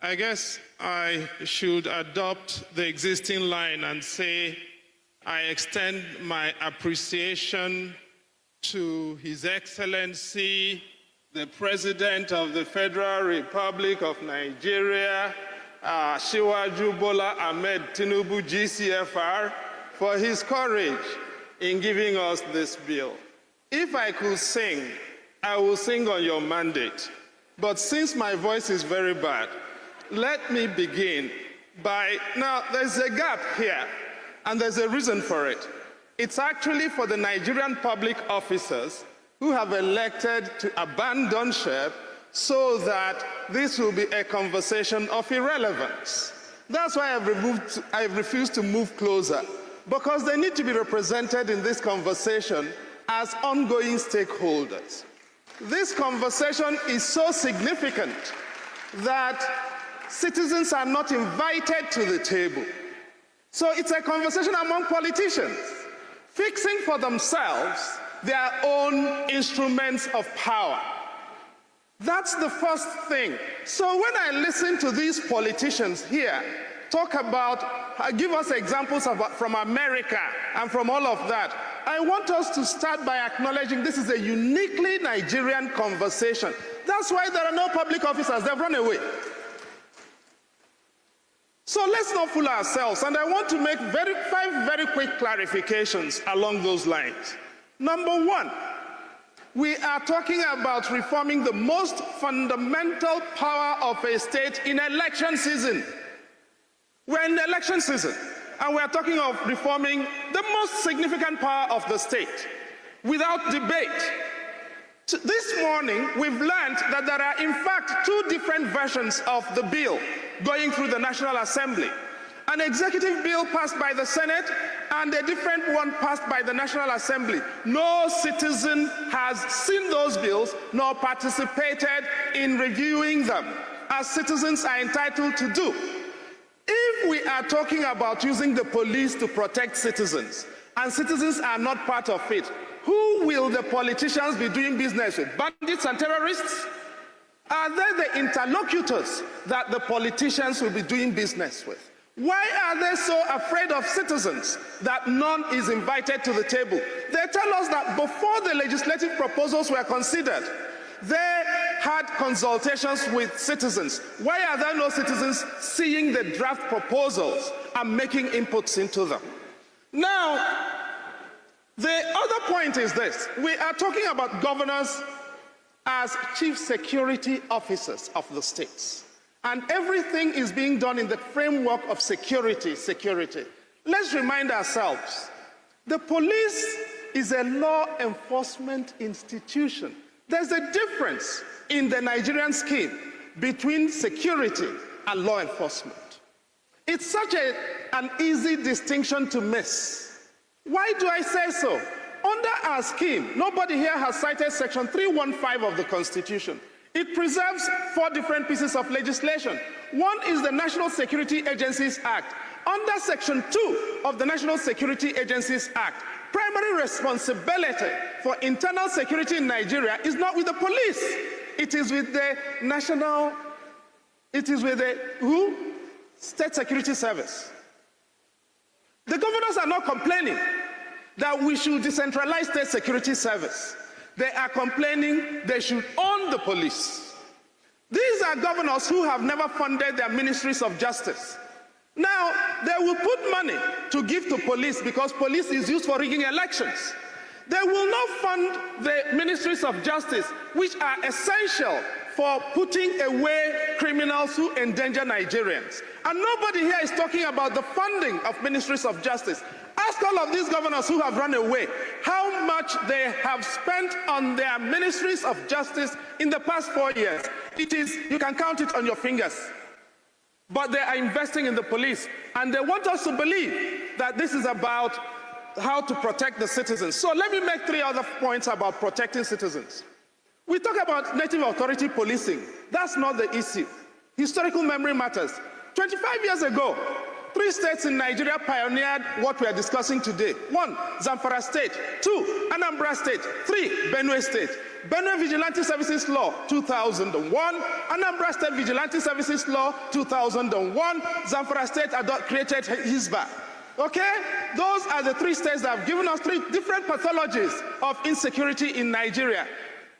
I guess I should adopt the existing line and say I extend my appreciation to His Excellency, the President of the Federal Republic of Nigeria, Asiwaju Bola Ahmed Tinubu, GCFR, for his courage in giving us this bill. If I could sing, I will sing on your mandate. But since my voice is very bad, let me begin by, now there's a gap here, and there's a reason for it. It's actually for the Nigerian public officers who have elected to abandon ship so that this will be a conversation of irrelevance. That's why I've refused to move closer, because they need to be represented in this conversation as ongoing stakeholders. This conversation is so significant that citizens are not invited to the table. So it's a conversation among politicians, fixing for themselves their own instruments of power. That's the first thing. So when I listen to these politicians here talk about, give us examples from America and from all of that, I want us to start by acknowledging this is a uniquely Nigerian conversation. That's why there are no public officers, they've run away. So let's not fool ourselves, and I want to make 5 very quick clarifications along those lines. Number one, we are talking about reforming the most fundamental power of a state in election season. We're in election season, and we're talking of reforming the most significant power of the state without debate. This morning, we've learned that there are in fact 2 different versions of the bill going through the National Assembly. An executive bill passed by the Senate and a different one passed by the National Assembly. No citizen has seen those bills nor participated in reviewing them, as citizens are entitled to do. If we are talking about using the police to protect citizens, and citizens are not part of it, who will the politicians be doing business with? Bandits and terrorists? Are they the interlocutors that the politicians will be doing business with? Why are they so afraid of citizens that none is invited to the table? They tell us that before the legislative proposals were considered, they had consultations with citizens. Why are there no citizens seeing the draft proposals and making inputs into them? Now, the other point is this. We are talking about governors as chief security officers of the states. And everything is being done in the framework of security. Let's remind ourselves, the police is a law enforcement institution. There's a difference in the Nigerian scheme between security and law enforcement. It's such an easy distinction to miss. Why do I say so? Under our scheme, nobody here has cited Section 315 of the Constitution. It preserves 4 different pieces of legislation. One is the National Security Agencies Act. Under Section 2 of the National Security Agencies Act, primary responsibility for internal security in Nigeria is not with the police. It is with the State Security Service. The governors are not complaining that we should decentralize State Security Service. They are complaining they should own the police. These are governors who have never funded their ministries of justice. Now, they will put money to give to police because police is used for rigging elections. They will not fund the ministries of justice, which are essential for putting away criminals who endanger Nigerians. And nobody here is talking about the funding of ministries of justice. Ask all of these governors who have run away how much they have spent on their ministries of justice in the past 4 years. You can count it on your fingers. But they are investing in the police, and they want us to believe that this is about how to protect the citizens. So let me make 3 other points about protecting citizens. We talk about native authority policing. That's not the issue. Historical memory matters. 25 years ago, 3 states in Nigeria pioneered what we are discussing today. 1, Zamfara State. 2, Anambra State. 3, Benue State. Benue Vigilante Services Law, 2001. Anambra State Vigilante Services Law, 2001. Zamfara State created Hisba. Okay? Those are the 3 states that have given us 3 different pathologies of insecurity in Nigeria.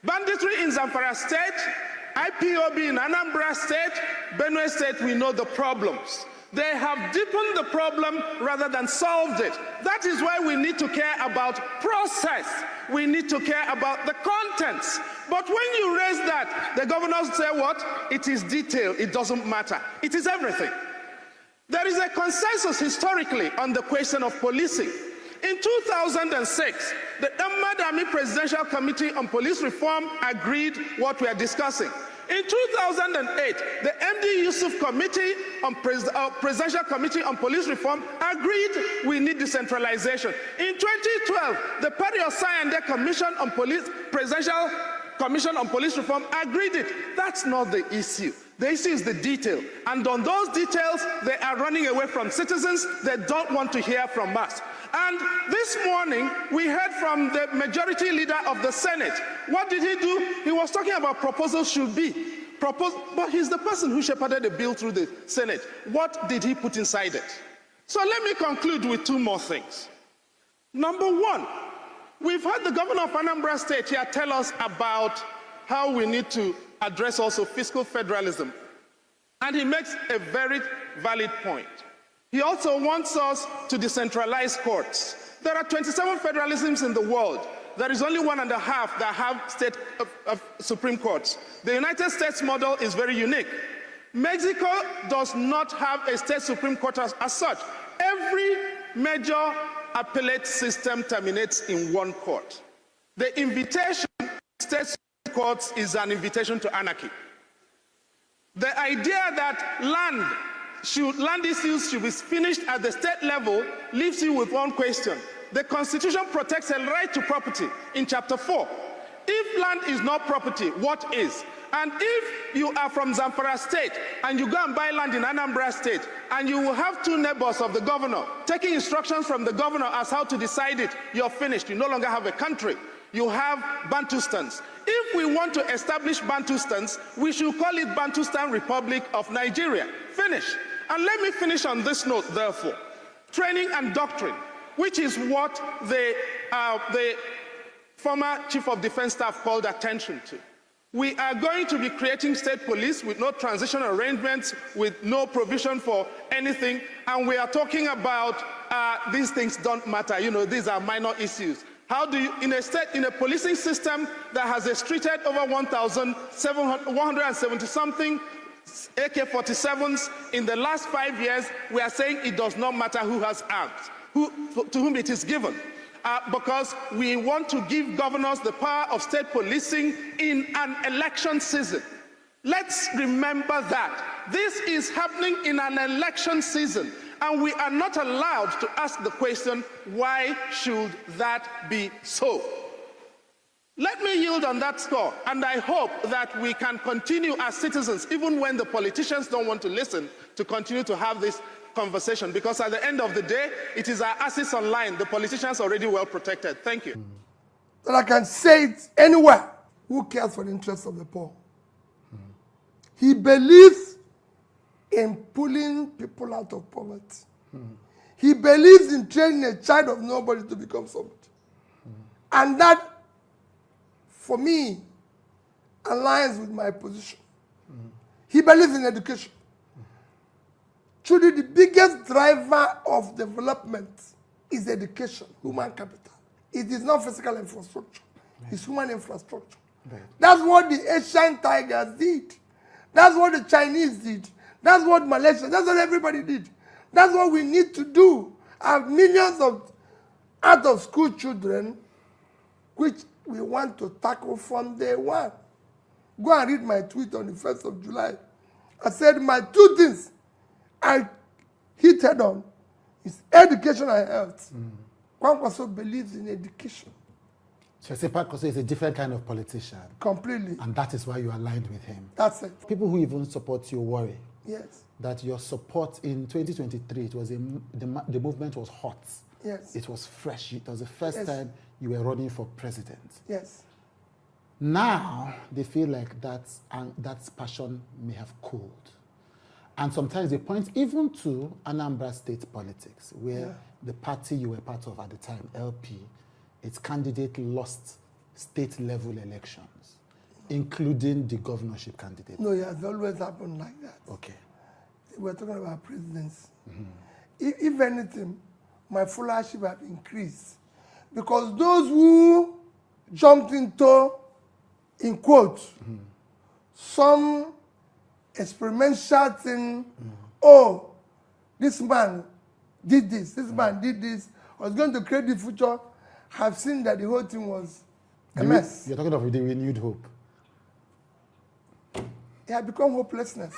Banditry in Zamfara State, IPOB in Anambra State, Benue State, we know the problems. They have deepened the problem rather than solved it. That is why we need to care about process. We need to care about the contents. But when you raise that, the governors say what? It is detail, it doesn't matter. It is everything. There is a consensus historically on the question of policing. In 2006, the Ahmad Presidential Committee on Police Reform agreed what we are discussing. In 2008, the MD Yusuf Committee on Presidential Committee on Police Reform agreed we need decentralization. In 2012, the Perry Osayande Commission on Presidential Commission on Police Reform agreed it. That's not the issue. The issue is the detail. And on those details, they are running away from citizens. They don't want to hear from us. And this morning, we heard from the majority leader of the Senate. What did he do? He was talking about proposals should be. But he's the person who shepherded the bill through the Senate. What did he put inside it? So let me conclude with 2 more things. Number 1, we've heard the governor of Anambra State here tell us about how we need to address also fiscal federalism. And he makes a very valid point. He also wants us to decentralize courts. There are 27 federalisms in the world. There is only 1.5 that have state Supreme Courts. The United States model is very unique. Mexico does not have a state Supreme Court as such. Every major appellate system terminates in 1 court. The invitation to state Supreme Courts is an invitation to anarchy. The idea that land issues should be finished at the state level leaves you with 1 question. The Constitution protects a right to property in Chapter 4. If land is not property, what is? And if you are from Zamfara State and you go and buy land in Anambra State and you will have 2 neighbors of the governor taking instructions from the governor as how to decide it, you're finished. You no longer have a country. You have Bantustans. If we want to establish Bantustans, we should call it Bantustan Republic of Nigeria. Finish. And let me finish on this note, therefore. Training and doctrine, which is what the former Chief of Defense Staff called attention to. We are going to be creating state police with no transition arrangements, with no provision for anything, and we are talking about these things don't matter. You know, these are minor issues. How do you, in a policing system that has restricted over 170 something AK-47s in the last 5 years, we are saying it does not matter who has arms, to whom it is given. Because we want to give governors the power of state policing in an election season. Let's remember that. This is happening in an election season, and we are not allowed to ask the question, why should that be so? Let me yield on that score, and I hope that we can continue as citizens, even when the politicians don't want to listen, to continue to have this conversation, because at the end of the day, it is our assets online. The politicians are already well protected. Thank you. That I can say it anywhere. Who cares for the interests of the poor? He believes in pulling people out of poverty. He believes in training a child of nobody to become somebody. And that, for me, aligns with my position. He believes in education. Truly, the biggest driver of development is education, human capital. It is not physical infrastructure. It's human infrastructure. That's what the Asian tigers did. That's what the Chinese did. That's what Malaysia, that's what everybody did. That's what we need to do. Have millions of out-of-school children, which we want to tackle from day 1. Go and read my tweet on the 1st of July. I said my 2 things I hit head on is education and health. Kwankwaso believes in education. So Kwankwaso is a different kind of politician. Completely. And that is why you aligned with him. That's it. People who even support you worry. Yes. That your support in 2023, it was the movement was hot. Yes. It was fresh. It was the first time you were running for president. Yes. Now they feel like that passion may have cooled. And sometimes they point even to Anambra state politics, where the party you were part of at the time, LP, its candidate lost state-level elections, including the governorship candidate. No, it has always happened like that. Okay. We're talking about presidency. If anything, my followership have increased. Because those who jumped into, in quotes, some experimental thing, oh, this man did this, man did this, was going to create the future, have seen that the whole thing was a mess. You're talking of the renewed hope. It had become hopelessness.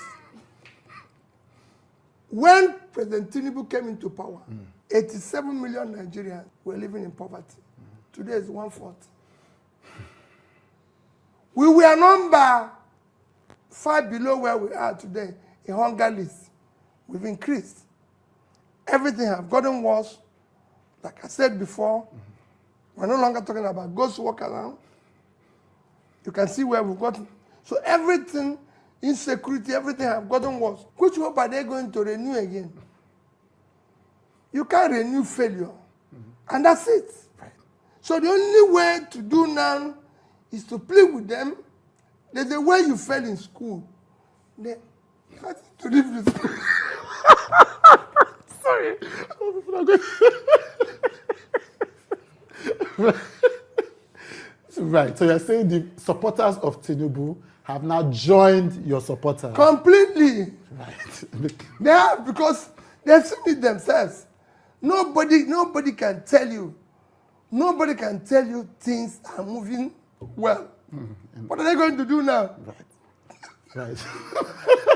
When President Tinubu came into power, 87 million Nigerians were living in poverty. Today is 1/4. We were number 5 below where we are today in hunger list. We've increased. Everything has gotten worse. Like I said before, we're no longer talking about ghost walk around. You can see where we've gotten. So everything, insecurity, everything has gotten worse. Which hope are they going to renew again? You can't renew failure. And that's it. Right. So the only way to do now is to plead with them. There's a way you fail in school. They had to leave the school. Sorry. Right. So you're saying the supporters of Tinubu have now joined your supporters. Completely. Right. They have, because they've seen it themselves. Nobody can tell you. Nobody can tell you things are moving well. What are they going to do now? Right.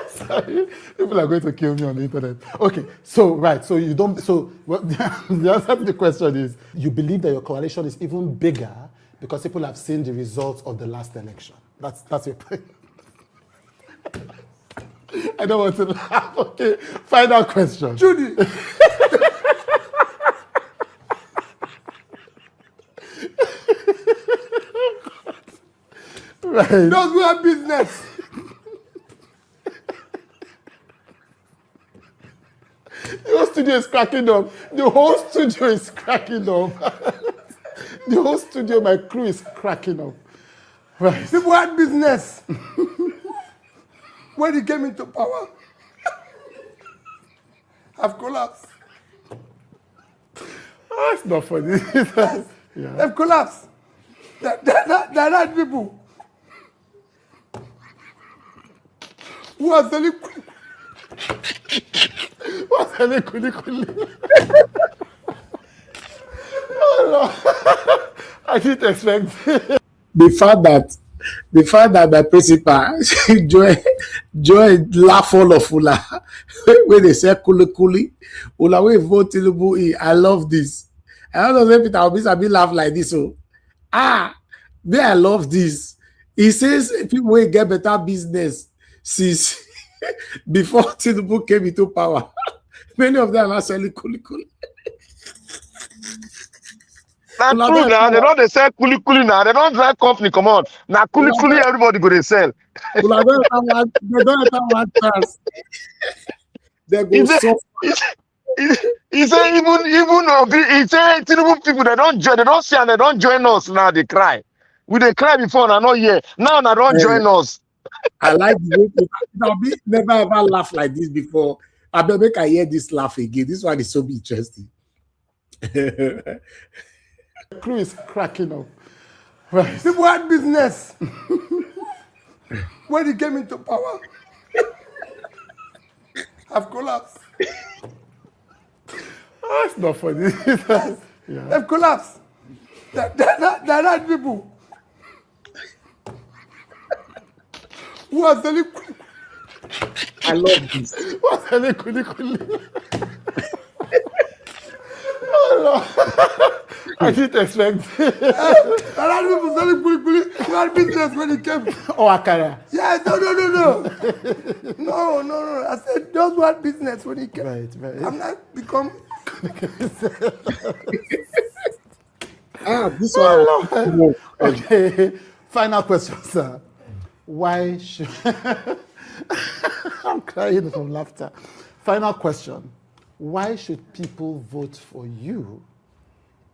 Sorry. People are going to kill me on the internet. Okay. So, right. So you don't, so what, the answer to the question is, you believe that your coalition is even bigger because people have seen the results of the last election. That's your point. I don't want to laugh. Okay. Final question. Judy. Right. Those who have business. The whole studio is cracking up. The whole studio is cracking up. The whole studio, my crew is cracking up. Right. People had business. When he came into power, have collapsed. Oh, it's not funny. Yeah. They've collapsed. They're not people who are selling. What's any kuli? Oh, no. I didn't expect it. The fact that my principal joy laugh all of Ula when they say kuli Ula we vote Tinubu. I love this. I don't know if Peter Obi laugh like this. So me I love this. He says people will get better business since before Tinubu came into power. Many of them are selling kuli. That's true now. They don't sell kuli now. They don't drive company. Come on. Now kuli everybody go to sell. They don't have one chance. They go so. He say he say Tinubu people they don't see and they don't join us now. They cry. We they cry before and not here. Now they don't join us. I like the way Obi never ever laugh like this before. I bet make I hear this laugh again. This one is so interesting. The crew is cracking up. Right. People had business. When he came into power, have collapsed. Oh, it's not funny. Yeah. They've collapsed. They're not people who are selling. I love this. What's any kuli? Oh, no. I didn't expect it. There are people selling kuli who had business when he came. Oh, Akara. Yeah, no. I said those who had business when he came. Right. I'm not become. This one. Okay. Final question, sir. Why should... I'm crying from laughter. Final question. Why should people vote for you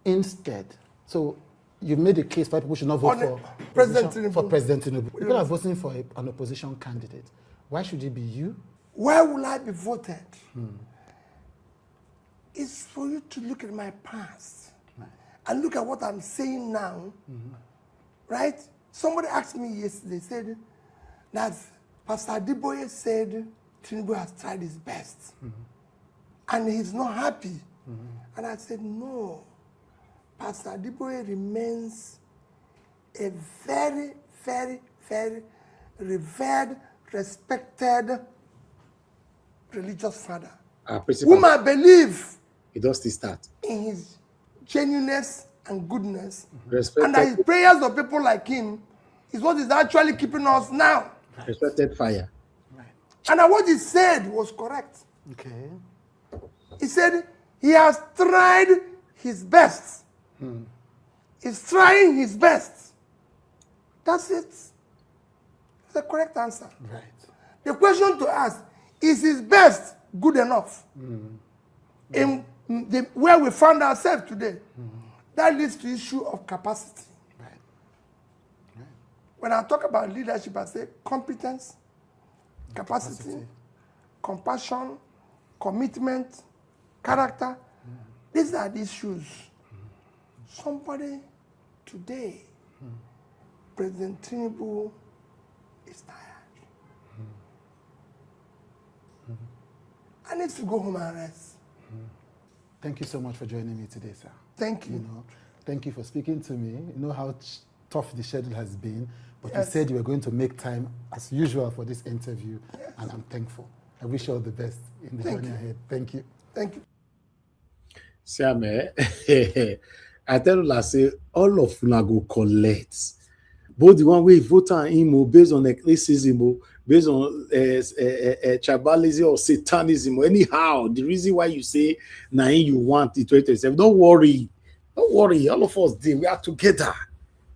instead? So you've made a case why people should not vote for President Tinubu. For President Tinubu. People are voting for an opposition candidate. Why should it be you? Where will I be voted? It's for you to look at my past and look at what I'm saying now. Right? Somebody asked me yesterday, said that Pastor Adeboye said Tinubu has tried his best and he's not happy. And I said, no, Pastor Adeboye remains a very, very, very revered, respected religious father, whom I believe It does still start. in his genuineness and goodness, Respected, and that his prayers of people like him is what is actually keeping us now. respected fire. And that what he said was correct. Okay. He said he has tried his best. He's trying his best. That's it. It's the correct answer. Right. The question to ask, is his best good enough? In where we found ourselves today, that leads to the issue of capacity. Right. When I talk about leadership, I say competence, capacity, compassion, commitment, character. These are the issues. Somebody today, President Tinubu is tired. I need to go home and rest. Thank you so much for joining me today, sir. Thank you. You know, thank you for speaking to me. You know how tough the schedule has been, but you Yes. said you were going to make time as usual for this interview, and I'm thankful. I wish you all the best in the Thank journey you. ahead. Thank you. Thank you. Sam, I tell you, I say, all of una go collect. Both the one way vote on him based on ecclesiasm, based on tribalism or satanism, anyhow, the reason why you say now you want it 2027, don't worry. Don't worry. All of us, we are together.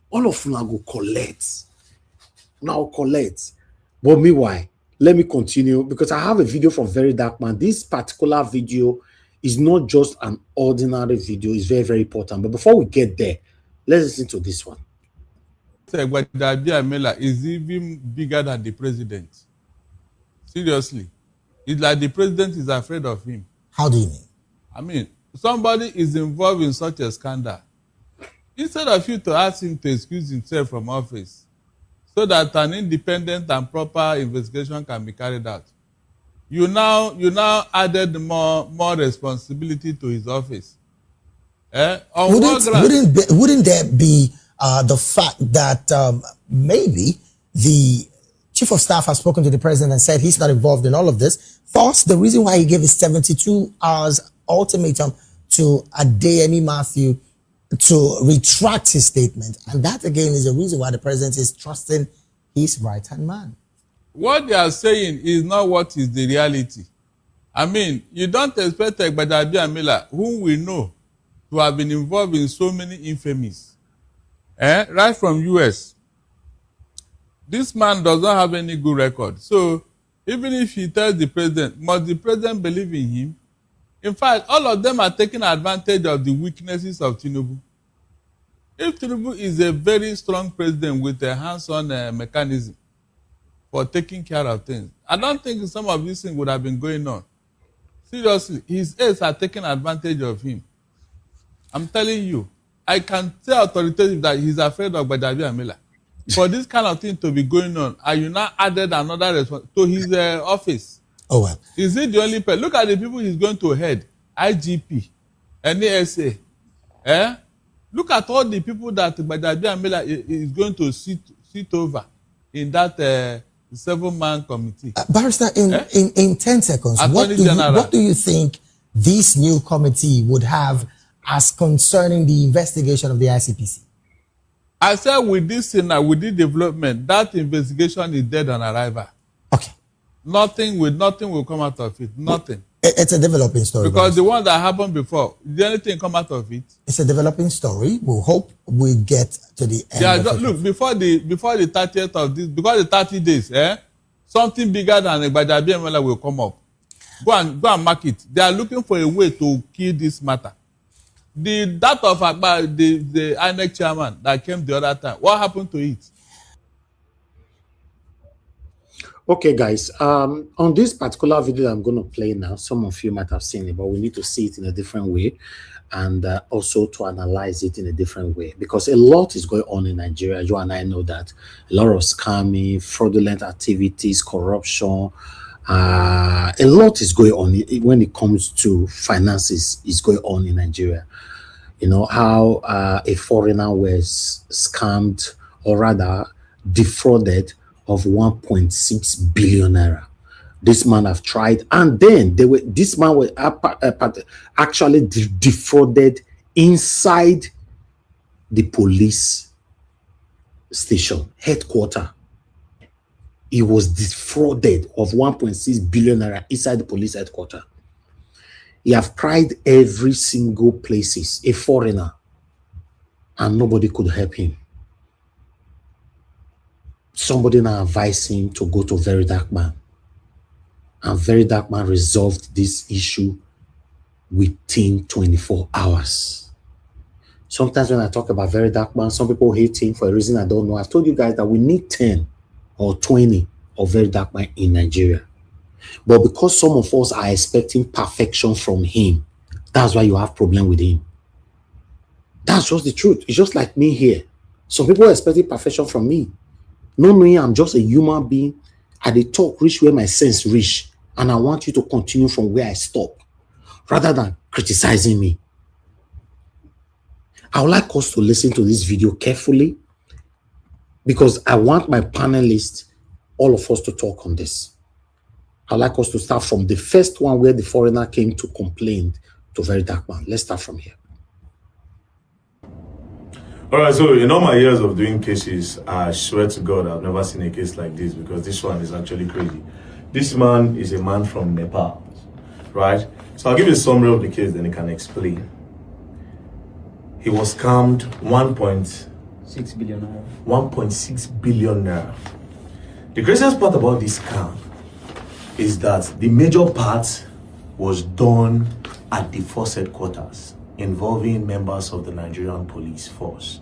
All of una go collect. Now collect. But meanwhile, let me continue because I have a video from Very Dark Man. This particular video is not just an ordinary video. It's very, very important. But before we get there, let's listen to this one. Amela is even bigger than the president. Seriously. It's like the president is afraid of him. How do you mean? I mean, somebody is involved in such a scandal. Instead of you to ask him to excuse himself from office so that an independent and proper investigation can be carried out, you now added more responsibility to his office. Wouldn't there be the fact that maybe the chief of staff has spoken to the president and said he's not involved in all of this? Thus, the reason why he gave his 72 hours ultimatum to Adeyemi Matthew to retract his statement. And that, again, is the reason why the president is trusting his right-hand man. What they are saying is not what is the reality. I mean, you don't expect Egbadabi Amila, whom we know to have been involved in so many infamies, right from US. This man does not have any good record. So even if he tells the president, must the president believe in him? In fact, all of them are taking advantage of the weaknesses of Tinubu. If Tinubu is a very strong president with a hands-on mechanism for taking care of things, I don't think some of these things would have been going on. Seriously, his aides are taking advantage of him. I'm telling you, I can tell authoritatively that he's afraid of Gbadabi Amila. For this kind of thing to be going on, and you now added another response to his office. Oh, well. Is it the only person? Look at the people he's going to head. IGP, NASA. Look at all the people that Gbadabi Amila is going to sit over in that 7-man committee. Barrister, in 10 seconds, what do you think this new committee would have as concerning the investigation of the ICPC? I said with this development, that investigation is dead on arrival. Okay. Nothing will come out of it. Nothing. It's a developing story. Because guys. the one that happened before, did anything come out of it? It's a developing story. We'll hope we get to the end. Yeah, of it. look, before the 30th of this, because the 30 days, something bigger than a Gbadabi will come up. Go and mark it. They are looking for a way to kill this matter. That of the INEC chairman that came the other time, what happened to it? Okay, guys. On this particular video I'm going to play now, some of you might have seen it, but we need to see it in a different way, and also to analyze it in a different way, because a lot is going on in Nigeria. You and I know that. A lot of scamming, fraudulent activities, corruption. A lot is going on when it comes to finances. Is going on in Nigeria. You know how a foreigner was scammed, or rather defrauded, of 1.6 billion naira. This man have tried, and then this man was actually defrauded inside the police station headquarters. He was defrauded of 1.6 billion naira inside the police headquarters. He have tried every single places, a foreigner, and nobody could help him. Somebody now advised him to go to Very Dark Man. And Very Dark Man resolved this issue within 24 hours. Sometimes when I talk about Very Dark Man, some people hate him for a reason I don't know. I've told you guys that we need 10 or 20 of Very Dark Man in Nigeria. But because some of us are expecting perfection from him, that's why you have problem with him. That's just the truth. It's just like me here. Some people are expecting perfection from me. No, I'm just a human being. I dey talk reach where my sense reach, and I want you to continue from where I stop, rather than criticizing me. I would like us to listen to this video carefully, because I want my panelists, all of us, to talk on this. I'd like us to start from the first one where the foreigner came to complain to Very Dark Man. Let's start from here. All right, so in all my years of doing cases, I swear to God, I've never seen a case like this, because this one is actually crazy. This man is a man from Nepal, right? So I'll give you a summary of the case, then he can explain. He was scammed 1.6 billion naira. 1.6 billion naira. The craziest part about this scam is that the major part was done at the force headquarters, involving members of the Nigerian police force.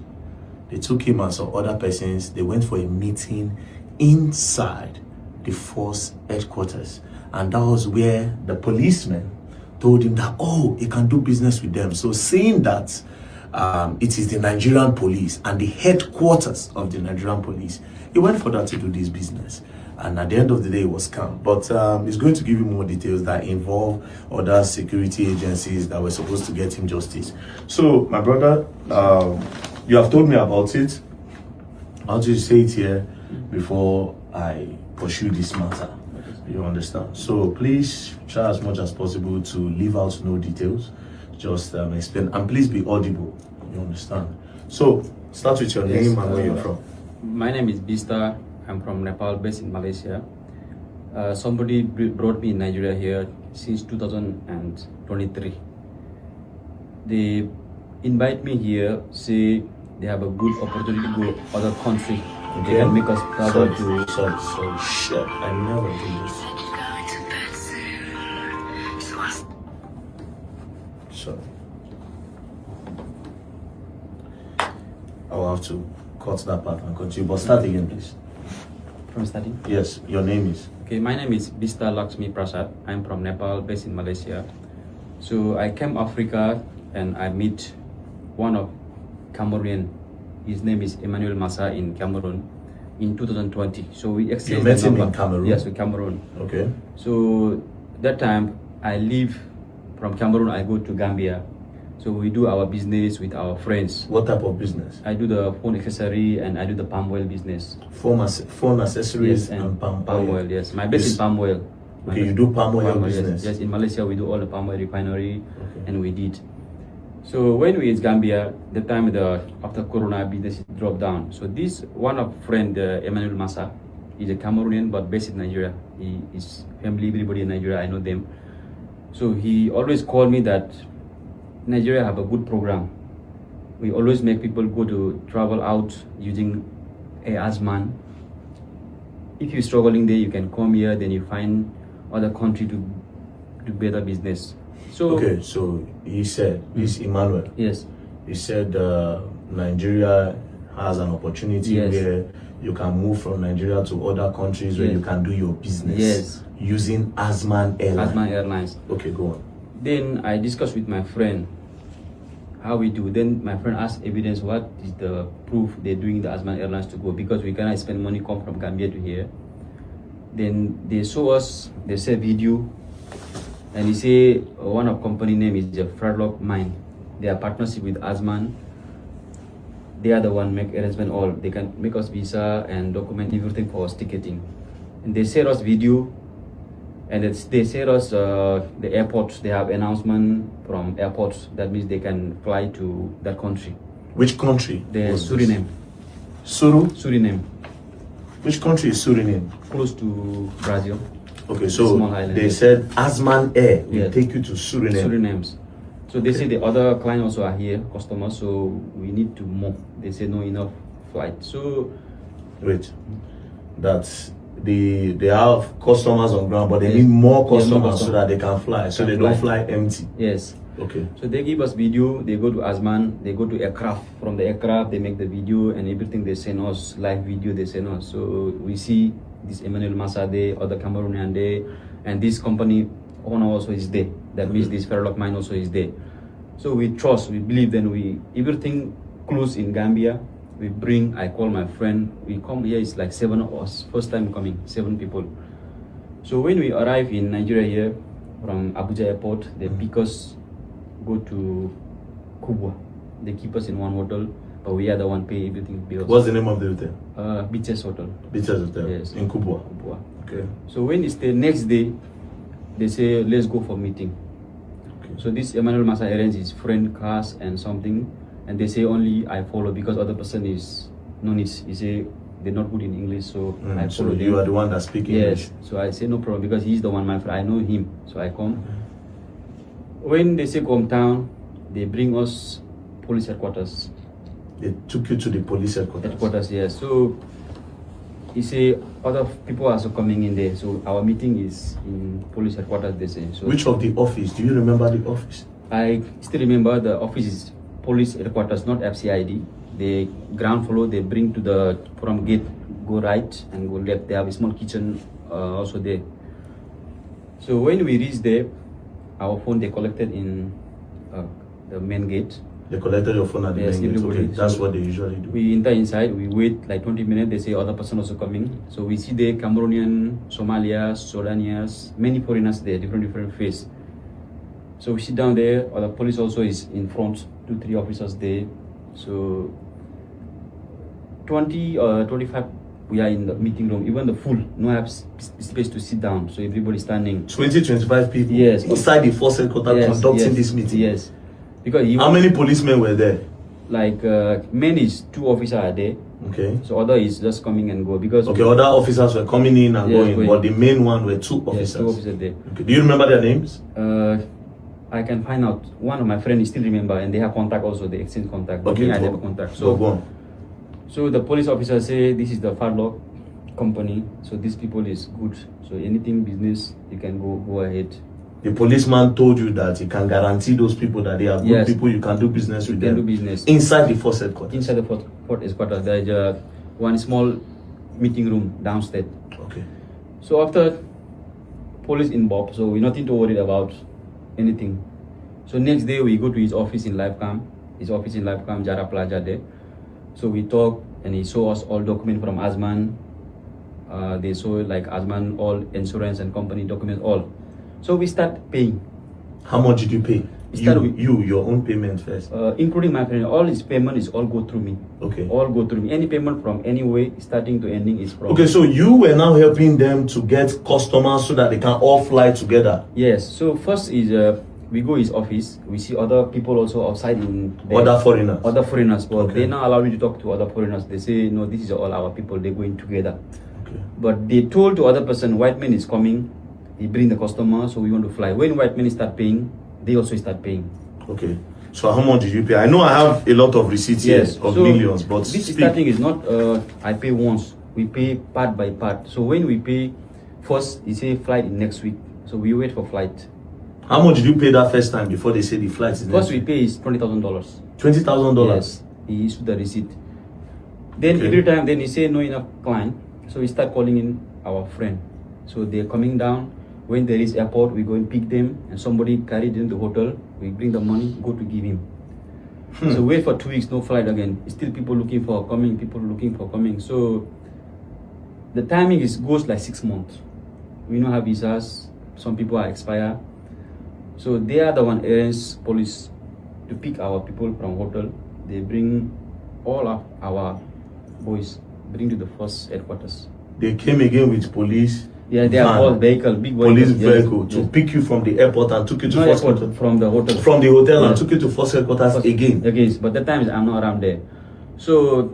They took him and some other persons. They went for a meeting inside the force headquarters, and that was where the policemen told him that, oh, he can do business with them. So seeing that it is the Nigerian police and the headquarters of the Nigerian police, he went for that to do this business. And at the end of the day, it was scam. But he's going to give you more details that involve other security agencies that were supposed to get him justice. So, my brother, you have told me about it. I'll just say it here before I pursue this matter. You understand? So, please try as much as possible to leave out no details. Just explain. And please be audible. You understand? So, start with your name and where you're from. My name is Bista. I'm from Nepal, based in Malaysia. Somebody brought me in Nigeria here since 2023. They invite me here, say they have a good opportunity to go other country. Okay. They can make us travel to... Sorry, shit. I never do this. Sorry. I'll have to cut that part and continue, but start again, please. From starting? Yes, your name is? Okay, my name is Bista Lakshmi Prasad. I'm from Nepal, based in Malaysia. So I came Africa and I meet one of Cameroonian. His name is Emmanuel Massa in Cameroon in 2020. So we exchanged. You met him in Cameroon? Yes, in Cameroon. Okay. So that time I leave from Cameroon, I go to Gambia. So we do our business with our friends. What type of business? I do the phone accessory and I do the palm oil business. Phone accessories, yes, and palm oil. Yes, my base is palm oil. Okay, you do palm oil business? Yes, in Malaysia we do all the palm oil refinery, and we did. So when we in Gambia, the time after Corona business dropped down. So this one of friend Emmanuel Massa, he's a Cameroonian but based in Nigeria. His family, everybody in Nigeria, I know them. So he always called me that Nigeria have a good program. We always make people go to travel out using a Asman. If you're struggling there, you can come here, then you find other country to do better business. So Okay, so he said, this Emmanuel, yes, he said Nigeria has an opportunity Yes. where you can move from Nigeria to other countries where Yes. you can do your business Yes. using Asman Airlines. Asman Airlines. Okay, go on. Then I discussed with my friend how we do. Then my friend asked evidence, what is the proof they're doing the Asman Airlines to go, because we cannot spend money come from Gambia to here. Then they show us, they say video, and they say one of company name is the Fradlock Mine. They are partnership with Asman. They are the one make arrangement all. They can make us visa and document everything for us ticketing. And they share us video, and they share us the airport. They have announcement from airports. That means they can fly to that country. Which country? The was this? Suriname. Suriname, Which country is Suriname? close to Brazil. Okay, so Small island, they yes. said Asman Air will Yes. take you to Suriname. Surinames. So they say the other clients also are here, customers. So we need to move. They say no enough flight. So Wait, that's they have customers on ground, but they Yes. need more Yeah, more customers so customers. that they can fly, so Can they don't fly. fly empty. yes. Okay. So they give us video, they go to Asman, they go to aircraft. From the aircraft, they make the video and everything they send us, live video they send us. So we see this Emmanuel Massa there, other Cameroonian there, and this company owner also is there. That means this Fradlock Mine also is there. So we trust, we believe, then everything close in Gambia. We bring, I call my friend, we come here, it's like 7 of us, first time coming, 7 people. So when we arrive in Nigeria here, from Abuja airport, they pick us, go to Kubwa. They keep us in one hotel, but we are the one pay everything bills. What's the name of the hotel? Beaches Hotel. Beaches Hotel. Yes. In Kubwa. Kubwa. Okay. So when it's the next day, they say, let's go for meeting. Okay. So this Emmanuel Massa arranges his friend cars and something, and they say only I follow because other person is non-is. He say they're not good in English, so I So follow you them. are the one that speaks Yes. English. So I say no problem because he's the one my friend. I know him, so I come. When they say come town, they bring us police headquarters. They took you to the police headquarters. Headquarters, yes. So he say other people are also coming in there. So our meeting is in police headquarters. They say. So Which of the office? Do you remember the office? I still remember the office is police headquarters, not FCID. The ground floor they bring to the from gate, go right and go left. They have a small kitchen also there. So when we reach there, our phone they collected in the main gate. They collected your phone at the Yes, main gate. everybody. Okay, that's So what they usually do. We enter inside, we wait like 20 minutes, they say other person also coming. So we see the Cameroonian, Somalia, Sudanians, many foreigners there, different face. So we sit down there, or the police also is in front, 2-3 officers there. So 20 or 25, we are in the meeting room, even the full, no have space to sit down, so everybody standing. 20-25 people Yes. inside the force headquarters Yes, conducting yes, this meeting. Yes, because How many policemen were there? like men is 2 officers are there, Okay. so other is just coming and go because Okay, other officers were coming in and Yes, going, going. but the main one were 2 yes, officers. 2 officers there. Okay. Do you remember their names? I can find out. One of my friends still remember, and they have contact also. They exchange contact. But Okay, me, I go- never contact. So go on. So the police officer say this is the Fradlock company. So these people is good. So anything business you can go ahead. The policeman told you that he can guarantee those people that they are good Yes. people, you can do business You with can them. do business Inside the force headquarters. inside the fort headquarters. There is one small meeting room downstairs. Okay. So after police involved, so we're nothing to worry about anything. So next day we go to his office in Livecam, Jara Plaza there. So we talk and he show us all document from Asman. They show like Asman, all insurance and company documents, all. So we start paying, How much did you pay? Start with- Your own payment first. including my friend. All his payment is all go through me. Okay. All go through me. Any payment from any way, starting to ending is from Okay, so you were now helping them to get customers so that they can all fly together. Yes. So first is we go his office. We see other people also outside in there. Other foreigners. Other foreigners, but Okay. they not allow me to talk to other foreigners. They say no, this is all our people. They're going together. Okay. But they told to other person, white man is coming. he bring the customer, so we want to fly. When white men start paying, they also start paying. Okay. So how much did you pay? I know I have a lot of receipts here of so millions, but this starting is not I pay once. We pay part by part. So when we pay first, he say flight in next week. So we wait for flight. How much did you pay that first time before they say the flight is First we pay is $20,000. $20,000. Yes, he issued the receipt. Then every time, then he say no enough client. So we start calling in our friend. So they're coming down. When there is airport, we go and pick them, and somebody carry them to the hotel. We bring the money, go to give him. So wait for 2 weeks, no flight again. Still people looking for coming, people looking for coming. So the timing goes like 6 months. We don't have visas. Some people are expired. So they are the one arrange police to pick our people from hotel. They bring all of our boys, bring to the first headquarters. They came again with police. Yeah, they are all vehicle, big police vehicle, to pick you from the airport and took you to no, first airport, from the hotel. From the hotel and took you to first headquarters again. Again, but that time I'm not around there. So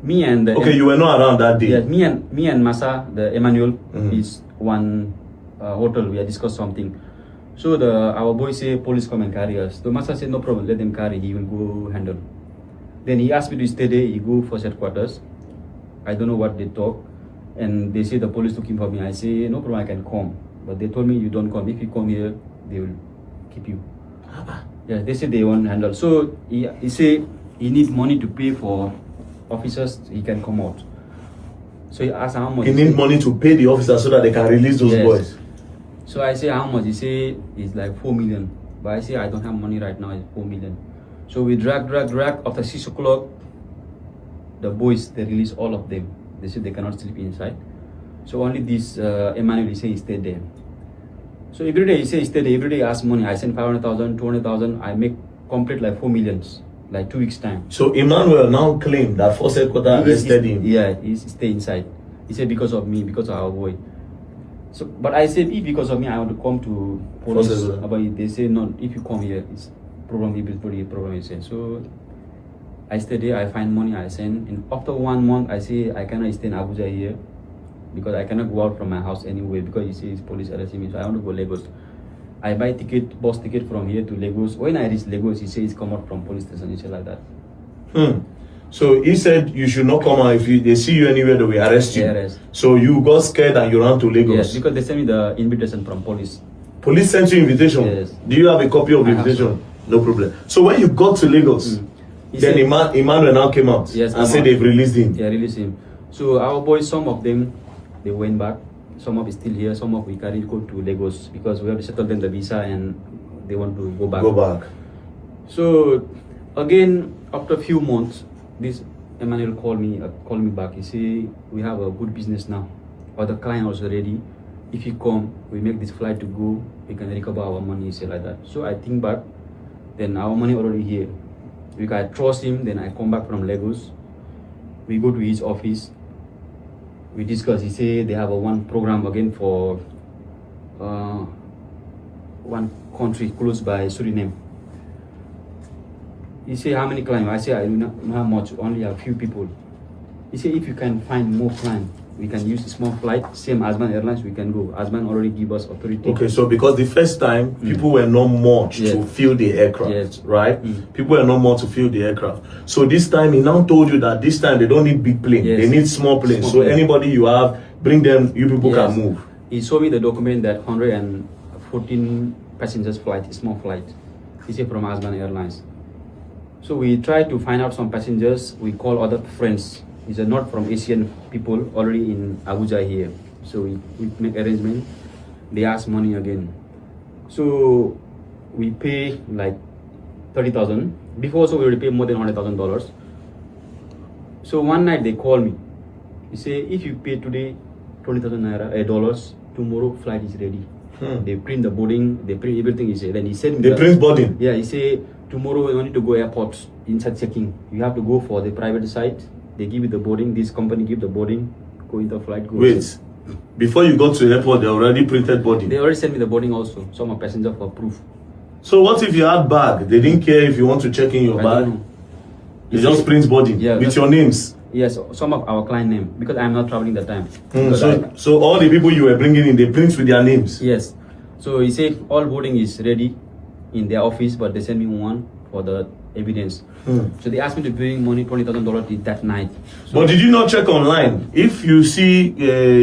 me and the you were not around that day. Yes, me and Masa, the Emmanuel, is one hotel. We had discussed something. So our boy say police come and carry us. So Masa said no problem, let them carry. He will go handle. Then he asked me to stay there. He go first headquarters. I don't know what they talk. And they say the police looking for me. I say, no problem, I can come. But they told me, you don't come. If you come here, they will keep you. Yeah, they say they won't handle. So he say he need money to pay for officers, he can come out. So he asked how much. He need money to pay the officers so that they can release those boys. So I say how much? He say it's like 4 million. But I say I don't have money right now, it's 4 million. So we drag. After 6 o'clock, the boys, they release all of them. They said they cannot sleep inside. So only this Emmanuel, he say he stayed there. So every day he say he stayed there. Every day he ask money. I send 500,000, 200,000. I make complete like 4 millions, like 2 weeks time. So Emmanuel now claimed that first headquarters arrested him. Yeah, he stay inside. He said because of me, because of our boy. So, but I said if because of me, I want to come to police. But they say no. If you come here, it's problem. He said so. I stay there, I find money, I send. And after 1 month, I say I cannot stay in Abuja here because I cannot go out from my house anyway because he says police arresting me. So I want to go Lagos. I buy bus ticket from here to Lagos. When I reach Lagos, he says come out from police station. He said like that. So he said you should not come out. If they see you anywhere, they will arrest you. Arrest. So you got scared and you ran to Lagos. Yes, because they sent me the invitation from police. Police sent you invitation? Yes. Do you have a copy of the invitation? No problem. So when you got to Lagos, then Emmanuel now came out and said they've released him. Yeah, released him. So our boys, some of them, they went back. Some of is still here. Some of we carried go to Lagos because we have to settle them the visa and they want to go back. So again, after a few months, this Emmanuel called me back. He said, we have a good business now. Or the client was ready. If you come, we make this flight to go, we can recover our money, he said like that. So I think back, then our money already here. We can trust him, then I come back from Lagos. We go to his office. We discuss, he say they have one program again for one country close by Suriname. He say how many clients? I say I don't know how much, only a few people. He say if you can find more clients, we can use the small flight, same Azman Airlines, we can go. Azman already give us authority. Okay, so because the first time, people were not much to fill the aircraft, right? People were not more to fill the aircraft. So this time, he now told you that this time they don't need big planes, they need small planes. So anybody you have, bring them, you people can move. He showed me the document that 114 passengers flight, small flight. He said from Azman Airlines. So we tried to find out some passengers, we call other friends. These are not from Asian people already in Abuja here. So we make arrangement. They ask money again. So we pay like 30,000. Before also we already pay more than $100,000. So one night they call me. He say if you pay today 20,000 naira dollars, tomorrow flight is ready. They print the boarding, they print everything. He said. Then he said they print boarding. Yeah, he say tomorrow we need to go airport inside checking. You have to go for the private site. They give you the boarding. This company give the boarding. Go into flight. Go. Wait, before you go to the airport, they already printed boarding. They already sent me the boarding also. Some are passenger for proof. So what if you had bag? They didn't care if you want to check in your bag. They just print boarding with your names. Yes, some of our client name because I'm not traveling that time. Because So all the people you were bringing in, they print with their names. yes. So he said all voting is ready in their office, but they sent me one for the evidence. So they asked me to bring money, $20,000 that night. So But did you not check online? If you see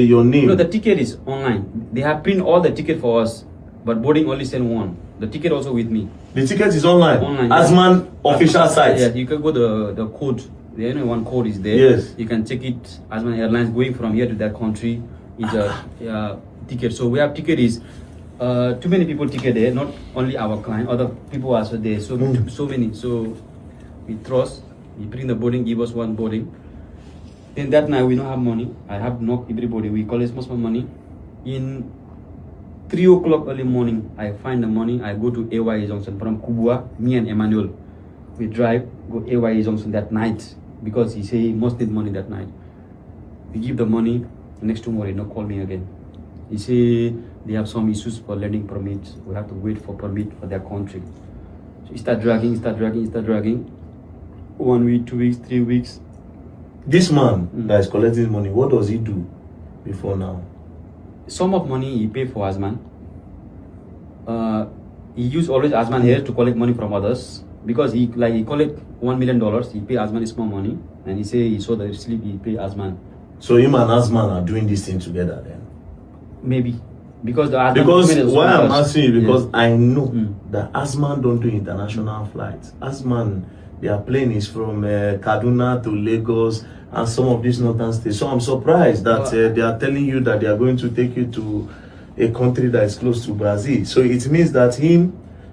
your name, no, the ticket is online. They have print all the ticket for us, but boarding only send one. The ticket also with me. the ticket is online. Online, Asman official site. Yeah, you can go the code. The only one code is there. Yes. You can check it. Asman Airlines going from here to that country is a ticket. So we have ticket is too many people ticket there. Not only our client, other people are also there. So so many. So we trust. We bring the boarding, give us one boarding. Then that night we don't have money. I have knocked everybody. We collect most of money. In 3 o'clock early morning, I find the money. I go to AY Junction from Kubwa. Me and Emmanuel, we drive go AY Junction that night because he say he must need money that night. We give the money. Next tomorrow, he no call me again. He say they have some issues for landing permits. We have to wait for permit for their country. So he start dragging. 1 week, 2 weeks, 3 weeks. This man that is collecting money, what does he do before now? Some of money he pay for Asman. He use always Asman here to collect money from others because he collect $1 million. He pay Asman small money, and he say he saw the slip. He pay Asman. So him and Asman are doing this thing together then? Maybe because the Asman Because why I'm asking you because yes. I know that Asman don't do international flights. Asman, their plane is from Kaduna to Lagos and some of these northern states. So I'm surprised that they are telling you that they are going to take you to a country that is close to Brazil. So it means that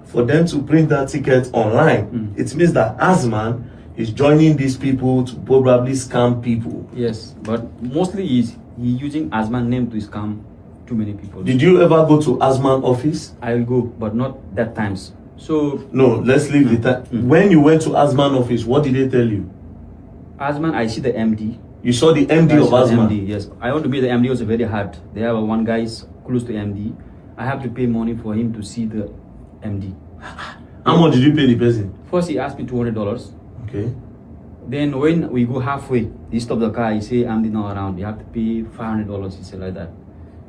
for them to print that ticket online, it means that Asman is joining these people to probably scam people. Yes, but mostly he using Asman name to scam too many people. Did you ever go to Asman office? I will go, but not that times. So no, let's leave the time. When you went to Asman office, what did they tell you? Asman, I see the MD. You saw the MD of Asman? MD, yes. I want to be the MD also very hard. They have one guy is close to MD. I have to pay money for him to see the MD. How much did you pay the person? First he asked me $200. Okay. Then when we go halfway, he stopped the car. He say MD not around. You have to pay $500. He said like that.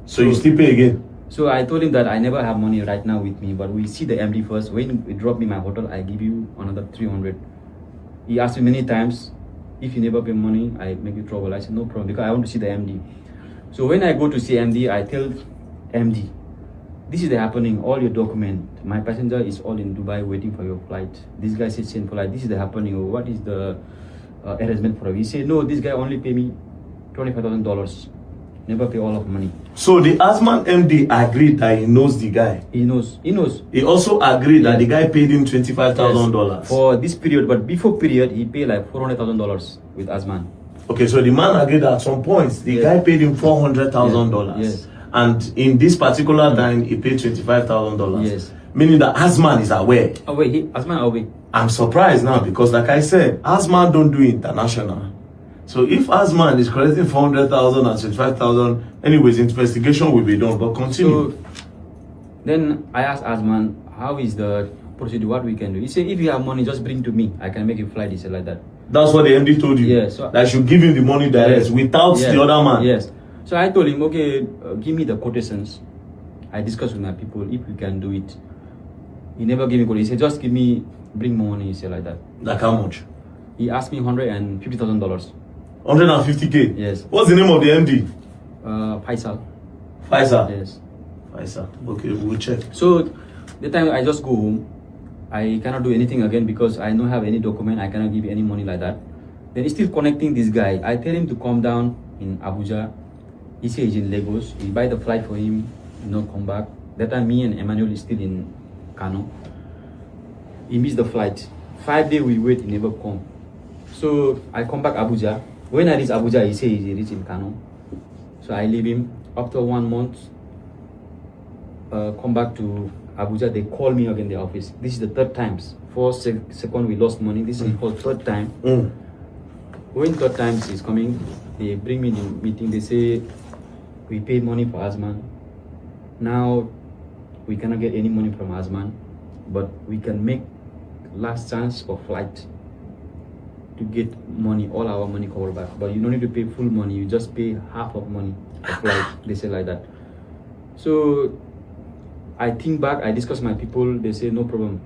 So you still pay again? So I told him that I never have money right now with me, but we see the MD first. When we drop me my hotel, I give you another 300. He asked me many times, if you never pay money, I make you trouble. I said no problem because I want to see the MD. So when I go to see MD, I tell MD, this is the happening. All your document. My passenger is all in Dubai waiting for your flight. This guy said same flight. This is the happening. What is the arrangement for it? He said no. This guy only pay me $25,000. Never pay all of money. So the Asman MD agreed that he knows the guy. He knows. He also agreed that the guy paid him $25,000 yes, for this period. But before period, he paid like $400,000 with Asman. Okay, so the man agreed that at some point the guy paid him $400,000. Yes. And in this particular time, he paid $25,000. Yes. Meaning that Asman is aware. Asman away. I'm surprised now because, like I said, Asman don't do international. So if Asman is collecting 400,000 and 25,000, anyways, investigation will be done. But continue. So then I asked Asman, how is the procedure? What we can do? He said, if you have money, just bring to me. I can make you flight. He said like that. That's what the MD told you. Yes. So, that I should give him the money direct without the other man. Yes. So I told him, okay, give me the quotations. I discussed with my people if we can do it. He never gave me quotation. He said, just bring money. He said like that. Like how much? He asked me $150,000. 150K? Yes. What's the name of the MD? Faisal. Faisal? Yes. Faisal. Okay, we'll check. So the time I just go home, I cannot do anything again because I don't have any document. I cannot give any money like that. Then he's still connecting this guy. I tell him to come down in Abuja. He says he's in Lagos. He buy the flight for him. He not come back. That time me and Emmanuel is still in Kano. He missed the flight. 5 days we wait, he never come. So I come back Abuja. When I reach Abuja, he says he reach in Kano. So I leave him. After 1 month, come back to Abuja. They call me again in the office. This is the third time. First, second we lost money. This is for third time. When third time is coming, they bring me in a meeting. They say we paid money for Asman. Now we cannot get any money from Asman, but we can make last chance for flight. to get money, all our money covered back. But you don't need to pay full money. You just pay half of money for flight. They say like that. So I think back. I discuss my people. They say no problem.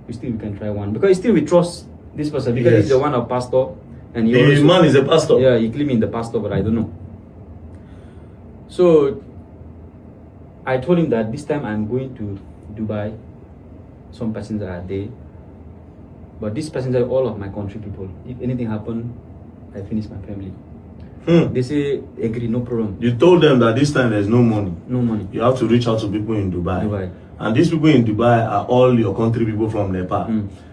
We can try one because still we trust this person because he's the one of pastor and the man is a pastor. Yeah, he claimed the pastor, but I don't know. So I told him that this time I'm going to Dubai. Some passengers are there, but these passengers are all of my country people. If anything happen, I finish my family. They say agree, no problem. You told them that this time there's no money. No money. You have to reach out to people in Dubai. And these people in Dubai are all your country people from Nepal.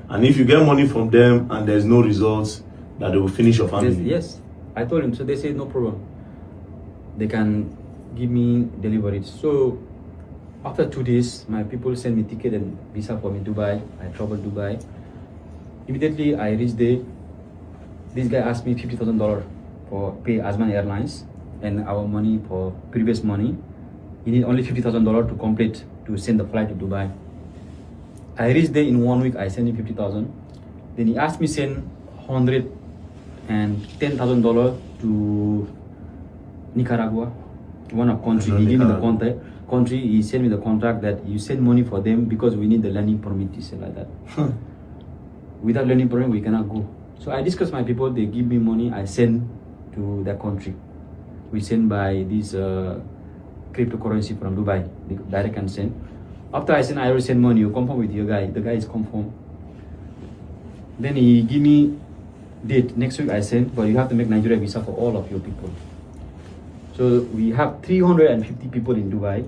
And if you get money from them and there's no results, that they will finish your family. Yes, I told him. So they say no problem. They can give me delivery. So after 2 days, my people send me ticket and visa for me Dubai. I travel Dubai. Immediately I reached there. This guy asked me $50,000 for pay Asman Airlines and our money for previous money. He need only $50,000 to complete to send the flight to Dubai. I reached there in 1 week. I sent him 50,000. Then he asked me send $110,000 to Nicaragua, one of country. He gave me the contact. Country, he sent me the contract that you send money for them because we need the landing permit. He said like that. Without landing permit, we cannot go. So I discussed my people. They give me money. I send to their country. We send by this cryptocurrency from Dubai. The direct can send. After I send, I already send money. You confirm with your guy. The guy is confirmed. Then he give me date next week. I send, but you have to make Nigeria visa for all of your people. So we have 350 people in Dubai.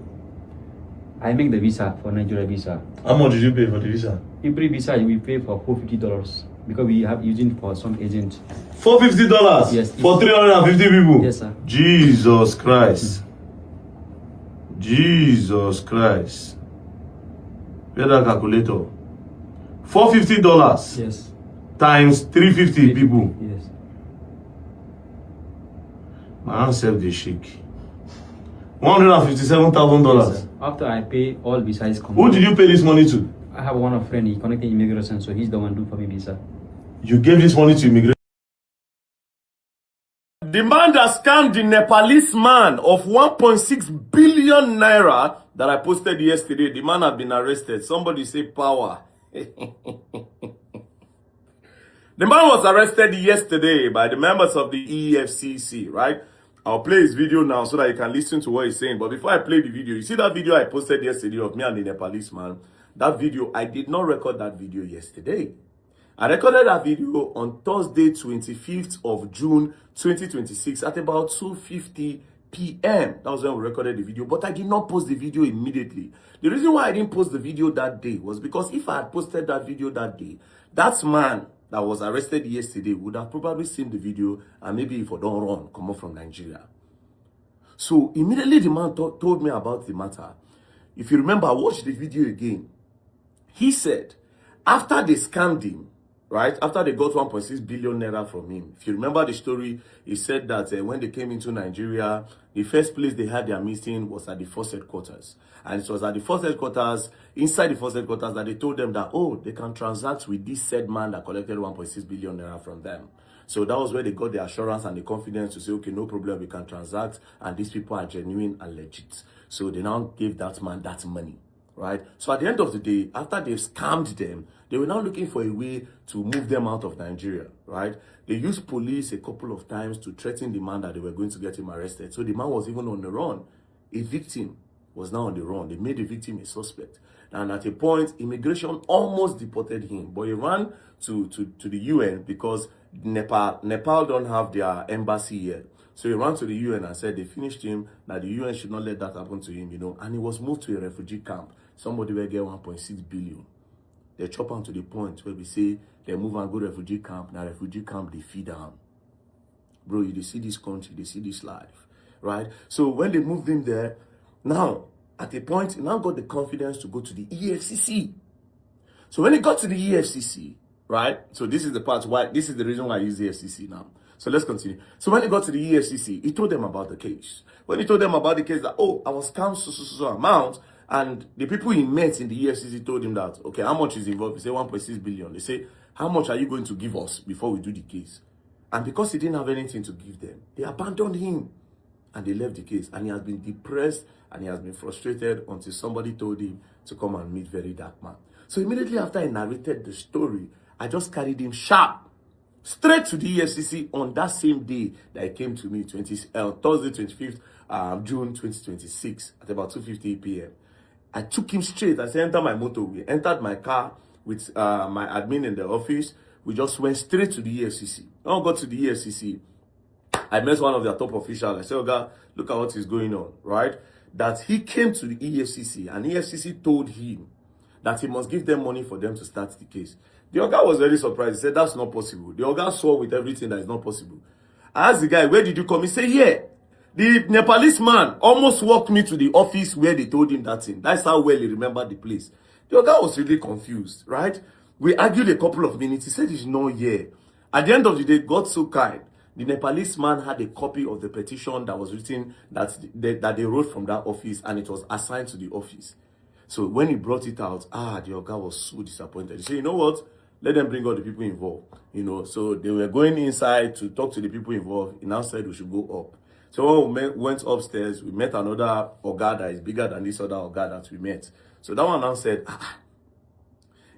I make the visa for Nigeria visa. How much did you pay for the visa? Every visa we pay for $450 because we have using for some agent. $450? Yes. For 350 people? Yes, sir. Jesus Christ. Jesus Christ. Where's that calculator? $450? Yes. Times 350 people? Yes. My hand self they shake. $157,000. Yes, after I pay all visas come. Who did you pay this money to? I have one of friend. He connected immigration, so he's the one do for me visa. You gave this money to immigration? The man that scammed the Nepalese man of 1.6 billion naira that I posted yesterday, the man has been arrested. Somebody say power. The man was arrested yesterday by the members of the EFCC, right? I'll play his video now so that you can listen to what he's saying. But before I play the video, you see that video I posted yesterday of me and the Nepalese man? That video, I did not record that video yesterday. I recorded that video on Thursday, 25th of June, 2026 at about 2:50 p.m. That was when we recorded the video, but I did not post the video immediately. The reason why I didn't post the video that day was because if I had posted that video that day, that man that was arrested yesterday would have probably seen the video and maybe if I don't run, come up from Nigeria. So immediately the man told me about the matter. If you remember, I watched the video again. He said, after they scammed him, right, after they got 1.6 billion naira from him, if you remember the story, he said that when they came into Nigeria, the first place they had their meeting was at the first headquarters. And it was at the first headquarters, inside the first headquarters, that they told them that, oh, they can transact with this said man that collected 1.6 billion naira from them. So that was where they got the assurance and the confidence to say, okay, no problem, we can transact, and these people are genuine and legit. So they now gave that man that money, right? So at the end of the day, after they've scammed them, they were now looking for a way to move them out of Nigeria, right? They used police a couple of times to threaten the man that they were going to get him arrested. So the man was even on the run. A victim was now on the run. They made the victim a suspect. And at a point, immigration almost deported him. But he ran to the UN because Nepal don't have their embassy here. So he ran to the UN and said they finished him, that the UN should not let that happen to him, you know. And he was moved to a refugee camp. Somebody will get 1.6 billion. They chop on to the point where we say they move and go to refugee camp. Now refugee camp, they feed down. Bro, you see this country, they see this life, right? So when they moved him there, now, at a point, he now got the confidence to go to the EFCC. So when he got to the EFCC, right? So this is the part why, this is the reason why I use the EFCC now. So let's continue. So when he got to the EFCC, he told them about the case. When he told them about the case, that, oh, I was scammed so amount, and the people he met in the EFCC told him that, okay, how much is involved? He said 1.6 billion. They say, how much are you going to give us before we do the case? And because he didn't have anything to give them, they abandoned him and they left the case. And he has been depressed and he has been frustrated until somebody told him to come and meet Very Dark Man. So immediately after I narrated the story, I just carried him sharp straight to the EFCC on that same day that he came to me, Thursday, 25th June 2026 at about 2:50 p.m. I took him straight. I said, enter my motor. We entered my car with my admin in the office. We just went straight to the EFCC. When I got to the EFCC, I met one of their top officials. I said, Oga, look at what is going on, right? That he came to the EFCC and EFCC told him that he must give them money for them to start the case. The Oga was very surprised. He said, that's not possible. The Oga saw with everything that is not possible. I asked the guy, where did you come? He said, yeah. The Nepalese man almost walked me to the office where they told him that thing. That's how well he remembered the place. The Oga was really confused, right? We argued a couple of minutes. He said he's not here. At the end of the day, God so kind. The Nepalese man had a copy of the petition that was written, that they wrote from that office, and it was assigned to the office. So when he brought it out, the Oga was so disappointed. He said, you know what? Let them bring all the people involved. You know, so they were going inside to talk to the people involved. He now said we should go up. So when we went upstairs, we met another Oga that is bigger than this other Oga that we met. So that one now said,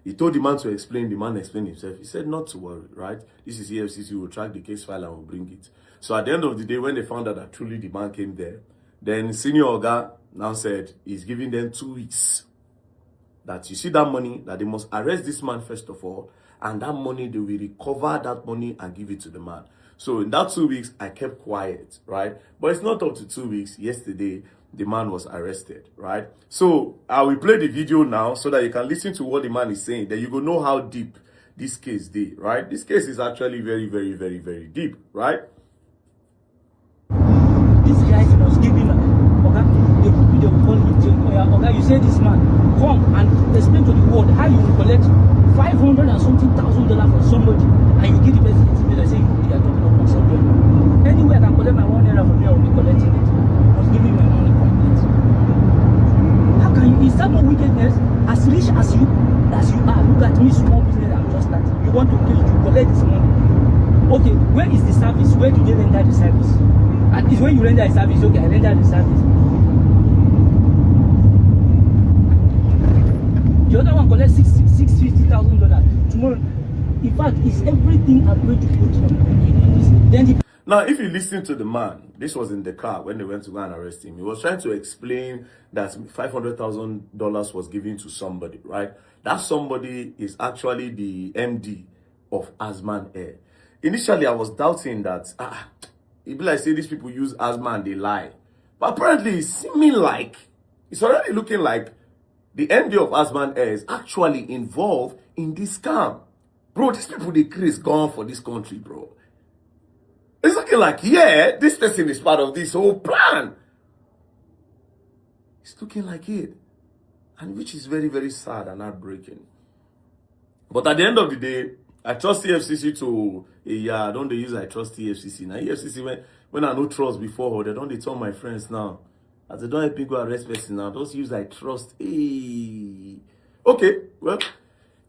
he told the man to explain. The man explained himself. He said, not to worry, right? This is EFCC. We'll track the case file and we'll bring it. So at the end of the day, when they found out that truly the man came there, then senior Oga now said he's giving them 2 weeks. That you see that money, that they must arrest this man first of all, and that money, they will recover that money and give it to the man. So in that 2 weeks, I kept quiet, right? But it's not up to 2 weeks. Yesterday, the man was arrested, right? So I will play the video now so that you can listen to what the man is saying. Then you will know how deep this case is, right? This case is actually very, very, very, very deep, right? This guy was giving Oga, they will call him, Oga, you say this man, come and explain to the world how you will collect $500 and something thousand from somebody, and you give the person the bill and say you are talking about something. Anywhere I can collect my $1 from here, I will be collecting it. You must give me my money complete. How can you? Is that not wickedness? As rich as you are, look at me, small business I'm just starting. You want to collect this money. Okay, where is the service? Where do they render the service? And it's when you render a service, okay, I render the service. The other one collects $650,000 tomorrow. In fact, it's everything I'm going to put on. Then now, if you listen to the man, this was in the car when they went to go and arrest him. He was trying to explain that $500,000 was given to somebody, right? That somebody is actually the MD of Azman Air. Initially, I was doubting that, it be like say these people use Azman and they lie. But apparently, it's seeming like, it's already looking like the MD of Azman Air is actually involved in this scam. Bro, these people, they craze gone for this country, bro. It's looking like, yeah, this person is part of this whole plan. It's looking like it. And which is very, very sad and heartbreaking. But at the end of the day, I trust EFCC to, I don't use I trust EFCC. Now, EFCC, when I no trust before, they don't tell my friends now. As they don't help me go arrest person now, don't use I trust. Hey. Okay, well,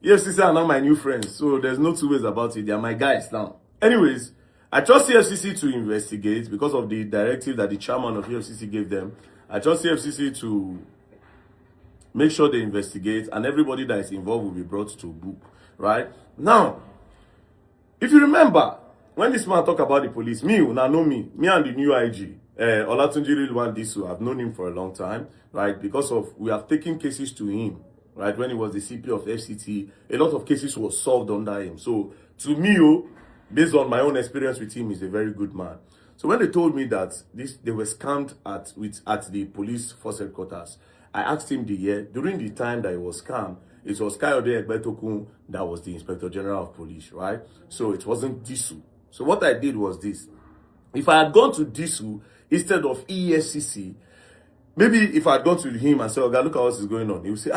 EFCC are now my new friends, so there's no two ways about it. They are my guys now. Anyways, I trust EFCC to investigate because of the directive that the chairman of EFCC gave them. I trust EFCC to make sure they investigate and everybody that is involved will be brought to book, right? Now, if you remember, when this man talk about the police, me and the new IG, Olatunji Rilwan Disu, I've known him for a long time, right? Because of, we have taken cases to him, right? When he was the CP of FCT, a lot of cases were solved under him. So, to me, based on my own experience with him, he's a very good man. So when they told me that they were scammed at the police force headquarters, I asked him the year. During the time that it was scammed, it was Kayode Egbetokun that was the Inspector General of Police, right? So it wasn't Disu. So what I did was this. If I had gone to Disu instead of EFCC, maybe if I had gone to him and said, okay, look at what is going on, he would say,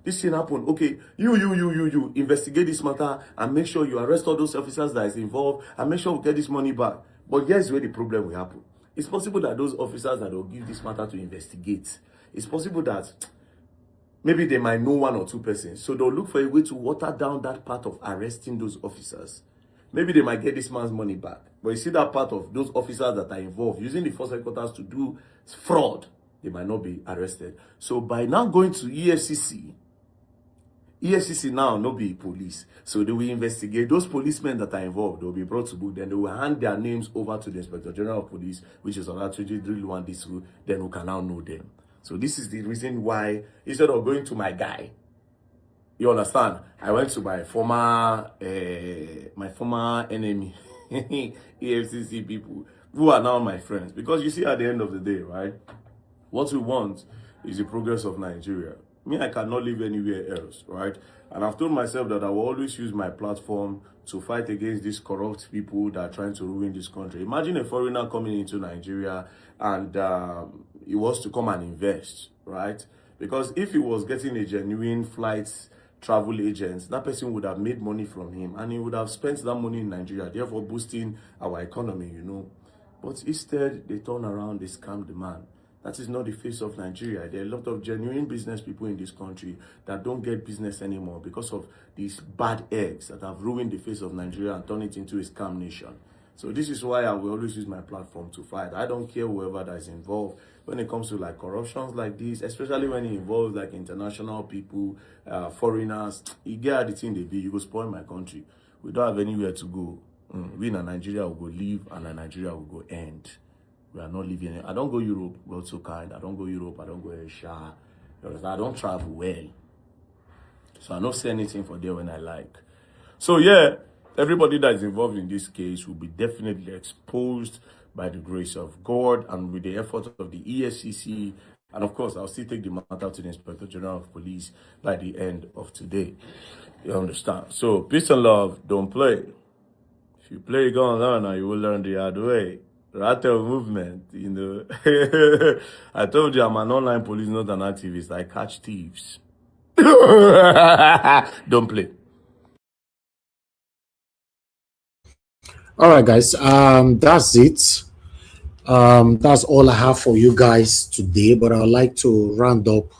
this thing happened. Okay, you investigate this matter and make sure you arrest all those officers that is involved and make sure we get this money back. But here's where the problem will happen. It's possible that those officers that will give this matter to investigate, it's possible that maybe they might know one or two persons. So they'll look for a way to water down that part of arresting those officers. Maybe they might get this man's money back. But you see that part of those officers that are involved, using the force headquarters to do fraud, they might not be arrested. So by now going to EFCC now no be police. So they will investigate those policemen that are involved. They will be brought to book. Then they will hand their names over to the Inspector General of Police, which is on that 23 this who then we can now know them. So this is the reason why, instead of going to my guy, you understand, I went to my former enemy, EFCC people, who are now my friends. Because you see, at the end of the day, right, what we want is the progress of Nigeria. Me, I cannot live anywhere else, right? And I've told myself that I will always use my platform to fight against these corrupt people that are trying to ruin this country. Imagine a foreigner coming into Nigeria and he wants to come and invest, right? Because if he was getting a genuine flight travel agent, that person would have made money from him and he would have spent that money in Nigeria, therefore boosting our economy, you know. But instead, they turn around, they scam the man. That is not the face of Nigeria. There are a lot of genuine business people in this country that don't get business anymore because of these bad eggs that have ruined the face of Nigeria and turned it into a scam nation. So this is why I will always use my platform to fight. I don't care whoever that is involved when it comes to like corruptions like this, especially when it involves like international people, foreigners. You get the thing they be, you go spoil my country. We don't have anywhere to go. We in Nigeria will go live and Nigeria will go end. We are not living it. I don't go Europe, God so kind. I don't go Europe, I don't go Asia. I don't travel well. So I don't say anything for there when I like. So yeah, everybody that is involved in this case will be definitely exposed by the grace of God and with the effort of the EFCC. And of course, I'll still take the matter to the Inspector General of Police by the end of today. You understand? So peace and love, don't play. If you play, go on learn, and you will learn the hard way. Rattle movement, you know. I told you I'm an online police, not an activist. I catch thieves. Don't play. All right, guys. That's it. That's all I have for you guys today. But I would like to round up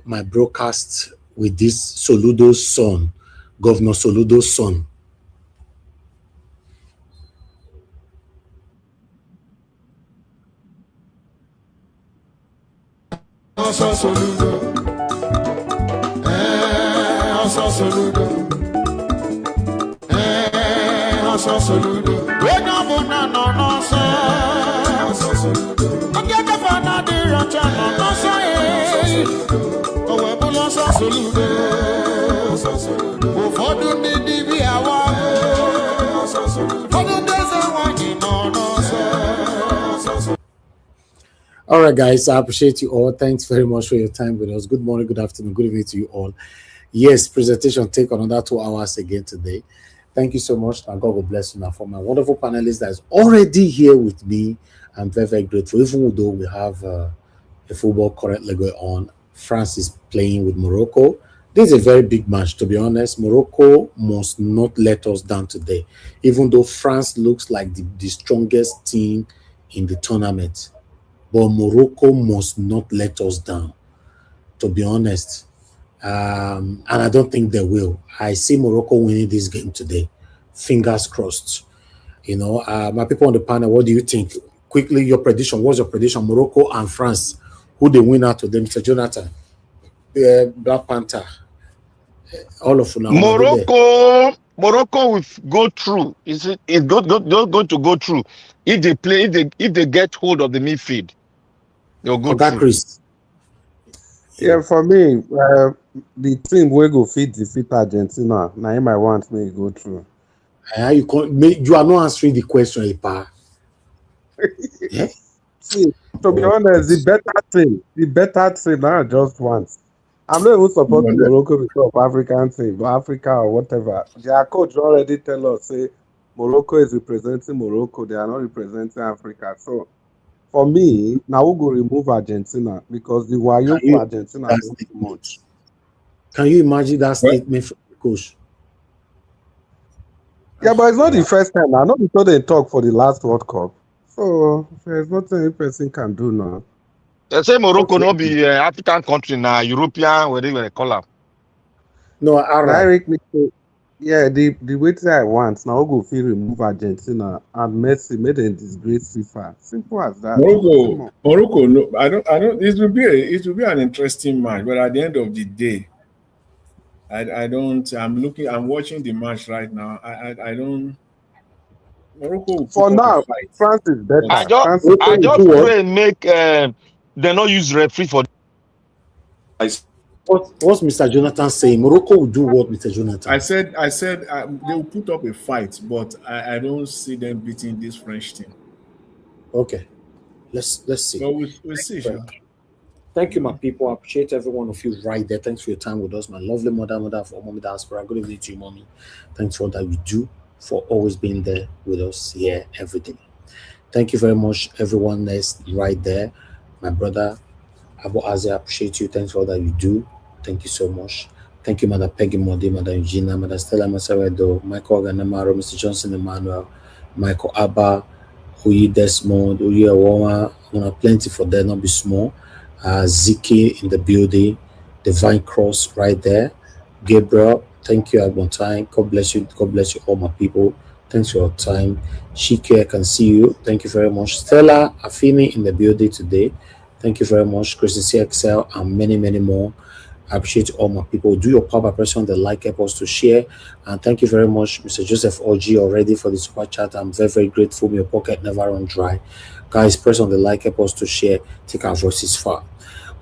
my broadcast with this Soludo's son, Governor Soludo's son. All right, guys, I appreciate you all. Thanks very much for your time with us. Good morning, good afternoon, good evening to you all. Yes, presentation take another 2 hours again today. Thank you so much. And God will bless you now. For my wonderful panelist that is already here with me, I'm very, very grateful. Even though we have a football currently going on, France is playing with Morocco. This is a very big match, to be honest. Morocco must not let us down today, even though France looks like the strongest team in the tournament. But Morocco must not let us down, to be honest. And I don't think they will. I see Morocco winning this game today. Fingers crossed. You know, my people on the panel, what do you think? Quickly, your prediction. What's your prediction? Morocco and France. Who they win out of them? Mr. Jonathan. Black Panther. All of them. Morocco will go through. It's going to go through. If they play, if they get hold of the midfield, they'll go through. Chris. Yeah, for me, the team will go defeat Argentina. Now, I might want me to go through. You are not answering the question, Ipa. Yeah? See, to be honest, the better team, I just want. I'm not even supporting Morocco because of African team, but Africa or whatever. Their coach already tell us, say, Morocco is representing Morocco. They are not representing Africa. So, for me, now we'll go remove Argentina because the Wayo for Argentina is too much. Can you imagine that statement from the coach? Yeah, but it's not the first time. I know because they talk for the last World Cup. So there's nothing any person can do now. They say Morocco Okay. no be African country now, European, whatever they call them. No, Now Arab. Eric me say, yeah, the way I want now go feel remove Argentina and Messi made them disgrace FIFA. Simple as that. Nothing more. Morocco. No, I don't. It will be an interesting match, but at the end of the day, I don't. I'm watching the match right now. I don't. Morocco will For put up a now, fight, France is but I better. just France is Morocco I will better. do just what? pray make they not use referee for What's Mr. Jonathan saying? Morocco will do what, Mr. Jonathan? I said they will put up a fight, but I don't see them beating this French team. Okay, let's see. But we'll see, sure. Thank you, my people. I appreciate every one of you right there. Thanks for your time with us, my lovely mother for Mommy Diaspora. Good evening to you, Mommy. Thanks for all that you do, for always being there with us here every day. Thank you very much, everyone that's right there. My brother, Abu Azi, I appreciate you. Thanks for all that you do. Thank you so much. Thank you, Mother Peggy Modi, Mother Eugenia, Mother Stella Masaredo, Michael Ganamaro, Mr. Johnson Emmanuel, Michael Abba, Uyi Desmond, Uyi Awoma, plenty for there, not be small. Ziki in the building, Divine Cross right there. Gabriel, thank you at one time. God bless you. God bless you, all my people. Thanks for your time. Shike, I can see you. Thank you very much. Stella Afini in the building today. Thank you very much. Christy CXL and many, many more. I appreciate all my people. Do your part by pressing on the like, help us to share. And thank you very much, Mr. Joseph OG, already for the super chat. I'm very, very grateful. Your pocket never run dry. Guys, press on the like, help us to share. Take our voices far.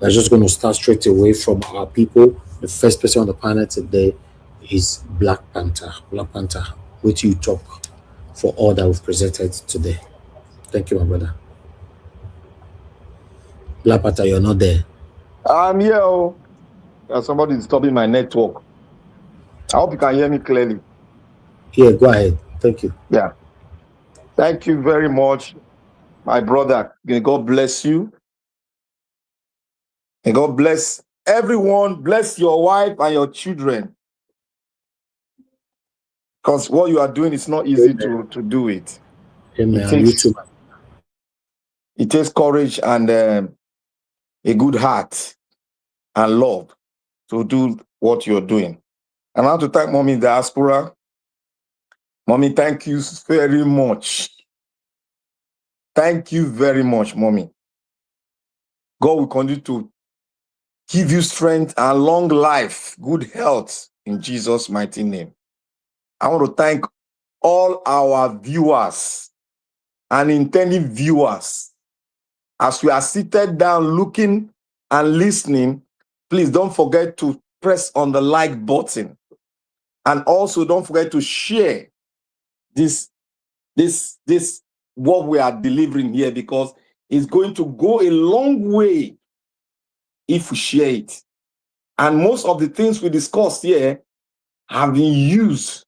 We're just going to start straight away from our people. The first person on the panel today is Black Panther. Black Panther, wait till you talk for all that we've presented today. Thank you, my brother. Black Panther, you're not there. I'm here. Oh. Somebody is disturbing my network. I hope you can hear me clearly. Yeah, go ahead. Thank you. Yeah. Thank you very much, my brother. May God bless you. May God bless everyone. Bless your wife and your children. Because what you are doing is not easy to do it. Amen. It takes courage and a good heart and love to do what you're doing. And I want to thank Mommy Diaspora. Mommy, thank you very much. Thank you very much, Mommy. God will continue to give you strength and long life, good health in Jesus' mighty name. I want to thank all our viewers and intended viewers. As we are seated down looking and listening, please don't forget to press on the like button. And also don't forget to share this what we are delivering here, because it's going to go a long way if we share it. And most of the things we discussed here have been used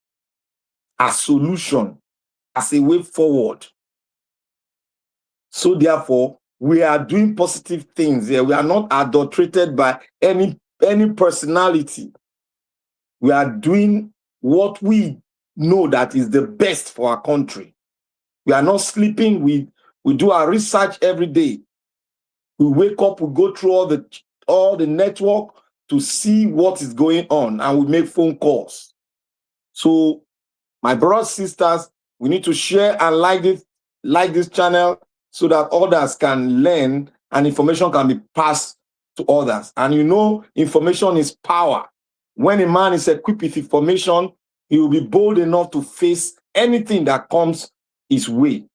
as solution, as a way forward. So therefore, we are doing positive things here. We are not adulterated by any personality. We are doing what we know that is the best for our country. We are not sleeping. We do our research every day. We wake up, we go through all the network to see what is going on, and we make phone calls. So, my brothers, sisters, we need to share and like this channel so that others can learn and information can be passed to others. And information is power. When a man is equipped with information, he will be bold enough to face anything that comes his way,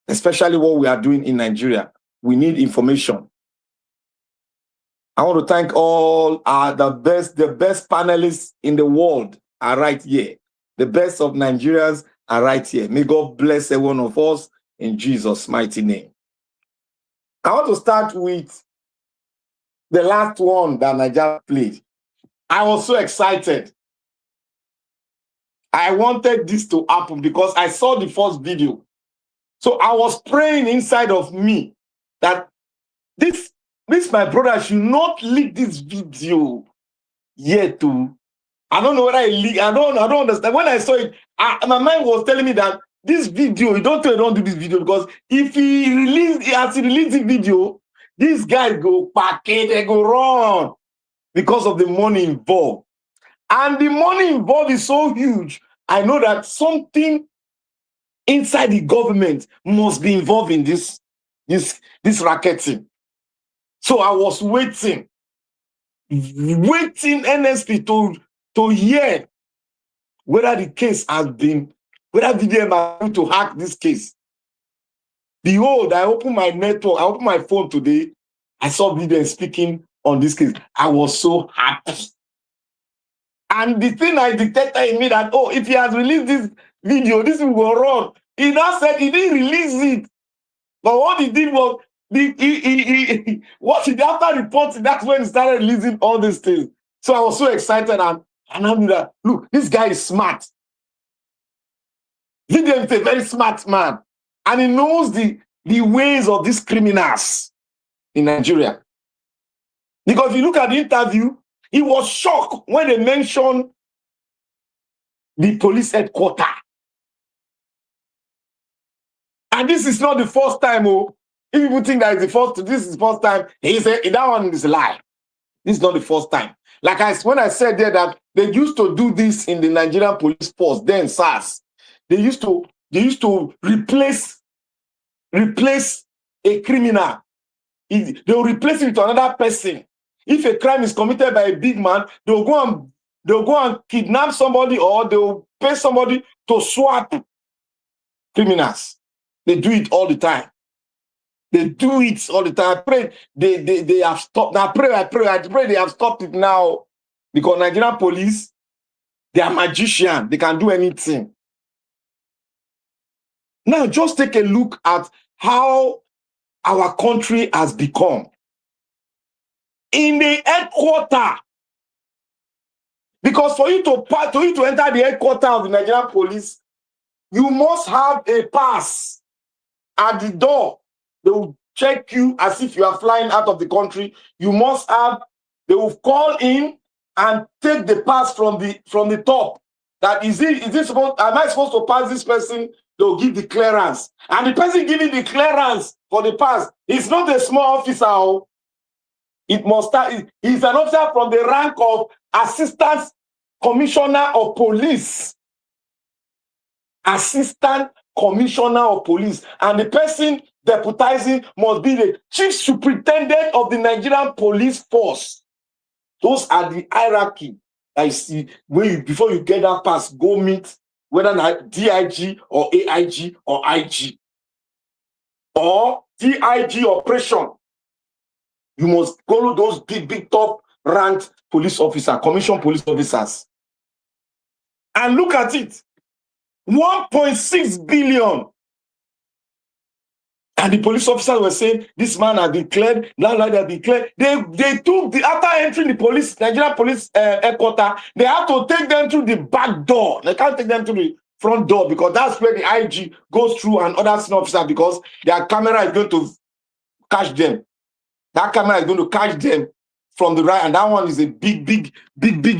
especially what we are doing in Nigeria. We need information. I want to thank all the best panelists in the world are right here. The best of Nigerians are right here. May God bless every one of us in Jesus' mighty name. I want to start with the last one that Nigeria played. I was so excited. I wanted this to happen because I saw the first video. So I was praying inside of me that this my brother should not leak this video yet too. I don't know whether I leak. I don't understand. When I saw it, my mind was telling me that this video, don't do this video, because if he released the video, These guys go packet, they go run because of the money involved. And the money involved is so huge. I know that something inside the government must be involved in this racketing. So I was waiting NSP to hear whether the case has been, whether VDM are going to hack this case. Behold, I opened my network, I opened my phone today, I saw VDM speaking on this case. I was so happy. And the thing I detected in me that, oh, if he has released this video, this will go wrong. He now said he didn't release it. But what he did was, what he did after reporting, that's when he started releasing all these things. So I was so excited, and I knew that, look, this guy is smart. Vivian is a very smart man, and he knows the ways of these criminals in Nigeria. Because if you look at the interview, he was shocked when they mentioned the police headquarters. And this is not the first time, oh. If people think that this is the first time, he said that one is a lie. This is not the first time. Like when I said there that they used to do this in the Nigerian police force, then SARS. They used to replace a criminal. They will replace it with another person. If a crime is committed by a big man, they'll go and kidnap somebody, or they'll pay somebody to swap criminals. They do it all the time. They do it all the time. I pray they have stopped. Now I pray they have stopped it now. Because Nigerian police, they are magicians. They can do anything. Now just take a look at how our country has become. In the headquarters. Because for you to enter the headquarters of the Nigerian police, you must have a pass at the door. They will check you as if you are flying out of the country. You must have, they will call in and take the pass from the top. That am I supposed to pass this person? They'll give the clearance. And the person giving the clearance for the pass is not a small officer. It must start, he's an officer from the rank of Assistant Commissioner of Police. Assistant Commissioner of Police. And the person deputizing must be the Chief Superintendent of the Nigerian Police Force. Those are the hierarchy. I see before you get that pass, go meet whether not DIG or AIG or IG or DIG operation. You must follow those big top ranked police officers, commission police officers. And look at it. 1.6 billion. And the police officers were saying, this man has been cleared, now they have been cleared. They took after entering the police, Nigerian police headquarters, they have to take them through the back door. They can't take them to the front door because that's where the IG goes through and other senior officers, because their camera is going to catch them. That camera is going to catch them from the right, and that one is a big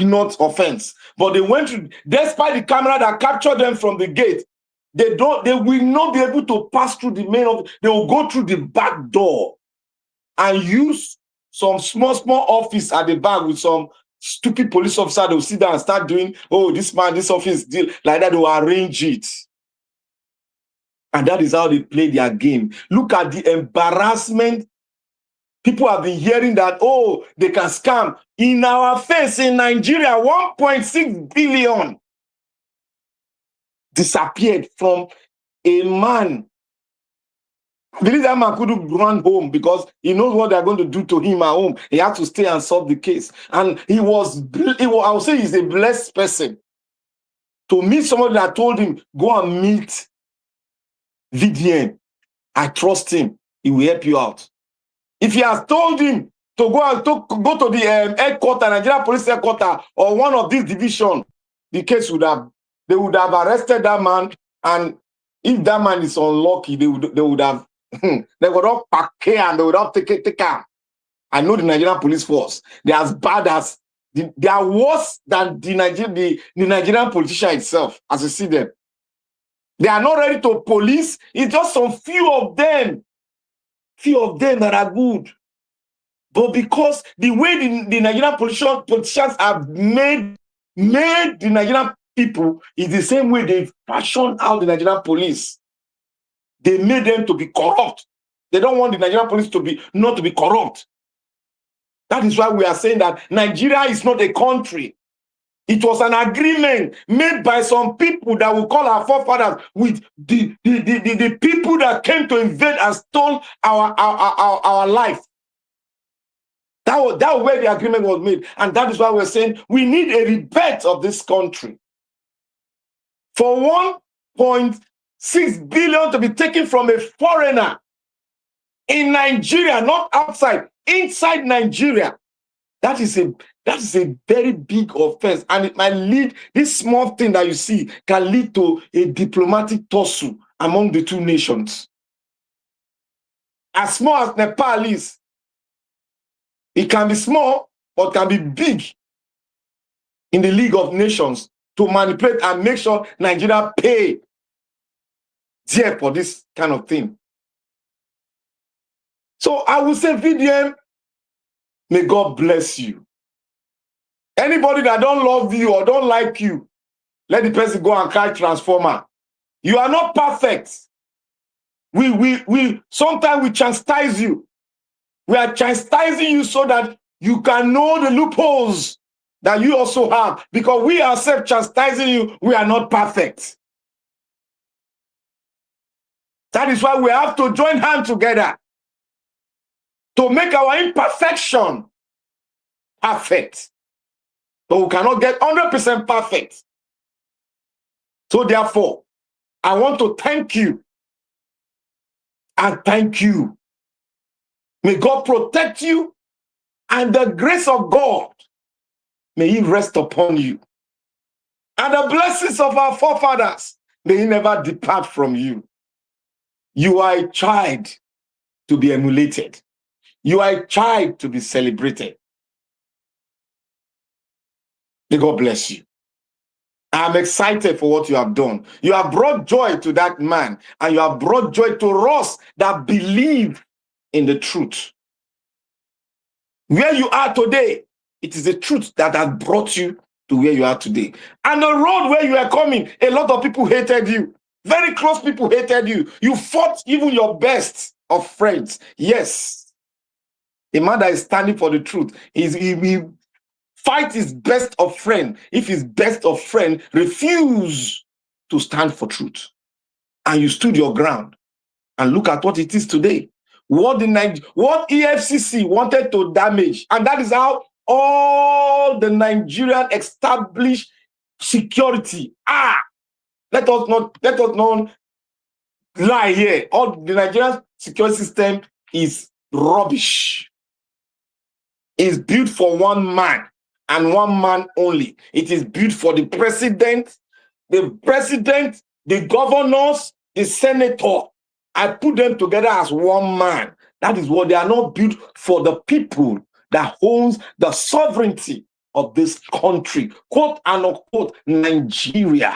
not offense. But they went through, despite the camera that captured them from the gate, they will not be able to pass through the main office. They will go through the back door and use some small office at the back with some stupid police officer. They will sit down and start doing, oh, this man, this office deal like that. They will arrange it. And that is how they play their game. Look at the embarrassment. People have been hearing that, oh, they can scam. In our face in Nigeria, 1.6 billion disappeared from a man. I believe that man couldn't run home because he knows what they're going to do to him at home. He had to stay and solve the case. And I would say he's a blessed person to meet somebody that told him, go and meet VDN. I trust him. He will help you out. If he has told him to go to the headquarters, Nigerian police headquarters, or one of these divisions, the case they would have arrested that man. And if that man is unlucky, they would have all pack care and they would have take care. I know the Nigerian police force. They're as bad as they are worse than the Nigerian politician itself, as you see them. They are not ready to police. It's just some few of them that are good. But because the way the Nigerian politicians have made the Nigerian people is the same way they fashioned out the Nigerian police. They made them to be corrupt. They don't want the Nigerian police not to be corrupt. That is why we are saying that Nigeria is not a country. It was an agreement made by some people that we call our forefathers with the people that came to invade and stole our life. That was where the agreement was made. And that is why we're saying we need a rebate of this country. For 1.6 billion to be taken from a foreigner in Nigeria, not outside, inside Nigeria, that is a very big offense. And it might lead, this small thing that you see can lead to a diplomatic tussle among the two nations. As small as Nepal is, it can be small, but can be big in the League of Nations to manipulate and make sure Nigeria pay dear for this kind of thing. So I will say, VDM, may God bless you. Anybody that don't love you or don't like you, let the person go and cry transformer. You are not perfect. We sometimes we chastise you. We are chastising you so that you can know the loopholes that you also have. Because we ourselves chastising you, we are not perfect. That is why we have to join hands together to make our imperfection perfect. But we cannot get 100% perfect. So therefore, I want to thank you. And thank you. May God protect you, and the grace of God, may He rest upon you. And the blessings of our forefathers, may He never depart from you. You are a child to be emulated. You are a child to be celebrated. May God bless you. I'm excited for what you have done. You have brought joy to that man, and you have brought joy to us that believe in the truth. Where you are today, it is the truth that has brought you to where you are today. And the road where you are coming, a lot of people hated you. Very close people hated you. You fought even your best of friends. Yes. A man that is standing for the truth, he fight his best of friend. If his best of friend refuse to stand for truth, and you stood your ground, and look at what it is today. What EFCC wanted to damage, and that is how all the Nigerian established security are. Let us not lie here. All the Nigerian security system is rubbish. It's built for one man and one man only. It is built for the president, the governors, the senator. I put them together as one man. That is what they are not built for, the people that owns the sovereignty of this country, quote and unquote, Nigeria.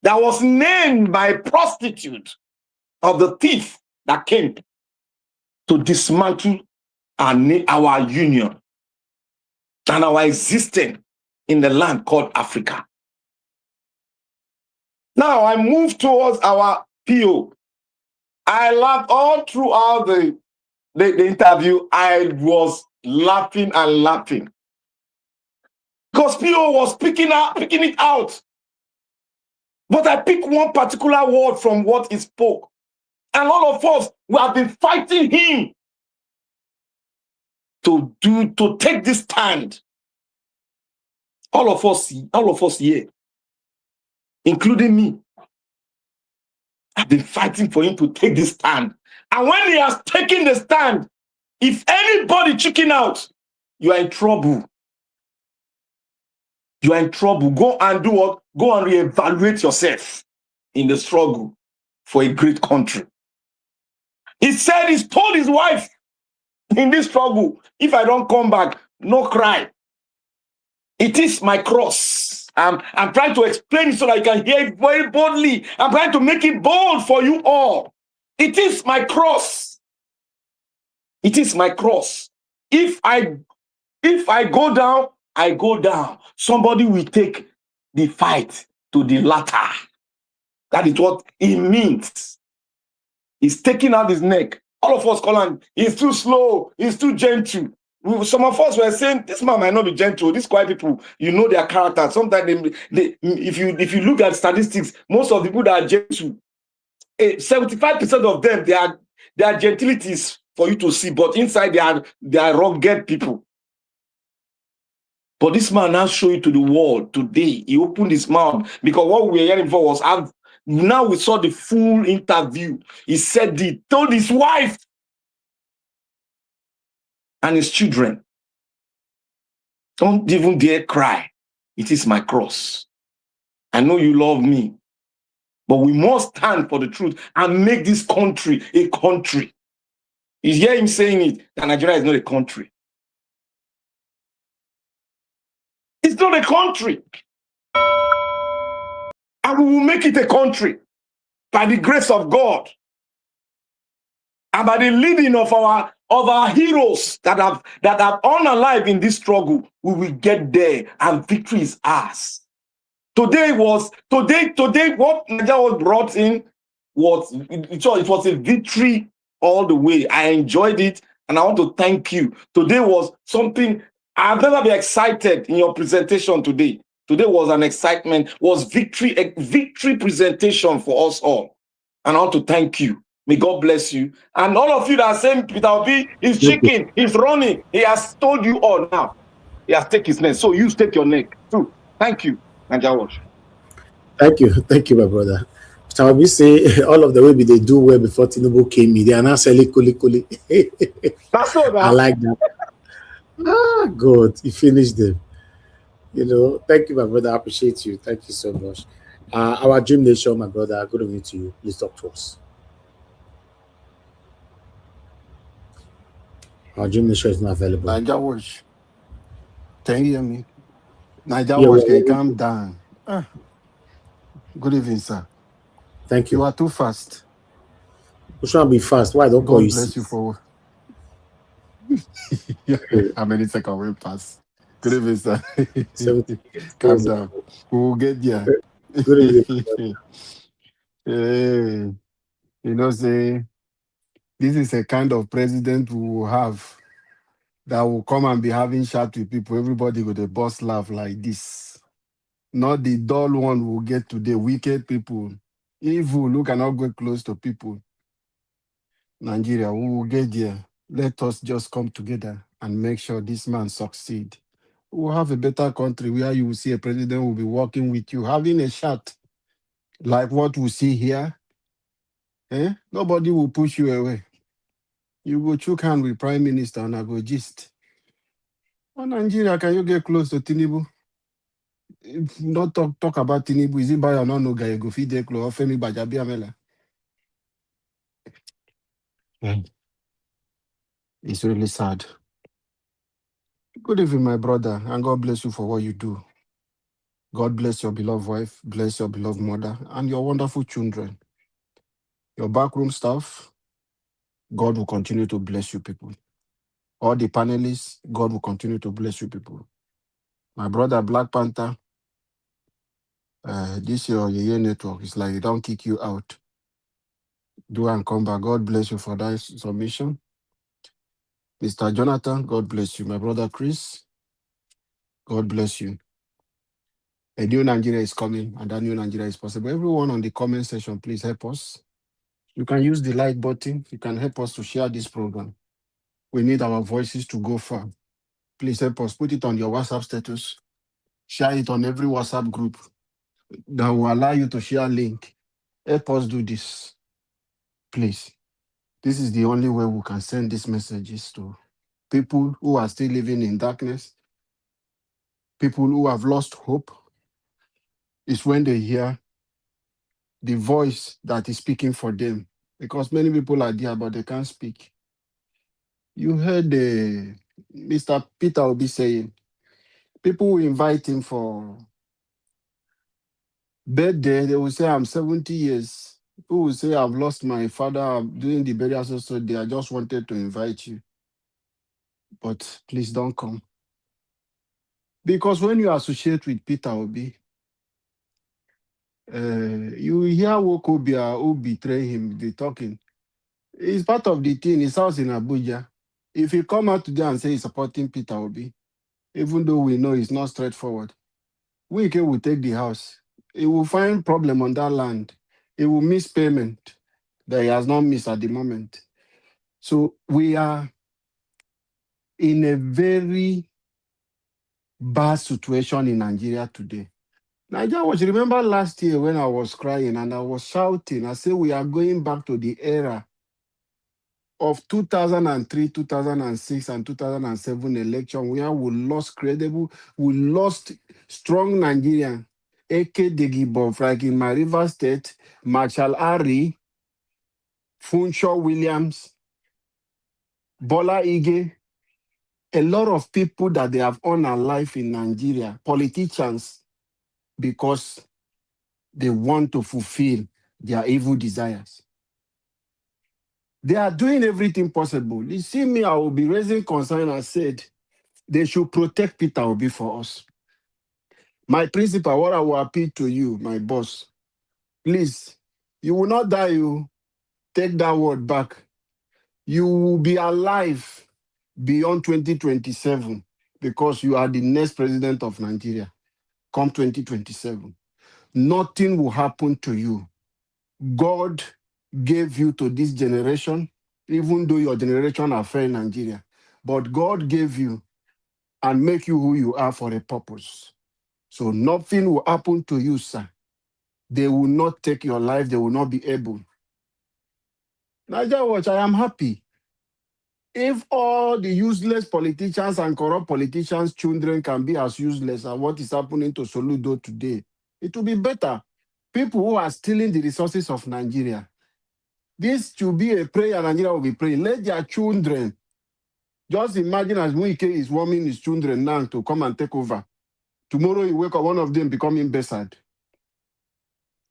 That was named by a prostitute of the thief that came to dismantle our union and our existence in the land called Africa. Now I move towards our PO. I laughed all throughout the interview. I was laughing and laughing because PO was picking it out. But I picked one particular word from what he spoke. And all of us, we have been fighting him to take this stand. All of us here, including me, have been fighting for him to take this stand. And when he has taken the stand, if anybody chicken out, you are in trouble. You are in trouble. Go and do what? Go and reevaluate yourself in the struggle for a great country. He said he's told his wife in this struggle, if I don't come back, no cry. It is my cross. I'm trying to explain it so that you can hear it very boldly. I'm trying to make it bold for you all. It is my cross. It is my cross. If I go down, I go down. Somebody will take the fight to the latter. That is what it means. He's taking out his neck. All of us call him, he's too slow, he's too gentle. Some of us were saying, this man might not be gentle. These quiet people, you know their character. Sometimes, if you look at statistics, most of the people that are gentle, 75% of them, their gentility is for you to see, but inside they are rugged people. But this man now show it to the world today. He opened his mouth because what we were hearing before was now we saw the full interview. He said he told his wife and his children, don't even dare cry. It is my cross. I know you love me, but we must stand for the truth and make this country a country. You hear him saying it, that Nigeria is not a country. It's not a country. And we will make it a country by the grace of God and by the leading of our heroes that have unalive in this struggle. We will get there and victory is ours. Today what Nigeria was brought in was a victory all the way. I enjoyed it and I want to thank you. Today was something I've never been excited in your presentation today. Today was an excitement, was victory, a victory presentation for us all. And I want to thank you. May God bless you. And all of you that are saying Peter Obi is chicken, he's running. He has told you all now. He has taken his neck. So you take your neck too. Thank you, Nigeria Watch. Thank you, my brother. Shall we say all of the way they do well before Tinubu came in? They are now selling kuli. That's all. I like that. God, he finished them. You know, thank you, my brother. I appreciate you. Thank you so much. Our Dream Nation, my brother, good evening to you. Please talk to us. Our Dream Nation is not available. Niger Watch. Can you hear me? Niger Watch, can you calm down? Good evening, sir. Thank you. You are too fast. We should be fast. Why don't call you? God bless you for. How many seconds will pass? Good evening, sir. Calm down. We will get there. Good evening. Hey, you know, say this is a kind of president we will have that will come and be having chat with people. Everybody with a boss laugh like this. Not the dull one we'll get today. Wicked people. Evil who cannot go close to people. Nigeria, we will get there. Let us just come together and make sure this man succeed. We'll have a better country where you will see a president who will be working with you, having a chat like what we see here. Nobody will push you away. You go choke hand with Prime Minister and I go gist. Oh, Nigeria, can you get close to Tinubu? If not talk about Tinubu, is it by or no guy go feed the close Femi Bajabiamela? It's really sad. Good evening, my brother, and God bless you for what you do. God bless your beloved wife, bless your beloved mother, and your wonderful children. Your backroom staff, God will continue to bless you people. All the panelists, God will continue to bless you people. My brother, Black Panther, this your network is like it don't kick you out. Do and come back. God bless you for that submission. Mr. Jonathan, God bless you. My brother Chris, God bless you. A new Nigeria is coming, and that new Nigeria is possible. Everyone on the comment section, please help us. You can use the like button. You can help us to share this program. We need our voices to go far. Please help us. Put it on your WhatsApp status. Share it on every WhatsApp group that will allow you to share a link. Help us do this, please. This is the only way we can send these messages to people who are still living in darkness, people who have lost hope. It's when they hear the voice that is speaking for them, because many people are there, but they can't speak. You heard Mr. Peter Obi saying, people will invite him for birthday, they will say, I'm 70 years. People will say, I've lost my father during the burial, so I just wanted to invite you. but please don't come. Because when you associate with Peter Obi, you hear Wokobia who betray him, they talking. It's part of the thing. His house in Abuja. If you come out today and say he's supporting Peter Obi, even though we know it's not straightforward, Wike will take the house. He will find problem on that land. He will miss payment that he has not missed at the moment. So we are in a very bad situation in Nigeria today. Nigeria was, remember last year when I was crying and I was shouting, I said we are going back to the era of 2003, 2006, and 2007 election where we lost credible, we lost strong Nigerian, A.K. Degibo, like in my River State, Marshall Ari, Funshaw Williams, Bola Ige, a lot of people that they have earned a life in Nigeria, politicians, because they want to fulfill their evil desires. They are doing everything possible. You see me, I will be raising concern. I said they should protect Peter Obi for us. My principal, what I will appeal to you, my boss, please, you will not die. You take that word back. You will be alive beyond 2027 because you are the next president of Nigeria. Come 2027, nothing will happen to you. God gave you to this generation, even though your generation are fair in Nigeria. But God gave you and make you who you are for a purpose. So nothing will happen to you, sir. They will not take your life. They will not be able. Nigeria Watch, I am happy. If all the useless politicians and corrupt politicians' children can be as useless as what is happening to Soludo today, it will be better. People who are stealing the resources of Nigeria, this should be a prayer Nigeria will be praying. Let their children, just imagine as Wike is warming his children now to come and take over. Tomorrow you wake up, one of them becoming imbecile.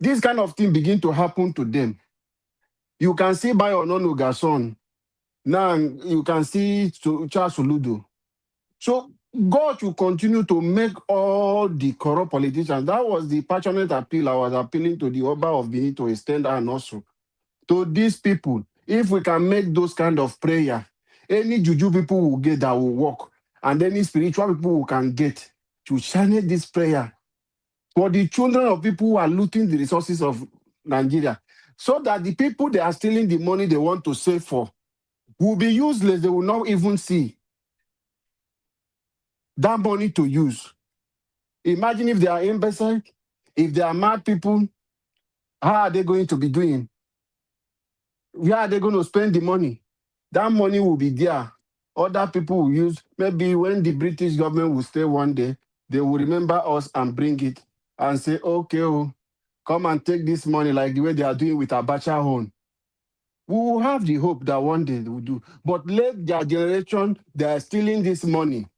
This kind of thing begin to happen to them. You can see by Ononuga son. Now you can see Charles Soludo. So God will continue to make all the corrupt politicians. That was the passionate appeal I was appealing to the Oba of Benin to extend and also to these people. If we can make those kind of prayer, any juju people will get that will work, and any spiritual people who can get to channel this prayer for the children of people who are looting the resources of Nigeria, so that the people they are stealing the money they want to save for will be useless. They will not even see that money to use. Imagine if they are imbecile, if they are mad people, how are they going to be doing? Where are they going to spend the money? That money will be there. Other people will use, maybe when the British government will stay one day, they will remember us and bring it and say, okay, oh, come and take this money like the way they are doing with Abacha Home. We will have the hope that one day they will do. But let their generation, they are stealing this money.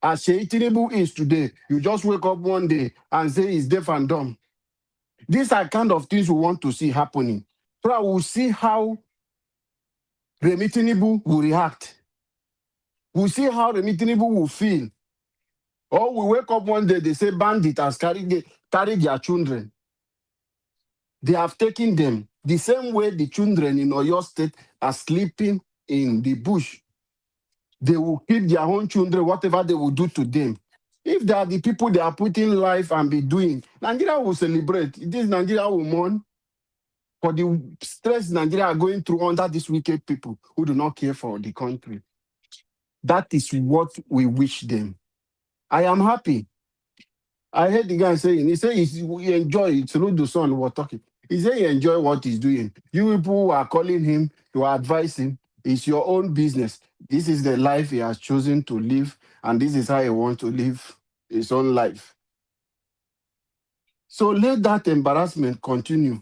As Sheikh Tinubu is today, you just wake up one day and say he's deaf and dumb. These are kind of things we want to see happening. So I will see how Remi Tinubu will react. We'll see how Remi Tinubu will feel. Or we wake up one day, they say bandit has carried their children. They have taken them the same way the children in Oyo State are sleeping in the bush. They will keep their own children, whatever they will do to them. If they are the people they are putting life and be doing, Nigeria will celebrate. This Nigeria will mourn for the stress Nigeria are going through under these wicked people who do not care for the country. That is what we wish them. I am happy. I heard the guy saying, he said he enjoy it. Salute the son was talking. He said he enjoy what he's doing. You people who are calling him, you are advising, it's your own business. This is the life he has chosen to live, and this is how he wants to live his own life. So let that embarrassment continue.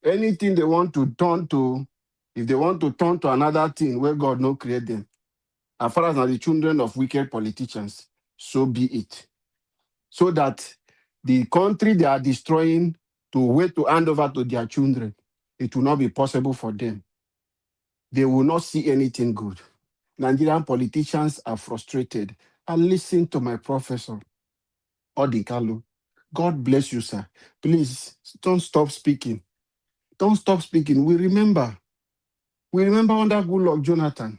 Anything they want to turn to, if they want to turn to another thing where God no create them, as far as are the children of wicked politicians, so be it. So that the country they are destroying to wait to hand over to their children, it will not be possible for them. They will not see anything good. Nigerian politicians are frustrated. And listen to my professor, Odikalu. God bless you, sir. Please don't stop speaking. Don't stop speaking. We remember under Goodluck Jonathan,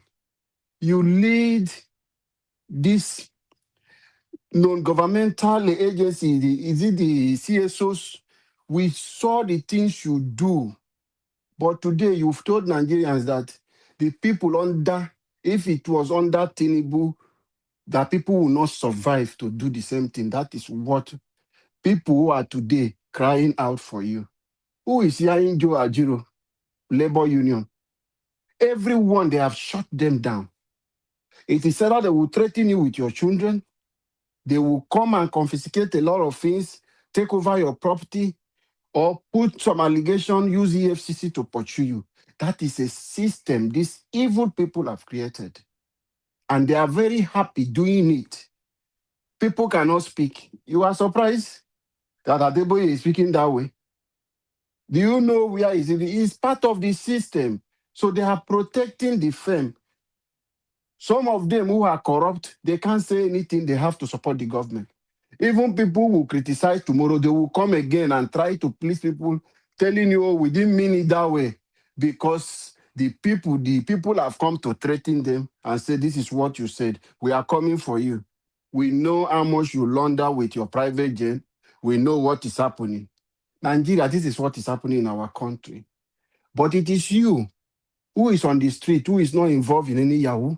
you lead this non-governmental agency, is it the CSOs? We saw the things you do. But today you've told Nigerians that the people under, if it was under Tinubu, that people will not survive to do the same thing. That is what people who are today crying out for you. Who is hearing Joe Ajiro, Labor Union? Everyone, they have shut them down. It is said that they will threaten you with your children. They will come and confiscate a lot of things, take over your property, or put some allegation, use EFCC to pursue you. That is a system these evil people have created. And they are very happy doing it. People cannot speak. You are surprised that Adeboye is speaking that way? Do you know where is it? It's part of the system. So they are protecting the firm. Some of them who are corrupt, they can't say anything. They have to support the government. Even people who criticize tomorrow, they will come again and try to please people, telling you, oh, we didn't mean it that way. Because the people have come to threaten them and say, this is what you said. We are coming for you. We know how much you launder with your private jet. We know what is happening. Nigeria, this is what is happening in our country. But it is you who is on the street, who is not involved in any Yahoo.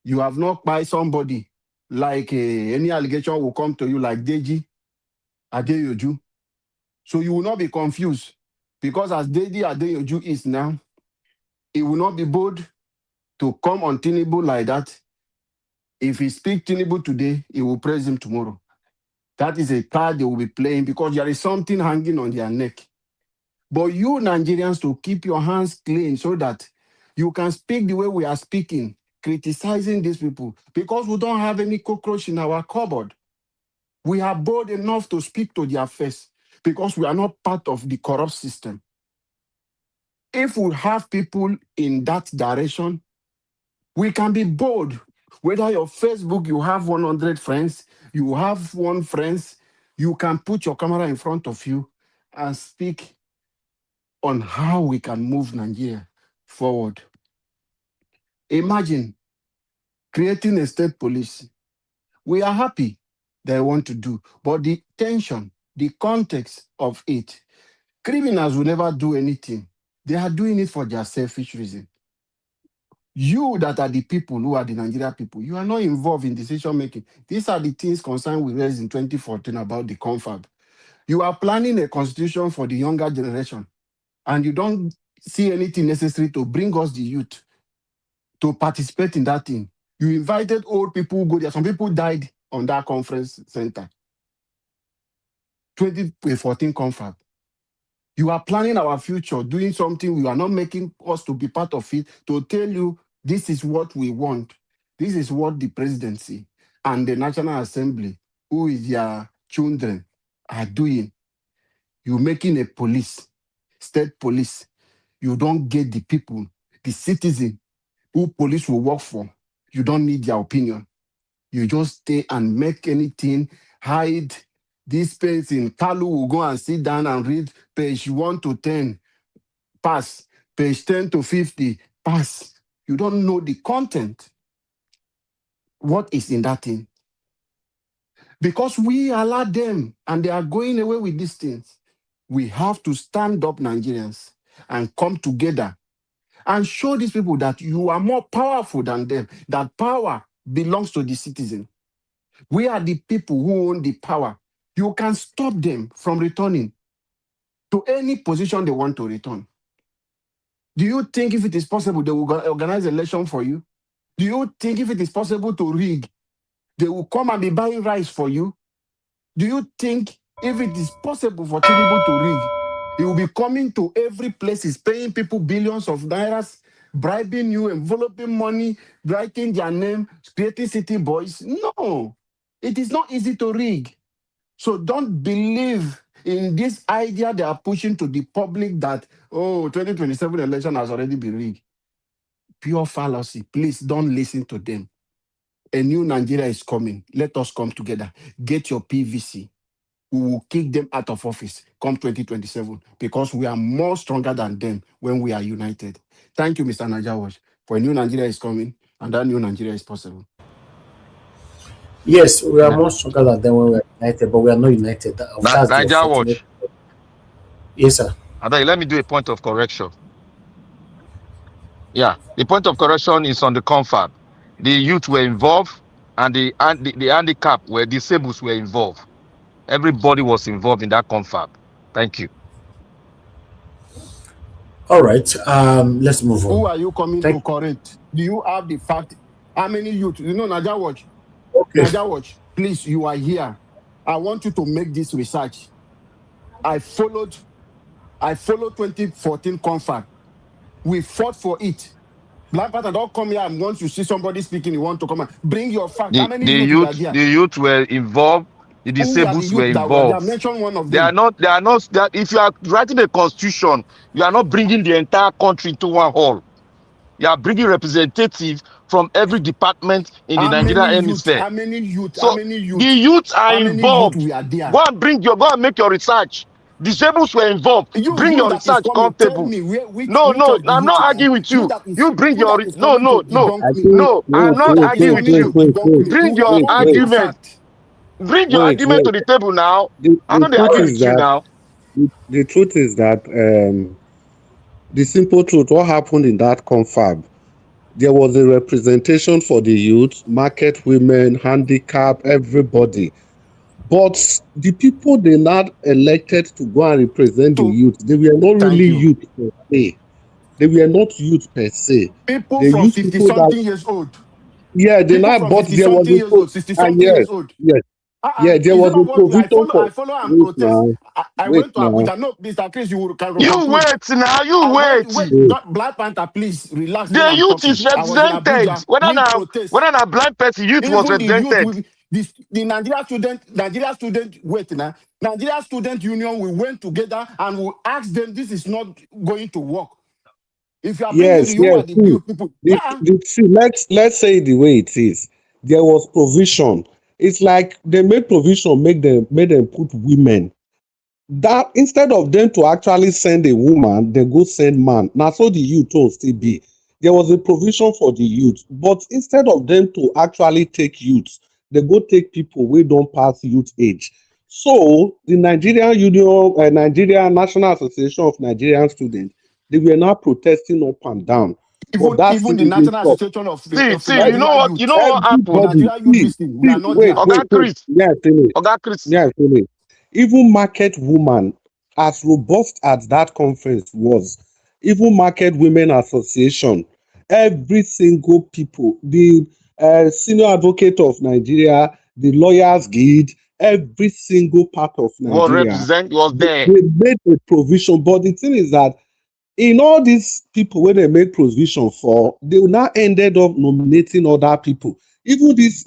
You have not buy somebody like any allegation will come to you like Deji Adeyoju. So you will not be confused because as Deji Adeyoju is now, he will not be bold to come on Tinubu like that. If he speaks Tinubu today, he will praise him tomorrow. That is a card they will be playing because there is something hanging on their neck. But you Nigerians to keep your hands clean so that you can speak the way we are speaking, criticizing these people, because we don't have any cockroach in our cupboard. We are bold enough to speak to their face because we are not part of the corrupt system. If we have people in that direction, we can be bold. Whether your Facebook, you have 100 friends, you have one friends, you can put your camera in front of you and speak on how we can move Nigeria forward. Imagine creating a state police. We are happy they want to do, but the tension, the context of it, criminals will never do anything. They are doing it for their selfish reason. You that are the people who are the Nigeria people, you are not involved in decision making. These are the things concerned we raised in 2014 about the confab. You are planning a constitution for the younger generation, and you don't see anything necessary to bring us the youth to participate in that thing. You invited old people who go there. Some people died on that conference center. 2014 confab. You are planning our future, doing something. You are not making us to be part of it, to tell you this is what we want. This is what the presidency and the National Assembly, who is their children, are doing. You're making a police, state police. You don't get the people, the citizen who police will work for. You don't need their opinion. You just stay and make anything, hide this person. Kalu will go and sit down and read page 1 to 10, pass. Page 10 to 50, pass. You don't know the content. What is in that thing? Because we allow them and they are going away with these things. We have to stand up, Nigerians, and come together and show these people that you are more powerful than them, that power belongs to the citizen. We are the people who own the power. You can stop them from returning to any position they want to return. Do you think if it is possible, they will organize an election for you? Do you think if it is possible to rig, they will come and be buying rice for you? Do you think if it is possible for Tinubu to rig, he will be coming to every place, he's paying people billions of nairas, bribing you, enveloping money, writing their name, creating city boys? No, it is not easy to rig. So don't believe in this idea they are pushing to the public that, oh, 2027 election has already been rigged. pure fallacy. Please don't listen to them. A new Nigeria is coming. Let us come together. Get your PVC. We will kick them out of office come 2027 because we are more stronger than them when we are united. Thank you, Mr. Najawash. For a new Nigeria is coming, and that new Nigeria is possible. Yes, we are more stronger than them when we are united, but we are not united. That's the Niger unfortunate. Watch. Yes, sir. Let me do a point of correction. Yeah, the point of correction is on the confab. The youth were involved, and the handicap were disabled were involved. Everybody was involved in that confab. Thank you. All right. Let's move on. Who are you coming to correct? Do you have the fact? How many youth? You know, Najawash. Okay. Najawash, please, you are here. I want you to make this research. I followed 2014 confab. We fought for it. Black Panther, don't come here and once you see somebody speaking, you want to come and bring your fact. How many youth were there? The youth were involved. The disabled were involved. Mention one of them. They are not. If you are writing a constitution, you are not bringing the entire country into one hall. You are bringing representatives from every department in the Nigerian hemisphere. How many youth? So the youth are involved. Go and make your research. Disabled were involved. Bring your research comfortable. No, I'm not arguing with you. You bring your no. I'm not arguing with you. Bring your argument. Bring your argument to the table now. I'm not arguing with you now. The truth is that the simple truth, what happened in that confab, there was a representation for the youth, market women, handicap, everybody. But the people they not elected to go and represent the youth, they were not really youth per se. They were not youth per se. People from 50-something years old. Yeah, they not, but there was a 60-something years old. Yes. Yeah, there was a provision for. I follow and protest. I went to Abuja. No, Mr. Chris, you can. You wait now. You wait. Black Panther, please relax. The youth is represented. Whether a blind person, youth was represented. The Nigeria student, wait now. Nigeria Student Union, we went together and we asked them, this is not going to work. If you are bringing people. Let's say the way it is. There was provision. It's like they made provision, made them put women. That instead of them to actually send a woman, they go send man. Now, so the youth will still be. There was a provision for the youth, but instead of them to actually take youth, they go take people who don't pass youth age. So the Nigerian Union, Nigerian National Association of Nigerian Students, they were now protesting up and down. Even the National Association of you know what happened? Chris. Even market woman, as robust as that conference was, even market women association, every single people, the senior advocate of Nigeria, the lawyers guild, every single part of Nigeria was there. They made a provision, but the thing is that in all these people where they make provision for, they now ended up nominating other people. Even this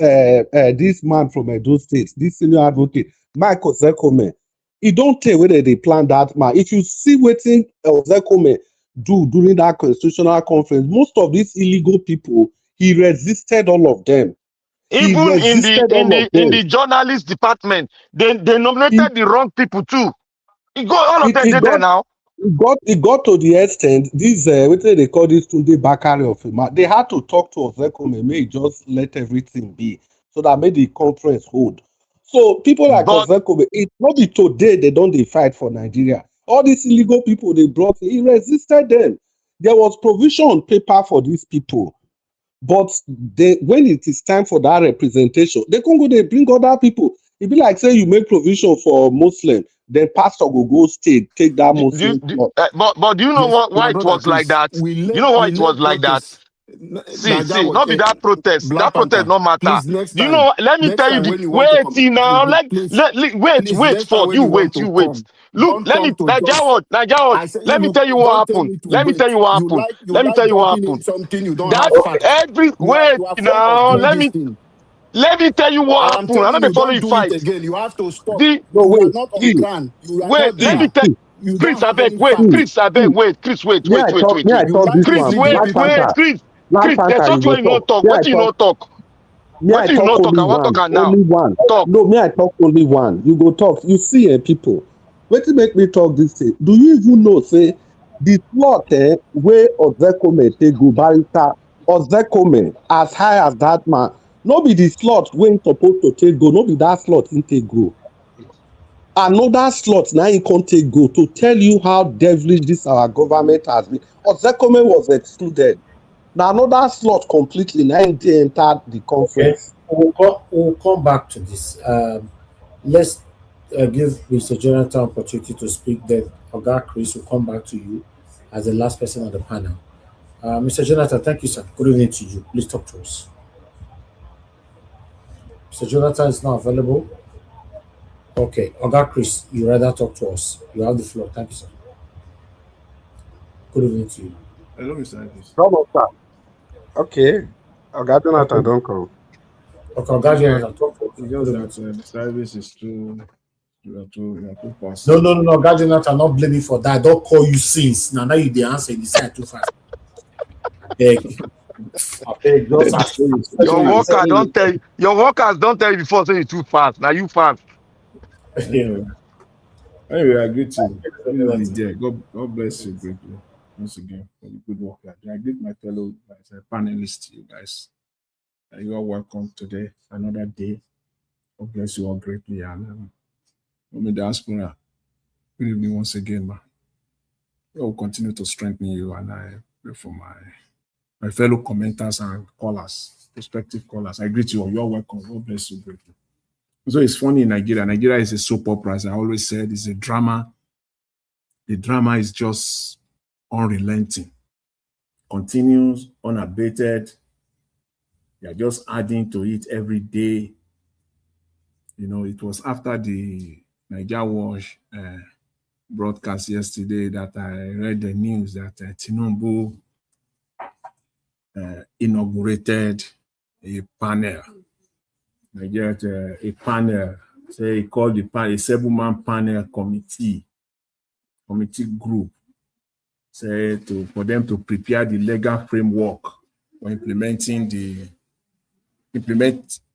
man from Edo State, this senior advocate, Michael Zekome, he don't tell whether they plan that man. If you see what Zekome do during that constitutional conference, most of these illegal people, he resisted all of them. Even in the journalist department, they nominated the wrong people too. All of them there now. It got to the extent, this, what they call this Tunde Bakari of him, they had to talk to Ozekome, may just let everything be, so that made the conference hold. So people like Ozekome, it not be today they don't fight for Nigeria. All these illegal people they brought, he resisted them. There was provision on paper for these people. But when it is time for that representation, they can't go, they bring other people. It be like say you make provision for Muslim, then pastor will go stay, take that Muslim. But do you know why it was like that? You know why it was like that? See, not be that protest. That protest no matter. Do you know? Let me tell you. Wait now. Wait for you. Wait. Look, let me Nigerian. Let me tell you what happened. Let me tell you what happened. That every wait now. Let me tell you what happened. I'm not following you fight. Again. You have to stop. Wait, let me tell you. Chris, I beg, wait. Chris, I beg, wait. Chris, wait. Chris, Black Chris, there's Panther, you something go you not talk. talk. Me, What I you talk. not talk? Me, I What you talk not talk? only I want one. talk am now. Only one. Talk. No, me, I talk only one. You go talk. You see, people. Wetin make me talk this thing? Do you even know, say, the slot where Ozekome take go, barrister Ozekome, as high as that man, no be the slot wey him supposed to take go, no be that slot him take go. Another slot now he can't take go to tell you how devilish this our government has been. Ozekome was excluded. Now another slot completely now he entered the Okay, conference. we'll come back to this. Let's give Mr. Jonathan opportunity to speak. Then Oga Chris will come back to you as the last person on the panel. Mr. Jonathan, thank you, sir. Good evening to you. Please talk to us. Mr. Jonathan is not available. Okay, Oga Chris, you rather talk to us. You have the floor. Thank you, sir. Good evening to you. Hello, Mr. Idris. Come on, sir. Okay. Oga Jonathan, Okay, don't come. Oga Jonathan, talk to us. It's Good just evening that to you. the service is too, you are too fast. No, Oga Jonathan, not blame me for that. I don't call you since. Now you the answer, you decide too fast. I beg, just ask. Your worker don't tell you. Your workers don't tell you before say you too fast. Now you fast. Anyway, I greet you. Really dear. God bless you greatly once again for the good work you are doing. I greet my fellow panelists, you guys. You are welcome today. Another day. God bless you all greatly. And the diaspora, good evening once again, man. God will continue to strengthen you, and I pray for my fellow commenters and callers, prospective callers. I greet you all. You are welcome. God bless you greatly. So it's funny in Nigeria. Nigeria is a soap opera, as I always said. It's a drama. The drama is just unrelenting, continues, unabated. They are just adding to it every day. You know, it was after the Niger Wash broadcast yesterday that I read the news that Tinubu inaugurated a panel. Nigeria, a panel, say he called the panel, a 7-man panel committee group, say for them to prepare the legal framework for implement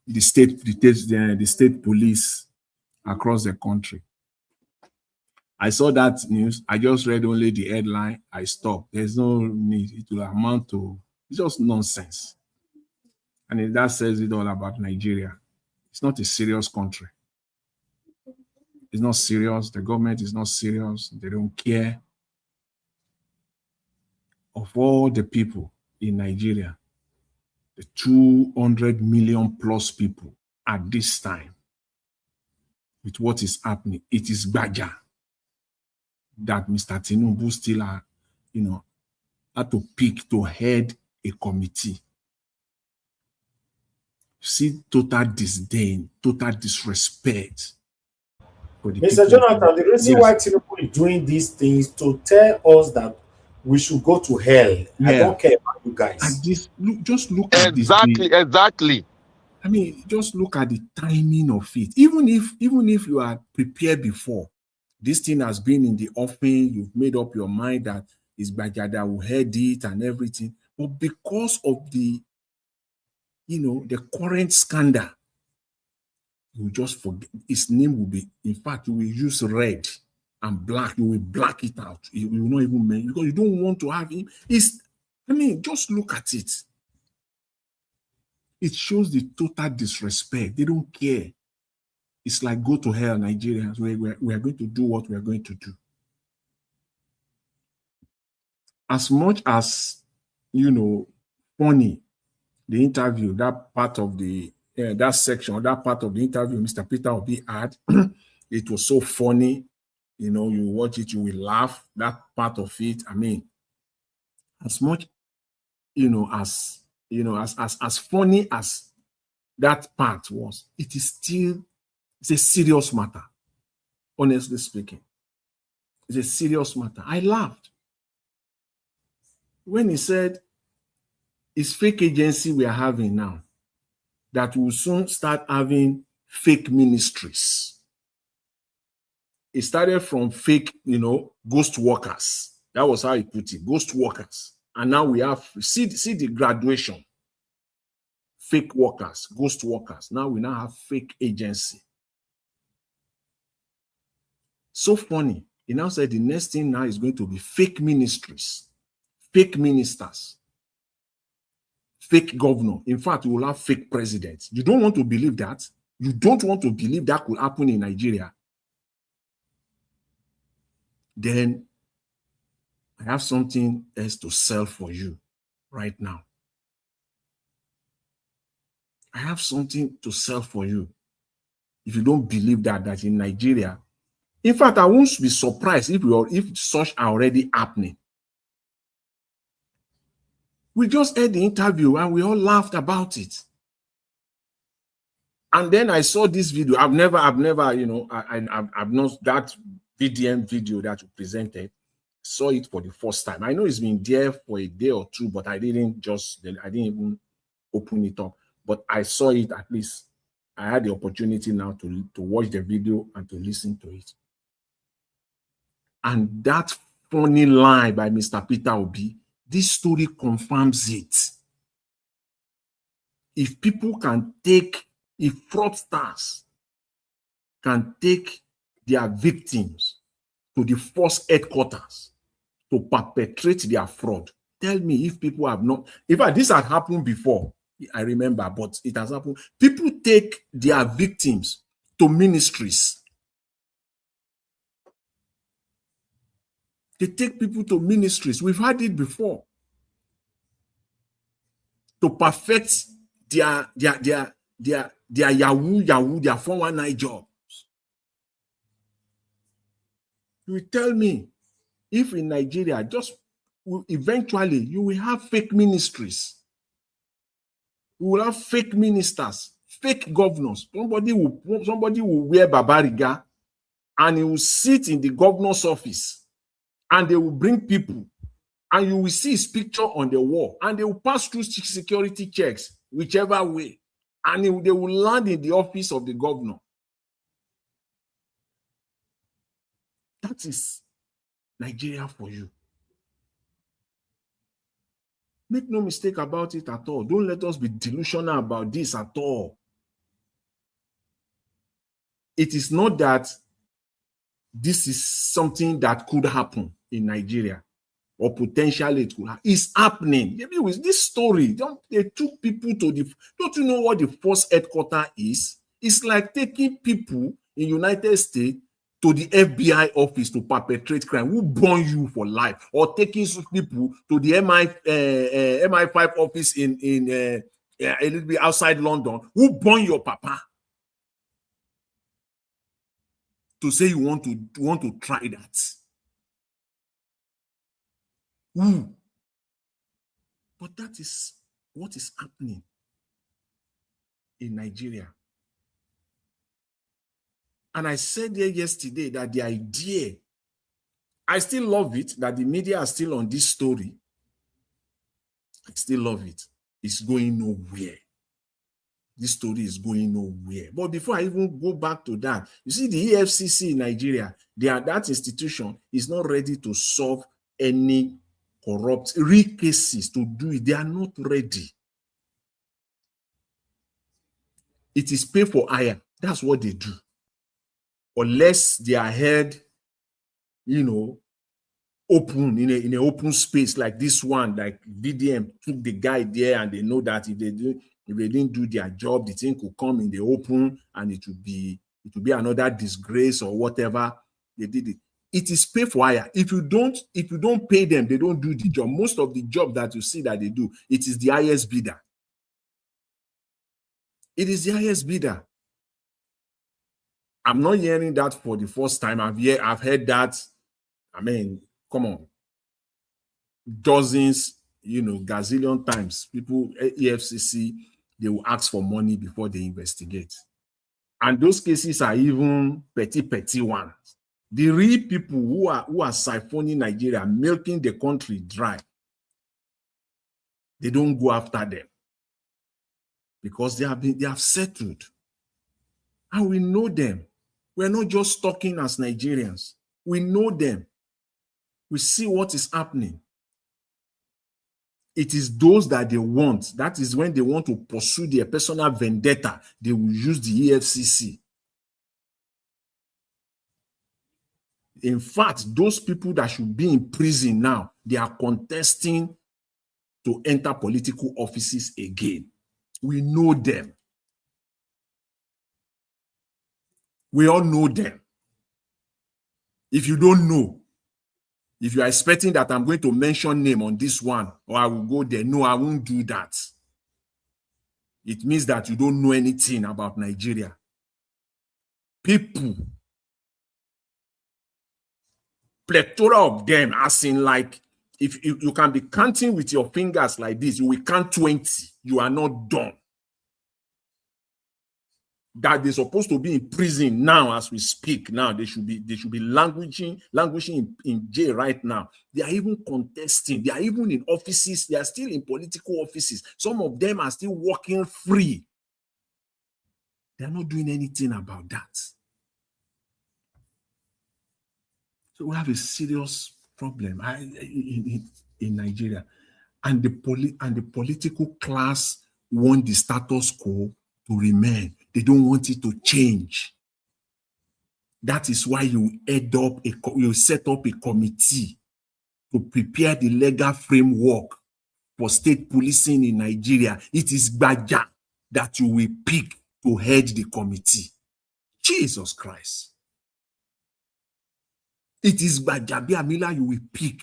the state police across the country. I saw that news. I just read only the headline. I stopped. There's no need. It will amount to just nonsense. And that says it all about Nigeria. It's not a serious country. It's not serious. The government is not serious. They don't care. Of all the people in Nigeria, the 200 million plus people at this time, with what is happening, it is Baja that Mr. Tinubu still had to pick to head a committee. See total disdain, total disrespect. Mr. Jonathan, the reason why Tinubu is doing these things to tell us that we should go to hell. Yeah. I don't care about you guys. And this, just look at this. Exactly. I mean, just look at the timing of it. Even if you are prepared before, this thing has been in the offing, you've made up your mind that it's Baja that will head it and everything. But because of the current scandal, you will just forget. His name will be, in fact, you will use red and black. You will black it out. You will not even mention, because you don't want to have him. Just look at it. It shows the total disrespect. They don't care. It's like, go to hell, Nigerians. We are going to do what we are going to do. As much as, funny, the interview, that part of the, that section, that part of the interview Mr. Peter Obi had, it was so funny. You watch it, you will laugh. That part of it, as much, as funny as that part was, it's a serious matter. Honestly speaking, it's a serious matter. I laughed when he said it's fake agency we are having now, that will soon start having fake ministries. It started from fake, ghost workers. That was how he put it, ghost workers. And now we have, see the graduation. Fake workers, ghost workers. Now we have fake agency. So funny. He now said the next thing now is going to be fake ministries, fake ministers, fake governor. In fact, we will have fake presidents. You don't want to believe that? You don't want to believe that could happen in Nigeria? Then I have something else to sell for you right now. I have something to sell for you. If you don't believe that in Nigeria, in fact, I won't be surprised if such are already happening. We just heard the interview and we all laughed about it. And then I saw this video. I've never, you know, I've not that VDM video that you presented. Saw it for the first time. I know it's been there for a day or two, but I didn't even open it up. But I saw it at least. I had the opportunity now to watch the video and to listen to it. And that funny line by Mr. Peter Obi, this story confirms it. If people can take, if fraudsters can take their victims to the force headquarters to perpetrate their fraud, tell me if people have not, in fact, this had happened before, I remember, but it has happened. People take their victims to ministries. They take people to ministries. We've had it before. To perfect their Yahoo, their 419 jobs. You will tell me if in Nigeria, just eventually you will have fake ministries. We will have fake ministers, fake governors. Somebody will wear Babariga and he will sit in the governor's office and they will bring people and you will see his picture on the wall and they will pass through security checks, whichever way, and they will land in the office of the governor. That is Nigeria for you. Make no mistake about it at all. Don't let us be delusional about this at all. It is not that this is something that could happen in Nigeria or potentially it could happen. It's happening. Maybe with this story, they took people to the, don't you know what the force headquarters is? It's like taking people in United States to the FBI office to perpetrate crime. Who burn you for life? Or taking people to the MI5 office in a little bit outside London. Who burn your papa? To say you want to try that. But that is what is happening in Nigeria. And I said there yesterday that the idea, I still love it, that the media are still on this story. I still love it. It's going nowhere. This story is going nowhere. But before I even go back to that, you see the EFCC in Nigeria, that institution is not ready to solve any corrupt real cases to do it. They are not ready. It is pay for hire. That's what they do. Unless they are held, you know, open in an open space like this one, like VDM took the guy there, and they know that if they didn't do their job, the thing could come in the open and it would be another disgrace or whatever. They did it. It is pay for hire. If you don't pay them, they don't do the job. Most of the job that you see that they do, it is the highest bidder. It is the highest bidder. I'm not hearing that for the first time. I've heard that. I mean, come on. Dozens, you know, gazillion times. People, EFCC, they will ask for money before they investigate. And those cases are even petty ones. The real people who are siphoning Nigeria, milking the country dry, they don't go after them because they have settled. And we know them. We're not just talking as Nigerians. We know them. We see what is happening. it is those that they want. That is when they want to pursue their personal vendetta, they will use the EFCC. In fact, those people that should be in prison now, they are contesting to enter political offices again. We know them. We all know them. If you don't know, if you are expecting that I'm going to mention name on this one, or I will go there, no, I won't do that. It means that you don't know anything about Nigeria. People, plethora of them, as in like, if you can be counting with your fingers like this, you will count 20. You are not done. That they're supposed to be in prison now as we speak. Now they should be languishing in jail right now. They are even contesting. They are even in offices. They are still in political offices. Some of them are still working free. They are not doing anything about that. So we have a serious problem in Nigeria, and the political class want the status quo to remain. They don't want it to change. That is why you set up a committee to prepare the legal framework for state policing in Nigeria. It is Gbaja that you will pick to head the committee. Jesus Christ. It is Gbajabiamila you will pick.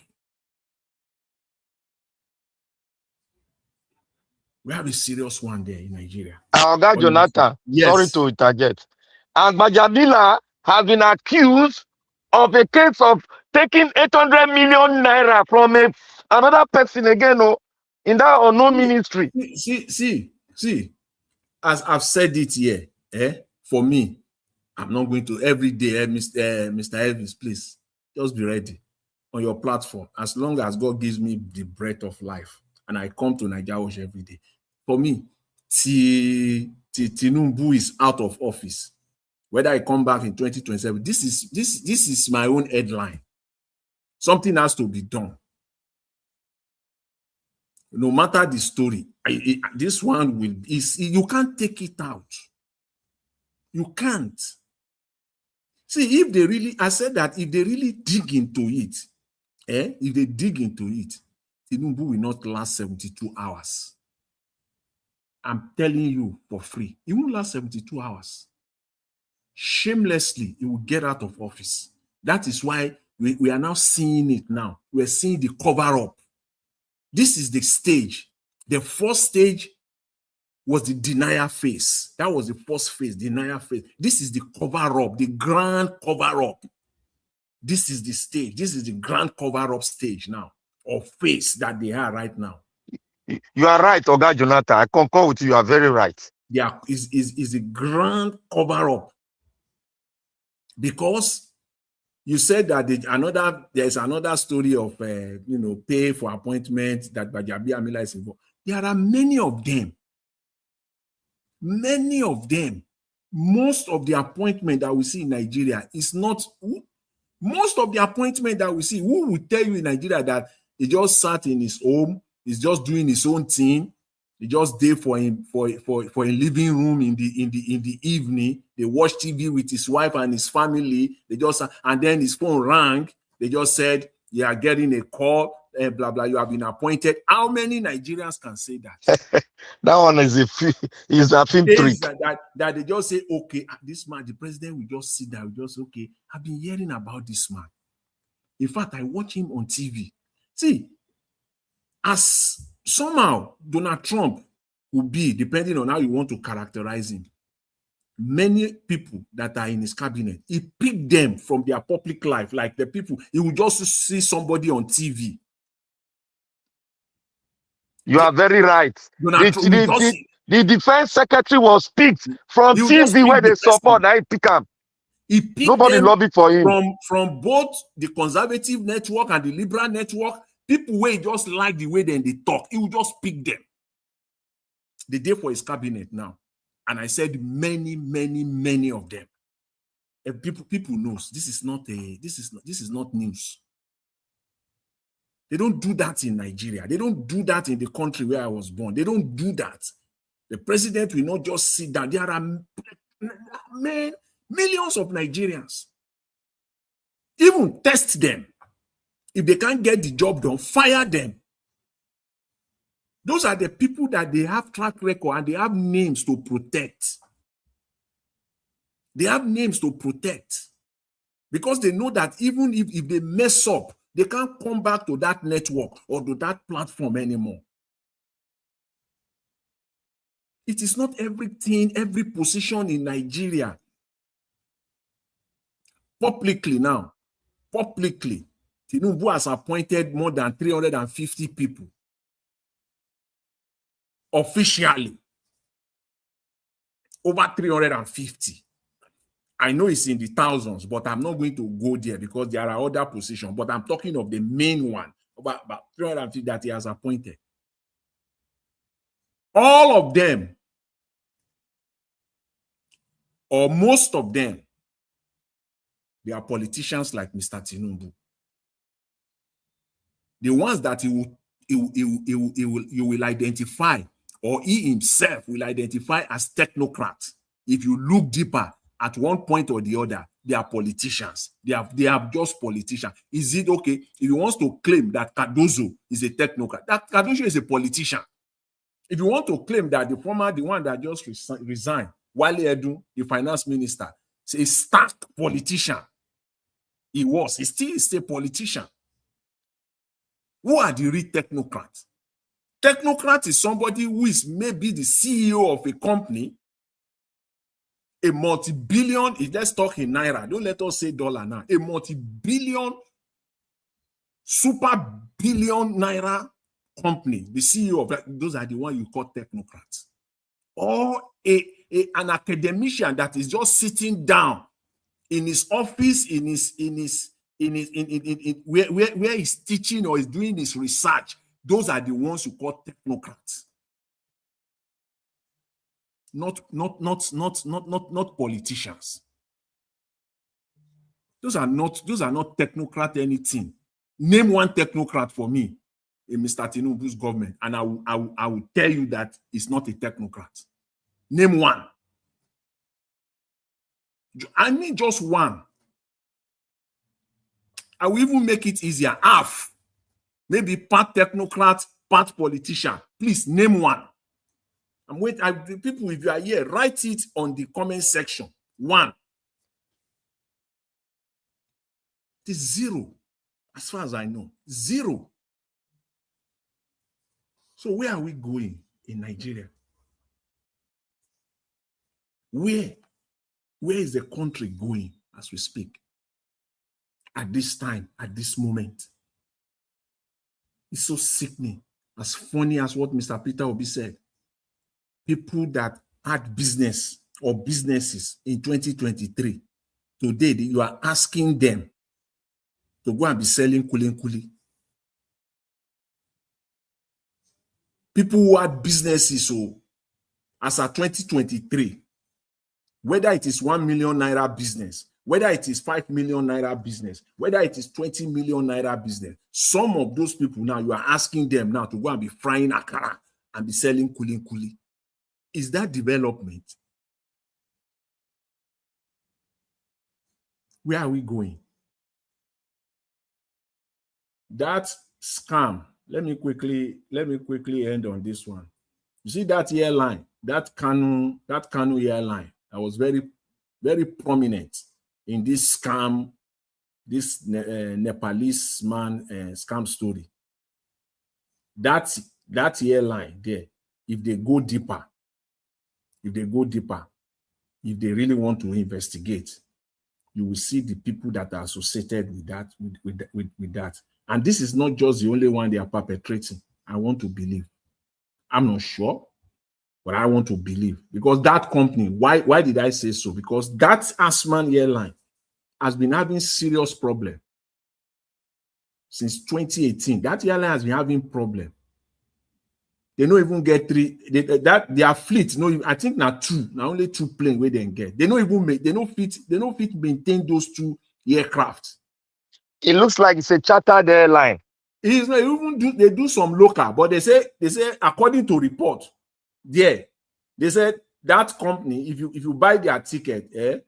We have a serious one there in Nigeria. Our guy Jonathan, yes. Sorry to interject. And Gbajabiamila has been accused of a case of taking 800 million naira from another person again in that unknown ministry. See, as I've said it here, for me, I'm not going to every day, Mr. Elvis, please, just be ready on your platform. As long as God gives me the breath of life, and I come to Nigeria every day. For me, Tinubu is out of office. Whether I come back in 2027, this is my own headline. Something has to be done. No matter the story, this one you can't take it out. You can't. See, if they really, I said that if they really dig into it, if they dig into it, Tinubu will not last 72 hours. I'm telling you for free. It won't last 72 hours. Shamelessly, he will get out of office. That is why we are now seeing it now. We're seeing the cover-up. This is the stage. The first stage was the denial phase. That was the first phase, denial phase. This is the cover-up, the grand cover-up. This is the stage. This is the grand cover-up stage now, or phase that they are right now. You are right, Oga Jonathan. I concur with you. You are very right. Yeah, is a grand cover-up. Because you said that there's another story of pay for appointment that Gbajabiamila is involved. There are many of them. Many of them. Most of the appointment that we see in Nigeria is not. Most of the appointment that we see, who will tell you in Nigeria that he just sat in his home, he's just doing his own thing, he just there for a living room in the evening. They watch TV with his wife and his family. And then his phone rang. They just said, "You are getting a call, blah blah. You have been appointed." How many Nigerians can say that? That one is a film trick. That they just say, "Okay, this man, the president will just sit down, just okay. I've been hearing about this man. In fact, I watch him on TV." See, as somehow Donald Trump will be, depending on how you want to characterize him, many people that are in his cabinet, he picked them from their public life, like the people, he will just see somebody on TV. You are very right. The defense secretary was picked from TV where they support. I pick him. He picked Nobody lobbied for him. From both the conservative network and the liberal network, people where he just like the way they talk, he will just pick them. The day for his cabinet now. And I said many of them. And people knows this is not news. They don't do that in Nigeria. They don't do that in the country where I was born. They don't do that. The president will not just sit down. There are millions of Nigerians. Even test them. If they can't get the job done, fire them. Those are the people that they have track record and they have names to protect. They have names to protect. Because they know that even if they mess up, they can't come back to that network or to that platform anymore. It is not everything, every position in Nigeria. Publicly now, publicly, Tinubu has appointed more than 350 people. Officially, over 350. I know it's in the thousands, but I'm not going to go there because there are other positions. But I'm talking of the main one, about 350 that he has appointed. All of them, or most of them, they are politicians like Mr. Tinubu. The ones that you will identify, or he himself will identify as technocrats. If you look deeper, at one point or the other, they are politicians. They are just politicians. Is it okay if he wants to claim that Cardozo is a technocrat? That Cardozo is a politician. If you want to claim that the one that just resigned, Wale Edu, the finance minister, is a stark politician. He still is a politician. Who are the real technocrats? Technocrat is somebody who is maybe the CEO of a company, a multi-billion, let's talk in Naira, don't let us say dollar now, a multi-billion, super billion Naira company, the CEO of that, those are the ones you call technocrats. Or an academician that is just sitting down in his office, where he's teaching or is doing his research. Those are the ones you call technocrats. Not politicians. Those are not technocrat anything. Name one technocrat for me in Mr. Tinubu's government, and I will tell you that it's not a technocrat. Name one. I mean just one. I will even make it easier. Half. Maybe part technocrat, part politician. Please name one. I'm waiting. People, if you are here, write it on the comment section. One. It is zero. As far as I know. Zero. So where are we going in Nigeria? Where is the country going as we speak? At this time, at this moment. It's so sickening. As funny as what Mr. Peter Obi said. People that had business or businesses in 2023, today you are asking them to go and be selling kuli. People who had businesses as of 2023, whether it is 1 million naira business, whether it is 5 million naira business, whether it is 20 million naira business, some of those people now, you are asking them now to go and be frying akara and be selling kuli. Is that development? Where are we going? That scam, let me quickly end on this one. You see that airline, that Kanu airline, that was very, very prominent in this scam, this Nepalese man scam story. That airline there, if they go deeper, if they really want to investigate, you will see the people that are associated with that. And this is not just the only one they are perpetrating. I want to believe. I'm not sure, but I want to believe. Because that company, why did I say so? Because that Asman airline has been having serious problem since 2018. That airline has been having problem. They don't even get their fleet. No, I think now only 2 planes where they get. They don't fit maintain those 2 aircraft. It looks like it's a chartered airline. It's not even they do some local, but they say according to report, they said that company, if you buy their ticket,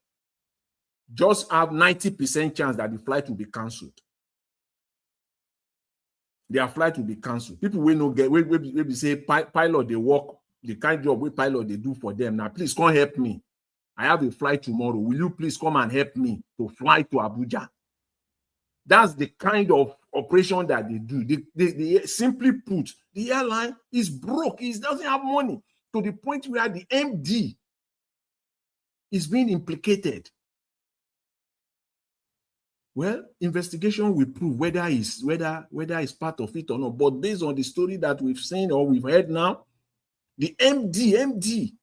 just have 90% chance that the flight will be cancelled. Their flight will be cancelled. People will not get we say pilot they work the kind job we pilot they do for them. Now please come help me. I have a flight tomorrow. Will you please come and help me to fly to Abuja? That's the kind of operation that they do. They simply put, the airline is broke. It doesn't have money to the point where the MD is being implicated. Well, investigation will prove whether it's part of it or not. But based on the story that we've seen or we've heard now, the MD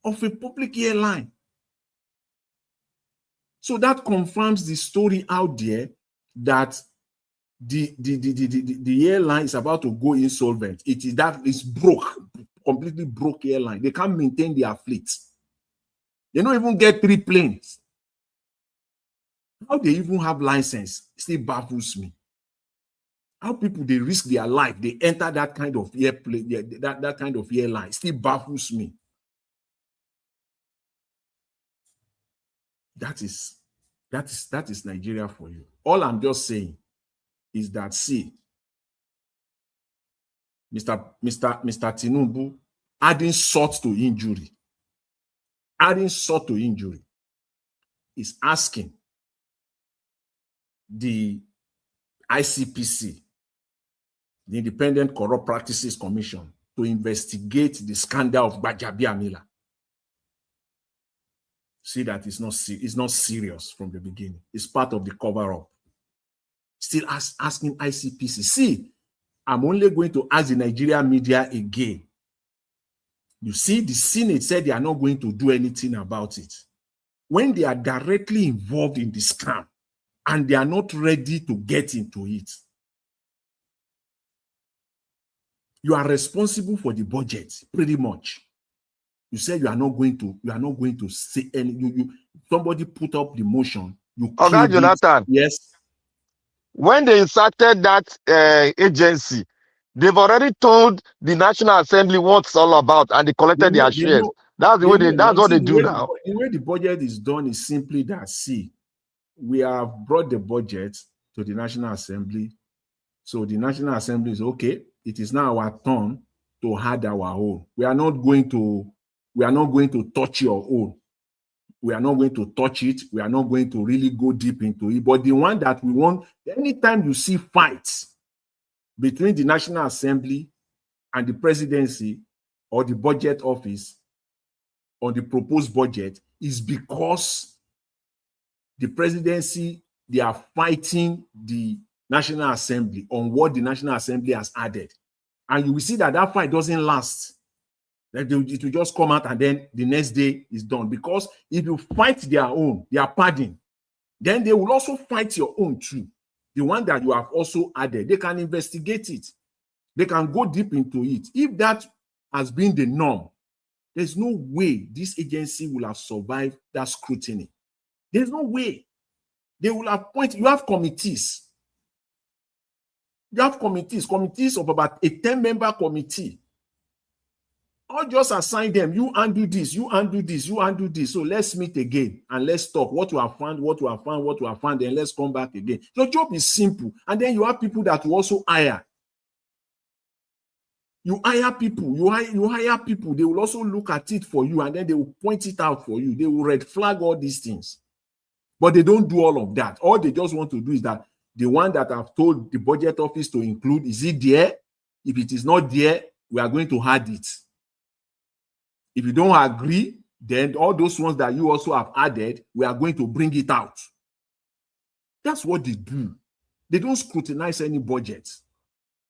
of a public airline. So that confirms the story out there that the airline is about to go insolvent. It's broke, completely broke airline. They can't maintain their fleet. They don't even get 3 planes. How they even have license still baffles me. How people they risk their life, they enter that kind of airplane, that kind of airline still baffles me. That is Nigeria for you. All I'm just saying is that, see, Mr. Tinubu adding salt to injury, is asking the ICPC, the Independent Corrupt Practices Commission, to investigate the scandal of Gbajabiamila. See that it's not serious from the beginning. It's part of the cover-up. Still asking ICPC. See, I'm only going to ask the Nigerian media again. You see, the Senate said they are not going to do anything about it. When they are directly involved in the scam and they are not ready to get into it, you are responsible for the budget, pretty much. You said you are not going to say any. Somebody put up the motion. Okay, Jonathan. Yes. When they inserted that agency, they've already told the National Assembly what it's all about, and they collected their shares. That's the way that's what they do now. The way the budget is done is simply that, see, we have brought the budget to the National Assembly. So the National Assembly is okay. It is now our turn to add our own. We are not going to touch your own. We are not going to touch it. We are not going to really go deep into it. But the one that we want, anytime you see fights between the National Assembly and the presidency or the budget office on the proposed budget, is because the presidency, they are fighting the National Assembly on what the National Assembly has added. And you will see that that fight doesn't last. Like it will just come out and then the next day is done. Because if you fight their own, their padding, then they will also fight your own too. The one that you have also added, they can investigate it. They can go deep into it. If that has been the norm, there's no way this agency will have survived that scrutiny. There's no way. They will appoint, you have committees. You have committees of about a 10-member committee. Or just assign them, you undo this, you undo this, you undo this. So let's meet again and let's talk what you have found, then let's come back again. Your job is simple. And then you have people that you also hire. You hire people, you hire people, they will also look at it for you and then they will point it out for you. They will red flag all these things. But they don't do all of that. All they just want to do is that the one that I've told the budget office to include, is it there? If it is not there, we are going to add it. If you don't agree, then all those ones that you also have added, we are going to bring it out. That's what they do. They don't scrutinize any budget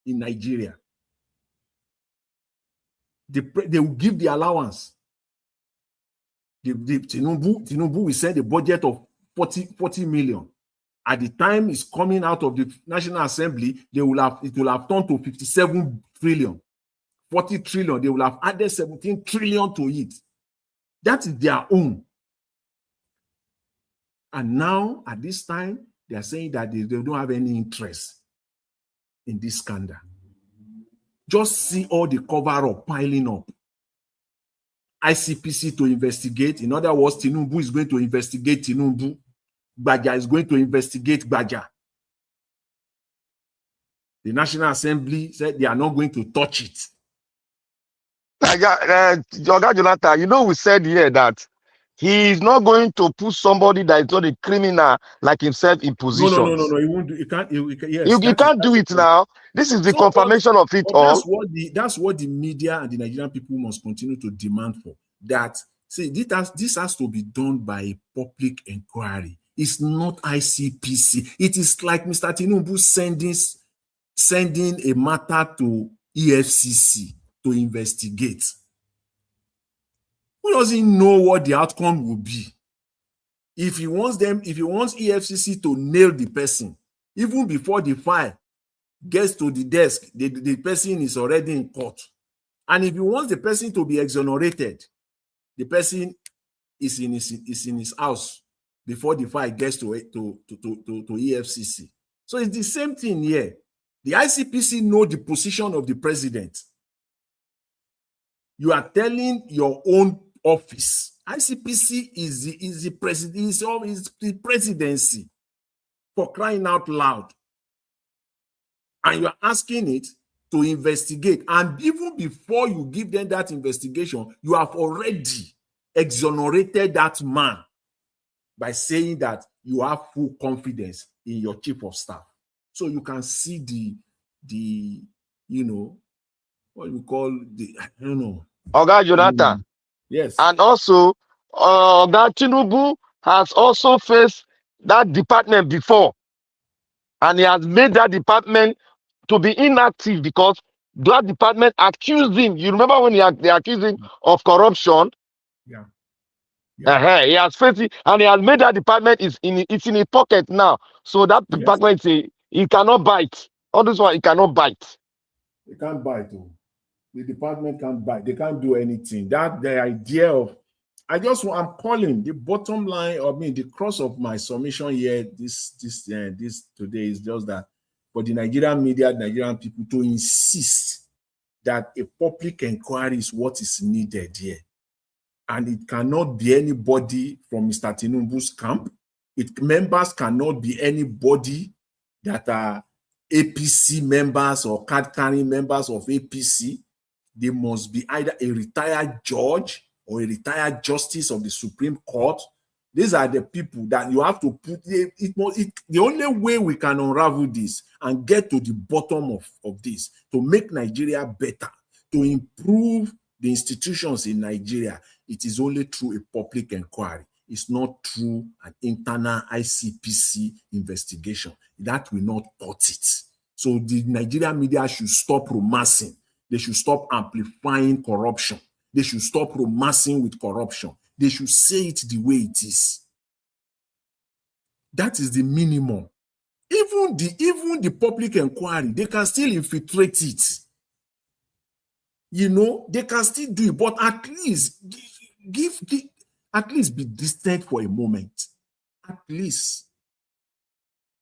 in Nigeria. They will give the allowance. Tinubu will send a budget of 40 million. At the time it's coming out of the National Assembly, it will have turned to 57 trillion. 40 trillion, they will have added 17 trillion to it. That is their own. And now, at this time, they are saying that they don't have any interest in this scandal. Just see all the cover-up piling up. ICPC to investigate. In other words, Tinubu is going to investigate Tinubu. Gbaja is going to investigate Gbaja. The National Assembly said they are not going to touch it. Oga Jonathan, you know, we said here that he is not going to put somebody that is not a criminal like himself in positions. No. He won't do. He can't. Yes, you can't do it now. This is the confirmation of it all. That's what the media and the Nigerian people must continue to demand for. That see, this has to be done by a public inquiry. It's not ICPC. It is like Mr. Tinubu sending a matter to EFCC to investigate. Who doesn't know what the outcome will be? If he wants EFCC to nail the person, even before the file gets to the desk, the person is already in court. And if he wants the person to be exonerated, the person is in his house before the file gets to EFCC. So it's the same thing here. The ICPC know the position of the president. You are telling your own office. ICPC is the presidency, for crying out loud. And you are asking it to investigate. And even before you give them that investigation, you have already exonerated that man by saying that you have full confidence in your chief of staff. So you can see the what we call I don't know. Oga Jonathan. Yes. And also, Oga Tinubu has also faced that department before. And he has made that department to be inactive because that department accused him. You remember when they accused him of corruption? Yeah. He has faced it, and he has made that department it's in his pocket now. So that department he cannot bite. All this one, he cannot bite. They can't bite. The department can't bite. They can't do anything. That the idea of I'm calling the bottom line of the cross of my submission here this today is just that for the Nigerian media, Nigerian people to insist that a public inquiry is what is needed here. And it cannot be anybody from Mr. Tinubu's camp. Members cannot be anybody that are APC members or card-carrying members of APC. They must be either a retired judge or a retired justice of the Supreme Court. These are the people that you have to put. The only way we can unravel this and get to the bottom of this, to make Nigeria better, to improve the institutions in Nigeria, it is only through a public inquiry. It's not through an internal ICPC investigation. That will not cut it. So the Nigerian media should stop romancing. They should stop amplifying corruption. They should stop romancing with corruption. They should say it the way it is. That is the minimum. Even the public inquiry, they can still infiltrate it. They can still do it, but at least at least be distant for a moment. At least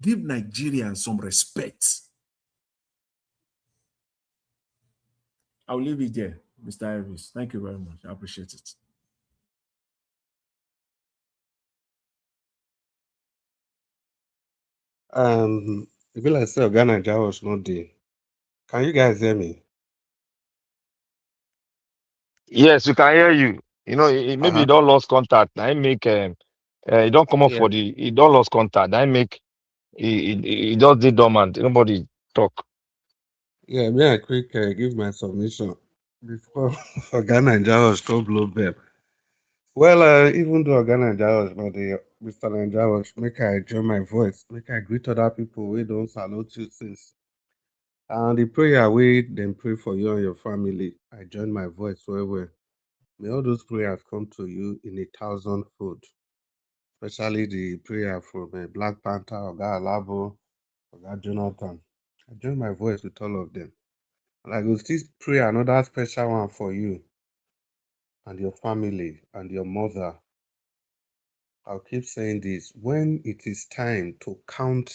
give Nigerians some respect. I'll leave it there, Mr. Iris. Thank you very much. I appreciate it. It be like say Ghana was not there. Can you guys hear me? Yes, we can hear you. Maybe you don't lost contact. I make you don't come up for you don't lost contact. I make he just did dormant. Nobody talk. Yeah, may I quick give my submission before Ghana was to blow them. Well, even though Ghana was but the Mr. Nigeria make I join my voice, make I greet other people we don't salute you since. And the prayer we then pray for you and your family. I join my voice well. May all those prayers come to you in 1,000-fold. Especially the prayer from Black Panther, Oga Alabo, Oga Jonathan. I join my voice with all of them. And I will still pray another special one for you and your family and your mother. I'll keep saying this. When it is time to count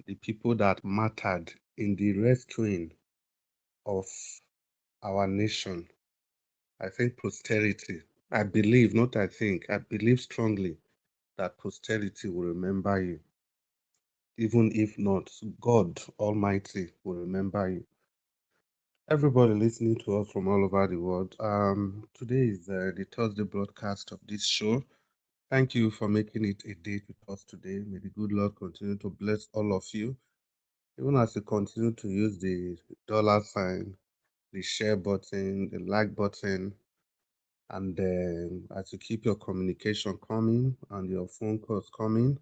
the people that mattered in the rescuing of our nation. I think posterity, I believe, not I think, I believe strongly that posterity will remember you. Even if not, God Almighty will remember you. Everybody listening to us from all over the world, today is the Thursday broadcast of this show. Thank you for making it a date with us today. May the good Lord continue to bless all of you, even as you continue to use the dollar sign, the share button, the like button, and as you keep your communication coming and your phone calls coming.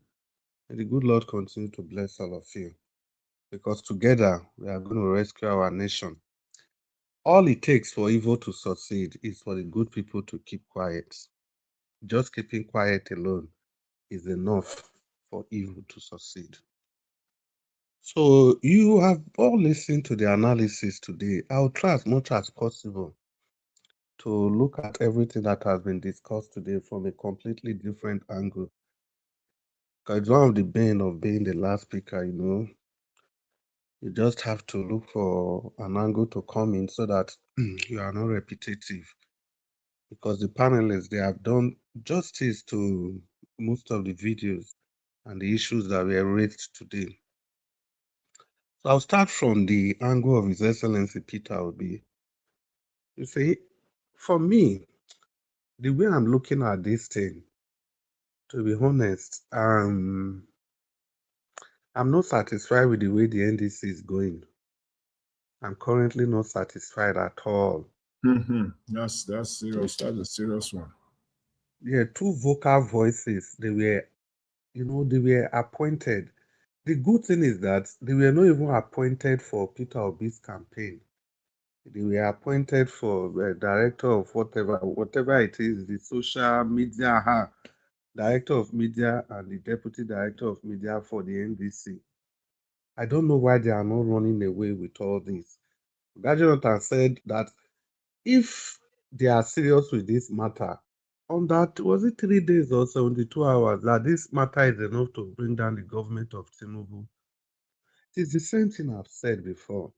May the good Lord continue to bless all of you, because together we are going to rescue our nation. All it takes for evil to succeed is for the good people to keep quiet. Just keeping quiet alone is enough for evil to succeed. So you have all listened to the analysis today. I'll try as much as possible to look at everything that has been discussed today from a completely different angle. Because one of the bane of being the last speaker, you just have to look for an angle to come in so that you are not repetitive. Because the panelists, they have done justice to most of the videos and the issues that were raised today. So I'll start from the angle of His Excellency Peter Obi. You see, for me, the way I'm looking at this thing, to be honest, I'm not satisfied with the way the NDC is going. I'm currently not satisfied at all. That's serious. That's a serious one. Yeah, two vocal voices, they were appointed. The good thing is that they were not even appointed for Peter Obi's campaign. They were appointed for the director of whatever it is, the social media, director of media and the deputy director of media for the NDC. I don't know why they are not running away with all this. Jonathan said that if they are serious with this matter, on that, was it 3 days or 72 hours, that this matter is enough to bring down the government of Tinubu? It is the same thing I've said before.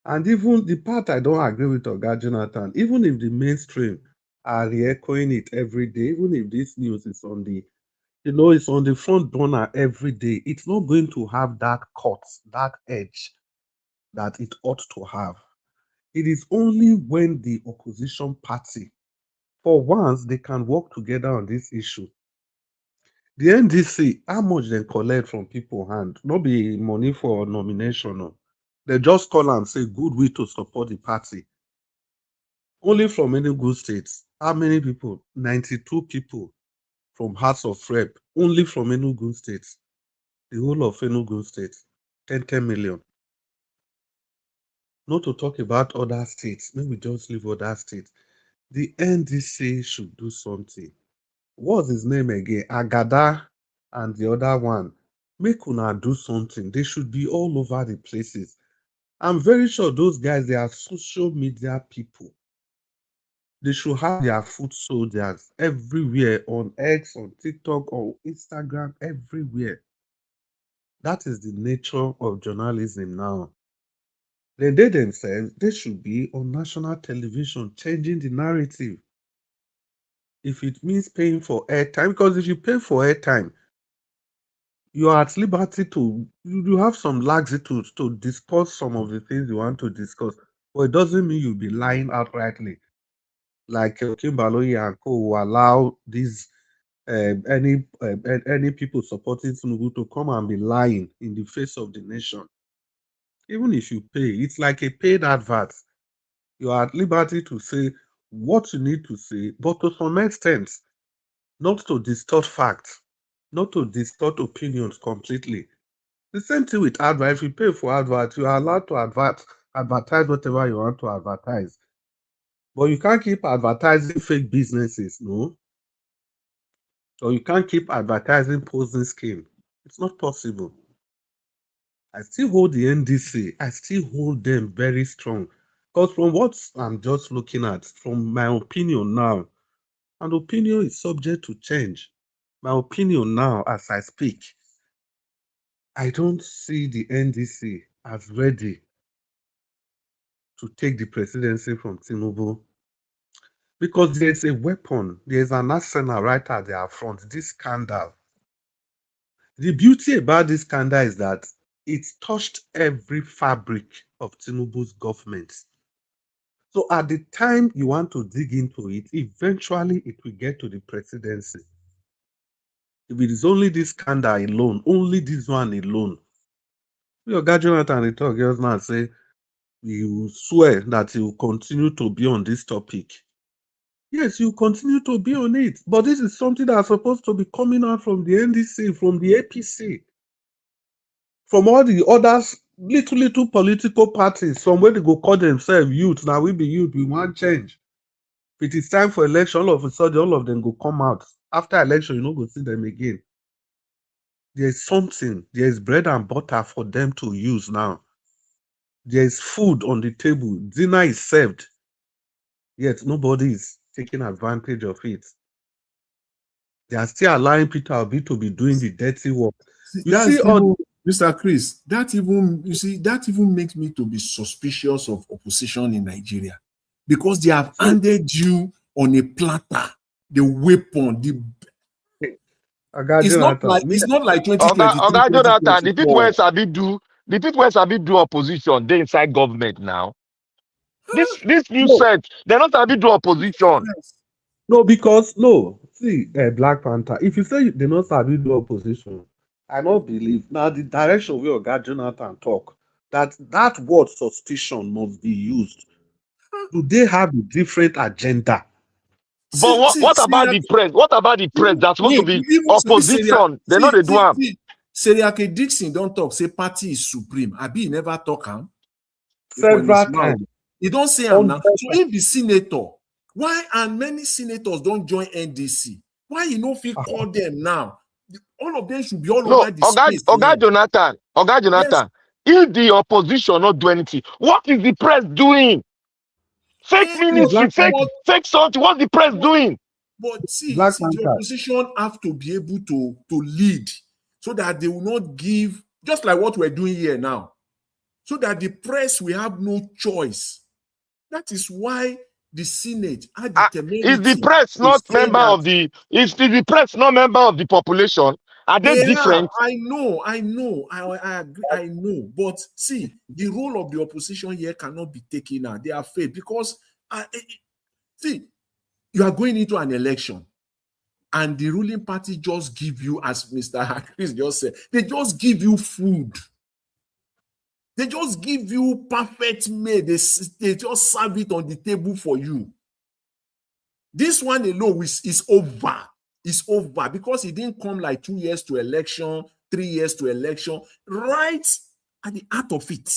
And even the part I don't agree with Oga Jonathan, even if the mainstream are re-echoing it every day, even if this news is on the, it's on the front burner every day, it's not going to have that cut, that edge that it ought to have. It is only when the opposition party, for once, they can work together on this issue. The NDC, how much they collect from people hand? Not be money for nomination. No. They just call and say goodwill to support the party. Only from Enugu states. How many people? 92 people from House of Rep. Only from Enugu states. The whole of Enugu state. 10 million. Not to talk about other states. Maybe just leave other states. The NDC should do something. What's his name again? Agada and the other one. Make una do something. They should be all over the places. I'm very sure those guys, they are social media people. They should have their foot soldiers everywhere, on X, on TikTok, on Instagram, everywhere. That is the nature of journalism now. They themselves, they should be on national television, changing the narrative. If it means paying for airtime, because if you pay for airtime, you are at liberty to, you have some laxity to discuss some of the things you want to discuss. But it doesn't mean you'll be lying outrightly. Like Kimbaloyi and Co. will allow these any people supporting Tinubu to come and be lying in the face of the nation. Even if you pay, it's like a paid advert. You are at liberty to say what you need to say, but to some extent, not to distort facts, not to distort opinions completely. The same thing with advert. If you pay for advert, you are allowed to advertise whatever you want to advertise. But you can't keep advertising fake businesses, no? Or you can't keep advertising posing scheme. It's not possible. I still hold the NDC. I still hold them very strong. Because from what I'm just looking at, from my opinion now, and opinion is subject to change. My opinion now, as I speak, I don't see the NDC as ready to take the presidency from Tinubu, because there's a weapon, there's an arsenal right at their front, this scandal. The beauty about this scandal is that it touched every fabric of Tinubu's government. So at the time you want to dig into it, eventually it will get to the presidency. If it is only this scandal alone, only this one alone, your guy Jonathan they talk just now say you swear that you will continue to be on this topic. Yes, you continue to be on it, but this is something that's supposed to be coming out from the NDC, from the APC, from all the others, little political parties, from where they go call themselves youth. Now we be youth, we want change. If it is time for election, all of a sudden, all of them go come out. After election, you no go see them again. There's something, there's bread and butter for them to use now. There's food on the table, dinner is served, yet nobody is taking advantage of it. They are still allowing Peter Obi to be doing the dirty work. Mr. Chris, that even makes me to be suspicious of opposition in Nigeria, because they have handed you on a platter the weapon. It's not like 2023. Oga Jonathan, the people where Sabi do opposition, they inside government now. This new set, they're not Sabi do opposition. See, Black Panther, if you say they not Sabi do opposition, I don't believe. Now, the direction where Oga Jonathan talk, that word suspicion must be used. Do they have a different agenda? But what about the press? What about the press that's supposed to be opposition? They know they do am. Seriake Dixon don't talk, say party is supreme. Abi never talk am. Several times. He don't say am now. So if the senator, why and many senators don't join NDC? Why you no fit call them now? All of them should be all over the space. Oga Jonathan, yes. If the opposition not do anything, what is the press doing? Fake ministry, fake something. What's the press doing? But see, the opposition have to be able to lead, so that they will not give, just like what we're doing here now, so that the press will have no choice. That is why the Senate had the temerity. Is the press not member of the? Is the press not member of the population? Are they different? I know. I agree. I know. But see, the role of the opposition here cannot be taken out. They are failed because see, you are going into an election, and the ruling party just give you, as Mr. Chris just said, they just give you food. They just give you perfect meal. They just serve it on the table for you. This one alone is over. It's over because it didn't come like 2 years to election, 3 years to election, right at the heart of it.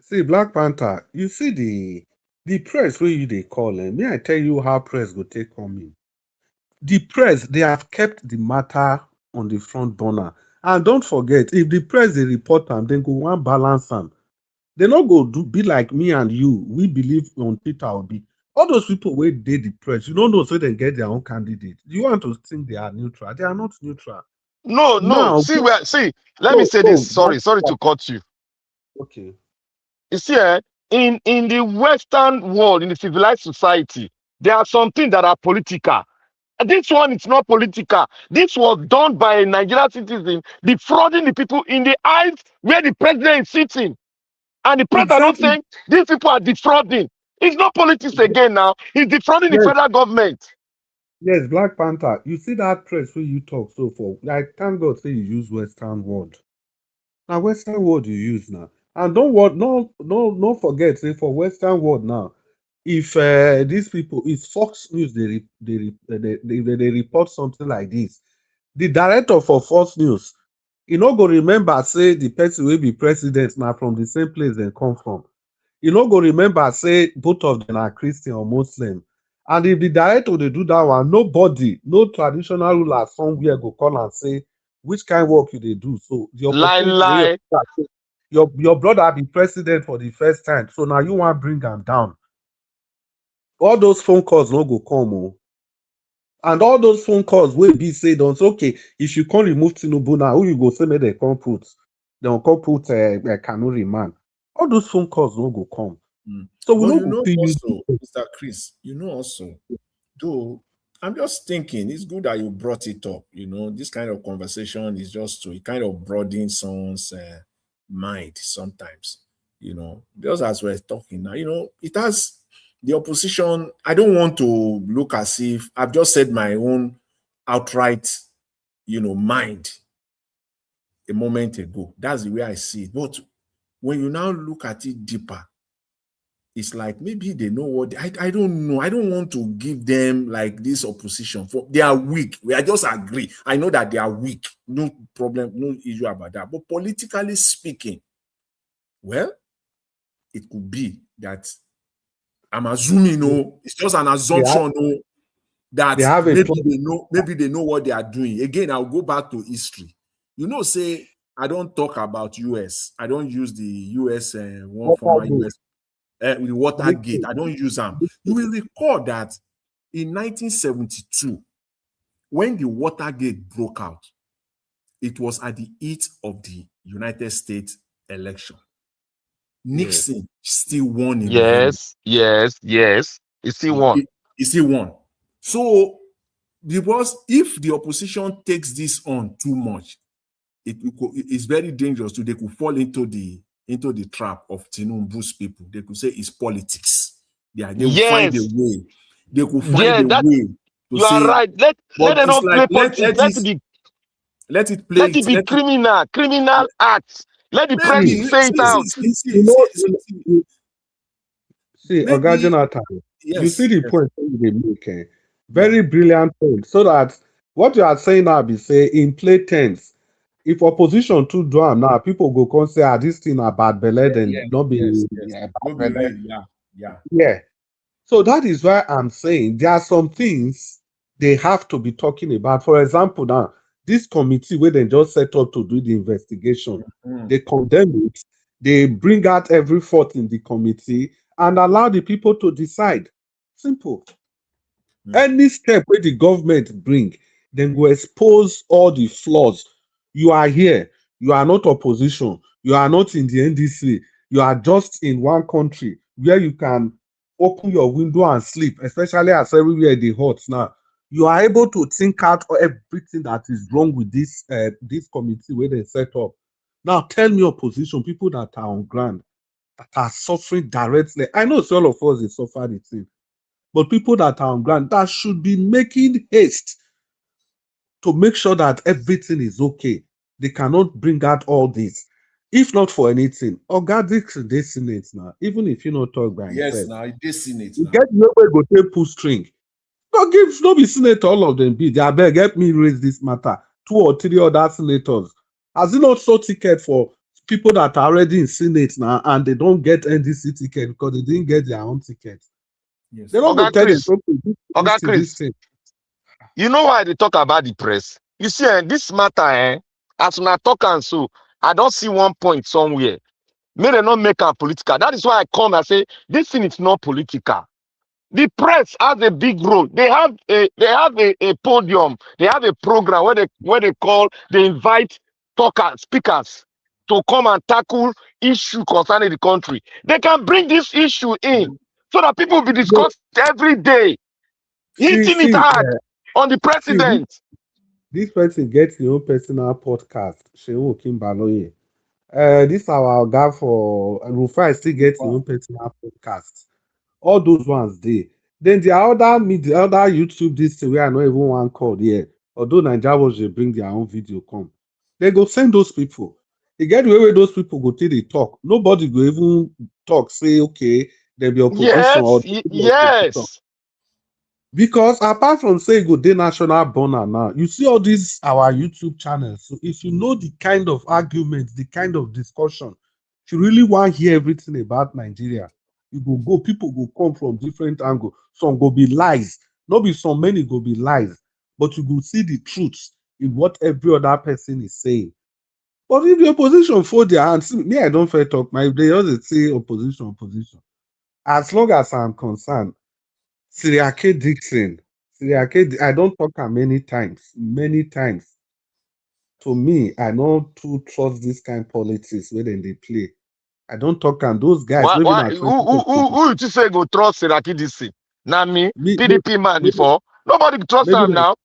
See, Black Panther, you see the press where they call them. May I tell you how press will take on me? The press, they have kept the matter on the front burner. And don't forget, if the press they report them, then go one balance them. They not go be like me and you. We believe on Peter Obi. All those people where they the press, you don't know, so they get their own candidate. You want to think they are neutral? They are not neutral. No. Now, see, let me say this. Sorry to cut you. Okay. You see, in the Western world, in the civilized society, there are some things that are political. This one is not political. This was done by a Nigerian citizen, defrauding the people in the eyes where the president is sitting. And the president not saying these people are defrauding. It's not politics again now. He's defrauding the federal government. Yes, Black Panther. You see that press where you talk so for, like, thank God say you use Western word. Now Western word you use now. And don't forget, say for Western world now, if these people, if Fox News they report something like this, the director for Fox News, you no go remember say the person will be president now from the same place they come from. You no go remember say both of them are Christian or Muslim. And if the director they do that one, nobody, no traditional ruler somewhere go call and say which kind of work you they do. So the lie. Your brother be president for the first time, so now you want to bring him down. All those phone calls no go come. And all those phone calls will be said on, okay, if you can't remove Tinubu now, who you go say me they can't put? They can't put Kanuri man. All those phone calls don't go come. So we But don't you go know see you. also, Mr. Chris, you know also, though I'm just thinking it's good that you brought it up. This kind of conversation is just to it kind of broaden someone's mind sometimes. Just as we're talking now, it has the opposition. I don't want to look as if I've just said my own outright, mind a moment ago. That's the way I see it. But when you now look at it deeper, it's like maybe they know what I don't know. I don't want to give them like this opposition for they are weak. I just agree. I know that they are weak. No problem, no issue about that. But politically speaking, well, it could be that I'm assuming, it's just an assumption, that they have a maybe they know what they are doing. Again, I'll go back to history. Say I don't talk about US. I don't use the US one former US. With Watergate, I don't use them. You will recall that in 1972, when the Watergate broke out, it was at the heat of the United States election. Nixon still won in November. Yes. He still won. He still won. So, because if the opposition takes this on too much, it's very dangerous. They could fall into the trap of Tinubu's people. They could say it's politics. They will find a way. They could find a way to you are right. Let them not play politics. Let it play. Let it be criminal acts. Let the press say it out. See, Oga Jonathan, you see the point they make. Very brilliant point. So that what you are saying now be say in play tense. If opposition to do am now, people go come say, this thing are bad belle, then not be bad belle. Yeah. So that is why I'm saying there are some things they have to be talking about. For example, now, this committee where they just set up to do the investigation, they condemn it, they bring out every fault in the committee and allow the people to decide. Simple. Any step where the government bring, then go expose all the flaws. You are here, you are not opposition, you are not in the NDC, you are just in one country where you can open your window and sleep, especially as everywhere the hot now. You are able to think out everything that is wrong with this committee where they set up. Now tell me opposition, people that are on ground, that are suffering directly. I know all of us they suffer the thing, but people that are on ground that should be making haste to make sure that everything is okay. They cannot bring out all this. If not for anything, organic they Senate now, even if you not talk by himself. Yes, now they Senate. You get where go take pull string. No be Senate, all of them be. They beg, help me raise this matter. 2 or 3 other senators. Has it not so ticket for people that are already in Senate now and they don't get NDC ticket because they didn't get their own ticket? Yes. They don't go tell them, Chris, you know why they talk about the press? You see, this matter, as when I talk and so, I don't see one point somewhere. May they not make a political. That is why I come and say, this thing is not political. The press has a big role. They have a podium. They have a program where they invite speakers to come and tackle issue concerning the country. They can bring this issue in so that people will be discussed every day. Hitting it hard on the president. This person gets his own personal podcast. Shehu Kimbaloye. This our guy for Rufai still gets his own personal podcast. All those ones there. Then the other YouTube this thing where I know everyone called here. Although Nigerians they bring their own video come. They go send those people. They get the way where those people go till they talk. Nobody go even talk, say, okay, there be opposition. Yes. Because apart from saying go day national burner now, you see all these our YouTube channels. So if you know the kind of arguments, the kind of discussion, if you really want to hear everything about Nigeria, you go, people go come from different angles. Some go be lies, not be so many go be lies, but you go see the truth in what every other person is saying. But if the opposition fold their hands, me, I don't fair talk. They always say opposition. As long as I'm concerned, Siriake Dixon, I don't talk am many times. Many times. To me, I don't too trust this kind of politics where they play. I don't talk am. Those guys, maybe Why not who you think say go trust Seraki this thing? Now me, maybe, PDP man before. Nobody trust maybe him now.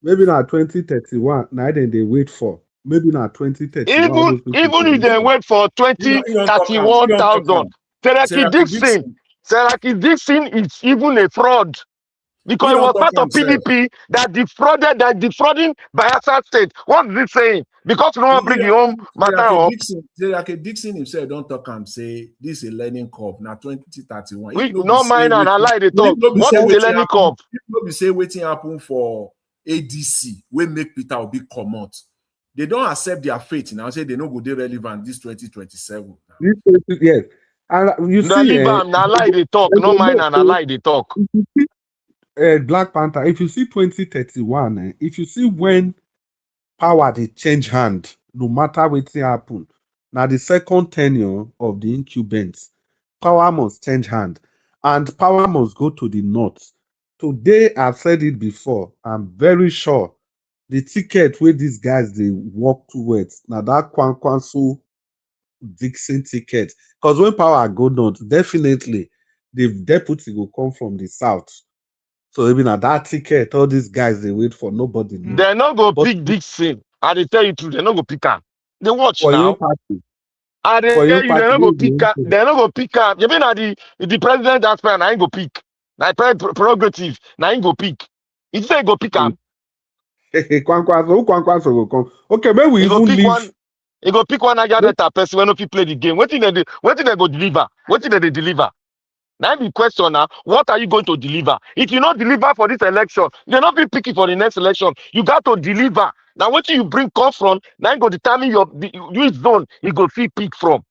maybe not 2031. Now then they wait for. Maybe not 2031. Even Those people even go if wait they for. wait for You don't talk am. You don't talk 20,000, am. Seraki Dixon is even a fraud because You it don't was talk part of am, sir. PDP that defrauding Bayelsa State. What is it saying? Because you don't want to bring your own matter up. Seraki Dixon himself don't talk am say this is a learning curve. Now 2031. If We no be no say mind and I lie they if talk. no be What say is the wetin learning happen, curve? if no be say wetin happen for ADC, we make Peter Obi comot. They don't accept their fate now. Say they no go dey relevant this 2027. This yes. And you Now see, leave am, na lie they talk. No mind and I lie they talk. if you see Black Panther, if you see 2031, if you see when power they change hand, no matter what happen. Now the second tenure of the incumbents, power must change hand, and power must go to the north. Today, I've said it before. I'm very sure the ticket where these guys they walk towards now that Kwankwanso Dixon ticket. Because when power go north, definitely the deputy will come from the south. So even at that ticket, all these guys they wait for, nobody know. They not go But pick Dixon. I dey tell you true, they not go pick him. They watch for your now. party, I dey for your tell you, they party, not go pick him. They not go pick him. You mean that the president aspirant, I ain't go pick. Na prerogative, na ain't go pick. He say he go pick him. Kwankwaso will come. Okay, maybe we He go even pick leave. one. He go pick one Niger Delta person when no fit play the game. What thing they do? What thing they go deliver? What thing they deliver? Now the question now, what are you going to deliver? If you not deliver for this election, you're not be picking for the next election. You got to deliver. Now what you bring come from, now go determine your which zone you go fit pick from.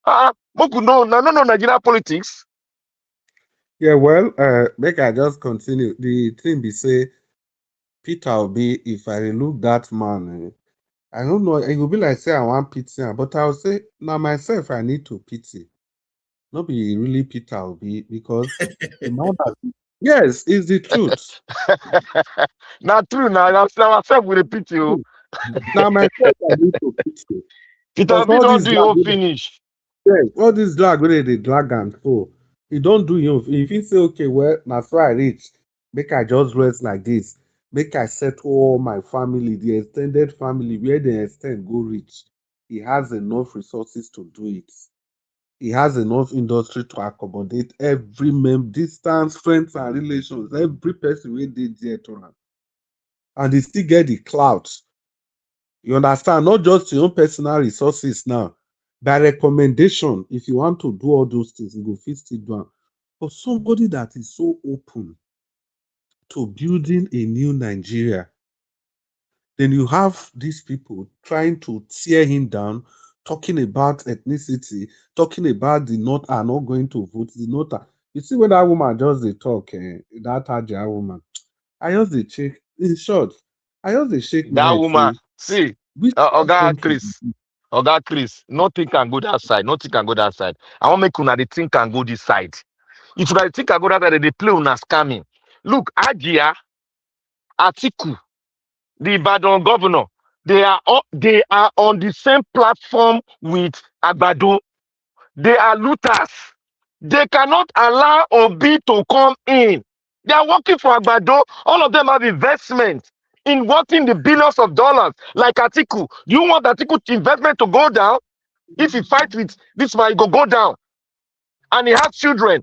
Moku no Nigerian politics. Yeah, well, make I just continue. The thing be say, Peter Obi, if I look that man, I don't know, it will be like say I want pity, but I'll say now myself I need to pity. Not be really Peter Obi because the man that, yes, it's the truth. Not true now. Myself with a pity. Now myself I need to pity. Peter Because Obi all don't these do your drag, finish. yes, all these drag where they drag and so he don't do you. If he say okay, well, that's why I reach. Make I just rest like this. Make I settle all my family, the extended family, where the extend go reach. He has enough resources to do it. He has enough industry to accommodate every distance, friends and relations, every person wey dey there to am. And he still get the clout. You understand? Not just your own personal resources now. By recommendation, if you want to do all those things, you go fit still do am. But somebody that is so open to building a new Nigeria, then you have these people trying to tear him down, talking about ethnicity, talking about the North are not going to vote. The North are, you see when that woman just they talk, that Ajah woman, I just they check. In short, I just they shake my That head woman, say, see, which Oga country? Chris, Oga Chris, nothing can go that side. Nothing can go that side. I want make una the thing can go this side. If una think can go that side, they play una scamming. Look, Ajia, Atiku, the Ibadan governor, they are on the same platform with Agbado. They are looters. They cannot allow Obi to come in. They are working for Agbado. All of them have investment in working the billions of dollars. Like Atiku. Do you want Atiku investment to go down? If he fight with this man, he go down. And he has children.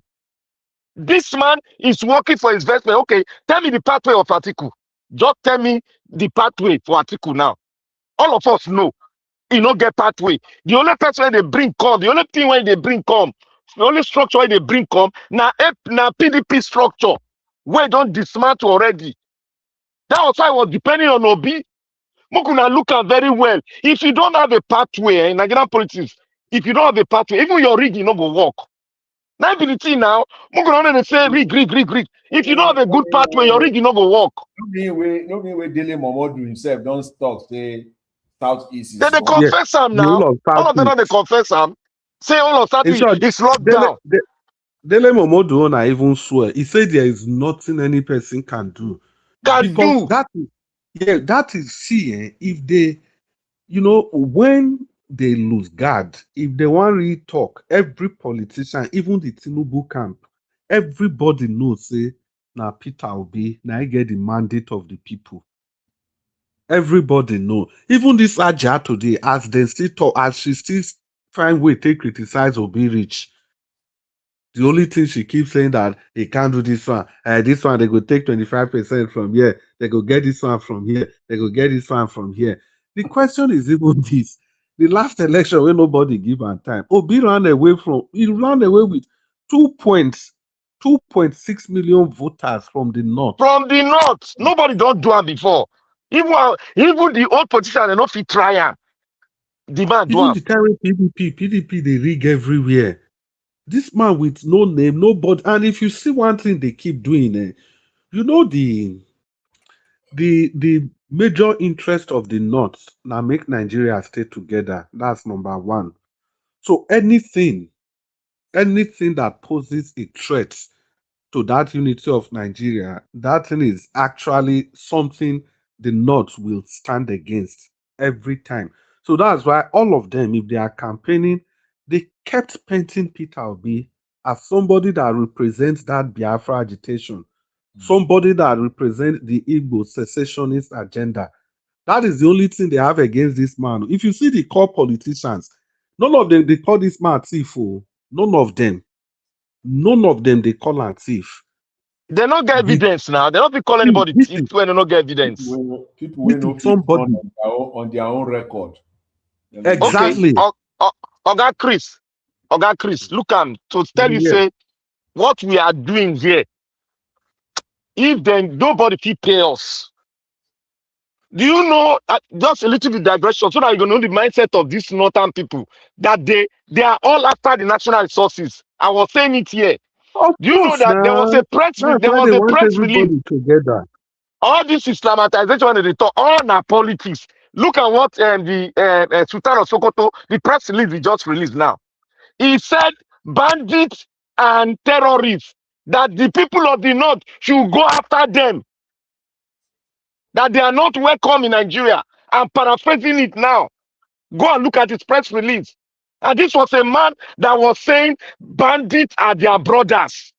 This man is working for investment. Okay, tell me the pathway of Atiku. Just tell me the pathway for Atiku now. All of us know. He no get pathway. The only person they bring come, the only thing when they bring come, the only structure when they bring come, now PDP structure, where don't dismantle already. That was why I was depending on Obi. Mukuna look at very well. If you don't have a pathway in Nigerian politics, if you don't have a pathway, even your rig, you no go work. Now be the thing now. Mukuna only say rig. If you don't have a good pathway, your rig, you no go work. No be way Dele Momodu himself don't talk say Southeast Then is they gone. confess them now. All of them don't they confess them. Say all of In Southeast short, is locked down. Dele Momodu even swear. He said there is nothing any person can do. Can Because do. that is if they, when they lose guard, if they want really talk, every politician, even the Tinubu camp, everybody knows say now Peter Obi, now I get the mandate of the people. Everybody know. Even this Aja today, as they still talk, as she still find way to criticize Obi Rich. The only thing she keeps saying that he can't do this one. This one they go take 25% from here. They go get this one from here. They go get this one from here. The question is even this: the last election where nobody give am time, Obi ran away with 2.6 million voters from the north. From the north, nobody don't do it before. Even the old politician, they not fit try am. The man do Even am. the current PDP, they rig everywhere. This man with no name, nobody. And if you see one thing they keep doing, the major interest of the North now make Nigeria stay together. That's number one. So anything that poses a threat to that unity of Nigeria, that thing is actually something the North will stand against every time. So that's why all of them, if they are campaigning, they kept painting Peter Obi as somebody that represents that Biafra agitation, somebody that represents the Igbo secessionist agenda. That is the only thing they have against this man. If you see the core politicians, none of them they call this man thief. None of them. None of them they call him thief. They not get The, evidence now. They don't fit call anybody this thief when they not get evidence. People will not fit somebody on their own record. Okay, exactly. Oga Chris, look am to tell you Yeah. say what we are doing here. If then nobody fit pay us, do you know just a little bit digression so that you can know the mindset of these northern people that they are all after the national resources. I was saying it here. Of Do you know course that there was now. a press That's there why was they a want press release? everybody together. All this Islamatization and they talk all na politics. Look at what the Sultan of Sokoto, the press release he just released now. He said bandits and terrorists, that the people of the north should go after them, that they are not welcome in Nigeria. I'm paraphrasing it now. Go and look at his press release. And this was a man that was saying bandits are their brothers.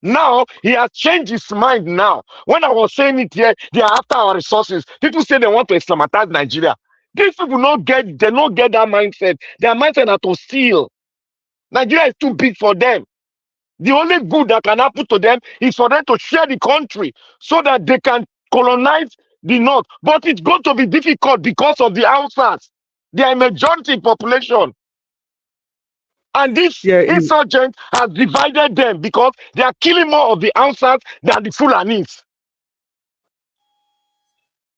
Now he has changed his mind now. When I was saying it here, they are after our resources. People say they want to Islamatize Nigeria. These people they don't get that mindset. Their mindset are to steal. Nigeria is too big for them. The only good that can happen to them is for them to share the country so that they can colonize the north. But it's going to be difficult because of the Hausas. They are a majority population. And this insurgent has divided them because they are killing more of the Hausas than the Fulanis.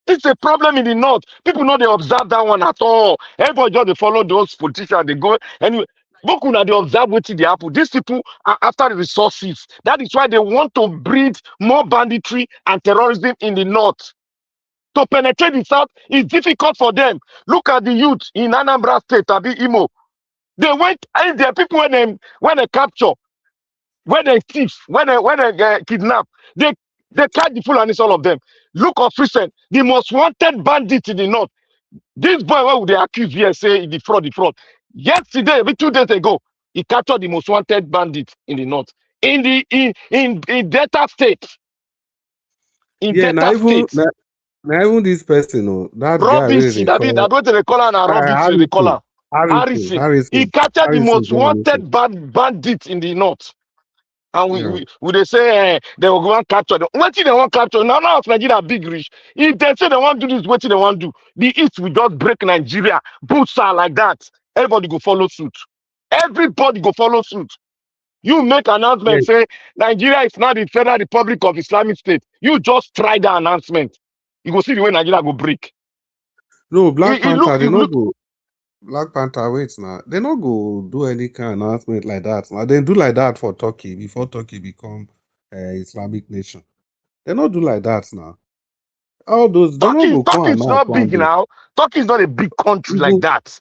It's a problem in the north. People know they observe that one at all. Everybody just they follow those politicians. They go anyway. Boku na they observe what they happen. These people are after the resources. That is why they want to breed more banditry and terrorism in the north. To penetrate the south is difficult for them. Look at the youth in Anambra State, Abi Imo. They went, and there are people when they capture, when they thief, when they kidnap, they catch the Fulanis, all of them. Look of recent, the most wanted bandit in the north. This boy, what would they accuse here? Say the fraud. Yesterday, maybe 2 days ago, he captured the most wanted bandit in the north. In Delta State. Now even this person, that guy really Robinson, they that call what they call her Robinson, they call her. Harrison. He captured the most wanted bandit in the north. And we they say they will go and capture them. What they want capture? Now Nigeria big rich. If they say they want to do this, what they want to do? The East will just break Nigeria, boots are like that. Everybody go follow suit. Everybody go follow suit. You make announcement, say Nigeria is not the Federal Republic of Islamic State. You just try the announcement. You go see the way Nigeria go break. No, Black Panther, they not go. Black Panther, wait now. They not go do any kind of announcement like that. Now they do like that for Turkey before Turkey become Islamic nation. They not do like that now. All those they not go Turkey is not big now. Turkey is not a big country like that.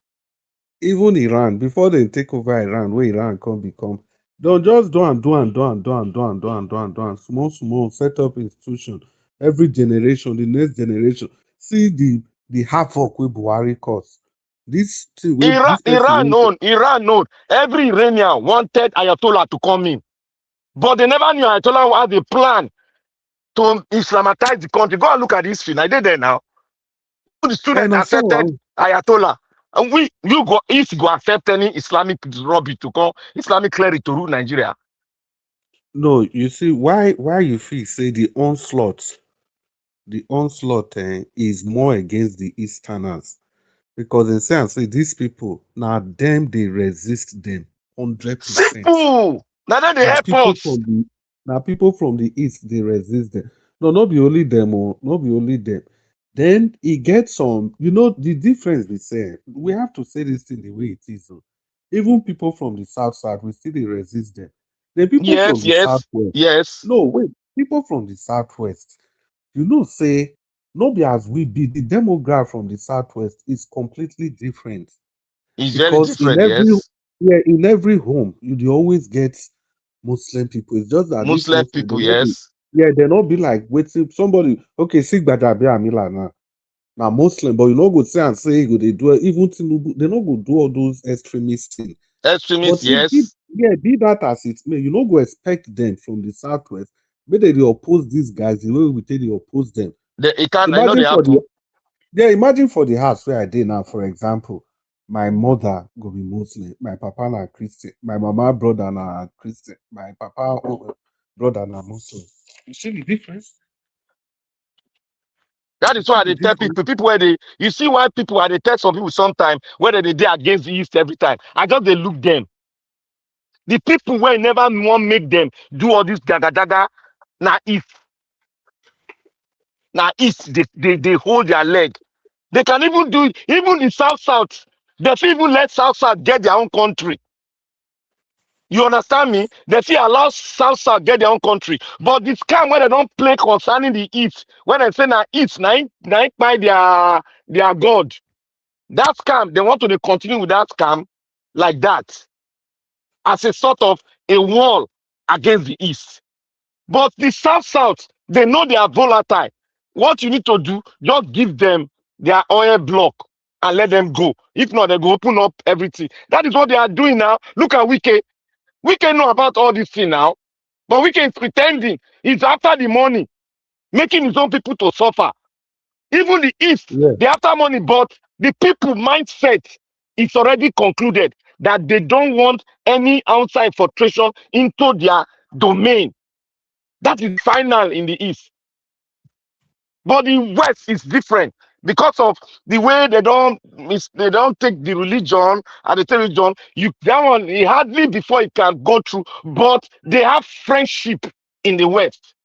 Even Iran, before they take over Iran, where Iran come become Don't just do and do and do and do and do and do and do and do and small set up institution. Every generation, the next generation. See the havoc with Buhari cause. This thing with this person. Iran known. Every Iranian wanted Ayatollah to come in. But they never knew Ayatollah had a plan to Islamatize the country. Go and look at this film. I did there now. The student accepted Ayatollah. And if you go accept any Islamic rubbish to come, Islamic cleric to rule Nigeria. No, you see why you feel say the onslaught is more against the Easterners, because in sense say these people now them they resist them 100%. Simple. Now that they help us. Now people from the East they resist them. No, not be only them, not be only them. Then it gets some, the difference we say. We have to say this thing the way it is. Even people from the South side, we still they resist them. The people from the Southwest. Yes. No, wait, people from the Southwest, say, no be as we be, the demographic from the Southwest is completely different. It's very different, in every home, you always get Muslim people. It's just that Muslim people, yes. They not be like waiting somebody. Okay, see Gbadabe Amila now Muslim, but you not go say and say they do even they not go do all those extremist things. Extremists, yes. Be that as it may, you not go expect them from the Southwest. Maybe they oppose these guys the way we say they oppose them. Imagine for the house where I did now, for example, my mother go be Muslim, my papa na Christian, my mama brother na Christian, my papa brother na Muslim. You see the difference? That is why they tell people where you see why people are they tell some people sometimes whether they against the East every time. I just they look them. The people where never want make them do all this daga now East. Now East they hold their leg. They can even do it, even in South. They even let South get their own country. You understand me? They still allow South get their own country. But the scam where they don't play concerning the East, when they say now East, now by their God. That scam, they want to continue with that scam like that. As a sort of a wall against the East. But the South, they know they are volatile. What you need to do, just give them their oil block and let them go. If not, they go open up everything. That is what they are doing now. Look at Wike. Wike know about all this thing now. But Wike is pretending. He's after the money. Making his own people to suffer. Even the East, they after money. But the people mindset is already concluded that they don't want any outside filtration into their domain. That is final in the East. But the West is different because of the way they don't take the religion and the religion. That one hardly before it can go through. But they have friendship in the West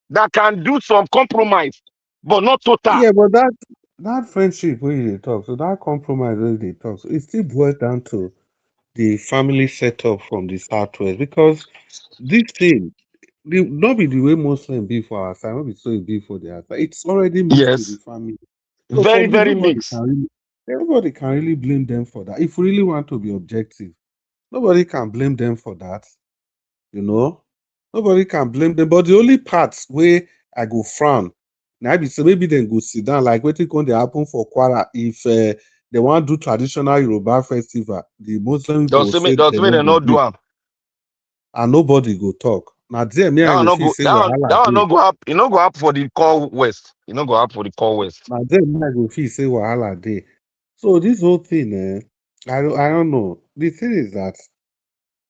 that can do some compromise, but not total. Yeah, but that friendship where they talk, so that compromise where they talk, so it still boils down to the family setup from the Southwest, because this thing, not be the way Muslim be for our side, not be so it be for their side. It's already mixed with the family. So very, very mixed. Nobody can really blame them for that. If we really want to be objective, nobody can blame them for that. Nobody can blame them. But the only parts where I go frown, now be so maybe then go sit down like what going to happen for Kwara if they want to do traditional Yoruba festival, the Muslims will say they not do them. And nobody go talk. Now there me I go say that no go up. You no go up for the core West. You no go up for the core West. Now there me I go feel say wahala dey. So this whole thing, I don't know. The thing is that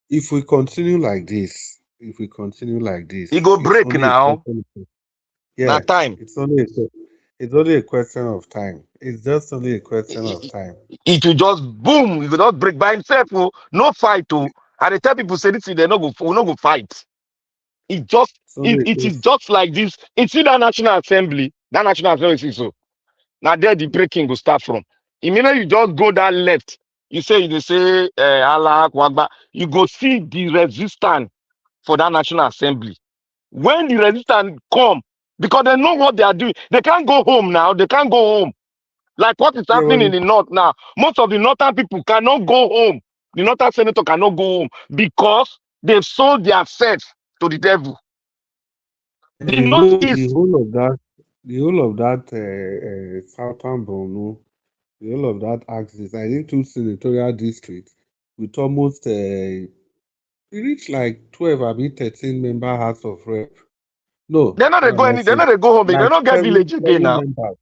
if we continue like this, it go break now. Yeah, time. It's only a question of time. It's just only a question of time. It will just boom. It will not break by himself. No fight. And they tell people say this, they no go fight. It is just like this. It's in that National Assembly. That National Assembly is so. Now there the breaking will start from. Immediately you just go that left. You say Allah Akbar. You go see the resistance for that National Assembly. When the resistance come, because they know what they are doing, they can't go home now. They can't go home. Like what is happening in the north now. Most of the northern people cannot go home. The northern senator cannot go home because They've sold themselves to the devil. The You know, Northeast, the whole of that southern Borno, the whole of that axis, I think two senatorial districts with almost we reach like 12, I mean 13 member House of Rep. No, they're not they what go am I any, they're saying? not they go home, they Like don't get village again seven now. members.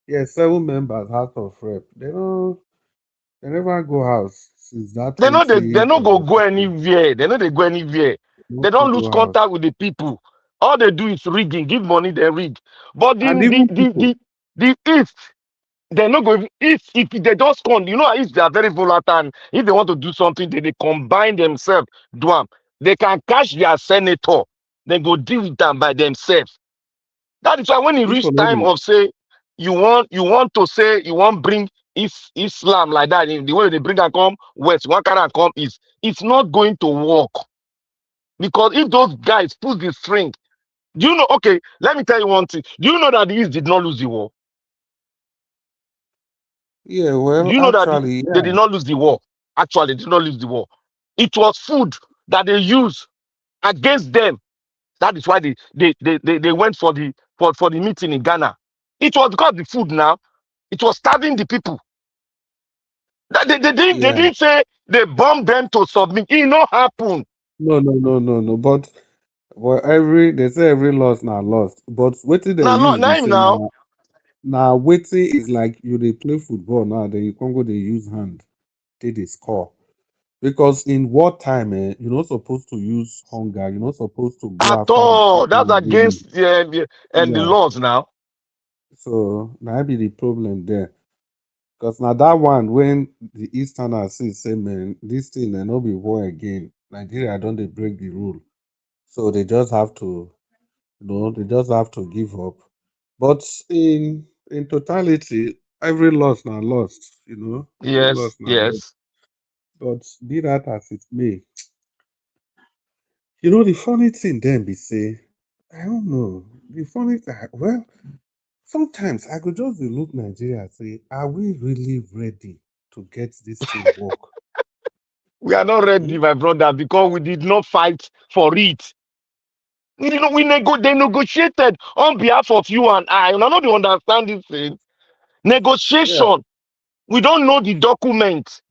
Yeah, 7 members House of Rep. They never go house since that They not go 2016. anywhere. They know they go anywhere. Not They to don't lose go house. contact with the people. All they do is rigging, give money, they rig. But And even people, the East, they're not going if they just come, you know, if they are very volatile, and if they want to do something, they combine themselves, do them. They can catch their senator, they go deal with them by themselves. That is why when it reach people know time the of say you want to say you want bring Islam like that, in the way they bring and come west, one kind and come east, it's not going to work. Because if those guys pull the string, do you know? Okay, let me tell you one thing. Do you know that the East did not lose the war? Yeah, Do well, you know that actually, they yeah, did not lose the war? Actually, they did not lose the war. It was food that they used against them. That is why they went for the meeting in Ghana. It was because the food now, it was starving the people. They yeah. didn't say they bombed them to submit. It not happen. No. But well, they say every loss now lost. But waiting they Now, use be now, say now, now waiting is like you they play football now. Then you can't go they use hand, they score. Because in wartime, you're not supposed to use hunger. You're not supposed to go at after the all. people That's you dey use. against the Yeah. laws now. So that be the problem there. Because now that one when the Easterners say, man, this thing they not be war again. Nigeria don't they break the rule. So they just have to, they just have to give up. But in totality, every loss now lost, every loss Yes, now lost. yes. But be that as it may, the funny thing then be say, I don't know. The funny thing, well, sometimes I could just dey look Nigeria and say, are we really ready to get this thing work? We are not Hmm? ready, my brother, because we did not fight for it. They negotiated on behalf of you and I. And I know they understand this thing. Yeah. Negotiation. We don't know the document.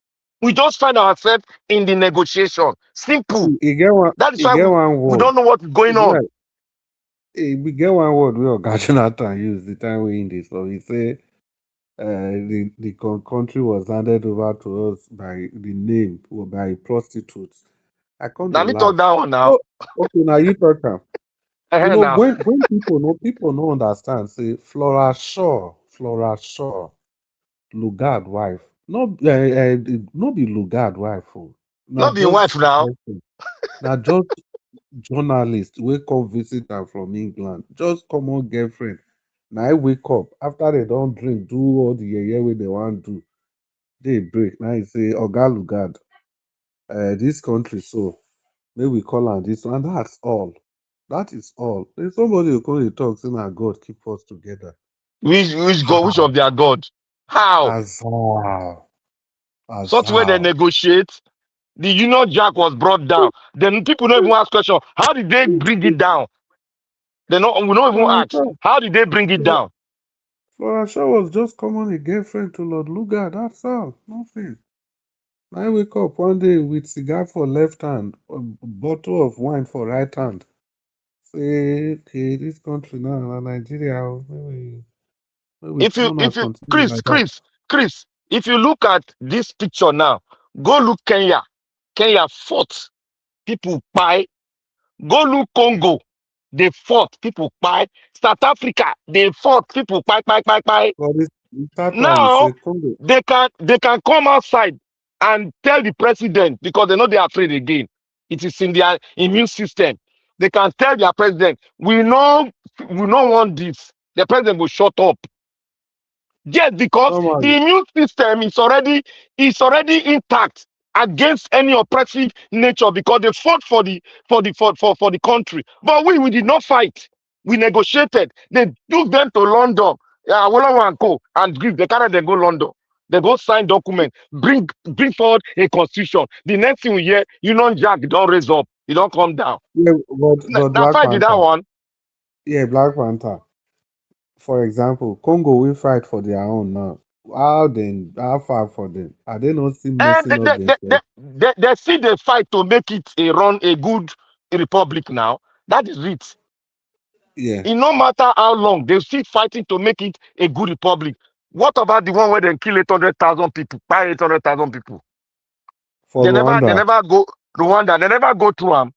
We just find ourselves in the negotiation. Simple. E get one, That is e why get one we word. don't know what's E going be on. like, we get one word wey Oga Jonathan use the time we in this. So he say, the country was handed over to us by the name or by prostitutes. I come Now dey me talk laugh. that one now. Oh, okay, now you talk am. Now. When people no understand, say Flora Shaw, Lugard wife. No be Lugard wife. Oh. Na Not being wife just now. person. Na just journalist wey come visit am from England. Just common girlfriend. Na I wake up after they don drink, do all the yeye wey they wan do. Day break. Now he say, Oga Lugard, this country so, may we call am this one. And that's all. That is all. Then somebody will come dey talk, say na God keep us together. Which God, which How? of their God? How? As how? As Such way they how? negotiate. The Union Jack was brought down. Then people don't even ask question. How did they bring it down? We don't even Flora ask. How did they bring it down? Shaw was just common a girlfriend to Lord Lugard. That's all. Nothing. I wake up one day with cigar for left hand, a bottle of wine for right hand. Say, okay, this country now, na Nigeria, oh, maybe If wanna you continue like that. Chris, if you look at this picture now, go look Kenya. Kenya fought. People buy. Go look Congo. They fought. People buy. South Africa. They fought. People buy. But it start am with Now say Congo. they can come outside and tell the president because they know they're afraid again. It is in their immune system. They can tell their president, we don't want this. The president will shut up. Yes, because the Normally, immune system is already intact against any oppressive nature because they fought for the country. But we did not fight. We negotiated. They took them to London. Yeah, Awolowo and Co. And give they carry them go London. They go sign document, bring forward a constitution. The next thing we hear, Union Jack don't raise up. You don't come down. Yeah, but Now Black fight did that Panther. one. Yeah, Black Panther. For example, Congo will fight for their own now. How far for them? Are they not still And messing up themselves? they see the fight to make it a good republic now. That is it. Yeah. It no matter how long, they still fighting to make it a good republic. What about the one where they kill 800,000 people, buy 800,000 people? For They Rwanda. never go Rwanda. They never go through them.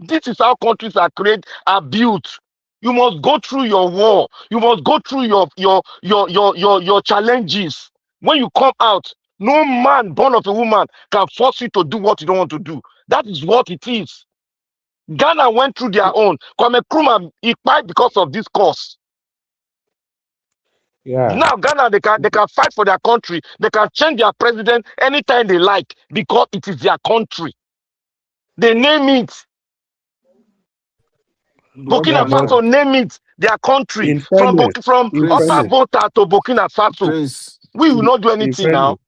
This is how countries are built. You must go through your war. You must go through your challenges. When you come out, no man born of a woman can force you to do what you don't want to do. That is what it is. Ghana went through their own. Kwame Nkrumah, he died because of this cause. Yeah. Now Ghana, they can fight for their country. They can change their president anytime they like because it is their country. They name it. Burkina Faso name it their country. In From fairness, Upper Volta to Burkina Faso. We will not do anything now.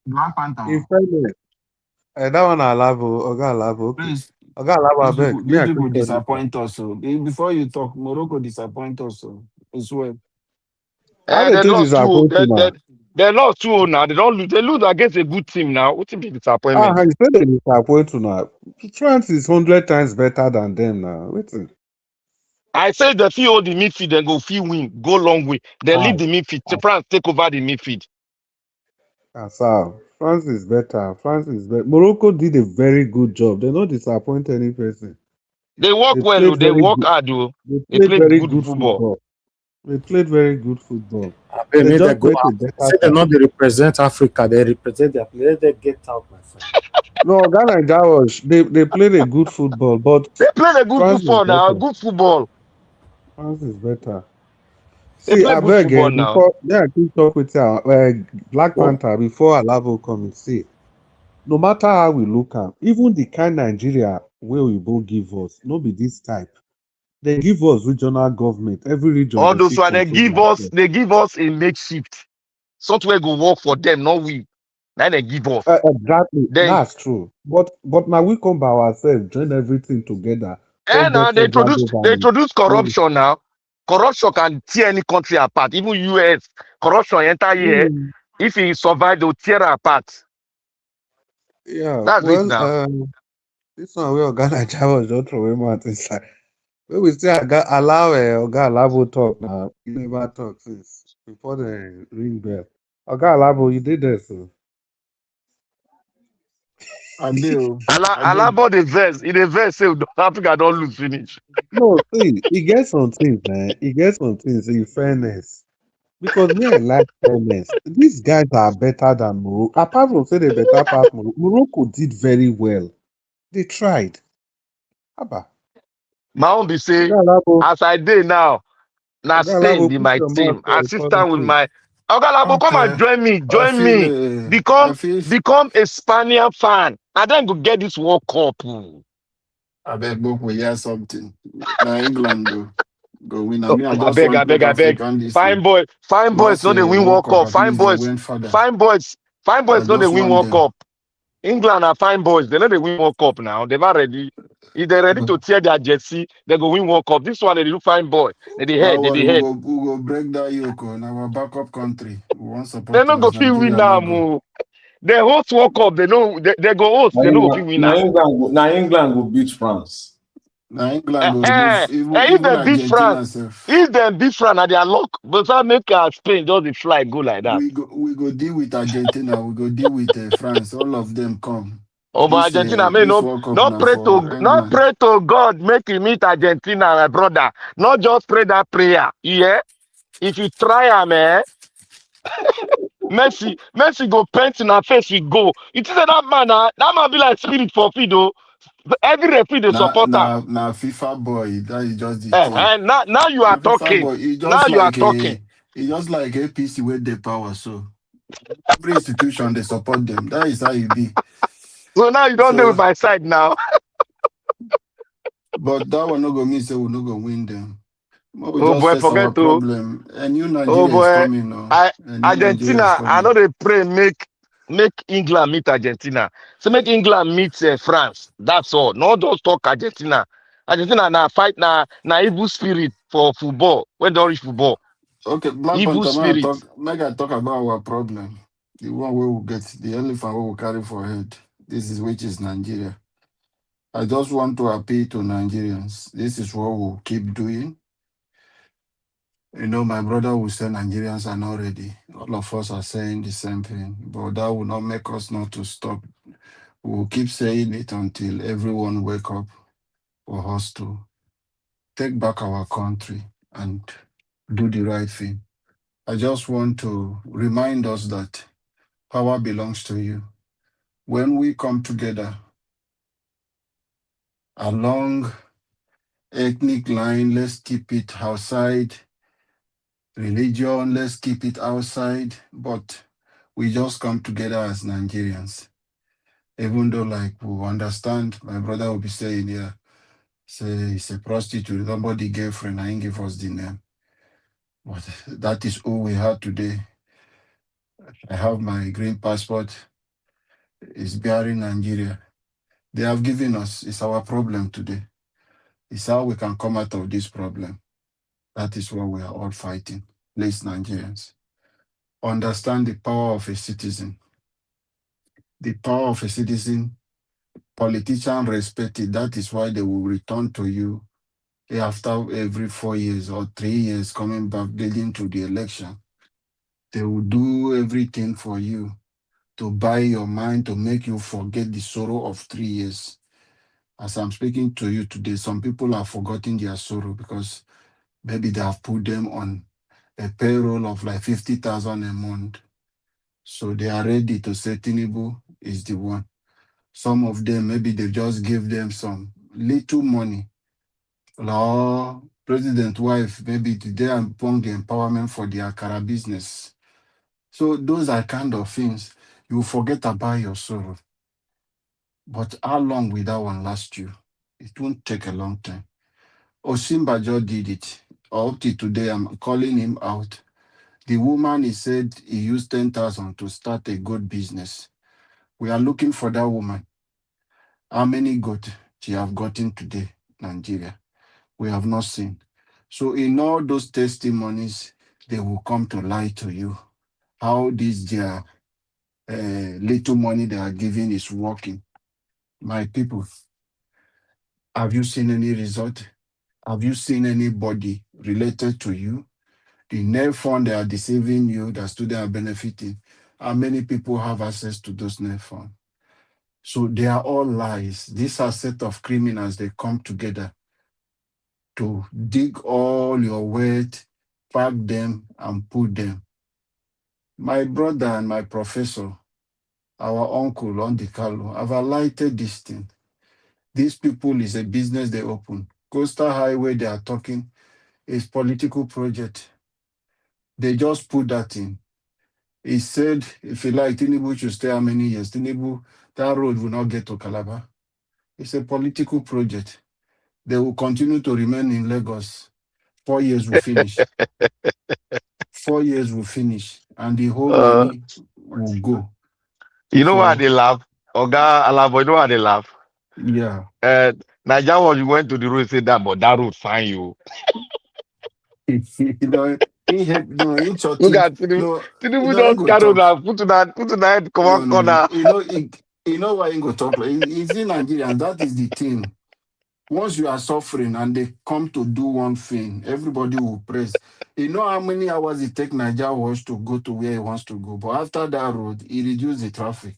Black Panther. In fairness, that one Oga Alavo, okay. Oga Alavo, I beg. These people disappoint us. So before you talk, Morocco disappoint us. So as well. They lost 2-0. They lost 2-0 now. They don't lose. They lose against a good team now. What a big disappointment. You said they disappoint now. France is 100 times better than them now. Wait. I say the feel hold the midfield, then go feel win, go long way. Then leave the midfield. France take over the midfield. France is better. Morocco did a very good job. They not disappoint any person. They work well. They work hard. They played very good football. They played very good football. They just go out. Say they not they represent Africa. They represent their players. They get out, my friend. No, Ghana and Jawash, they played a good football, but they played a good football now. Good football. France is better. They play good football now. I keep talk with Black Panther before Alavo come. See, no matter how we look at, even the kind Nigeria where we both give us, no be this type. They give us regional government. Every region. All those one they give us a makeshift. Something go work for them, not we. Now they give us. Exactly. That's true. But now we come by ourselves, join everything together. And now they introduce corruption now. Corruption can tear any country apart. Even US, corruption enter here. If he survive, they'll tear apart. Yeah. That's it now. This one where Ghana was just throwing out inside. When we still allow Oga Alavo talk now, you never talk since before the ring bell. Oga Alavo, you did that, so. I do. Alabo the verse. In the verse, say Africa don't lose finish. No, see, he gets some things, man. He gets some things in fairness. Because me, I like fairness. These guys are better than Morocco. Apart from say they better past Morocco, Morocco did very well. They tried. Abba. My own be say, as I did now, staying in my team, assistant with my Ogalabo, come and join me. Become a Spaniard fan. And then go get this World Cup. I beg book we hear something. Now England go win. I mean, I beg. Fine boys, no they win World Cup. Fine boys, no they win World Cup. England are fine boys. They know they win World Cup now. They're not ready. If they're ready to tear their jersey, they go win World Cup. This one, they do fine boy. They head. We go break that yoke on our backup country. We want support. They not go feel win now, They host World Cup. They know they go host. They don't go feel win now. Now England will beat France. Now England will if they beat France, if they beat France, and they are lock. But I make Spain just the fly go like that. We go deal with Argentina. We go deal with France. All of them come. Oh, but Argentina, may not pray to God, make you meet Argentina, my brother. Not just pray that prayer. Yeah. If you try, Messi go paint in her face, we go. It is that man be like spirit for Fido. Every referee they support her. Now FIFA boy, that is just the thing. Now you are talking. Now you are talking. It's just like APC with the power. So every institution they support them. That is how it be. So now you don't know with my side now. But that one not gonna mean say we not gonna win them. Forget to. A new Nigeria is coming. Argentina, I know they pray make make England meet Argentina. So make England meet France. That's all. Not just talk Argentina. Argentina na fight na evil spirit for football. When they reach football, Okay, Black evil Panther, spirit. make I talk about our problem. The one we will get, the elephant we will carry for head. This is which is Nigeria. I just want to appeal to Nigerians. This is what we'll keep doing. You know, my brother will say Nigerians are not ready. All of us are saying the same thing, but that will not make us not to stop. We'll keep saying it until everyone wake up for us to take back our country and do the right thing. I just want to remind us that power belongs to you. When we come together along ethnic line, let's keep it outside. Religion, let's keep it outside. But we just come together as Nigerians. Even though, like, we understand, my brother will be saying, yeah, say he's a prostitute, nobody girlfriend, I ain't give us the name. But that is all we have today. I have my green passport. It's bearing Nigeria. They have given us, it's our problem today. It's how we can come out of this problem. That is what we are all fighting. Please, Nigerians, understand the power of a citizen. The power of a citizen, politicians respect it. That is why they will return to you after every 4 years or 3 years coming back, leading to the election. They will do everything for you to buy your mind, to make you forget the sorrow of 3 years. As I'm speaking to you today, some people have forgotten their sorrow because maybe they have put them on a payroll of like 50,000 a month. So they are ready to say Tinubu is the one. Some of them, maybe they just give them some little money. Or president wife, maybe they are upon the empowerment for the Akara business. So those are kind of things. You forget about your sorrow. But how long will that one last you? It won't take a long time. Osinbajo did it. Up till today, I'm calling him out. The woman, he said he used 10,000 to start a goat business. We are looking for that woman. How many goat she have gotten today, Nigeria? We have not seen. So in all those testimonies, they will come to lie to you. How this their little money they are giving is working. My people, have you seen any result? Have you seen anybody related to you? The net fund, they are deceiving you, that students are benefiting. How many people have access to those net funds? So they are all lies. These are a set of criminals. They come together to dig all your wealth, pack them, and put them. My brother and my professor, our uncle, Ondikalo, have highlighted this thing. These people is a business they open. Coastal Highway, they are talking, is political project. They just put that in. He said, if you like, Tinubu should stay how many years? Tinubu, that road will not get to Calabar. It's a political project. They will continue to remain in Lagos. 4 years will finish. 4 years will finish, and the whole money will go. You know why So, they laugh? Oga Alabo, you know why they laugh? yeah. Nigeria was you went to the road and said that, but that road fine you. You know, he Look shorted. at Tinubu. No, Tinubu I ain't don't go carry talk. that, put to that No, no, no. corner. You know why I ain't go talk. Like, he's in Nigeria, and that is the thing. Once you are suffering and they come to do one thing, everybody will praise. You know how many hours it take Nigeria was to go to where he wants to go. But after that road, he reduced the traffic.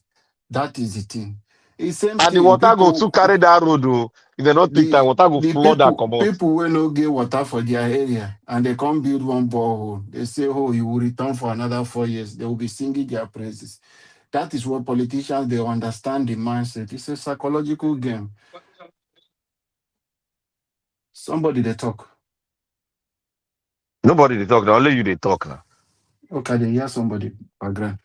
That is the thing. It's same And the thing. water go to carry that road. Oh. If they don't take time, water go The flood and come out. people will not get water for their area and they come build one borehole. They say, oh, you will return for another 4 years. They will be singing their praises. That is what politicians, they understand the mindset. It's a psychological game. Somebody they talk. Nobody they talk. Only you they talk now. Okay, they hear somebody background.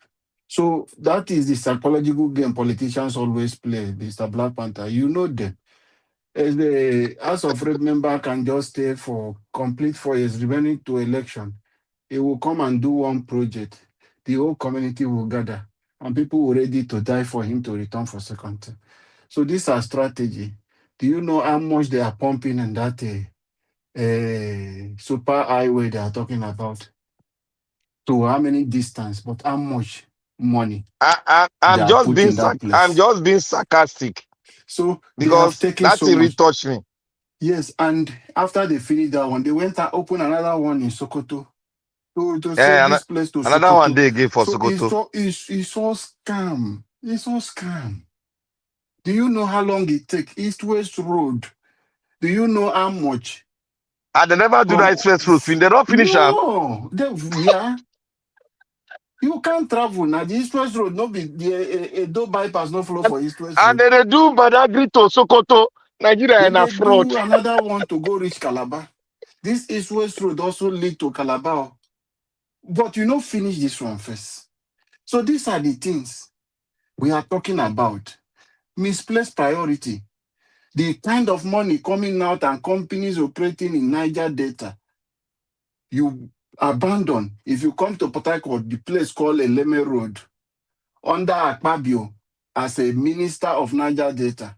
So that is the psychological game politicians always play, Mr. Black Panther. You know them. As the House of Rep member can just stay for complete 4 years, remaining to election. He will come and do one project. The whole community will gather and people were ready to die for him to return for second term. So this is strategy. Do you know how much they are pumping in that super highway they are talking about? To how many distance, but how much money they I'm are just put being in that I'm place? just being sarcastic So they have because taken that so thing really much. touched me. Yes, and after they finished that one, they went and opened another one in Sokoto to sell Eh, this place to another one Sokoto. day again for So Sokoto. it's all scam. It's all scam. Do you know how long it takes? East-West Road. Do you know how much? And they never do that express road. They don't finish am. No, yeah. You can't travel now. The East-West Road, no be the Edo bypass, no flow for East-West And Road. they do Badagry to Sokoto, Nigeria, Then and a they fraud. do another one to go reach Calabar. This East-West Road also lead to Calabar. But you know, finish this one first. So these are the things we are talking about. Misplaced priority. The kind of money coming out and companies operating in Niger Delta, you abandon. If you come to Port Harcourt, the place called Eleme Road, under Akpabio, as a minister of Niger Delta,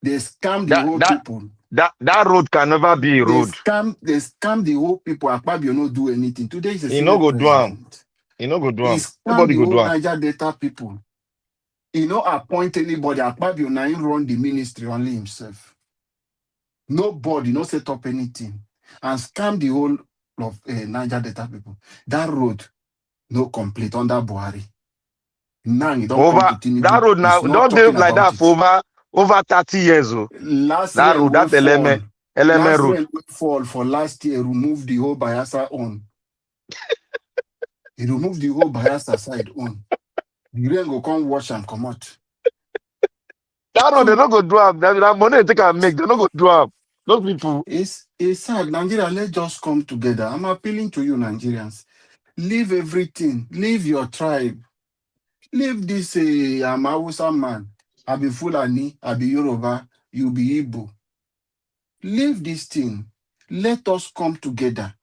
they scam the whole people. That road can never be a road. They scam the whole people. Akpabio no do anything. Today is a He no Senate go do am. president. He no go do He am. scam Nobody the go whole do am. Niger Delta people. He no appoint anybody. Akpabio now he run the ministry only himself. Nobody no set up anything and scam the whole of Niger Delta people. That road no complete under Buhari. Now you don't come Over to Tinubu. that road now, He's not don't they talking like about that it. for over 30 years. Oh. Last That rain road, will that fall. Eleme Last road. rain will fall for last year. Remove the whole Bayelsa on. He removed the whole Bayelsa side on. The rain go come wash and come out. That road, they don't go do am. That money they take and make, they don't go do am. Those people. It's sad. Nigeria, let's just come together. I'm appealing to you, Nigerians. Leave everything. Leave your tribe. Leave this I'm Hausa man. I be Fulani. I be Yoruba. You be Igbo. Leave this thing. Let us come together.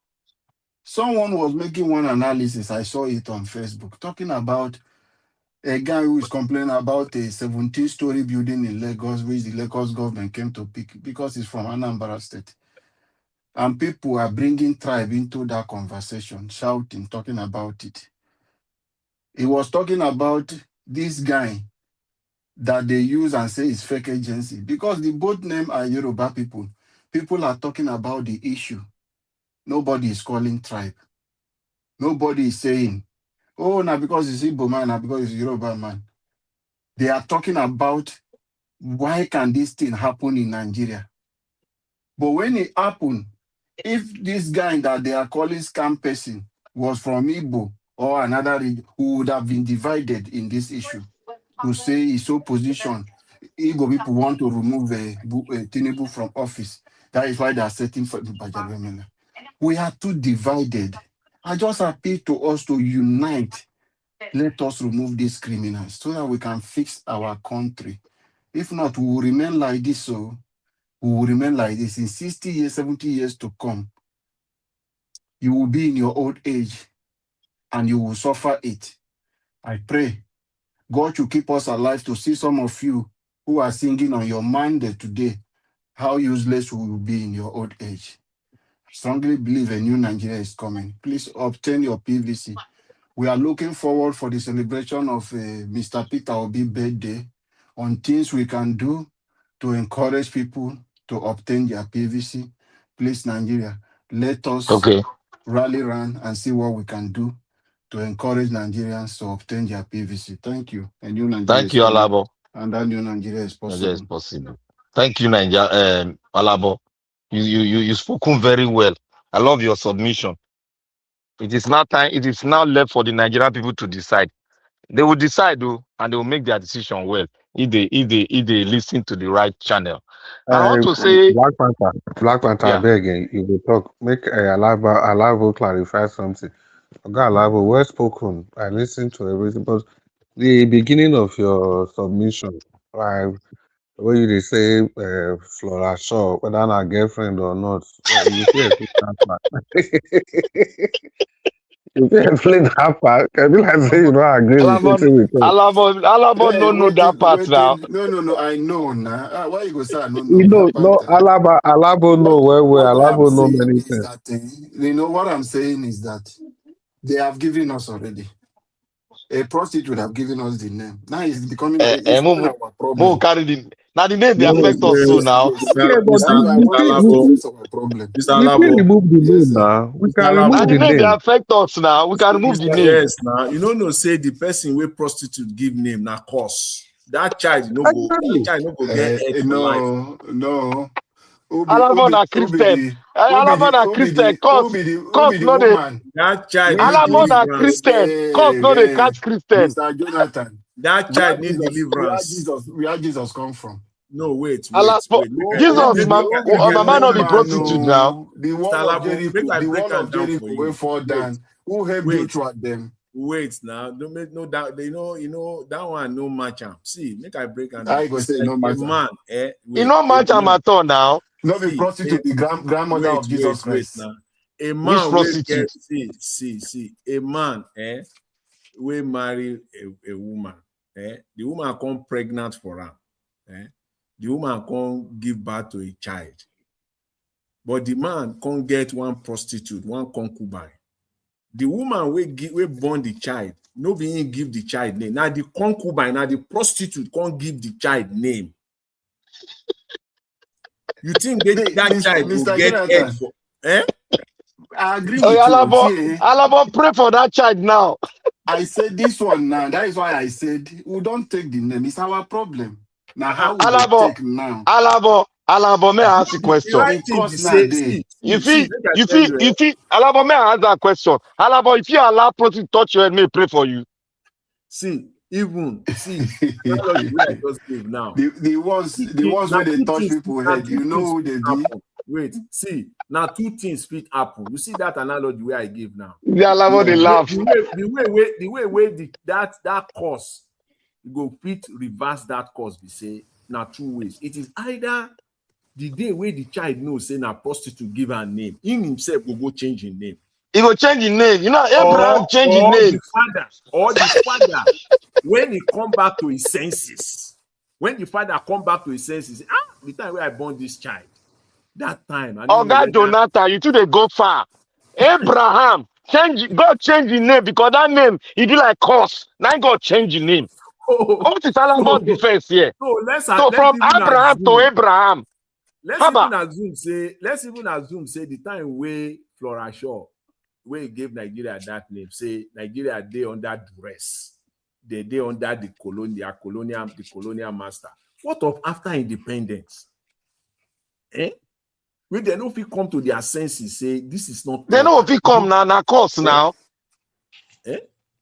Someone was making one analysis. I saw it on Facebook, talking about a guy who is complaining about a 17-story building in Lagos, which the Lagos government came to pick because it's from Anambra State. And people are bringing tribe into that conversation, shouting, talking about it. He was talking about this guy that they use and say is fake agency because the both name are Yoruba people. People are talking about the issue. Nobody is calling tribe. Nobody is saying, oh, now because it's Igbo man, now because it's Yoruba man. They are talking about why can this thing happen in Nigeria? But when it happened, if this guy that they are calling scam person was from Igbo or another region, who would have been divided in this issue to say his opposition, Igbo people want to remove Tinubu from office. That is why they are setting for the Bajalwemena. We are too divided. I just appeal to us to unite. Let us remove these criminals so that we can fix our country. If not, we will remain like this. So we will remain like this in 60 years, 70 years to come. You will be in your old age and you will suffer it. I pray God should keep us alive to see some of you who are singing on your mind today, how useless we will be in your old age. I strongly believe a new Nigeria is coming. Please obtain your PVC. We are looking forward for the celebration of Mr. Peter Obi's birthday on things we can do to encourage people to obtain their PVC. Please, Nigeria, let us rally around and see what we can do to encourage Nigerians to obtain their PVC. Thank you. A new Nigeria Thank is you, coming. Alabo. And that new Nigeria is Nigeria is possible. possible. Thank you, Nigeria, Alabo. You spoken very well. I love your submission. It is now time. It is now left for the Nigerian people to decide. They will decide, though, and they will make their decision well if they listen to the right channel. And I want to say, Black Panther, yeah, beg again. You will talk. Make Alavo clarify something. Okay, Alavo, well spoken. I listened to everything, but the beginning of your submission, like where you say Flora Shaw, whether not girlfriend or not, you see, that part. If you explain that part, can be like say you don't agree with Alabon, anything we talk. Alabon Hey, don't know that part now. No. I know now. Why you go say I don't You know know, that no, part? Alabo know What I am Alabo know saying many is things. that what I'm saying is that they have given us already. A prostitute would have given us the name. Now it's becoming our Mo problem. carry the now the name they No, affect us so Yes, now. yes. okay, but That's why I we want feel, us to we Alabo, fix feel, our problem. Mr. we feel Alabo, remove the Yes, name sir. now. We Mr. can Now remove Alabo, the the name they name. affect us now. We can remove the name. yes, now you know say the person wey prostitute give name na curse. That child Exactly. no go get head for life. No. Alabon a Christian. Alabon a Christian. Cause Who be the no they. woman? That child Where need Alabon a deliverance. Christian. Cause no they catch Christian. Mr. Jonathan. That child need deliverance. Where Jesus come from? No, wait. Alabon, Jesus, mama No not be man, prostitute now. no. The Mr. wall of Alabo, make Jericho, I the break wall am of down for Jericho will you. fall down. Who helped Joshua them? Wait now. Don't make no doubt. You know that one no match am. See, make I break am I down. go It's say like no a matter. man. You Wait, know a match am man. at all now. Not be See, prostitute, the grandmother of Jesus wait Christ. now. A Which man will get prostitute? see. A man, will marry a woman. The woman come pregnant for him. The woman come give birth to a child. But the man can't get one prostitute, one concubine. The woman will born the child, no be him give the child name. Now the concubine, now the prostitute can't give the child name. You think that child will Mr. get head Jonathan, for I agree Oh, with you. Alabon, pray for that child now. I said this one now. That is why I said we don't take the name. It's our problem. Now, how we go Alabon, take now? May I ask you a the question? right The thing be cost now say, day. You see, feel, make I tell you, Alabon, may I ask that question? Alabon, if you allow prostitute touch your head, may I pray for you. see, analogy where I just gave now. The ones where they touch people head, you know who they be. Wait, see, now two things fit happen. You see that analogy where I give now. The Alabon, they laugh. The way that cause go fit reverse that cause be say now two ways. It is either the day where the child knows say na prostitute give her name, him himself go change his name. He go change his name. You know, Abraham change his name. The father, when he come back to his senses, the time where I born this child, that time I don't know God Jonathan, you two they go far. Abraham, God change his name because that name, he be like curse. Now God change his name. What is Alabon defense here? So from Abraham to Abraham. Let's even assume say the time where Flora Shaw where gave Nigeria that name, say Nigeria they under duress. They under the colonial master. What of after independence? When they know if you come to their senses, say this is not. They know if he come now, course now.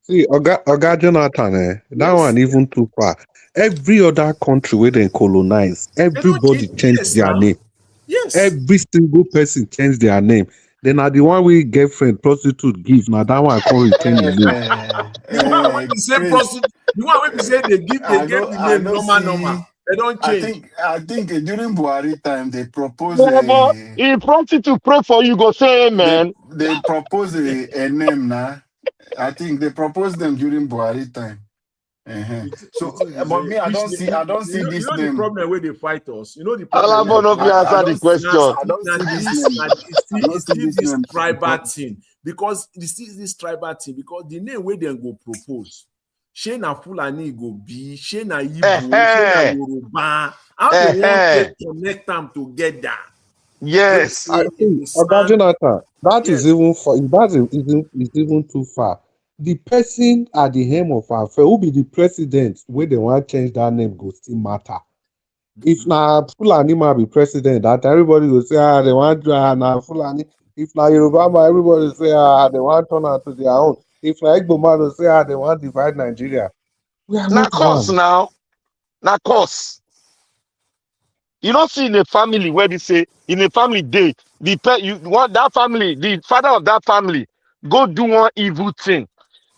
See, Oga Jonathan, that one even too far. Every other country where they colonize, everybody changed their name. Yes. Every single person changed their name. Then the one we girlfriend prostitute give. Now that one can't retain the name. The one when you say prostitute, the one when you say they give the name normal. They don't change. I think during Buhari time they proposed If prostitute pray for you, go say amen. They proposed a name now. I think they proposed them during Buhari time. So, but me, I don't see this you know name. The problem where they fight us. You know the problem. Alabon no fit answer the question. I don't see this name. It's this tribal thing because this tribal thing because the name where they go propose. Shey na Fulani go be, shey na Igbo, shey na Yoruba. How they want to connect them together? Yes. I think, Oga Jonathan, that is even too far. The person at the helm of our affair who be the president where they want to change that name go still matter. If na Fulani man be president, that everybody will say they want to na Fulani. If na Yoruba man, everybody will say they want to turn out to their own. If na Igbo man will say they want to divide Nigeria. We are not course one. now. Na course. You don't see in a family where they say in a family date, that family, the father of that family, go do one evil thing.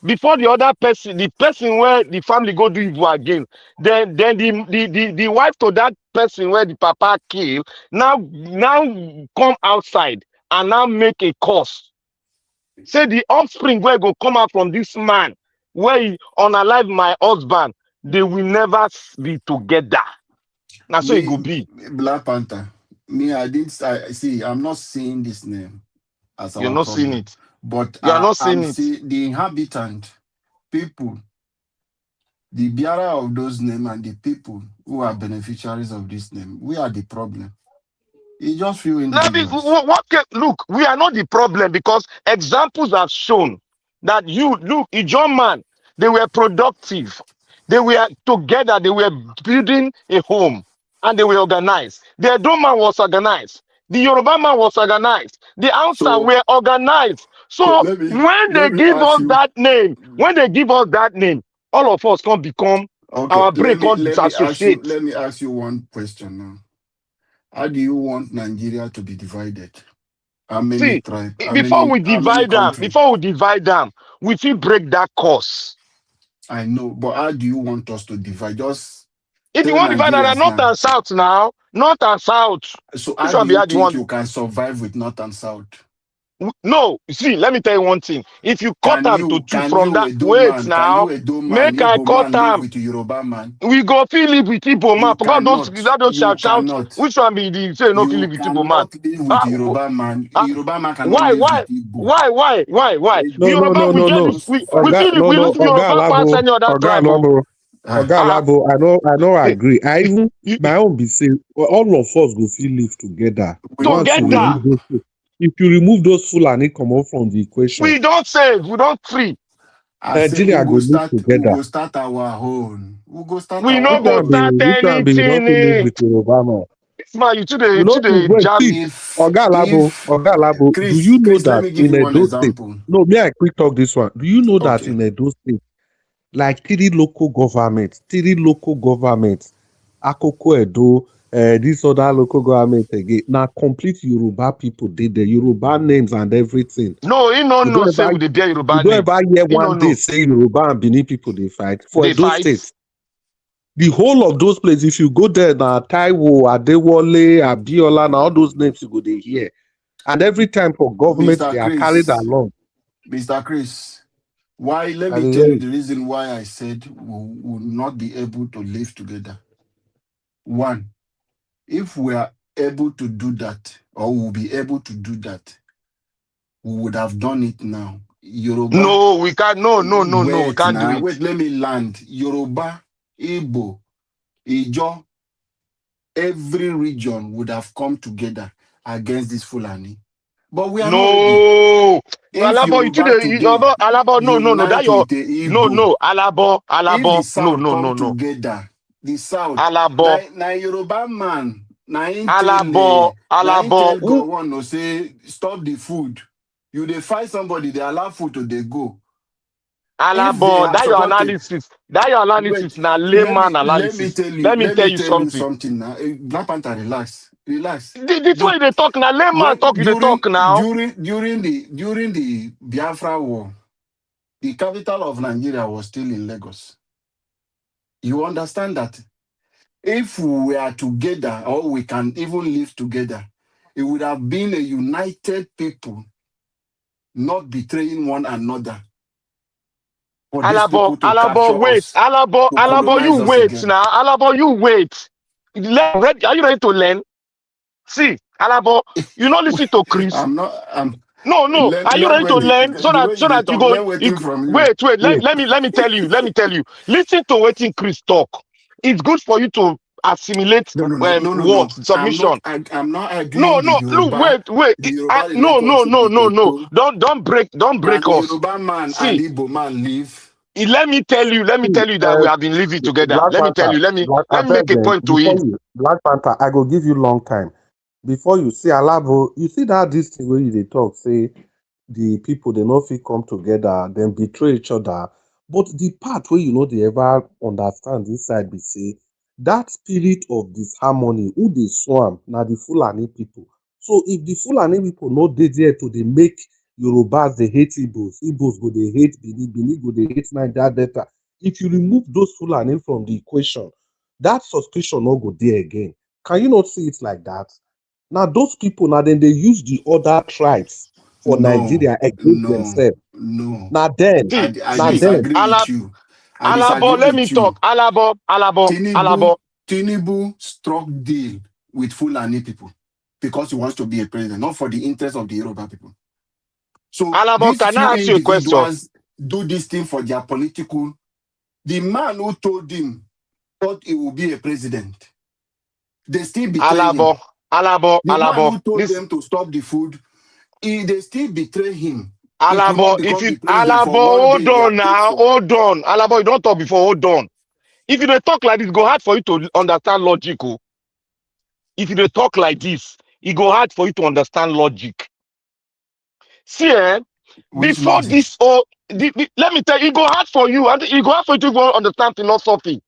Before the other person, the person where the family go do evil again, then the wife to that person where the papa kill now come outside and now make a curse. Say the offspring where go come out from this man, where he unalive my husband, they will never be together. Now so it go be. Black Panther. I see. I'm not seeing this name as You're our not seeing problem, it. but You are not I'm seeing it. seeing the inhabitant people, the bearer of those names, and the people who are beneficiaries of this name. We are the problem. It's just few Now, individuals. look, we are not the problem because examples have shown that a young man, they were productive. They were together. They were building a home and they were organized. The Edo man was organized. The Yoruba man was organized. The Hausa So, were organized. so So let me when they let me give ask us you. that name, all of us can become, Okay, our brain can disassociate. let me ask you one question now. How do you want Nigeria to be divided? How many See, tribes? before we How many divide countries? them, we feel break that course. I know, but how do you want us to divide? Just If you tell want to divide that, Nigerians north now. and south now, north and south. So Which how do one be you how you think want? you can survive with North and South? No, see, let me tell you one thing. If you cut them to two from that, wait now, A do man, make I Igbo cut man live them. with a Yoruba man? We go feel live with Igbo man. You For God, cannot. don't You shout. cannot. Which one be the say no feel live You with Igbo man? cannot live with Ah, Yoruba man. ah, Yoruba man cannot why, live why, with Igbo. why? No, no, Yoruba, no, we no, get no. this. We Oga, feel no, we no. live Oga Yoruba pass Alabo, any other Oga tribe. Oh. Alabo, Oga Ah, Alabo. I know, I agree. I even my own be say all of us go feel live together. Once you together, remove those, if you remove those Fulani come out from the equation, we don't save, we don't free. I say Nigeria go live we together. go start our own. We go start We our no go own. start Which one be you not anything. to live with Yoruba man? This man, you You know, today wait, jam. see, If Oga Alabo, do you know Chris, let that me give in you one Edo State? example. No, may I quick talk this one? Do you know that Okay. in Edo State, like three local governments, Akoko Edo, this other local government again, now complete Yoruba people did the Yoruba names and everything. No, he no You know don't say ever, with the bear you Yoruba don't name. ever hear He no one day know. say Yoruba and Benin people they fight for They Edo fight. State. The whole of those places, if you go there now, Taiwo, Adewale, Abiola, now all those names you go they hear. And every time for government, they are carried along. Mr. Chris, why? Let And me they tell hear you it. the reason why I said we will not be able to live together. One, if we are able to do that, or will be able to do that, we would have done it now. Yoruba, No, we can't. No, we wait can't do now, it. wait, let me land. Yoruba, Igbo, Ijo, every region would have come together against this Fulani. But we are not ready. No, If Alabo, you Yoruba today, today Alabo, no. That unite your with the Igbo, no, if the Alabo, South come no. together, the South, Alabo, na Yoruba man, na Alabo. intel Who go on no say stop the food. You dey fight somebody, they allow food to they go. If they Alabo? are support to That your wait, analysis now layman let me analysis. tell you, Let me tell you something. something now. Black Panther, relax. This The way they talk now, layman when talk. You they talk now. during the Biafra war, the capital of Nigeria was still in Lagos. You understand that? If we are together or we can even live together, it would have been a united people, not betraying one another. For these people to Alabo, capture wait. us, to Alabo, you colonize us wait again. now. Alabo, you wait. Are you ready to learn? See, Alabo, you not listen to Chris. I'm not. No. Are you Learn ready to learn the way so they that you talk. go? Learn waiting from you. Wait. Let me tell you. Listen to waiting Chris talk. It's good for you to assimilate No. what submission. I'm not No. arguing Look, wait. The Yoruba they make us No. equal. Don't break Can us. Yoruba man and See, Igbo man live? let me tell you that we have been living together. Black Let me tell Panther, you. Let me make a point to before it. you, Black Panther, I go give you long time. Before you see Alabo, you see that this thing where they talk, say the people they not fit come together, then betray each other. But the part where they ever understand inside be say that spirit of disharmony, who they swam, now the Fulani people. So if the Fulani people not dey there to they make Yorubas they hate Igbos go they hate Benin go they hate Niger Delta. If you remove those Fulani from the equation, that suspicion not go there again. Can you not see it like that? Now those people now then they use the other tribes for Nigeria against themselves. No. Now then, See, I now see, then. disagree with you. I Alabo, disagree let me with you. talk. Alabo. Tinubu struck deal with Fulani people because he wants to be a president, not for the interest of the Yoruba people. So Alabo, these can few I ask you a question? individuals do this thing for their political. The man who told him thought he would be a president. They still betray him. Alabo. The man who told This them to stop the food, they still betray him. Alabo, He could not become the president for one day. Hold on now, hold on. Alabo, you don't talk before, hold on. If you don't talk like this, go hard for you to understand logic. Oh. If you don't talk like this, it go hard for you to understand logic. See, before logic? This, let me tell you, it go hard for you, and it go hard for you to go understand philosophy.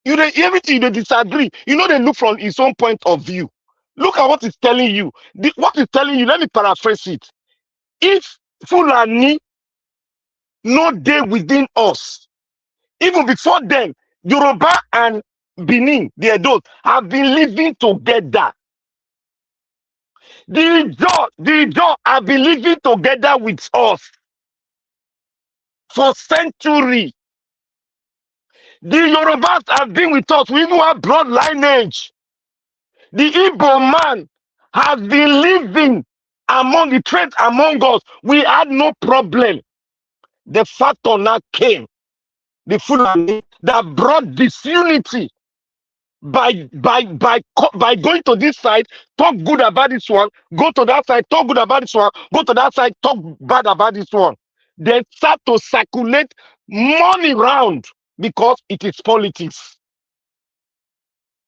Everything they disagree. You know, they look from his own point of view. Look at what he's telling you. What he's telling you, let me paraphrase it. If Fulani no day within us, even before then, Yoruba and Benin, the adults, have been living together. The Ijaw have been living together with us for centuries. The Yorubas have been with us. We even have blood lineage. The Igbo man has been living among the trade among us. We had no problem. The factor now came. The Fulani that brought disunity by going to this side, talk good about this one, go to that side, talk good about this one, go to that side, talk bad about this one. They start to circulate money round because it is politics.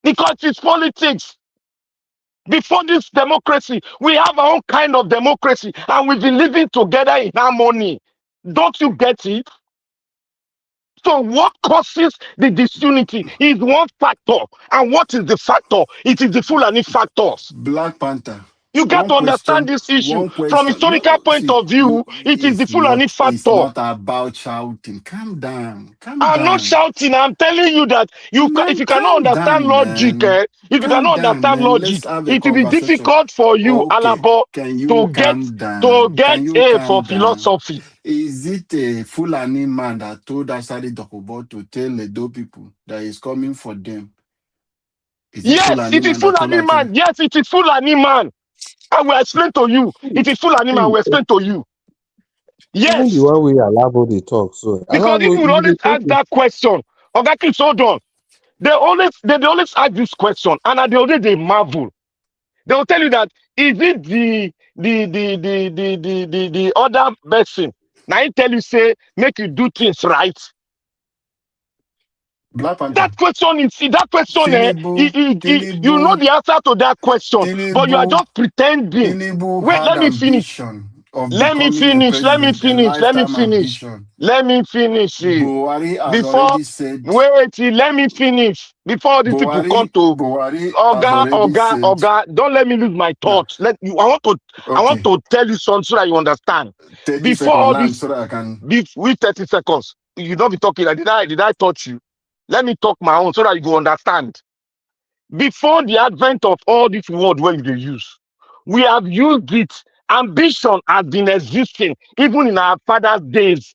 Because it's politics. Before this democracy, we have our own kind of democracy, and we've been living together in harmony. Don't you get it? So what causes the disunity is one factor. And what is the factor? It is the Fulani factors. Black Panther. You got to understand this issue. From historical point of view, it is the Fulani factor. It's not about shouting. Calm down. I'm not shouting. I'm telling you that if you cannot understand logic, if you cannot understand logic, it will be difficult for you, Alabo, to get A for philosophy. Is it a Fulani man that told Asari Dokubo to tell the Edo people that he's coming for them? Yes, it is Fulani man. Yes, it is Fulani man. I will explain to you. It is Fulani man. I will explain to you. Yes. Even the one we allow the talk. So because if you always ask that question, okay, hold on. They always ask this question, and at the end they marvel. They will tell you that is it the other person? Now he tell you say make you do things right. That question is you know the answer to that question, but you are just pretending. Wait, let me finish. Let me finish. Let me finish. Let me finish. Let me finish. Let me finish. Before these people come to Oga, don't let me lose my thoughts. I want to tell you something so that you understand. Before all this, with 30 seconds, you don't be talking. Like, did I touch you? Let me talk my own so that you go understand. Before the advent of all this word where you use, we have used it. Ambition has been existing even in our father's days.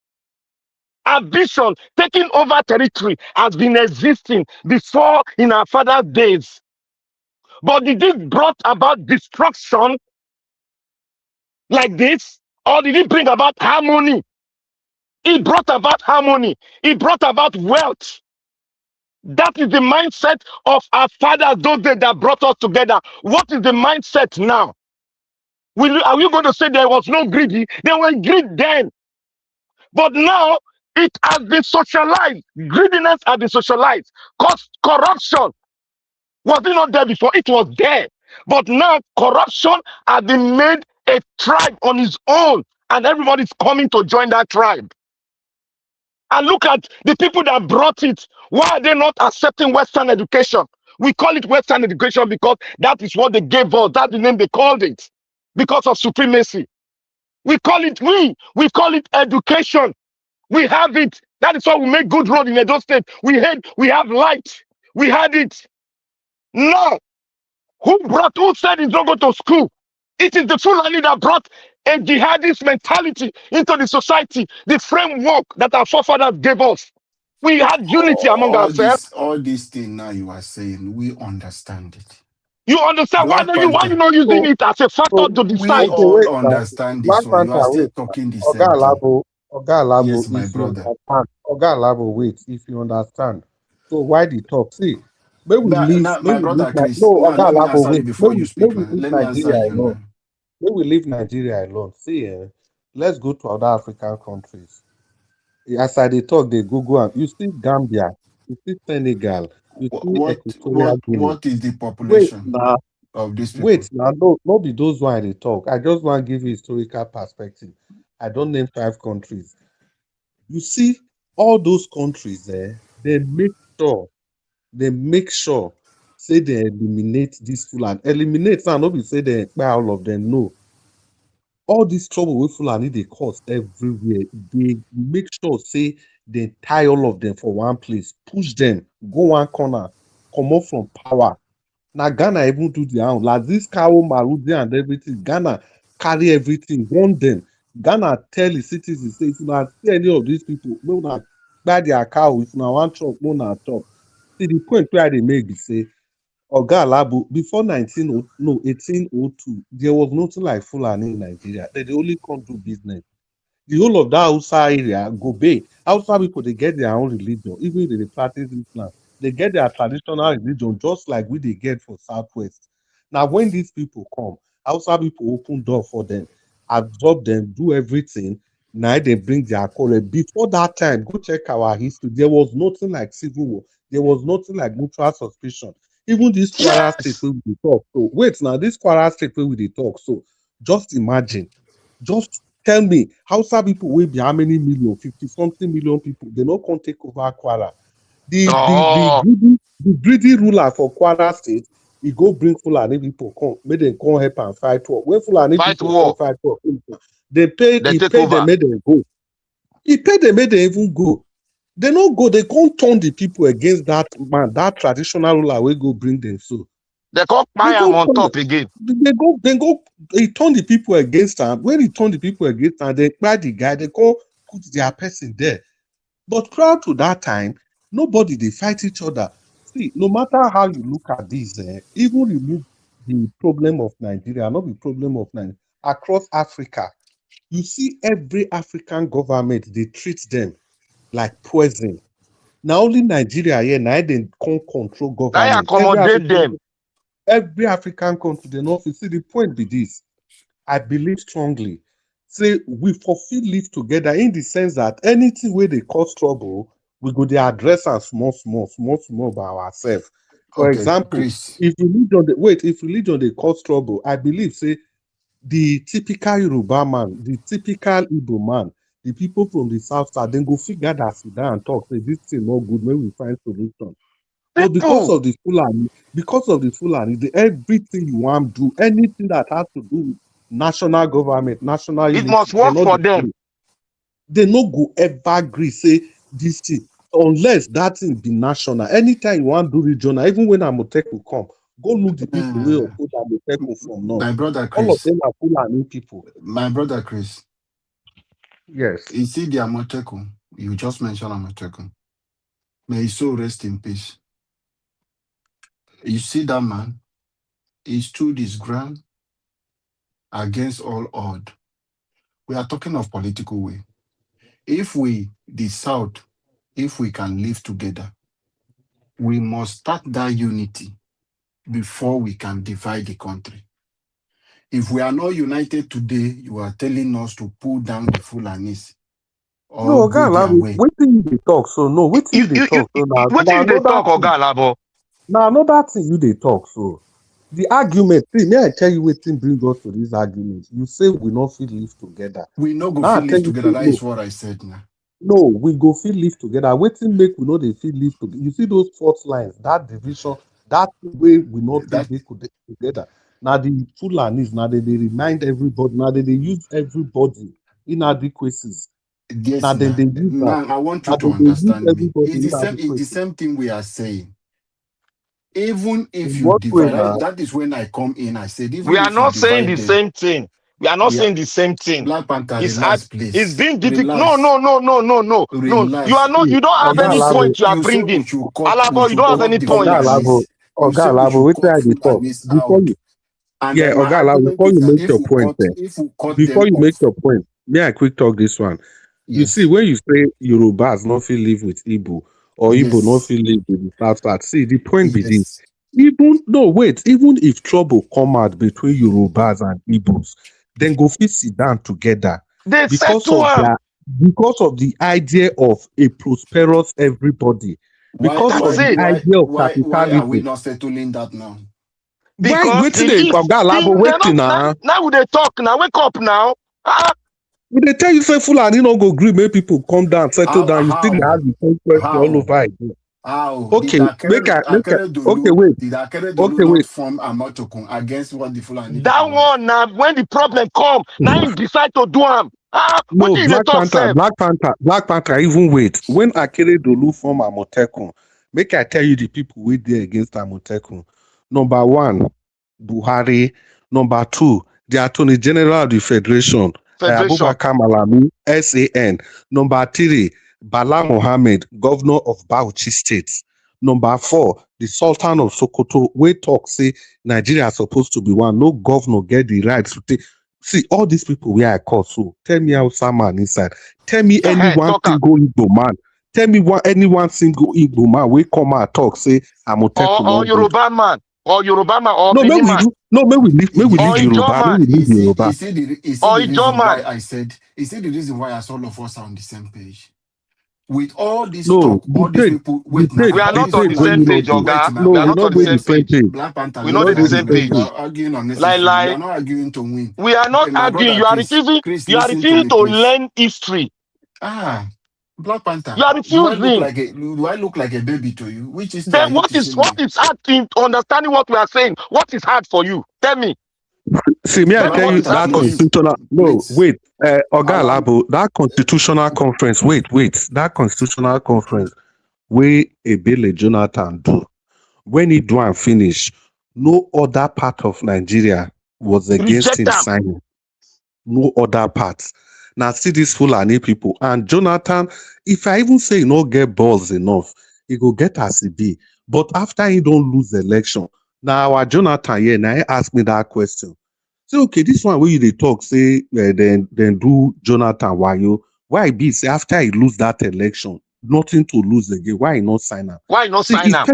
Ambition, taking over territory, has been existing before in our father's days. But did it brought about destruction like this? Or did it bring about harmony? It brought about harmony. It brought about wealth. That is the mindset of our fathers, those days that brought us together. What is the mindset now? Are you going to say there was no greedy? There were greed then. But now, it has been socialized. Greediness has been socialized. Corruption. Was it not there before? It was there. But now, corruption has been made a tribe on its own. And everybody's coming to join that tribe. And look at the people that brought it. Why are they not accepting Western education? We call it Western education because that is what they gave us. That's the name they called it. Because of supremacy. We call it education. We have it. That is why we make good road in Edo State. We have light. We had it. No. Who said it's not go to school? It is the Fulani that brought a jihadist mentality into the society, the framework that our forefathers gave us. We had unity among ourselves. All these things now you are saying, we understand it. You understand? Why Black are you Panther. not using it as a factor to We decide? Okay, all wait now. understand this Black one. You are Panther, still wait. talking the Oga same thing. Alabo, Yes, my if you brother. understand, Oga Alabo, wait, if you understand. So why the talk? See, may we leave, Now, my brother Chris, no, now Oga let me Alabo, answer you wait, before you may speak. we Now. leave Let me answer Nigeria you alone. now. May we leave Nigeria alone. See, let's go to other African countries. As I dey talk, they Google am. You see Gambia, you see Senegal, you see Equatorial Guinea. What is the Wait population now, of these people? no be those one they talk. I just want to give you historical perspective. I don't name 5 countries. You see, all those countries there, they make sure, say they eliminate this Fulani. Eliminate now, no be say they expel all of them. No. All this trouble with Fulani they cause everywhere. They make sure, say, they tie all of them for one place, push them, go one corner, come up from power. Now Ghana even do their own. Like this cow, Marudi and everything. Ghana carry everything, run them. Ghana tell the citizens, say, if you not see any of these people, no not buy their cow. If you not want chop, no not chop. See the point where they make be say, Oga Alabo, before 1802, there was nothing like Fulani in Nigeria. They only come do business. The whole of that Hausa area go bay. Hausa people they get their own religion, even if they practice Islam. They get their traditional religion just like we they get for Southwest. Now, when these people come, Hausa people open door for them, absorb them, do everything. Now they bring their quarrel. Before that time, go check our history. There was nothing like civil war. There was nothing like mutual suspicion. Even this Kwara state where we dey talk. So wait now, this Kwara state where we dey talk. So just imagine, just tell me, Hausa people will be how many million, 50-something million people, they no come take over Kwara. The greedy ruler for Kwara State, he go bring Fulani people come, make them come help and fight war. When Fulani Fight people war. come fight war, They he take paid them, over. make them go. He paid them, make them even go. They no go, they can't turn the people against that man, that traditional ruler will go bring them so. They call They Payam go on top again. he turn the people against him. When he turn the people against him, they buy the guy, they go put their person there. But prior to that time, nobody they fight each other. See, no matter how you look at this, even remove the problem of Nigeria, not the problem of Nigeria, across Africa, you see every African government, they treat them like poison. Now only Nigeria here, now they can't control I government. accommodate them. Every African country, they know. See, the point be this. I believe strongly. Say we fulfill live together in the sense that anything where they cause trouble, we go they address and small by ourselves. For Okay, example, Chris. if religion they cause trouble, I believe say the typical Yoruba man, the typical Igbo man, the people from the south side, then go figure that sit down and talk. Say this thing not good. Maybe we find solution. But because People, of the Fulani, everything you want to do, anything that has to do with national government, national it unity, must they work not for dey them. gree. They no go ever agree say this thing unless that thing be national. Anytime you want to do regional, even when Amotekun come, go look the people wey oppose Amotekun from north. My brother All of Chris. them are Fulani people. My brother Chris. Yes. You see the Amotekun, you just mentioned Amotekun. May his soul rest in peace. You see that man, he stood his ground against all odds. We are talking of political way. If we, the South, if we can live together, we must start that unity before we can divide the country. If we are not united today, you are telling us to pull down the Fulanis or No, go their way. wetin you dey talk so? No, wetin you dey talk so? Wetin they talk, Oga Alabo? Now another thing you dey talk so. The argument, see, may I tell you wetin bring us to this argument? You say we no fit live together. We no go Now I fit tell live you together. say That no. is what I said now. No, we go fit live together. Wetin make we no dey fit live together? You see those fault lines, that division, that way we not That take together. Now the Fulanis, now they remind everybody, now they use everybody inadequacies. yes, Now then now. they use that. Now I want you Now to they use understand me. everybody It's the inadequacies. same thing we are saying. Even if In you what way divide, now? that is when I come in. I said, We even are if you not saying divide the them, same thing. We are not Yeah. saying the same thing. Black Panther, It's relax, please. it's being difficult. Relax. No. You Relax. are not. You don't have Oga any Alabo, point you are You say we bringing. should Alabo, you don't have any cut the Oga point. Alabo, Fulanis. You say Oga we Alabo, should wait till cut I dey talk. Fulanis Before out. you, And yeah, then my Oga Alabo, argument before is you that make your point, if we cut before them you make off, your point, may I quick talk this one? You see, yes, when you say Yorubas not feel live with Igbo or Igbo not yes, feel live with the South South, see, the point be this. yes. Even if trouble come out between Yorubas and Igbos, then go fit sit down together They because settle of am. the idea of a prosperous everybody, Why because That's of the it. idea of why are we capitalism. not settling that now? Why Because waiting the they East, Oga Alabo they're waiting not now? now they talk now. Wake up now. When they tell you say Fulani no go gree, make people come down, settle down, you still dey How? ask the same question all How? over again. How? Did Okay, okay, Akeredolu wait. not form Amotokun against what the Fulani That people want? one now when the problem come, now you decide to do am. What No, did they talk, sir? Black Panther, even wait. When Akeredolu form Amotekun, make I tell you the people wey dey against Amotekun. Number one, Buhari. Number two, the Attorney General of the Federation, Federation. Abubakar Malami, SAN. Number three, Bala Mohammed, Governor of Bauchi State. Number four, the Sultan of Sokoto, wey talk say Nigeria supposed to be one. No governor get the right to take. See, all these people where I call, so tell me how man inside. Tell me any one Talk am. single Igbo man. Tell me any one single Igbo man we come and talk, say Amotekun Or no good. Yoruba man. Or Yoruba man or No, Bini man. may we leave Or Ijo Yoruba. May man. we leave Yoruba. Is it Or the Ijo reason why man. I said, is it the reason why as all of us are on the same page? With all this No, talk, all these people, wait now, We are all not these on the where Fulani, same you not page, dey. wait Oga. now, We No, are we not on not the dey the same same page. page. Black Panther, We We not not on let's the dey the same argue. same We page. page. are arguing unnecessarily. We Like are not arguing to win. we are not My arguing. brother, You are Chris, refusing. Chris, You are listen to refusing me, to please. learn history. Black Panther, You are do I look refusing. like a baby to you? Which history are Then you what teaching what me? is hard in understanding what we are saying? What is hard for you? Tell me. See, me, I Tell me Black tell what you is hard Panther, that for you. please, constitutional. No, please wait, Oga allow me. Alabo, that constitutional conference. Wait, that constitutional conference where Ebele Jonathan do. When he do and finish, no other part of Nigeria was against Reject him them. signing. No other part. Now see these Fulani people and Jonathan. If I even say he no get balls enough, he go get as he be. But after he don't lose the election, now our Jonathan here now he ask me that question. Say okay, this one where you they talk say then do Jonathan why be say after he lose that election, nothing to lose again. Why he not sign up? Why not See, sign up?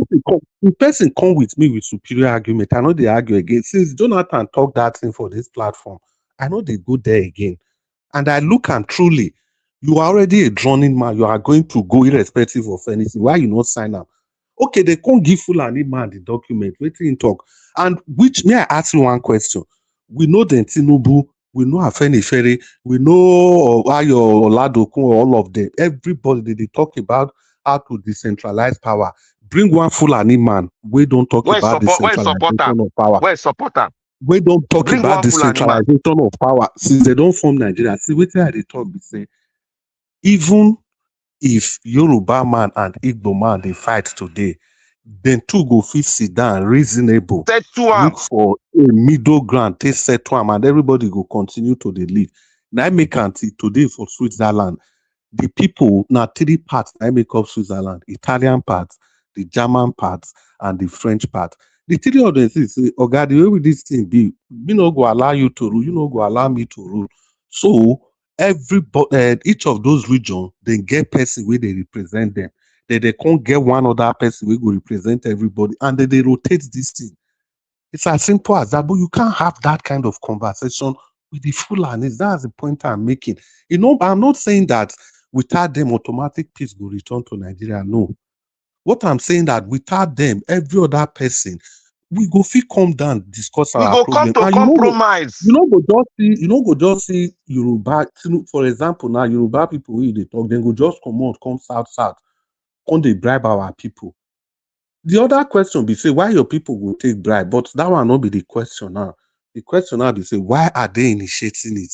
if person come with me with superior argument, I know they argue again. Since Jonathan talk that thing for this platform, I know they go there again. And I look and truly, you are already a drowning man. You are going to go irrespective of anything. Why you not sign up? Okay, they can't give Fulani man the document. Wait till talk. And which may I ask you one question? We know the Tinubu, we know Afeni Ferry, we know Ayo Oladokun, all of them. Everybody they talk about how to decentralize power. Bring one Fulani man. We don't talk Where is about support? Where is supporter? decentralization of power. Where is supporter? We don't talk Bring about one Fulani man. decentralization of power since they don't form Nigeria. See, what they talk, they say, even if Yoruba man and Igbo man they fight today, then two go fit sit down reasonable, Settle am. look for a middle ground, take settle am, and everybody go continue to the lead. Now I make until today for Switzerland, the people now three parts I make up Switzerland: Italian part, the German part, and the French part. The three of them say, "Oga, the way with this thing be, we no go allow you to rule, you no go allow me to rule." So everybody, each of those regions, they get person where they represent them. They can't get one other person who will represent everybody, and then they rotate this thing. It's as simple as that, but you can't have that kind of conversation with the Fulanis. That's the point I'm making. You know, I'm not saying that without them, automatic peace will return to Nigeria. No. What I'm saying that without them, every other person, we go fit come down, discuss We our go come problem. to And compromise. you know go just see Yoruba, for example, now Yoruba people wey they talk, then go just come south, come they bribe our people. The other question be say why your people will take bribe, but that one not be the question now. The question now be say why are they initiating it?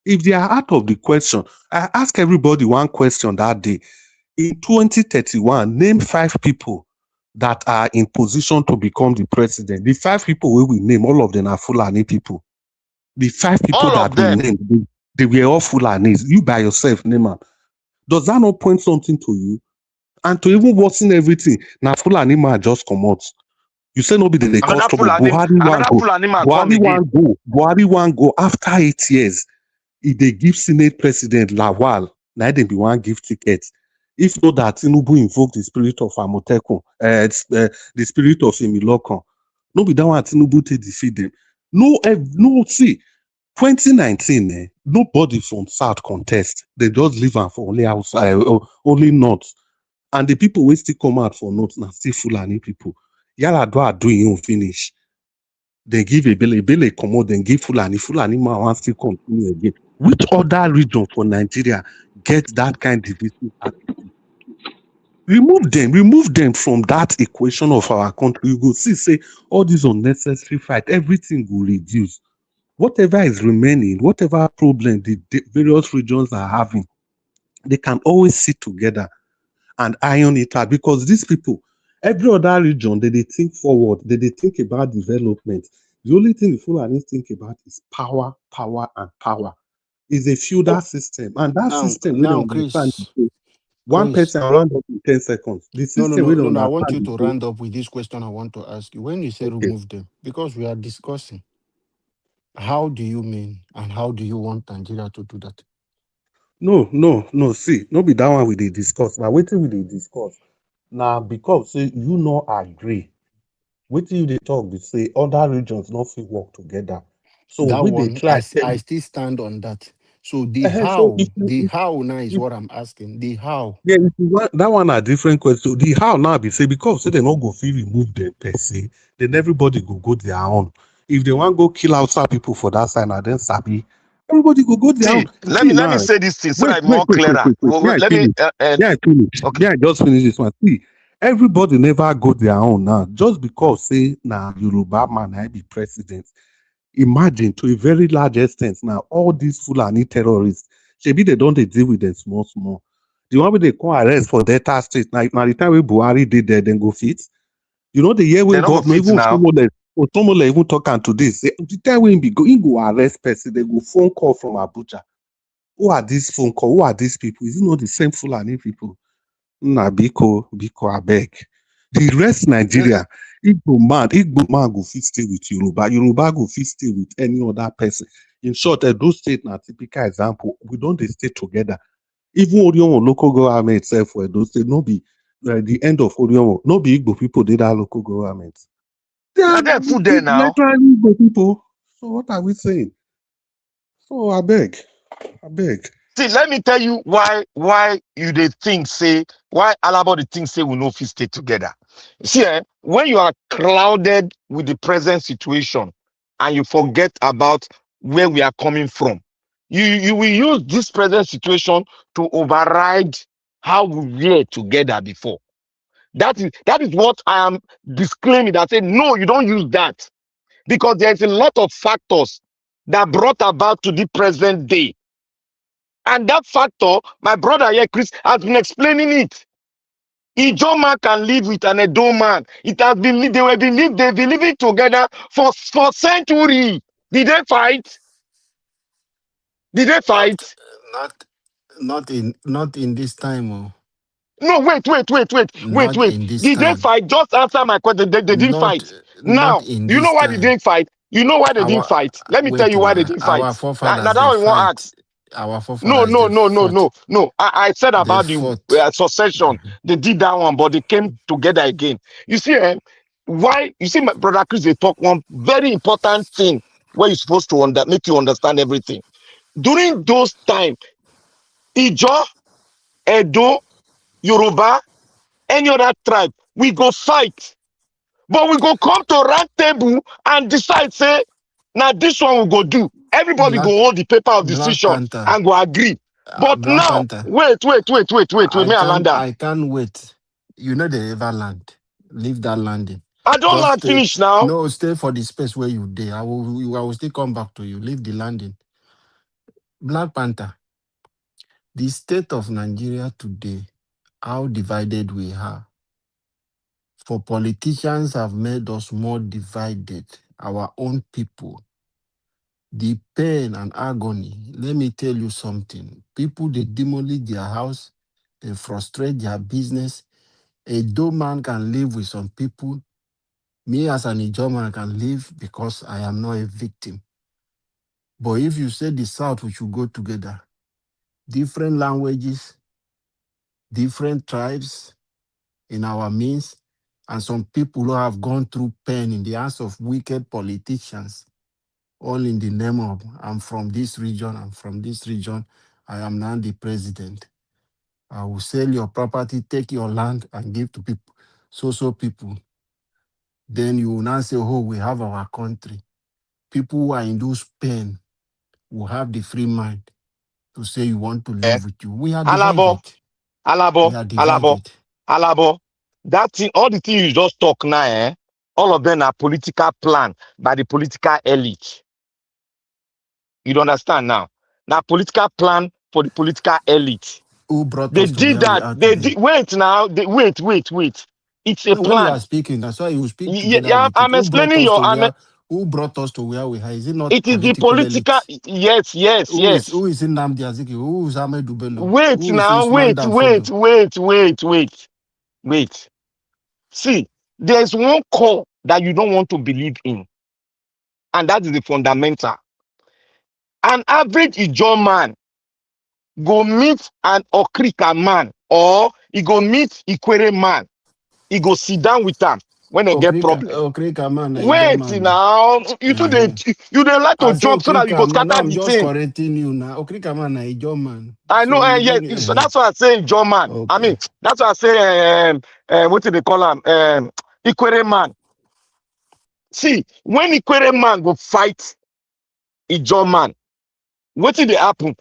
If they are out of the question, I ask everybody one question that day. In 2031, name 5 people that are in position to become the president. The 5 people we will name, all of them are Fulani people. The 5 people All of that we them. named, they were all Fulanis. You by yourself, name am. Does that not point something to you? And to even worsen everything, now Fulani man just come out. You say nobody they cause trouble. Another Fulani man come again. Buhari one go after 8 years. If they give Senate President Lawal, now they be one give tickets. If not that Tinubu invoke the spirit of Amotekun, the spirit of Emilokon, no be that one Tinubu to defeat them. No, see, 2019, nobody from South contest. They just leave am for only outside, only North. And the people will still come out for North now, still Fulani people. Yaradua doing you finish. They give a bele come out, then give Fulani man wants still continue again. Which other region for Nigeria gets that kind of divisive attitude? Remove them from that equation of our country. You go see, say all this unnecessary fight, everything will reduce. Whatever is remaining, whatever problem the various regions are having, they can always sit together and iron it out, because these people, every other region, they think forward, they think about development. The only thing the Fulani think about is power, and power. It's a feudal system, and that system we don't understand. One person around up in 10 seconds. The system we don't No. I understand. want you to round up with this question. I want to ask you, when you say Okay. remove them, because we are discussing, how do you mean and how do you want Nigeria to do that? No. See, no be that one we dey discuss. Now, waiting we dey discuss. Now, because say you no agree. Wetin you dey talk be say other regions not fit work together. So That we dey one, try. I still stand on that. So the So how now is what I'm asking. The how. yeah, if you want, that one a different question. The how now be say because say they not go feel remove them per se, then everybody go their own. If they want go kill outside people for that side, now then sabi, everybody go their own. See, let me say this thing so Wait, that I'm more clearer. Yeah, I Let me finish. Yeah, I finish. okay. Yeah, I just finish this one. See, everybody never go their own now. Just because say now Yoruba man I be president. Imagine to a very large extent now, all these Fulani terrorists, maybe they don't deal with them small. The one they call arrest for Delta State. Now the time we Buhari did there, then go fit. You know, the year we They don't go government, fit even now. Otomole even talking to this. The time we go arrest person, they go phone call from Abuja. Who are these phone call? Who are these people? Is it not the same Fulani people? Na Biko, abeg. The rest Nigeria, Igbo man go fit stay with Yoruba go fit stay with any other person. In short, Edo State na typical example. We don't dey stay together. Even Oriomo local government itself for Edo State, no be the end of Oriomo, no be Igbo people did that local government. They are They food there now. literally Igbo people. So what are we saying? So abeg. See, let me tell you why you they think say why Alabo the thing say we no fit stay together. See, when you are clouded with the present situation and you forget about where we are coming from, you will use this present situation to override how we were together before. That is what I am disclaiming. That say no, you don't use that, because there is a lot of factors that brought about to the present day. And that factor, my brother here, Chris, has been explaining it. Ijoma can live with an Edo man. It has been they've been living together for centuries. Did they fight? Did they fight? Not in this time. Oh. No, wait. Not in this Did they time. fight? Just answer my question. They didn't fight. Not Now, in you know this why they time. didn't fight? You know why they didn't fight? Let me tell you why they didn't fight. Our Now forefathers that they one we want to fight. ask. Our No. forefathers they fought. I said They about the fought. succession. They did that one, but they came together again. You see, why? You see, my brother Chris, they talk one very important thing where you're supposed to make you understand everything. During those times, Ijo, Edo, Yoruba, any other tribe, we go fight. But we go come to round table and decide, say, now this one we go do. Everybody go hold the paper of Black decision Panther. and go agree. But Black now, Panther. wait, may I land down? I can't wait. You know they ever land. Leave that landing. I don't Just land stay. finish now. No, stay for the space where you there. I will still come back to you. Leave the landing. Black Panther. The state of Nigeria today, how divided we are. For politicians have made us more divided, our own people. the pain and agony, let me tell you something. People, they demolish their house, they frustrate their business. A Ido man can live with some people. Me as an Ijo man can live because I am not a victim. But if you say the South, we should go together. Different languages, different tribes in our midst, and some people who have gone through pain in the hands of wicked politicians, all in the name of, I'm from this region, I'm from this region, I am now the president. I will sell your property, take your land, and give to people, so people. Then you will now say, oh, we have our country. People who are in those pain will have the free mind to say you want to Eh? live with you. We are Alabo, divided. We Alabo, are Alabo, divided. Alabo. That thing, all the things you just talk now, all of them are political plan by the political elite. You don't understand now? Now, political plan for the political elite. Who brought They us to did where we that. are They today? did. Wait now. Wait. It's a No, when you are plan. speaking, that's why you speak Yeah, together yeah, with it. I'm explaining Who brought us to where we are? Is it not it is the political political. elite? Yes. Who is in Nnamdi Azikiwe? Who is Ahmed Bello? Wait Who is now. Usman Danfodio? Wait. See, there's one core that you don't want to believe in, and that is the fundamental. An average Ijaw man go meet an Okrika man, or he go meet Ikwere man. He go sit down with them when they get problem. Okrika man, Ijaw Wait man. now, you don't like I to say jump so that you Okrika go man. Now scatter I'm the just thing. correcting you now. Okrika man, Ijaw man. I know, So you yes, don't. so that's why I say Ijaw man. I Okay. mean, that's why I say, what do they call him? Ikwere man. See, when Ikwere man go fight Ijaw man, what did they happen?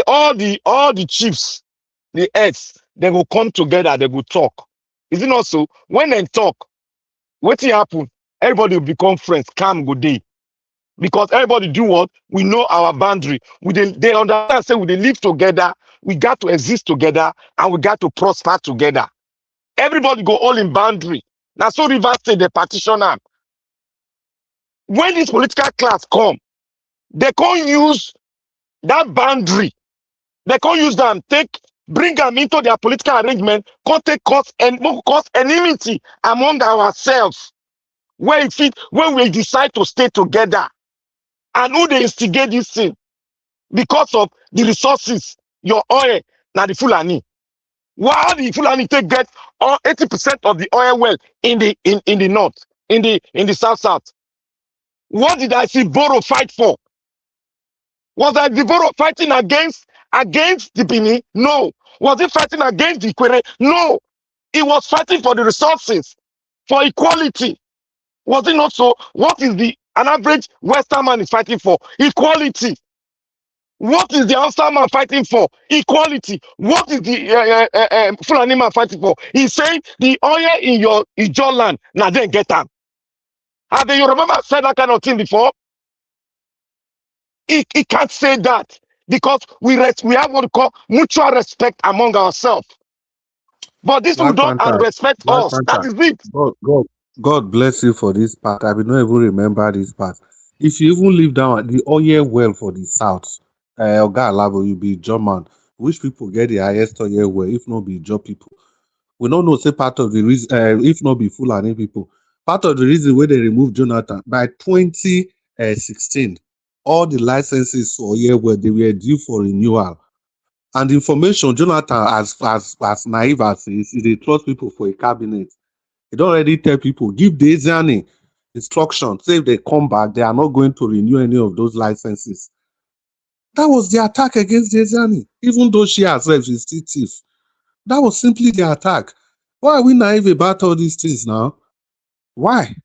All the chiefs, the heads, they will come together, they will talk. Is it not so? When they talk, what will happen? Everybody will become friends, calm, good day. Because everybody do what? We know our boundary. They understand, say we dey live together, we got to exist together, and we got to prosper together. Everybody go all in boundary. Now, so Rivers State, they partition am. When this political class come, they can't use that boundary. They can't use them, bring them into their political arrangement, can't take cause enmity among ourselves. When we decide to stay together, and who they instigate this thing because of the resources, your oil, now the Fulani. Why the Fulani take get all 80% of the oil well in the north, in the south? What did I see Boro fight for? Was that the Boro fighting against the Bini? No. Was it fighting against the Ikwere? No. It was fighting for the resources, for equality. Was it not so? What is an average Western man is fighting for? Equality. What is the Hausa man fighting for? Equality. What is the Fulani man fighting for? He's saying the oil in your Ijaw land, now then get them. Have you remember said that kind of thing before? He can't say that because we have what we call mutual respect among ourselves. But this people Black don't Panther, respect Black us. That Panther. is it. God bless you for this part. I will not even remember this part. If you even leave down the oil well for the south, Oga Alabo, you be German. Which people get the highest oil well, if not be Joe people? We don't know, say part of the reason, if not be Fulani people, part of the reason where they removed Jonathan by 2016, all the licenses for oil well, they were due for renewal. And the information, Jonathan, as naive as he is, they trust people for a cabinet. He don't already tell people, give Desiani instruction, say if they come back, they are not going to renew any of those licenses. That was the attack against Desiani, even though she herself is still thief. That was simply the attack. Why are we naive about all these things now? Why?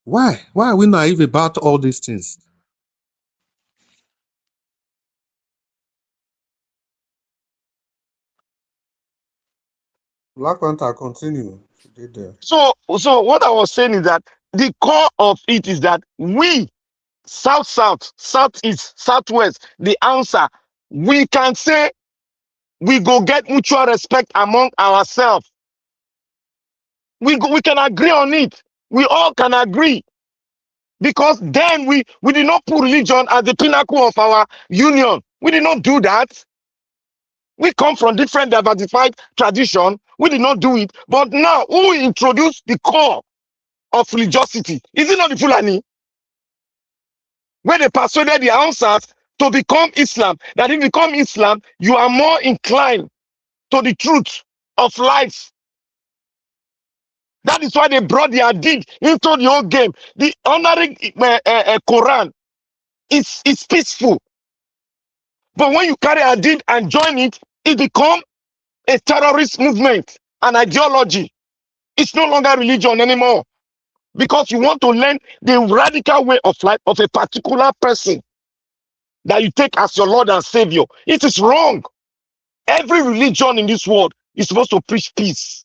Why are we naive about all these things? Black Panther, continue. You did there. So what I was saying is that the core of it is that we, south, southeast, southwest, the answer, we can say we go get mutual respect among ourselves. We can agree on it. We all can agree. Because then we did not put religion as the pinnacle of our union. We did not do that. We come from different diversified tradition. We did not do it. But now, who introduced the core of religiosity? Is it not the Fulani? Where they persuaded the answers to become Islam. That if you become Islam, you are more inclined to the truth of life. That is why they brought the Hadith into the whole game. The honoring Quran is peaceful. But when you carry Hadith and join it, it becomes a terrorist movement, an ideology. It's no longer religion anymore. Because you want to learn the radical way of life of a particular person that you take as your Lord and Savior. It is wrong. Every religion in this world is supposed to preach peace.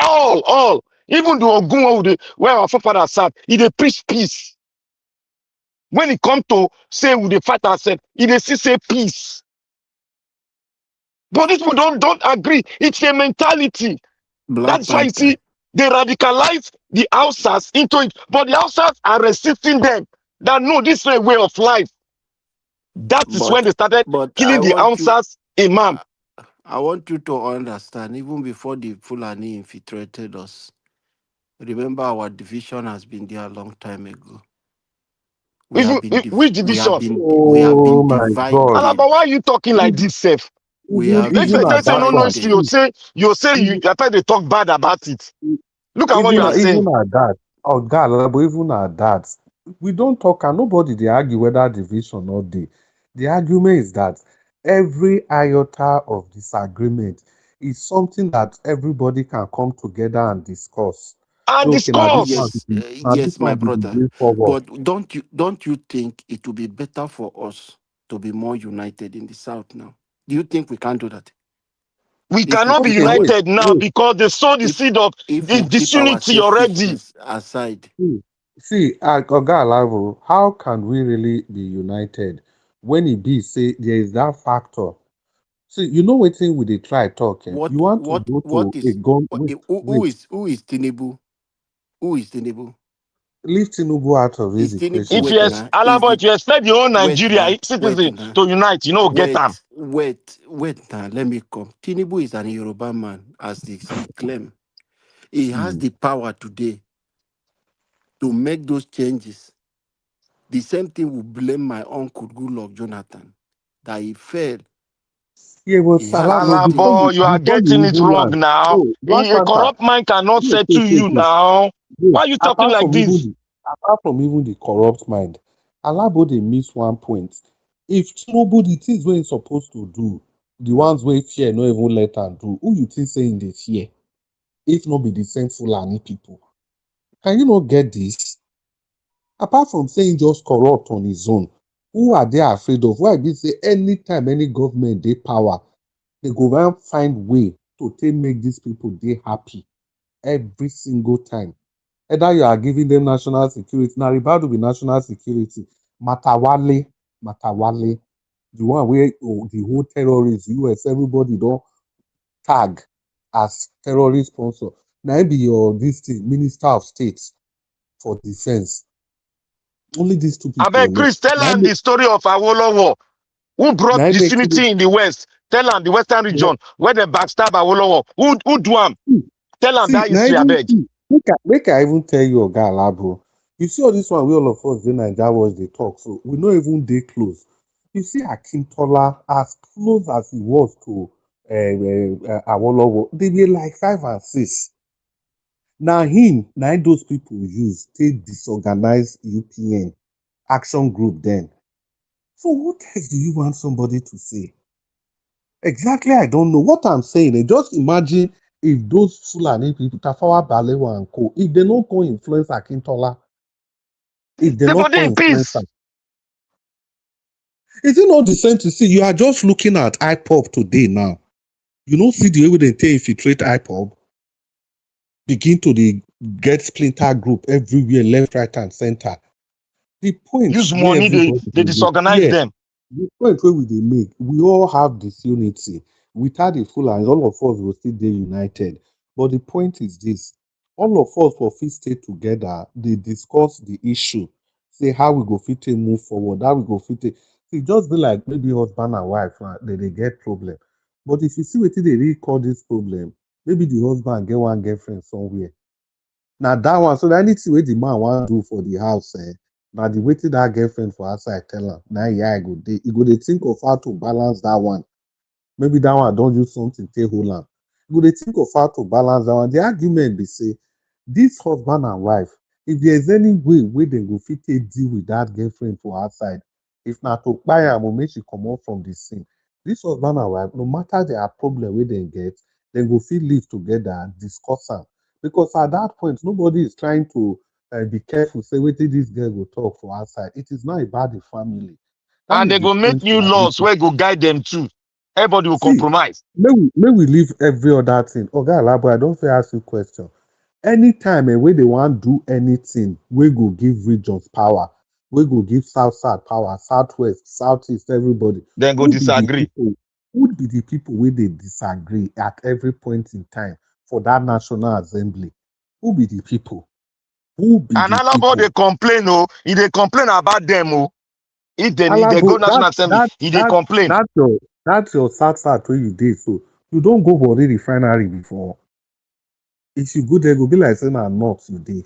All. Even the Ogun where our forefathers sat, they preach peace. When it comes to say we they fight ourselves, they still say peace. But these people don't agree. It's a mentality. Black That's why you Panther. see they radicalize the Hausas into it, but the Hausas are resisting them. That no, this is a way of life. That is when they started But killing the Hausas imam. I want you to understand, even before the Fulani infiltrated us, remember our division has been there a long time ago. Which division? We have Oh been my divided. God. But why are you talking like this, Seth? We have If Even you at say that no one, history, you after they talk bad about it. Look at what you are saying. even at that, oh God, but even at that, we don't talk and nobody they argue whether division or day. The argument is that every iota of disagreement is something that everybody can come together and discuss. And So, okay, discuss. Yes, my this be the brother. way forward. But don't you think it would be better for us to be more united in the South now? Do you think we can do that? We If we cannot be keep our united now because they sow the seed of if we keep our disunity already. selfishness aside. See, Oga Alavo, how can we really be united when it be say there is that factor? See, you know what thing we they try talking. You want to go to a gun. Who is Tinubu? Who is Tinubu? Leave Tinubu out of this Is Tinubu equation If you wait now? Alaba, if you expect the whole Wait Nigeria now, citizen to unite, get them. wait now. Let me come. Tinubu is an Yoruba man, as he claim. He has the power today to make those changes. The same thing will blame my uncle Goodluck Jonathan that he failed. Yeah, well, He has the Alaba, you are before getting you it even wrong land, now. no, Black A Panther, corrupt mind cannot no, settle you now. no. Why are you talking like this? Apart from even the corrupt mind, Alabo they miss one point. If Tinubu the things where he's supposed to do, the ones where fear no even let them do, who you think saying they fear? If not be the same Fulani people, can you not get this? Apart from saying just corrupt on his own, who are they afraid of? Why be say anytime any government they power, they go and find way to take make these people they happy every single time. Either you are giving them national security, now about to be national security. Matawale, the one where the whole terrorists, US, everybody don't tag as terrorist sponsor. Now be your this thing, Minister of State for Defense. Only these two I people beg alone. Chris, tell them the story of Awolowo, who brought Now make disunity in the West. Tell them the Western region where they backstab Awolowo. Who do them? Tell them see, that now history, I even beg. see, make I even tell you, Oga Alabo. You see all this one, we all of us in Nigeria was they talk, so we not even they close. You see Akintola, as close as he was to Awolowo, they were like 5 and 6. Now those people use take disorganized UPN action group then. So what else do you want somebody to say? Exactly, I don't know what I'm saying. Just imagine if those Fulani people, Tafawa Balewa and Co., if they don't go influence Akintola, if they They not put go in influence peace. her. Is it not the same to see? You are just looking at IPOB today now. You don't see the way they take infiltrate IPOB, begin to the get splinter group everywhere, left, right, and center. The point Use where money, everybody they disorganize yeah, them. the point where we they make, we all have this unity. Without the full and all of us will still be united. But the point is this: all of us will fit stay together. They discuss the issue. say how we go fit take move forward, how we go fit take. See, just be like maybe husband and wife, they get problem. But if you see wetin dey really call this problem, maybe the husband get one girlfriend somewhere. Now that one, so that anything wey the man wan do for the house, now the wetin that girlfriend for outside tell am, now yeah, I go dey. You go dey think of how to balance that one. Maybe that one don't use something take hold am. You go dey think of how to balance that one. The argument be say this husband and wife, if there's any way wey dem go fit take deal with that girlfriend for outside, if na to kpai am or make she comot from the scene, this husband and wife, no matter their problem wey dem get, dem go fit live together and discuss am. Because at that point, nobody is trying to be careful, say wetin this girl go talk for outside. It is not about the family. That And is they the go make point we new are laws making. where go guide them too. Everybody will See, compromise. may we leave every other thing. Oga Alabo, I don't fit ask you question. Anytime wey they want do anything, we go give regions power, we go give south power, southwest, southeast, everybody. Then go Who be the disagree. people? Who be the people where they disagree at every point in time for that National Assembly? Who be the people? Who be And the Alabo people? they complain, oh, if they complain about them, oh, if they Alabo, go National Assembly, if they complain. that's your south where you did. So you don't go for the refinery before. If you go there, go be like saying I'm not you dey.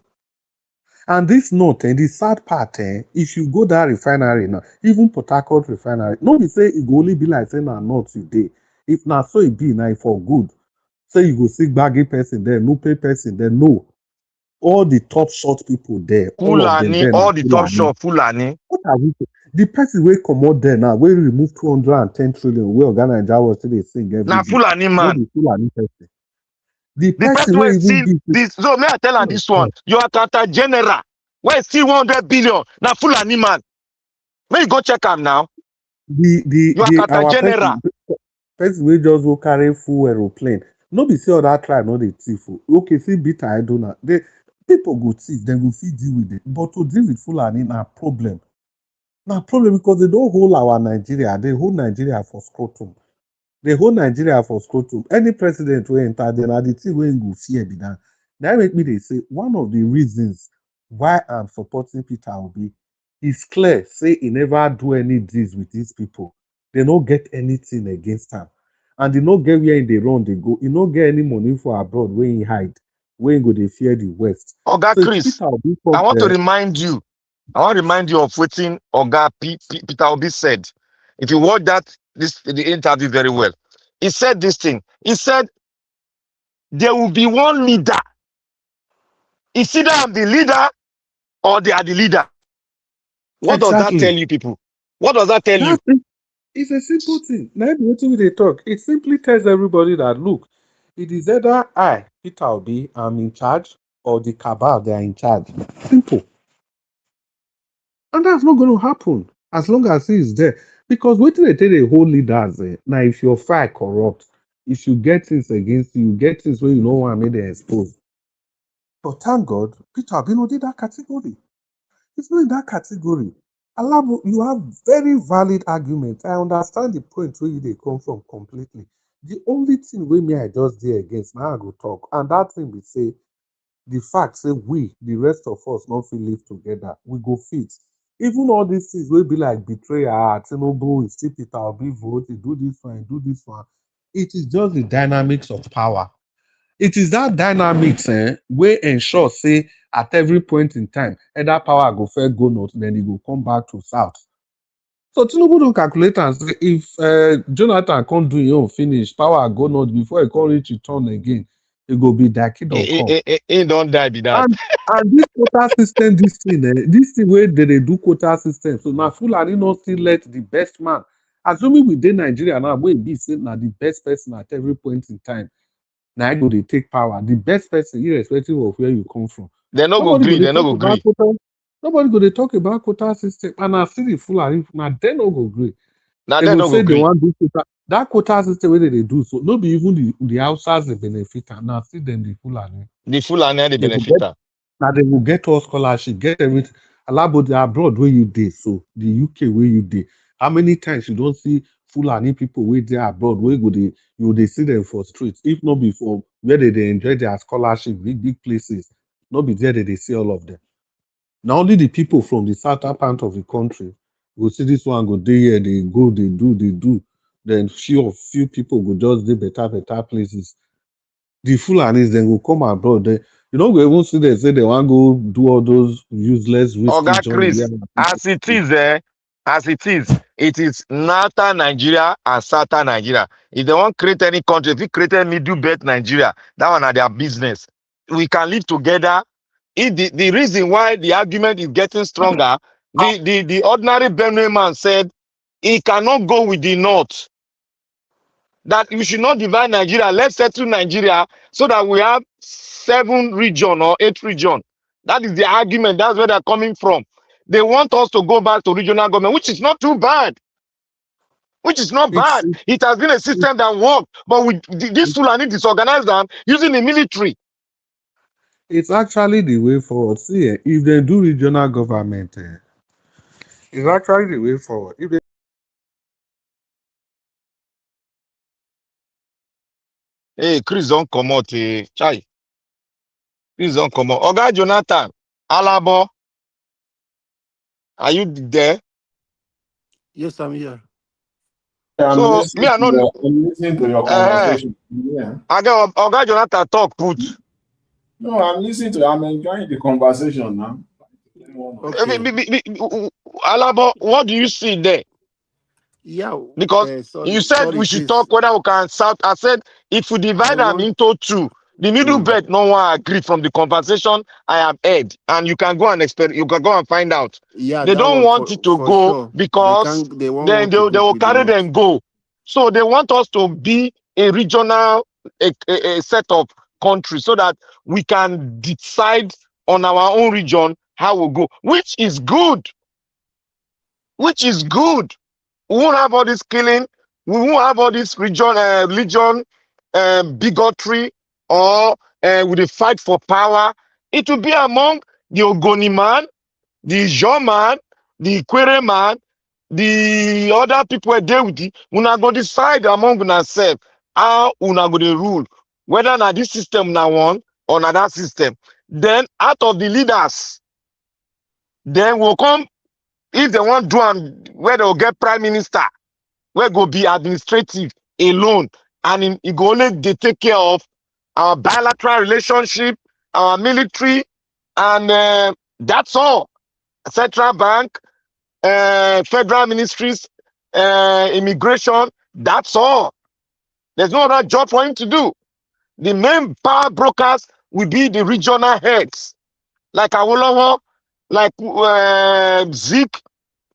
And this note, the sad part, if you go that refinery now, even Port Harcourt refinery, no be say it go only be like saying I'm not you dey. If na so it be now for good, say you go see baggy person there, no pay person there, no. All the top short people there, all of them Fulani, there na all the top Fulani. shop, Fulani. What are we? The person wey comot there now, wey remove 210 trillion, wey Oga Naija was still dey sing every Now day, Fulani no man. be Fulani person. The The person person wey wey even see give you, this, so may I tell her oh this one, God, your accountant general, where see 100 billion, now Fulani man. May you go check him now. Your the accountant our general. person wey just go carry full aeroplane, no be say other tribe no dey thief o. Okay, see Bita Edona, they people go thief, dem go fit deal with it, but to deal with Fulani na problem. Na problem because they don hold our Nigeria, they hold Nigeria for scrotum. They hold Nigeria for scrotum. Any president wey enter there, na the thing wey im go fear be that. Na make me dey say one of the reasons why I'm supporting Peter Obi is clear. Say he never do any deals with these people. They no get anything against am, and they no get where they run. They go. He no get any money for abroad where he hide. Where he go dey fear the West. Oga So if Chris, Peter Obi I come want to there, remind you. I want to remind you of what Oga Peter Obi said. If you watch the interview very well, he said this thing. He said there will be one leader. It's either I'm the leader or they are the leader. What does that tell exactly. you, people? What does that tell you? That it's a simple thing. Now, wetin we dey talk, it simply tells everybody that look, it is either I, Peter Obi, am in charge, or the cabal they are in charge. Simple, and that's not going to happen as long as he is there. Because wetin dey tell the whole leaders, now if your fire corrupt, if you get things against you, you get things where you no want make dem expose. But thank God, Peter Obi no dey that category. It's not in that category. Alabo, you have very valid argument. I understand the point where you they come from completely. The only thing wey me I just dey against now I go talk, and that thing be say the fact say we, the rest of us, not fit live together, we go fit. Even all these things will be like betrayal, Tinubu, he still Peter Obi vote, he do this one, he do this one. It is just the dynamics of power. It is that dynamics wey ensure say at every point in time, either power go first go north, then e go come back to south. So Tinubu don calculate am say if Jonathan come do im own finish, power go north before e come reach e turn again, e go be Daki come. He don't die be that. And this quota system, this thing wey they do quota system, so na Fulani no still let the best man, assuming we dey Nigeria now, wey e be say na the best person at every point in time, na go dey take power. The best person, irrespective of where you come from. They no go Nobody go agree. dey They no talk go about agree. quota. Nobody go dey talk about quota system, and na still the Fulani, na dem no go gree. Now They they go no go say they agree. wan do quota. That quota system wey they dey do, so no be even the Hausas dey benefit am, na still dem the Fulani. The Fulani the They go get, benefiter. now they will get all scholarship, get everything. Alabo the abroad where you dey, so the UK where you dey. How many times you don't see Fulani people where they abroad, where go they you they see them for streets, if not before where they enjoy their scholarship, big places, not be there that they see all of them. Now only the people from the southern part of the country go see this one go dey here, they go, they do. Then few people go just dey better places. The Fulanis then go come abroad. Then you know we even see they say they want go do all those useless risky Oga journey. Chris, as it is northern Nigeria and southern Nigeria. If they want create any country, if you created middle belt Nigeria, that one are their business. We can live together. If the reason why the argument is getting stronger, the ordinary Benue man said he cannot go with the north. That we should not divide Nigeria. Let's settle Nigeria so that we have 7 region or 8 region. That is the argument. That's where they're coming from. They want us to go back to regional government, which is not too bad. Which is not bad. It has been a system that worked, but with this Fulani disorganized them using the military. It's actually the way forward. See, if they do regional government, it's actually the way forward. If they Hey, Chris don't come out. Chai. Chris don't come out. Oga Jonathan, Alabo, are you there? Yes, I'm here. I'm So listening me, I know. I'm listening to your conversation. Yeah. I got Oga Jonathan talk put. No, I'm listening to. I'm enjoying the conversation now. Okay. Alabo, what do you see there? Yeah. Because you said sorry, we should please. talk whether we can south. I said if we divide them into 2, the middle belt no one agree from the conversation I have heard, and you can go and you can go and find out. Yeah, they that don't one want it to for go sure. because They won't then want they to go will to the carry north. them go. So they want us to be a regional a set of countries so that we can decide on our own region how we go, which is good. Which is good. We won't have all this killing. We won't have all this religion, bigotry, or with the fight for power. It will be among the Ogoni man, the Jean man, the Quere man, the other people were there with you. Una go decide among ourselves how una go dey rule, whether na this system na one or na that system. Then out of the leaders, then we'll come. If they want do am where they will get prime minister, where go be administrative alone, and it go only dey take care of our bilateral relationship, our military, and that's all. Central bank, federal ministries, immigration, that's all. There's no other job for him to do. The main power brokers will be the regional heads, like Awolowo, like Zik,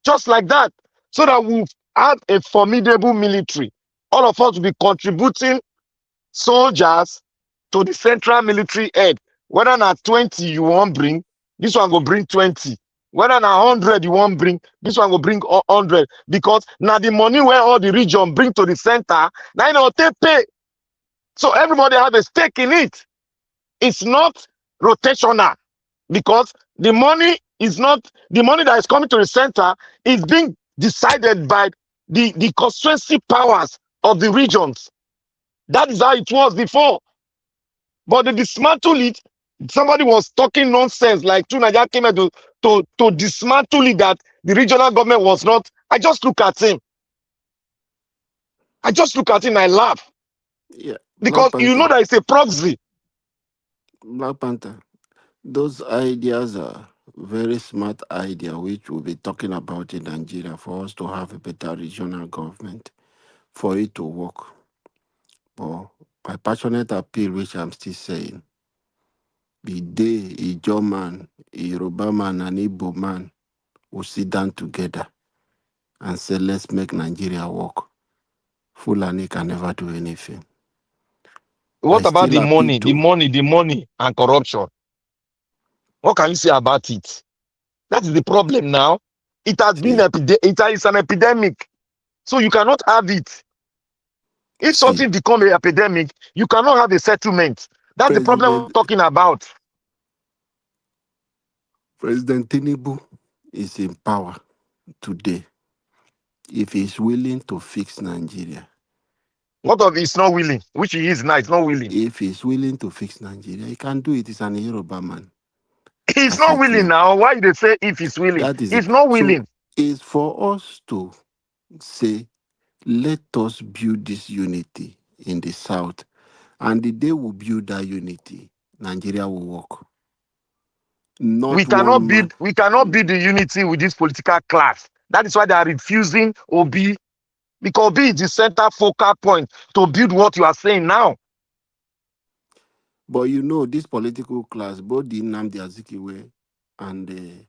just like that, so that we have a formidable military. All of us will be contributing soldiers to the central military head. Whether not 20 you want bring, this one will bring 20. Whether not 100 you want bring, this one will bring 100. Because now the money where all the region bring to the center, now you know they pay. So everybody have a stake in it. It's not rotational, because the money is not the money that is coming to the center is being decided by the constituency powers of the regions. That is how it was before. But they dismantle it. Somebody was talking nonsense like Tunaja came here to dismantle it, that the regional government was not. I just look at him. I laugh. Yeah. Because you know that it's a proxy. Black Panther. Those ideas are very smart idea, which we'll be talking about in Nigeria for us to have a better regional government, for it to work. But my passionate appeal, which I'm still saying, the day a Ijaw man, a Yoruba man, and Igbo man will sit down together and say, let's make Nigeria work, Fulani can never do anything. What about the money, the money and corruption? What can you say about it? That is the problem now. It has been it's an epidemic. So you cannot have it. If something becomes an epidemic, you cannot have a settlement. That's the problem we're talking about. President Tinubu is in power today. If he's willing to fix Nigeria. What if he's not willing? Which he is now, he's not willing. If he's willing to fix Nigeria, he can do it. He's an Yoruba man. He's not willing now. Why they say if he's willing? That is it. He's not So willing. it's for us to say, let us build this unity in the South. And the day we build that unity, Nigeria will work. We Not cannot one man. build. We cannot build the unity with this political class. That is why they are refusing Obi, because Obi is the center focal point to build what you are saying now. But you know, this political class, both the Nnamdi Azikiwe and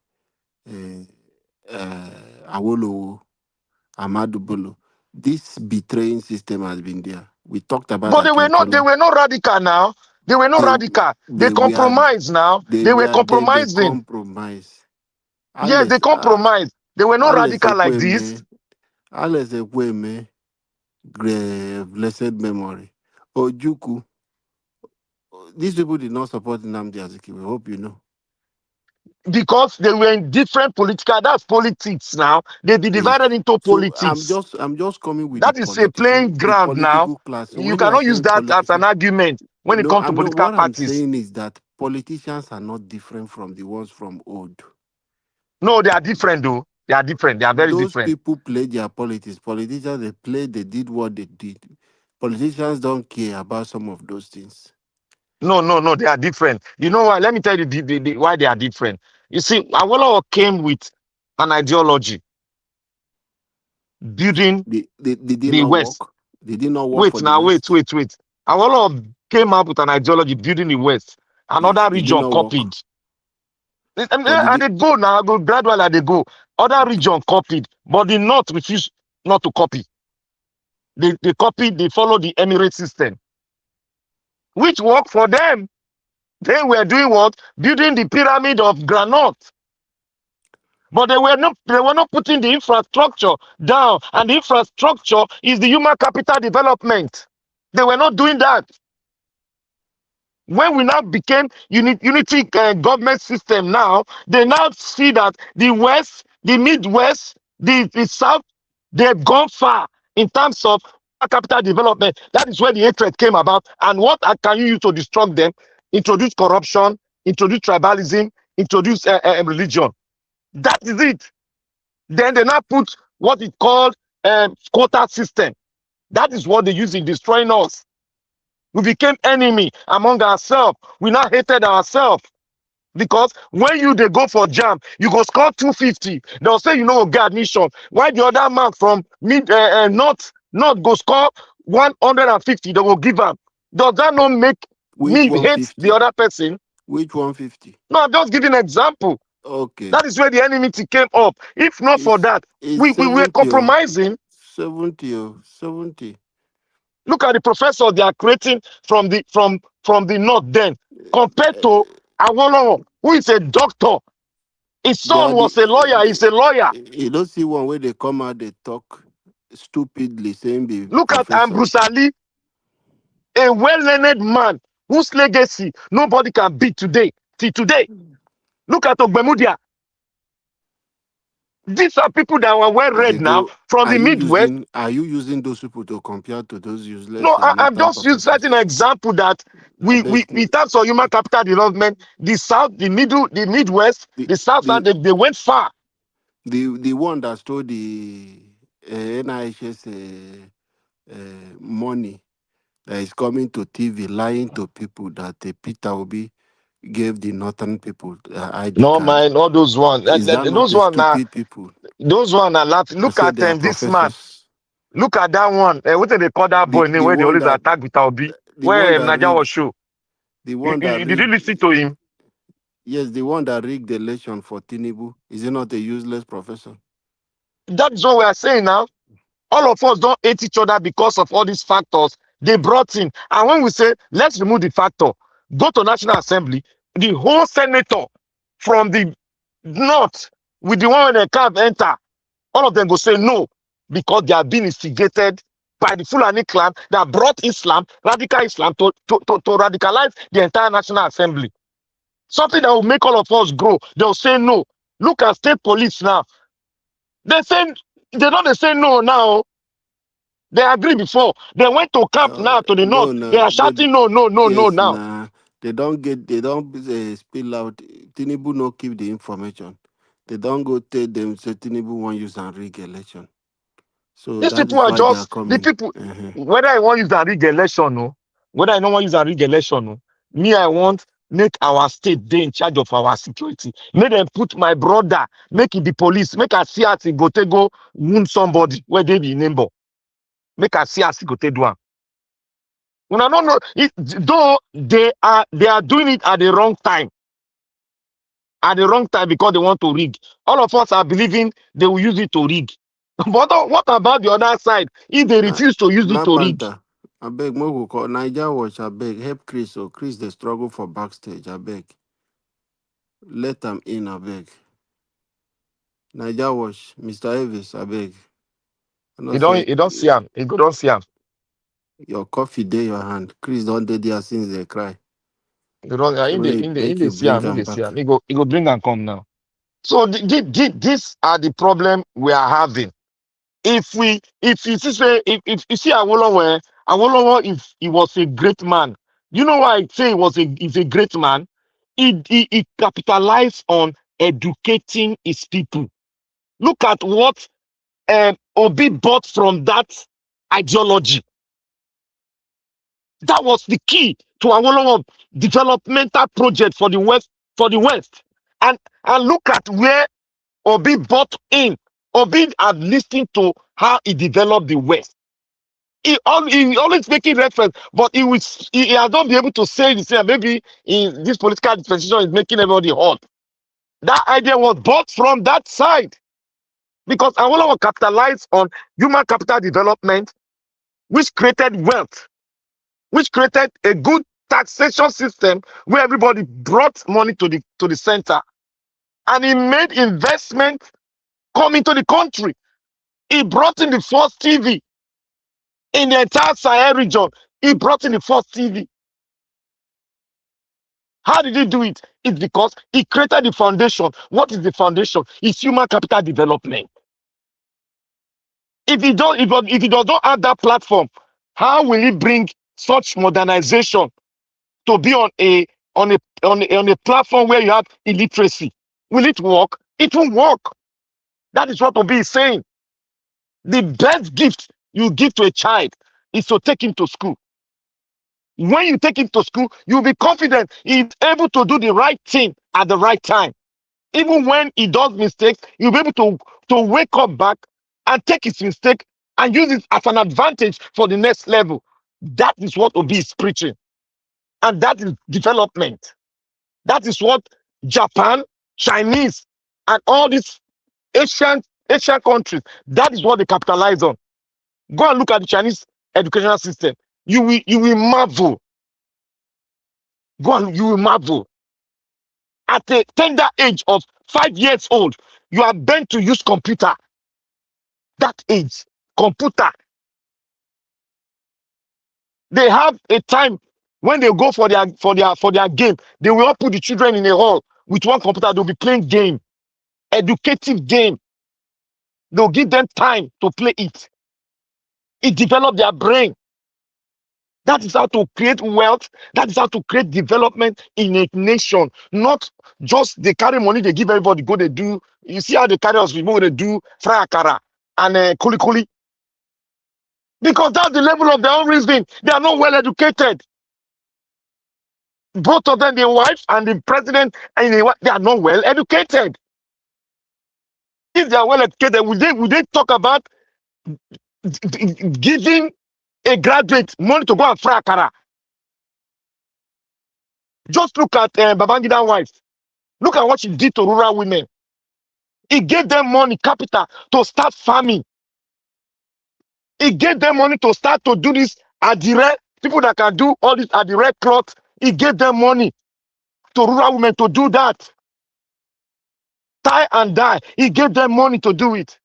Awolowo, Ahmadu Bello, this betraying system has been there. We talked about But they were not. They Akintola. were not radical now. They were not radical. They compromised now. They were then they compromising. compromise. Yes, they compromised. They were not radical like this. Alex Ekweme, blessed memory. Ojuku, these people did not support Nnamdi Azikiwe. Hope you know. Because they were in different political. That's politics now. They be divided into politics. So I'm just coming with that is a playing ground now. Class. So you cannot use that as an argument when it comes to political parties. What I'm saying is that politicians are not different from the ones from old. No, they are different though. They are different. They are very different. Those people play their politics. Politicians, they did what they did. Politicians don't care about some of those things. No, they are different. You know why? Let me tell you why they are different. You see, Awolowo came with an ideology, building the West. They did not work for the West. Wait. Awolowo came up with an ideology, building the West. Another region copied. And they go now, go gradually as they go. Other region copied, but the North refused not to copy. They copied, they followed the Emirate system, which worked for them. They were doing what? Building the pyramid of granite. But they were not putting the infrastructure down. And the infrastructure is the human capital development. They were not doing that. When we now became unity government system now, they now see that the West, the Midwest, the South, they've gone far in terms of capital development. That is where the hatred came about. And what can you use to destruct them? Introduce corruption, introduce tribalism, introduce religion. That is it. Then they now put what is called quota system. That is what they use in destroying us. We became enemy among ourselves. We now hated ourselves. Because when they go for jam, you go score 250. They'll say, get admission. Why the other man from north go score 150? They will give them. Does that not make me hate the other person? Which 150? No, I'm just giving an example. Okay. That is where the enmity came up. If not for that, we were compromising. 70. Look at the professors they are creating from the north then, compared to Awolowo, who is a doctor. His son was a lawyer. He's a lawyer. You don't see one where they come out, they talk stupidly, saying the Look professor. At Ambrose Ali, a well-learned man whose legacy nobody can beat today. Till today. Look at Ogbemudia. These are people that were well read now from the Midwest. Are you using those people to compare to those useless? No, I'm just using an example that we in terms of human capital development, the South, the Middle, the Midwest, the South, they went far. The one that stole the NIHS money that is coming to TV, lying to people that Peter Obi gave the northern people ID no, card. man, all those ones. Those ones are people. Those ones are laughing. Look at this man. Look at that one. What do they call that boy name where they always attack with Obi? Where Nigeria was show. The one that did you listen to him? Yes, the one that rigged the election for Tinubu. Is he not a useless professor? That's what we are saying now. All of us don't hate each other because of all these factors they brought in. And when we say, let's remove the factor, go to National Assembly, the whole senator from the north with the one when they can't enter, all of them go say no, because they are being instigated by the Fulani clan that brought Islam, radical Islam, to radicalize the entire National Assembly. Something that will make all of us grow. They'll say no. Look at state police now. They say no now. They agree before. They went to camp now to the north. They are shouting no now. They don't spill out. Tinubu no keep the information. They don't go tell them say Tinubu won't use and rig election. So These that people is are why they are just the coming. people. Whether I want to use a rig election, no, whether I don't want to use a rig election, no, me I want make our state dey in charge of our security. Make them put my brother, make it the police, make us see as he go to go wound somebody where they be neighbor. Make us see as he go to do am. When I don't know, though they are doing it at the wrong time. At the wrong time because they want to rig. All of us are believing they will use it to rig. But what about the other side? If they refuse to use it Black to rig, Panther, I beg, Mogo call Niger Watch, I beg, help Chris. So Chris they struggle for backstage, I beg. Let them in, I beg. Niger Watch, Mr. Elvis, I beg. I know say you don't see him. You don't see him. your coffee day your hand. Chris don't dead there since they cry. You don't So make you see bring him. him back. He go bring and come now. So these are the problem we are having. If you see say if you see Awolowo, if he was a great man, you know why I say he's a great man? He capitalized on educating his people. Look at what Obi bought from that ideology. That was the key to Awolowo developmental project for the West, And look at where Obi bought in. Obi had listened to how he developed the West. He always making reference, but he has not been able to say the same. Maybe in this political dispensation is making everybody hot. That idea was bought from that side because Awolowo capitalized on human capital development, which created wealth, which created a good taxation system where everybody brought money to the center, and he made investment come into the country. He brought in the first TV in the entire Sahel region. He brought in the first TV. How did he do it? It's because he created the foundation. What is the foundation? It's human capital development. If he does not have that platform, how will he bring such modernization to be on a platform where you have illiteracy? Will it work? It won't work. That is what Obi is saying. The best gift you give to a child is to take him to school. When you take him to school, you'll be confident he's able to do the right thing at the right time. Even when he does mistakes, you'll be able to wake up back and take his mistake and use it as an advantage for the next level. That is what Obi is preaching. And that is development. That is what Japan, Chinese, and all these Asian countries, that is what they capitalize on. Go and look at the Chinese educational system. You will marvel. You will marvel. At a tender age of 5 years old, you are bent to use computer. That age, computer. They have a time when they go for their game. They will all put the children in a hall with one computer. They'll be playing game, educative game. They'll give them time to play it. It develops their brain. That is how to create wealth. That is how to create development in a nation. Not just they carry money, they give everybody, go they do. You see how they carry us, people they do fry akara and kuli kuli. Because that's the level of their own reasoning. They are not well educated. Both of them, the wife and the president, and they are not well educated. If they are well educated, would they talk about giving a graduate money to go and fry akara? Just look at Babangida's wife. Look at what she did to rural women. He gave them money, capital, to start farming. He gave them money to start to do this adire. People that can do all this adire cloth. He gave them money to rural women to do that. Tie and dye. He gave them money to do it.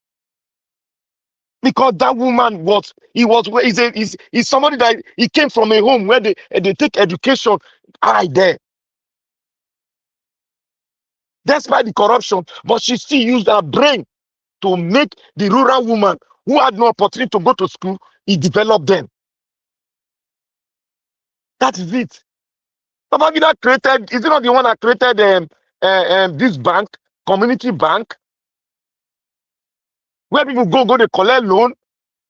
Because that woman is somebody that he came from a home where they take education right there. Despite the corruption, but she still used her brain to make the rural woman who had no opportunity to go to school, he developed them. That is it. Babangida created, is he not the one that created this bank, community bank, where people go to collect loan,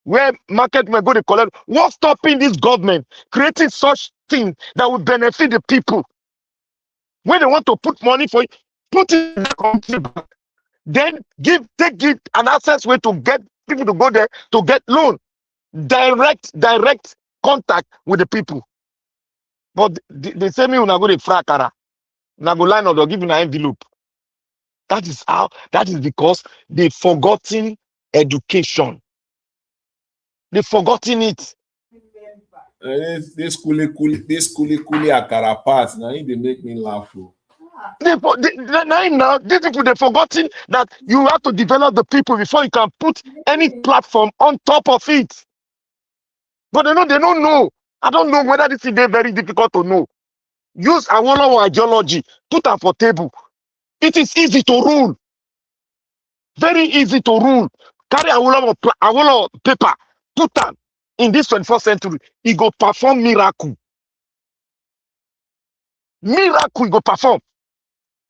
where market may go to collect? What's stopping this government creating such things that will benefit the people? When they want to put money for it, put it in the community bank. Then take it an access way to get people to go there to get loan. Direct contact with the people. But they say me when I go to Frakara, now go line or they'll give you an envelope. That is because they've forgotten education. They've forgotten it. This kuli akara parts now they make me laugh. Now these people they've forgotten that you have to develop the people before you can put any platform on top of it. But they don't know. I don't know whether this is very difficult to know. Use Awolowo ideology, put them for table. It is easy to rule. Very easy to rule. Carry Awolowo paper, put them in this 21st century. He go perform miracle. Miracle he go perform.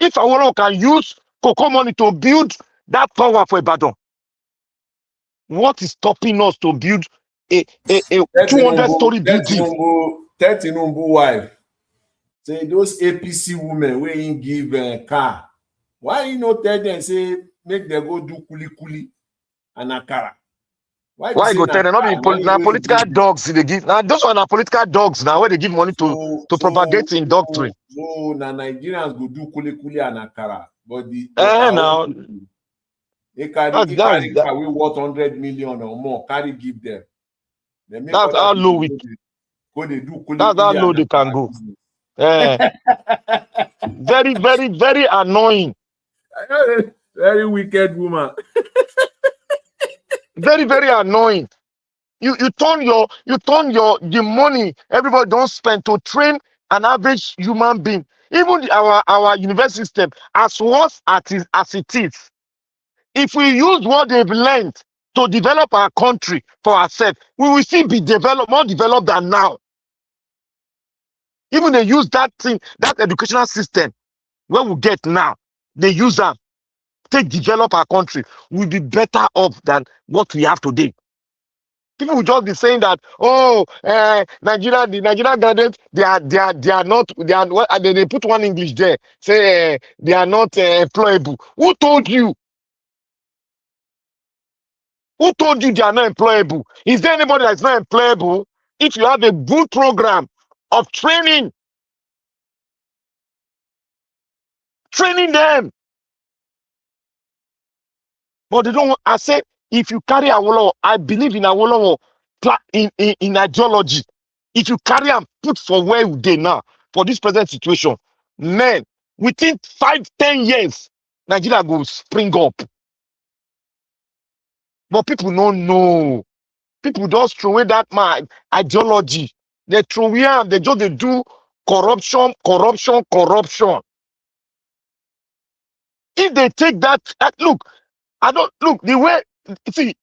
If Awolowo can use cocoa money to build that power for Ibadan, what is stopping us to build a 200-story building? 30 wife. Say those APC women where he give car. Why you not tell them say make them go do kuli and akara? Why go tell them? Not be political dogs they give. Now those are political dogs now where they give money to propagate in doctrine. So now Nigerians go do kuli and akara, but now they carry car we worth 100 million or more. Carry give them. That's how low we. That's how low they can go. Very, very, very annoying. Very wicked woman. Very, very annoying. You turn the money everybody don't spend to train an average human being. Even our university system, as worse as it is, if we use what they've learned to develop our country for ourselves, we will still be more developed than now. Even they use that educational system where we get now, they use them to develop our country. We'll be better off than what we have today. People will just be saying that, the Nigerian graduates, they put one English there, say they are not employable. Who told you? Who told you they are not employable? Is there anybody that's not employable? If you have a good program of training them. But they don't. I said, if you carry Awolowo, I believe in Awolowo in ideology. If you carry and put for where we are now, for this present situation, man, within 5-10 years, Nigeria will spring up. But people don't know. People just throw away that ideology. They throw away, they do corruption. If they take that look, the way, see,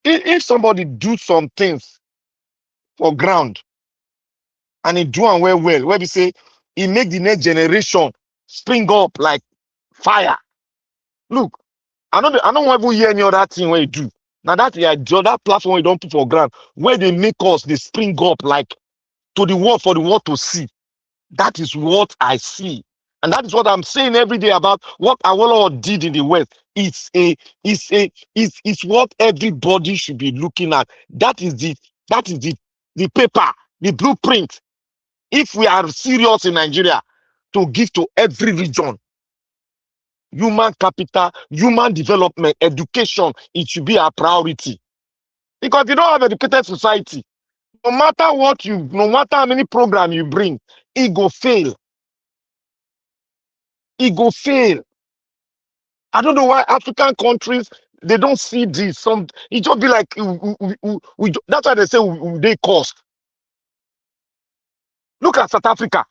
if somebody do some things for ground and he do them well, where we say he make the next generation spring up like fire. Look, I don't want to hear any other thing where you do. Now that platform you don't put for ground, where they make us they spring up like to the world for the world to see. That is what I see. And that is what I'm saying every day about what Awolowo did in the West. It's what everybody should be looking at. That is the paper, the blueprint. If we are serious in Nigeria to give to every region, human capital, human development, education, it should be a priority. Because if you don't have educated society, no matter how many programs you bring, it go fail. It go fail. I don't know why African countries they don't see this. It just be like that's why they say they cost. Look at South Africa.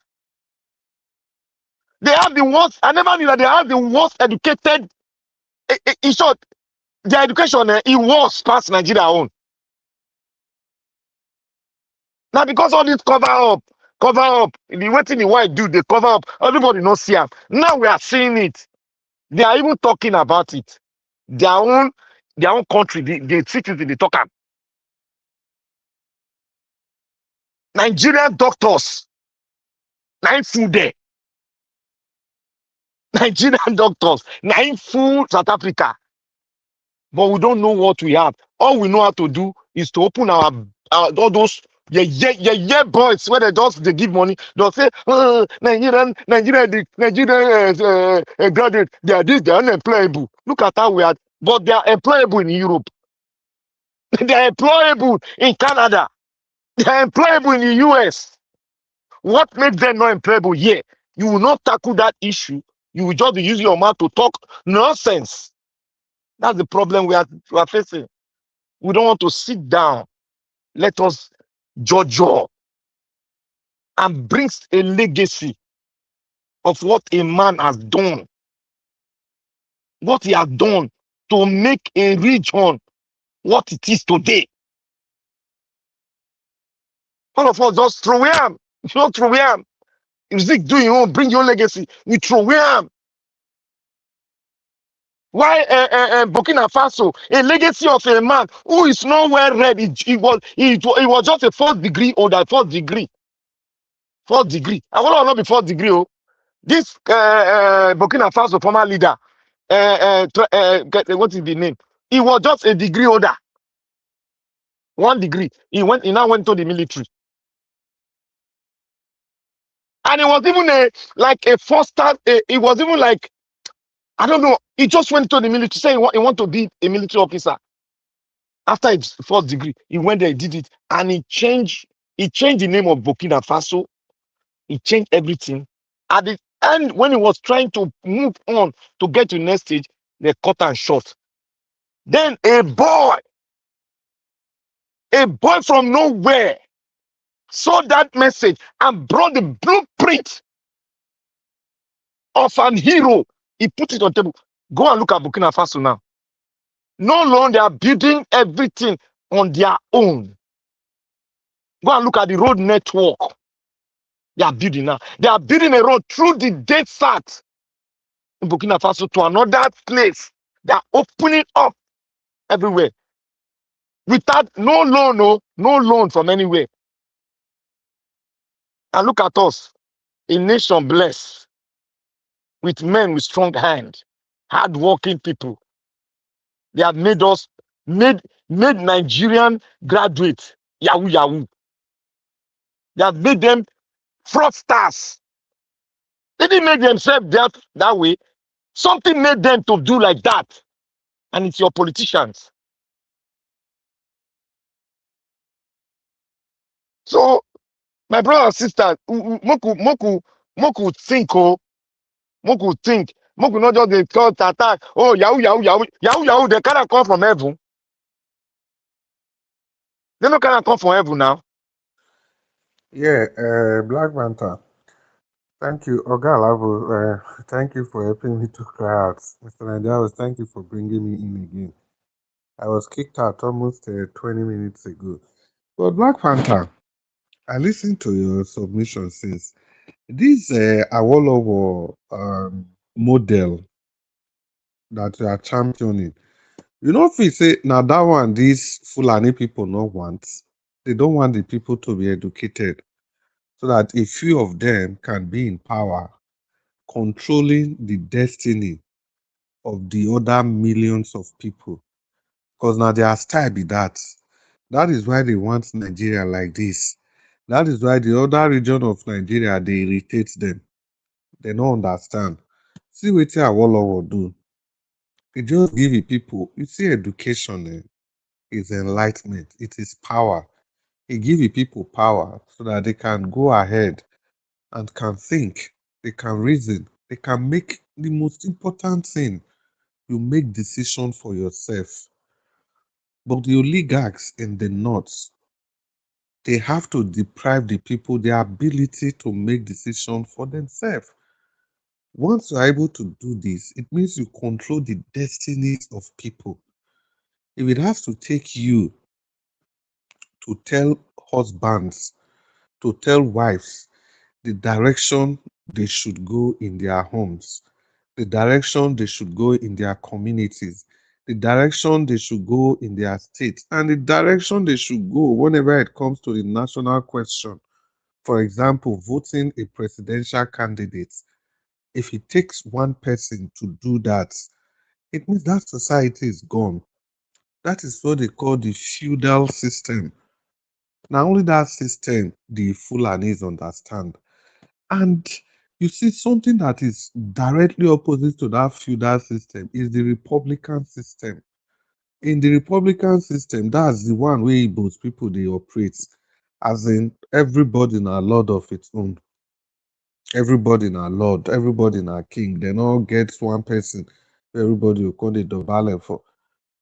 They have the worst. I never knew that they have the worst educated. In short, their education it was past Nigeria own. Now because all this cover cover up. The waiting the white do, they cover up. Everybody not see them. Now we are seeing it. They are even talking about it. Their own country, the citizens, they talk. Nigerian doctors, nine food there. Nigerian doctors, nine food South Africa. But we don't know what we have. All we know how to do is to open our all those boys where they give money. They'll say, Nigerian graduate, they are unemployable. Look at how we are, but they are employable in Europe. They are employable in Canada. They are employable in the US. What makes them not employable here? You will not tackle that issue. You will just be using your mouth to talk nonsense. That's the problem we are facing. We don't want to sit down. Let us judge and bring a legacy of what a man has done. What he has done to make a region what it is today. All of us just throw him. You don't throw him. If do your own, bring your own legacy. We throw him. Why Burkina Faso, a legacy of a man who is not well read? He was just a fourth degree holder, fourth degree. I want to know be fourth degree. Oh. This Burkina Faso former leader, what is the name? He was just a degree holder, 1 degree. He now went to the military, and it was even like a foster. It was even like, I don't know. He just went to the military, say he want to be a military officer. After his fourth degree, he went there, he did it, and he changed the name of Burkina Faso. He changed everything. At the end, when he was trying to move on to get to the next stage, they cut and short. Then a boy from nowhere saw that message and brought the blueprint of an hero. He put it on the table. Go and look at Burkina Faso now. No longer they are building everything on their own. Go and look at the road network. They are building now. They are building a road through the desert in Burkina Faso to another place. They are opening up everywhere. Without no loan from anywhere. And look at us, a nation blessed with men with strong hand, hard-working people. They have made Nigerian graduates yahoo. They have made them fraudsters. They didn't make themselves that way. Something made them to do like that. And it's your politicians. So, my brother and sister, moku think, moku think. Moku not just they call attack. Oh, yahoo, they cannot come from heaven. They not cannot come from heaven now. Yeah, Black Panther. Thank you, Oga Lavo. Thank you for helping me to cry out. Mr. Nigerians, thank you for bringing me in again. I was kicked out almost 20 minutes ago. But Black Panther, I listened to your submission since. This Awolowo model that you are championing, you know, if we say now that one, these Fulani people not want, they don't want the people to be educated so that a few of them can be in power, controlling the destiny of the other millions of people. Because now their style be that. That is why they want Nigeria like this. That is why the other region of Nigeria, they irritate them. They don't understand. See what Awolowo do. He just give the people, you see, education is enlightenment. It is power. He give the people power so that they can go ahead and can think. They can reason. They can make the most important thing. You make decision for yourself. But the oligarchs in the north, they have to deprive the people their ability to make decisions for themselves. Once you're able to do this, it means you control the destinies of people. If it has to take you to tell husbands, to tell wives, the direction they should go in their homes, the direction they should go in their communities, the direction they should go in their states, and the direction they should go whenever it comes to the national question. For example, voting a presidential candidate. If it takes one person to do that, it means that society is gone. That is what they call the feudal system. Now, only that system the Fulanis understand. And you see, something that is directly opposite to that feudal system is the Republican system. In the Republican system, that's the one where both people they operate, as in everybody in a lord of its own. Everybody in a lord, everybody in a king. They all get one person. Everybody will call it the value for.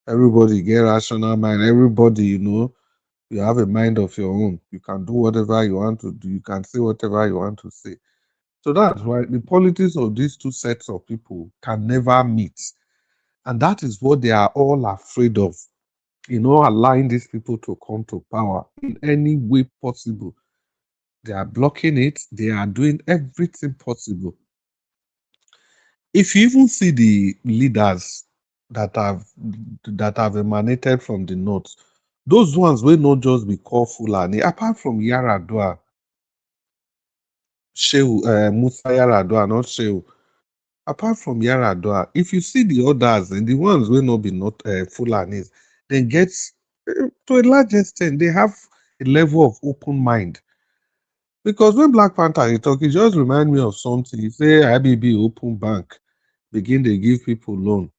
Everybody get rational mind. Everybody, you have a mind of your own. You can do whatever you want to do. You can say whatever you want to say. So that's why the politics of these two sets of people can never meet. And that is what they are all afraid of. Allowing these people to come to power in any way possible. They are blocking it. They are doing everything possible. If you even see the leaders that have emanated from the north, those ones will not just be called Fulani, apart from Yaradua, Shehu, Musa Yaradua, not Shehu. Apart from Yaradua, if you see the others and the ones will not be not Fulanis, then get to a large extent they have a level of open mind. Because when Black Panther is talking, it just remind me of something. He say IBB open bank, begin to give people loan.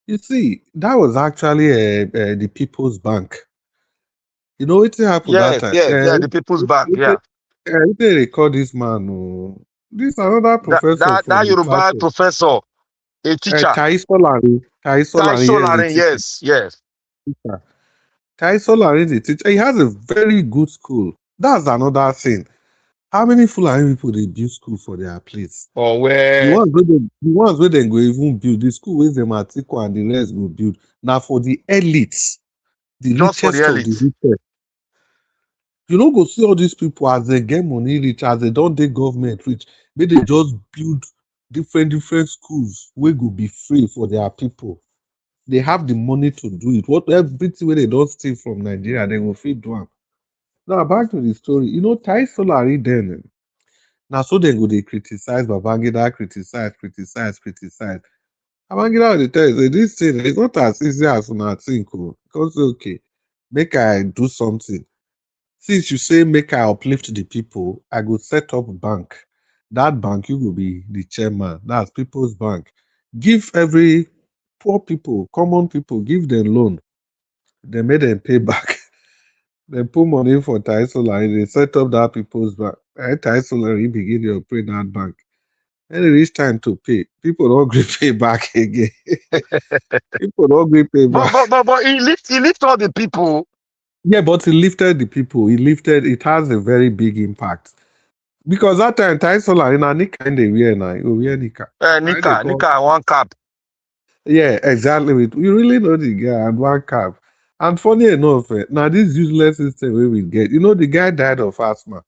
You see, that was actually the People's Bank. You know what happened that Yes, time? yes, yeah, the People's Bank, yeah. They call this man. This another professor That from the Yoruba south. professor, a teacher. Tai Solari. Tai Tai Solari, yes, the Solarin, teacher. yes, yes. Tai Solari, the teacher. He has a very good school. That's another thing. How many Fulani people they build school for their place? Oh, The where ones where they go even build the school where them Atiku and the rest go build. Now for the elites, the just for the richest of the elite. richest. You don't go see all these people as they get money rich, as they don't take government rich. Maybe they just build different schools where go be free for their people. They have the money to do it. What everything where they don't steal from Nigeria, they will feed one. Now back to the story. Tai Solari then. Now so they go they criticize Babangida, criticize. Babangida will tell you say this thing is not as easy as una think. Because okay, make I do something. Since you say make I uplift the people, I go set up bank. That bank you will be the chairman. That's People's Bank. Give every poor people, common people, give them loan. They made them pay back. They put money for Tai Solari. They set up that People's Bank. And Tai Solari begin to operate that bank. When it reach time to pay, people don't agree pay back again. People don't agree pay back. But he lift all the people. Yeah, but he lifted the people. It has a very big impact. Because that time, Tai Solar in a Nika in the wear now. You wear Nika. Nika, one cap. Yeah, exactly. You really know the guy and one cap. And funny enough, now this useless system where we get, the guy died of asthma.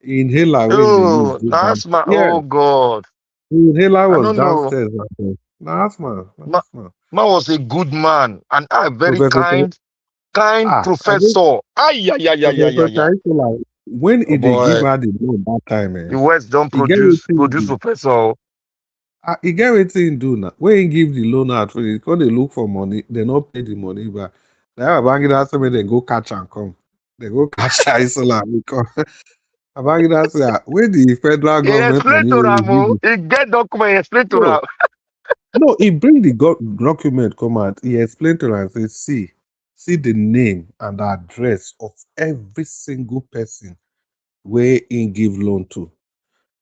Inhaler when they use. Oh, that's my, Yeah, oh God. inhaler I was don't know. downstairs. Now asthma. Man was a good man and a very Professor, kind I think professor. Ay, ay, ay, ay, ay, Professor ay, ay. Solar, when Oh they give boy, her the loan that time, the West don't he get produce everything. professor. He get wetin do now. When he give the loan out, when he come dey look for money, they not pay the money back. Now Babangida say make dem go catch and come. They go catch Isola and come. Babangida say, when the federal He government explain money to wey we give Ramo, you. he get document, he explain to No, Ram. no, he bring the document come out. He explain to am say, see the name and address of every single person wey he give loan to.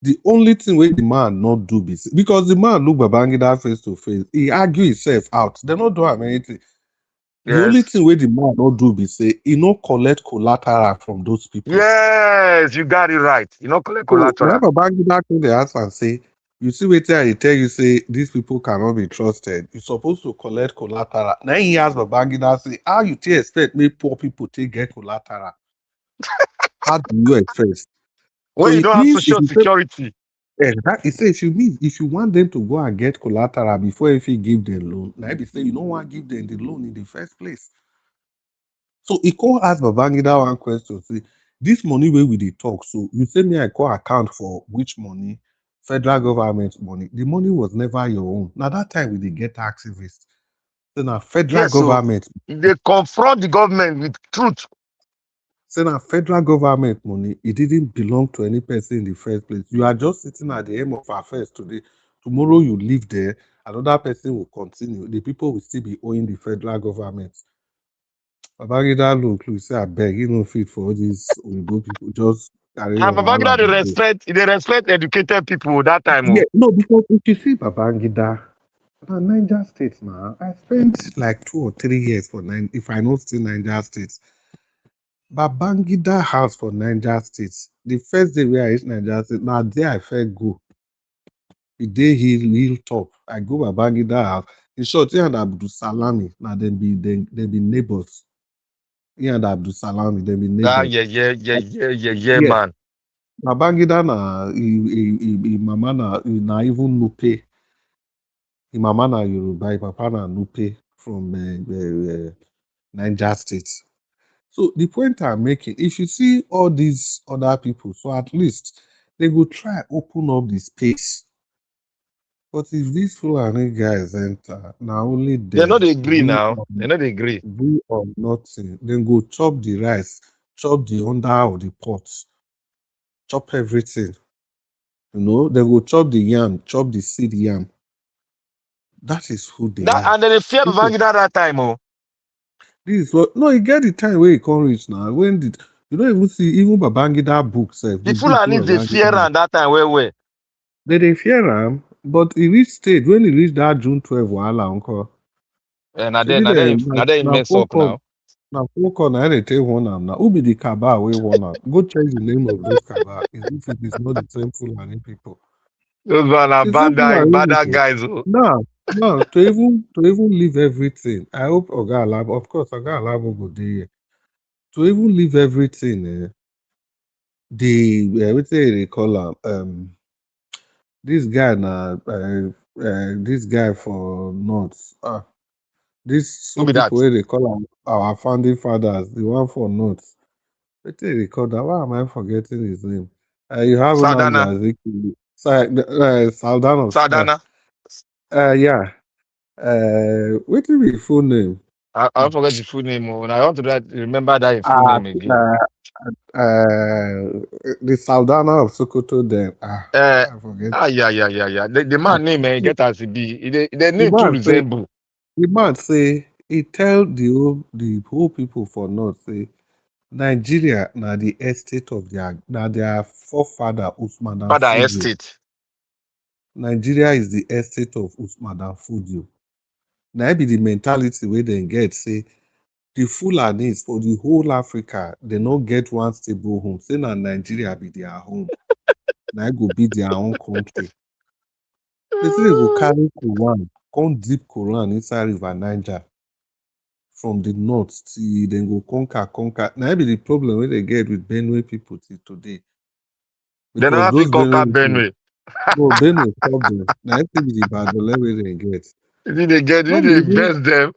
The only thing wey the man not do be because the man look Babangida face to face, he argue himself out. They not do am anything. The only Yes. thing wey the man not do be say he no collect collateral from those people. Yes, you got it right. You know, collect So collateral. when Babangida come dey ask and say, you see wetin I dey tell you say these people cannot be trusted. You supposed to collect collateral. Now he ask Babangida say, how you expect make poor people take get collateral? How do you expect? When So you it don't have means social security. it says if you want them to go and get collateral before if you give them loan, like say you don't want to give them the loan in the first place. So he call ask Babangida one question. Say, this money where we dey talk. So you say me I call account for which money? Federal government money. The money was never your own. Now that time we did get activists. So now federal Yes, so government. they confront the government with truth. So now federal government money, it didn't belong to any person in the first place. You are just sitting at the end of affairs today. Tomorrow you leave there, another person will continue. The people will still be owing the federal government. Babangida look, say I beg, you know, fit for all these Oyibo people. Just carry And your Babangida, wahala. they respect educated people that time. Yeah, Oh. no, because if you see Babangida, now Niger State now, I spent like 2 or 3 years for nine. If I know still Niger State, Babangida house for Niger State. The first day where I reach Niger State, now there I felt go. The day he top, I go Babangida house. In short, he and Abdul Salami, now they be neighbors. He and Abdul Salami, they be Ah, neighbors. yeah, Yes, man. Babangida na he mama na even Nupe. His mama na Yoruba, his papa na Nupe from Niger State. So the point I'm making, if you see all these other people, so at least they will try open up the space. But if these Fulani guys enter, now only They're them, not agree now. They're not agree. we or nothing, then go chop the rice, chop the under of the pot, chop everything. You know, they go chop the yam, chop the seed yam. That is who they That, are. and then they fear People, Babangida that time. Oh. this is what no, you get the time where he can't reach now. When did you don't even see even Babangida books, The the book where Fulanis, they fear Babangida and that time. Where? they fear him, but he reached stage when he reached that June 12 wahala uncle. Now Maybe now they now mess up now. folk on I they take one am now. Who be the cabal we one am? Go check the name of those cabal. If it is not the same Fulani people. Those one are The same Fulani bad people. guys. Oh. Now to even leave everything. I hope Oga Alabo, of course Oga Alabo go there. To even leave everything, the what they call him, this guy now, this guy for North, this Who some be that? people wey they call am our founding fathers, the one for North. What they call that? Why am I forgetting his name? You have Nnamdi Saldana. Azikiwe, Saldana, Saldana. yeah. What is his full name? I forget the full name. Oh. And I want to remember that full Uh, name again. uh, the Saldana of Sokoto. Then Uh, I forget. yeah. The Uh, man name get as it be. The the name too man say resemble. he tell the whole people for North say Nigeria na the estate of their forefather Usman Dan Father Fodio. estate. Nigeria is the estate of Usman Dan Fodio. Na be the mentality wey dem get say the Fulanis for the whole Africa they no get one stable home. Say na Nigeria be their home. Na go be their own country. They say they go carry Quran, come deep Quran inside River Niger from the north till then go conquer. Now be the problem wey they get with Benue people till today. They Because never fit those conquer Benue people, Benue. no, Benue stop them. Now it be the badole wey they get. Did they invest them?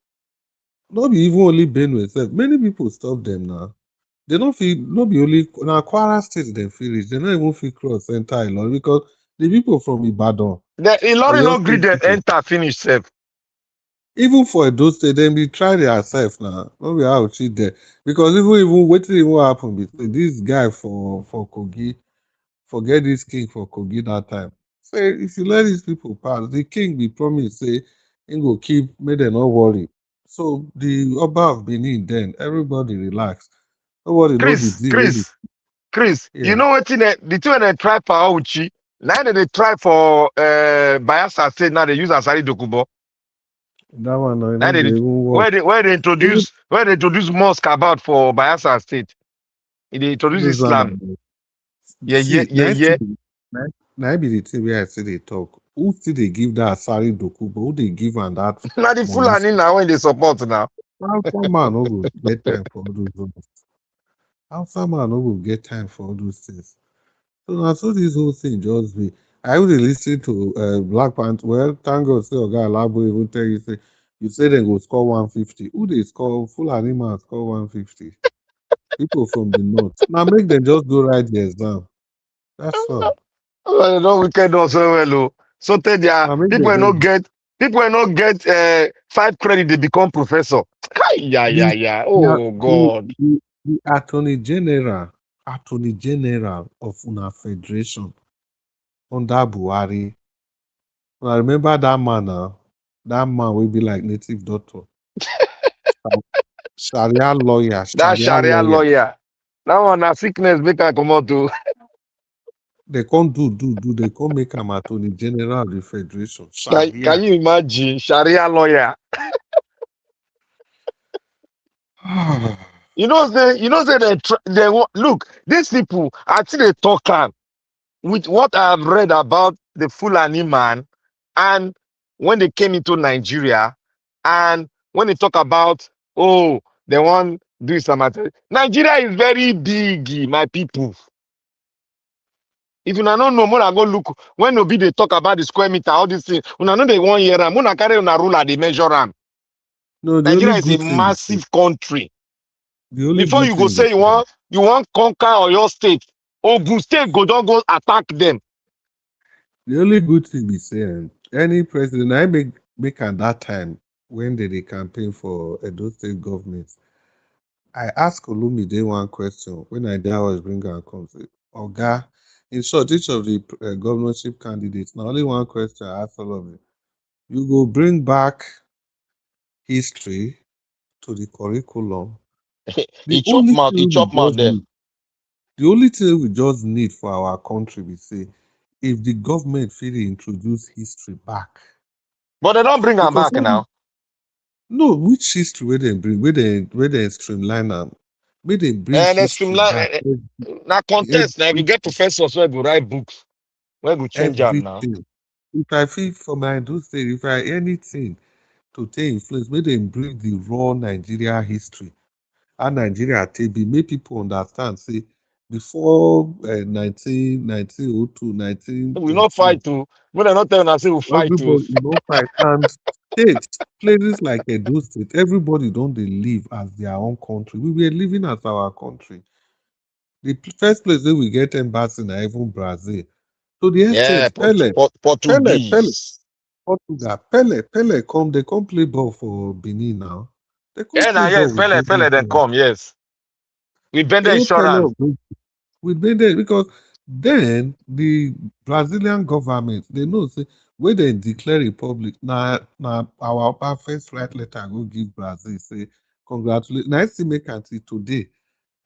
No be even only Benue sef. Many people stop them now. They don't feel no be only na Kwara state dem fit reach. They no even fit cross enter Ilorin because the people from Ibadan, The Lorry Oyo no gree state them people, enter finish safe. even for Edo state, dem be try theirself now. No be how cheat there. Because even wetin even happen be say this guy for Kogi, forget this king for Kogi that time. Say if you let these people pass, the king be promise say he go keep, make dem no worry. So the Oba of Benin then everybody relax. Nobody know the deal wey be. Chris, you Yeah. know what the two they try for Auchi, now they try for Bayelsa State, now they use Asari Dokubo. That one I Now know they they even work. where they introduce mosque about for Bayelsa State. They introduce This one Islam. see, Yeah. now be the thing where I say they talk. Who still they give that Asari Dokubo? Who they give and that Now the money? Fulani now when they support now. Hausa man no go get time for all those ones. Hausa man no go get time for all those things. So now, so this whole thing just be. I would listen to Black Panther. Well, thank God, say Oga Alabo even tell you say they go score 150. Who they score? Full animal score 150. People from the north. Now make them just go write the exam. That's all. No wicked also well. Oh. So tell their Now make people them will just not get 5 credit, they become professor. Yeah, yeah, the yeah. the Oh the, God. the Attorney General of una federation under Buhari. I remember that man now. That man will be like native doctor. Sharia lawyer, That Sharia Sharia lawyer. lawyer. That one a sickness make her come out to. They can't do. They can't make him attorney general of the federation. Can Sharia. you imagine Sharia lawyer? Say look, these people actually they talk am with what I've read about the Fulani man and when they came into Nigeria and when they talk about they want do some Nigeria is very big, my people. If you don't know, I go look when Obi they talk about the square meter, all these things. Una know they 1 year am. Una carry una ruler, they measure am. No, Nigeria is a massive country. the only Before good you go thing be say you want conquer your state, Ogun State don't go attack them. the only good thing be saying any president I make at that time when they campaign for Edo State government. I asked Olumide one question when I was bringing and come say, Oga, in short, each of the governorship candidates, now only one question I asked all of them. You go bring back history to the curriculum. He The only chop mouth there. the only thing we just need for our country, we say, if the government feel introduce history back. But they don't bring them Because back now. no, which history where they bring, where they streamline them, where they bring And they history back. streamline now contest. Now if you get professors where go write books, where go change them now. Everything. If I feel for my do say, if I anything to take influence, make them bring the raw Nigeria history and Nigeria TB, make people understand. Say before 1902, We not fight to. When they not tell us say we fight to. everybody fight and states, places like Edo State, everybody don't they live as their own country. We were living as our country. The first place that we get embassy na even Brazil. To the Yeah, extent Pele, Portuguese. Portugal, Pele come, they come play ball for Benin now. They come Yeah, now play yes, ball with Pele then Benin. come, yes. We bend the You know Pele insurance. of Brazil, with Benin because then the Brazilian government they know say when they declare republic now our first right letter go give Brazil say congratulate. Now see make until today.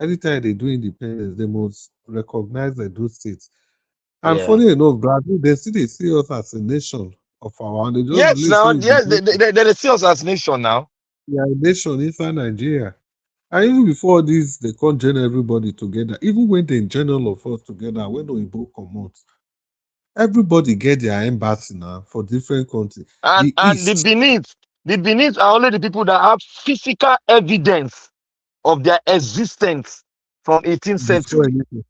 Anytime they do independence, they must recognize the two states. And Yeah. funny enough, Brazil, they still they see us as a nation of our own. They just Yes, believe now, say we be yes, they see us as nation now. we are a nation inside Nigeria. And even before this, they can't join everybody together. Even when they join all of us together, when Oyibo come out, everybody get their embassy now for different countries. The And East, the Beneath are only the people that have physical evidence of their existence from 18th before century. anything.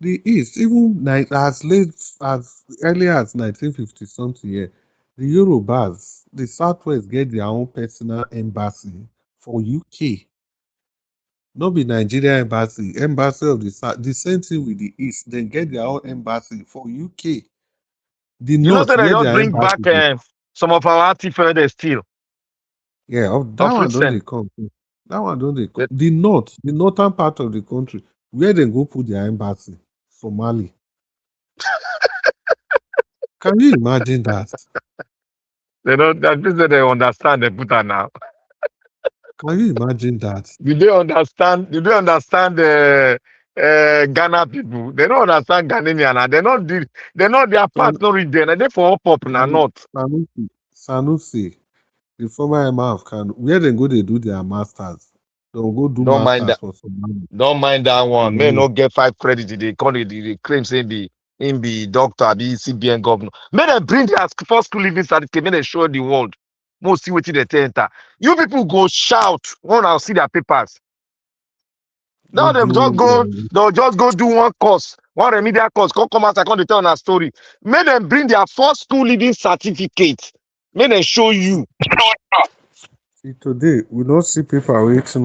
The East, even as late as early as 1950 something year, the Yorubas, the Southwest get their own personal embassy for UK. Not be Nigeria embassy of the South. The same thing with the East, they get their own embassy for UK. The You know, North, say they where just their bring back embassy. some of our artifacts still Yeah, of that of one don't recent. they come. That one don't they come. The North, the northern part of the country, where they go put their embassy, Somali. Can you imagine that? They don't. That means that they understand the put now. Can you imagine that? Do they understand? Do they understand Ghana people? They don't understand Ghanaian. They not their part San- not read there. They for up now not. Sanusi, the former emir of Kano, where they go, they do their masters. They'll go do Don't mind masters that. for Somali. Don't mind that one. May Somali. not get 5 credit. They call it. They claim say be doctor, be CBN governor. May they bring their first school living certificate. May they show the world. Most see what they enter. You people go shout when I see their papers. Go Now them just do go. They'll just go do one course one remedial course, come out, I can't tell a story. Make them bring their first school leaving certificate. Make them show you. See, today, we don't see people waiting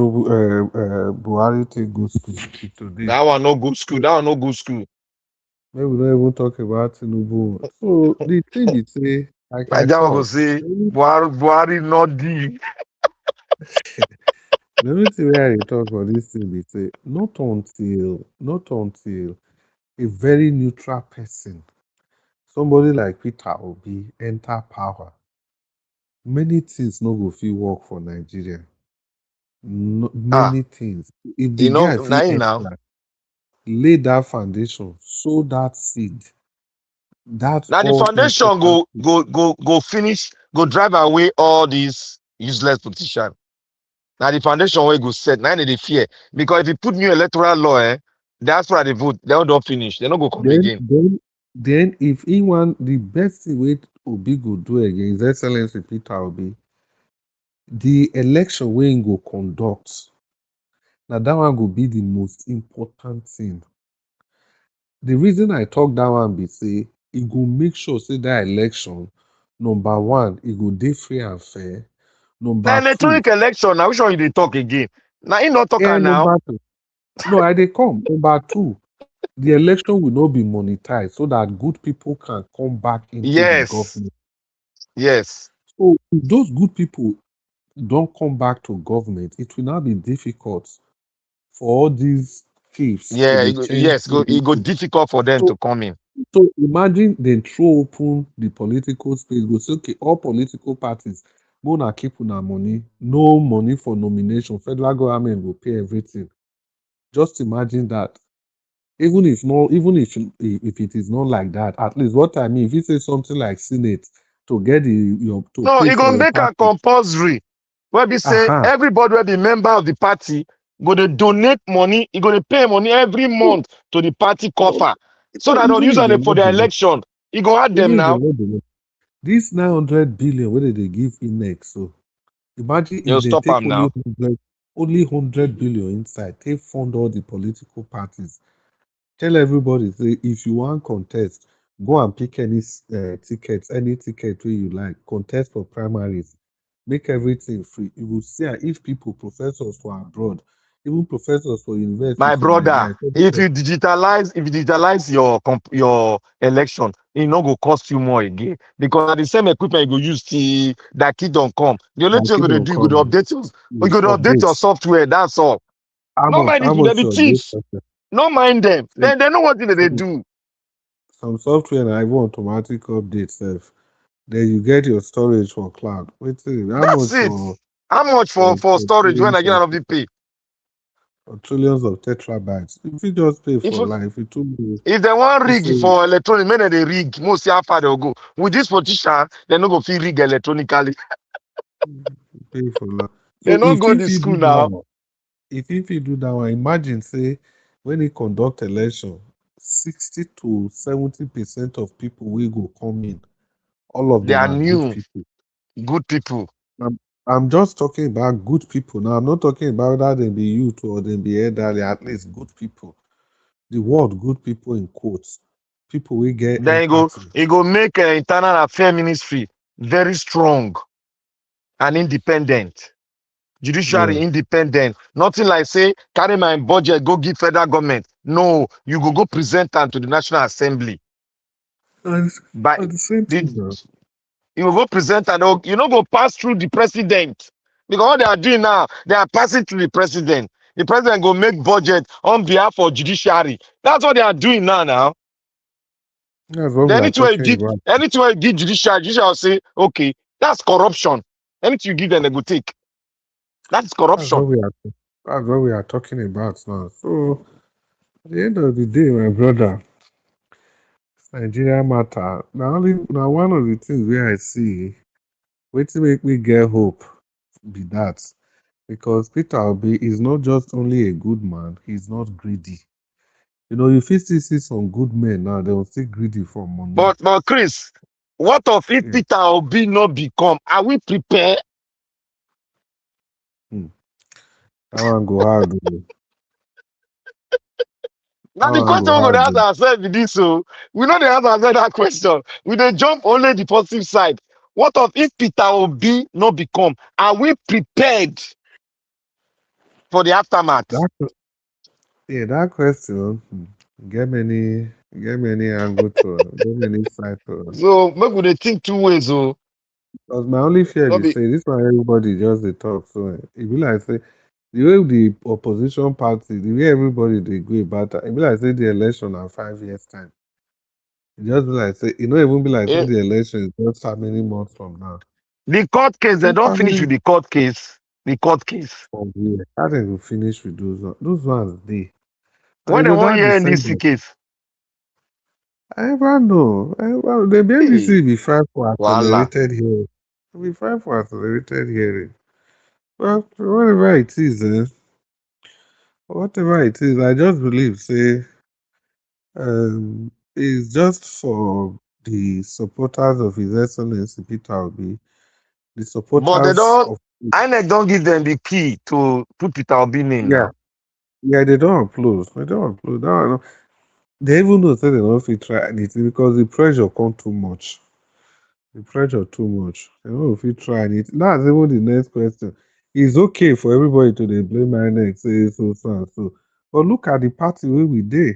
Buhari take go school. See, today, That one no good school. That one no good school. maybe we don't even talk about Tinubu. So the thing is, say, like I Like that one go talk, say, Buhari not deep. the only thing where I talk for this thing is say, not until a very neutral person, somebody like Peter Obi, enter power, many things no go fit work for Nigeria. No, Ah, many things. If the you know, guy fit now. enter, lay that foundation, sow that seed, that Now the all foundation important thing. go finish, go drive away all these useless politicians. Now the foundation where go set. Now they fear. Because if you put new electoral law, that's why they vote. They don't finish. They don't go come Then, again. then, then, if he want the best thing wey Obi go do again, His Excellency Peter Obi, the election wey he go conduct, na that one go be the most important thing. The reason I talk that one be say he go make sure say that election, number one, e go dey free and fair. Now Number two, electronic election, now which one you dey talk again? Now he not talking now. number two. No, I dey come. Number two, the election will not be monetized so that good people can come back into the Yes. government. Yes. So if those good people don't come back to government, it will now be difficult for all these thieves to Yeah, dey change yes, it go everything. difficult for them So to come in. so imagine they throw open the political space, go say, okay, all political parties, una keep una money, no money for nomination, federal government will pay everything. Just imagine that. Even if it is not like that, at least what I mean, if you say something like Senate to get your to No, pay it for gonna your make a party. compulsory. Where we say Aha. everybody will be member of the party, gonna donate money, he gonna pay money every month to the party No, coffer. So no, that they'll even use if they it for not the donate, election. He gonna add them even if they now. not donate, this 900 billion where they give INEC, so imagine They'll if they stop take them now. only 100 billion inside, they fund all the political parties. Tell everybody, say, if you want contest, go and pick any any ticket where you like, contest for primaries, make everything free. You will see if people, professors for abroad, even professors for university My for brother, Nigeria, if you digitalize your election, it not go cost you more again. Because at the same equipment you go use till that kid don't come. The only like thing it you gonna will do, come, you you gonna update your update. software, that's all. No mind How if they much be your update thieves. software? No mind them. Some, They know what thing they some, do. some software na even automatic update self. Then you get your storage for cloud. Wait, how That's much it. How much for storage when I get out of the pay? for trillions of terabytes? If you just pay If for life, it will be. if they want It's rig a for electronic, maybe they rig. Most how far they'll go. With this politician, they no go feel rig electronically. pay for life. They So not go to school now. if you do that one, imagine say when he conduct election, 60 to 70% of people will go come in. All of They them are are good new, people. good people. I'm just talking about good people now. I'm not talking about whether they be youth or they be elderly. At least good people. The word "good people" in quotes. People will get Then empathy. he go make internal affair ministry very strong and independent. Judiciary Yeah. independent. Nothing like say carry my budget go give federal government. No, you go present them to the National Assembly. And But at the same the time, now, you will go present and you know go pass through the president. Because what they are doing now, they are passing through the president. The president go make budget on behalf of judiciary. That's what they are doing now. that's what we Then are talking about. anything you give judiciary will say, okay, that's corruption. Anything you give them, they go take. That's That's what corruption. we are. That's what we are talking about now. So at the end of the day, my brother, Nigeria matter. Now one of the things where I see, waiting make me get hope, be that because Peter Obi is not just only a good man; he's not greedy. You know, if you still see some good men now, they will still greedy for money. But Chris, what of if Yeah. Peter Obi not become? Are we prepared? Hmm. That one go hard. Oh. Now the How I question go we're going to hard ask them. ourselves is this, so we know the answer to that question. We dey jump only the positive side. What of if Peter Obi not become? Are we prepared for the aftermath? That yeah, that question get many angle to get many side to. So maybe we dey think two ways. Oh, Because my only fear not be be say this one everybody just dey talk. So it be like say the way the opposition party, the way everybody they go about it, it be like say the election in 5 years time. It just be like say, even be like say eh, the election is just how many months from now. the court case. They Just don't how finish many with the court case. The court case. from here. How they will finish with those ones? Those ones they. And When you they go want that hear December. NDC case, I never know. The hey, NDC be fine for voila. accelerated hearing. Be fine for accelerated hearing. Well, whatever it is, whatever it is, I just believe say it's just for the supporters of His Excellency Peter Obi, the But they supporters don't. of INEC don't give them the key to put Peter Obi name yeah, now. yeah, they don't upload. They don't upload. No. They even know say they don't fit try anything because the pressure come too much. The pressure too much. They don't fit try anything. That's even the next question. It's okay for everybody to dey blame INEC, say so and so. But look at the party where we did.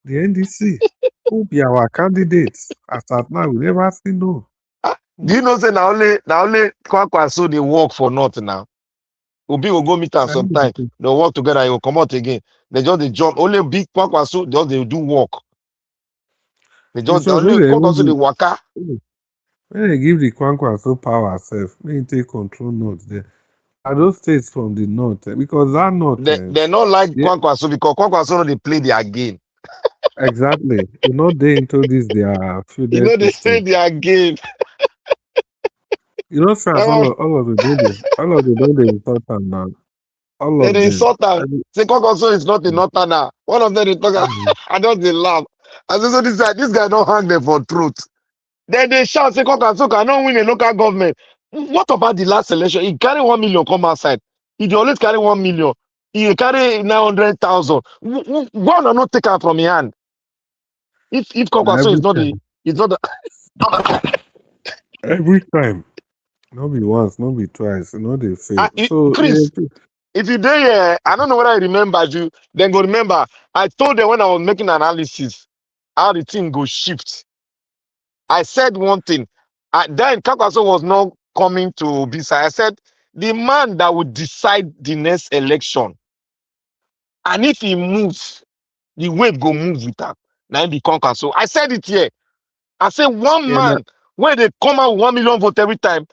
The NDC, who be our candidates? As at now, we never see no. Do you know say now only Kwakwaso they work for North now? Obi will go meet am I know the sometime. thing. They'll work together. He will come out again. They just they jump. Only big Kwakwaso just they do work. They In just short, when only they even Kwakwaso they waka. when they give the Kwankwa so power self, may take control north there. Are those states from the north? Because that north, They not like yeah, Kwakwaso because Kwakwaso no they play their game. exactly. You know they into this their You feudal know they play system. their game. You know, sir, Uh, all of the days, all of the days they thought and now, all they of dey them. insult am. Say Kwakwaso is not a northerner. One of them they talk. Mm. I just they laugh. I say so this guy don't hang them for truth. Then they shout, say, Kwakwaso cannot win a local government. What about the last election? He carry 1 million come outside. He dey always carry 1 million. He carry 900,000. Why not take am from your hand? If Kwakwaso is Every not time, the every time, not be once, not be twice, not they fail. So, Chris, if you dey here, I don't know whether I remember you, then go remember. I told them when I was making analysis how the thing go shift. I said one thing. Then Kwakwaso was not coming to Bisa. I said the man that would decide the next election, and if he moves, the wave go move with him. Now he be Kwakwaso. I said it here. I said one yeah, man when they come out with 1 million vote every time,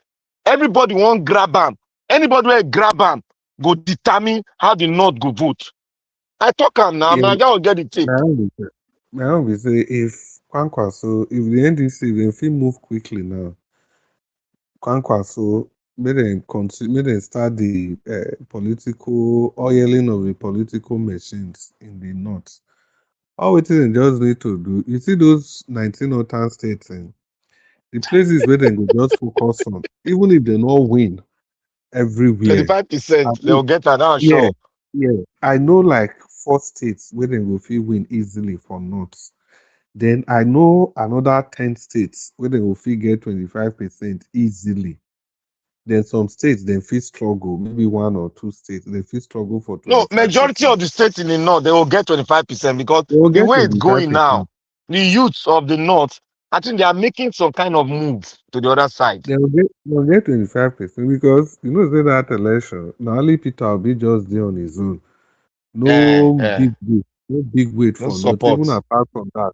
everybody won't grab him. Anybody will grab him go determine how the North go vote. I talk him now. yeah, My guy will get the tape. my own be say if Kwankwaso, if the NDC, if they fit move quickly now, Kwankwaso, may dem start the political oiling of the political machines in the north. All wetin dem just need to do, you see those 19 northern states, the places where dem go just focus on, even if they no win everywhere. 25%, At they will least, get that, I'm yeah, sure. yeah. I know like 4 states where dem go fit win easily for north. Then I know another 10 states where they will fit get 25% easily. Then some states they fit struggle, maybe 1 or 2 states, they fit struggle for No, majority 25%. of the states in the north, they will get 25% because They will the get way it's going now, 25%. the youths of the north, I think they are making some kind of move to the other side. They will get 25% because say that election, now only Peter Obi just there on his own. Eh, No eh, big weight, no big weight no for not even support. apart from that.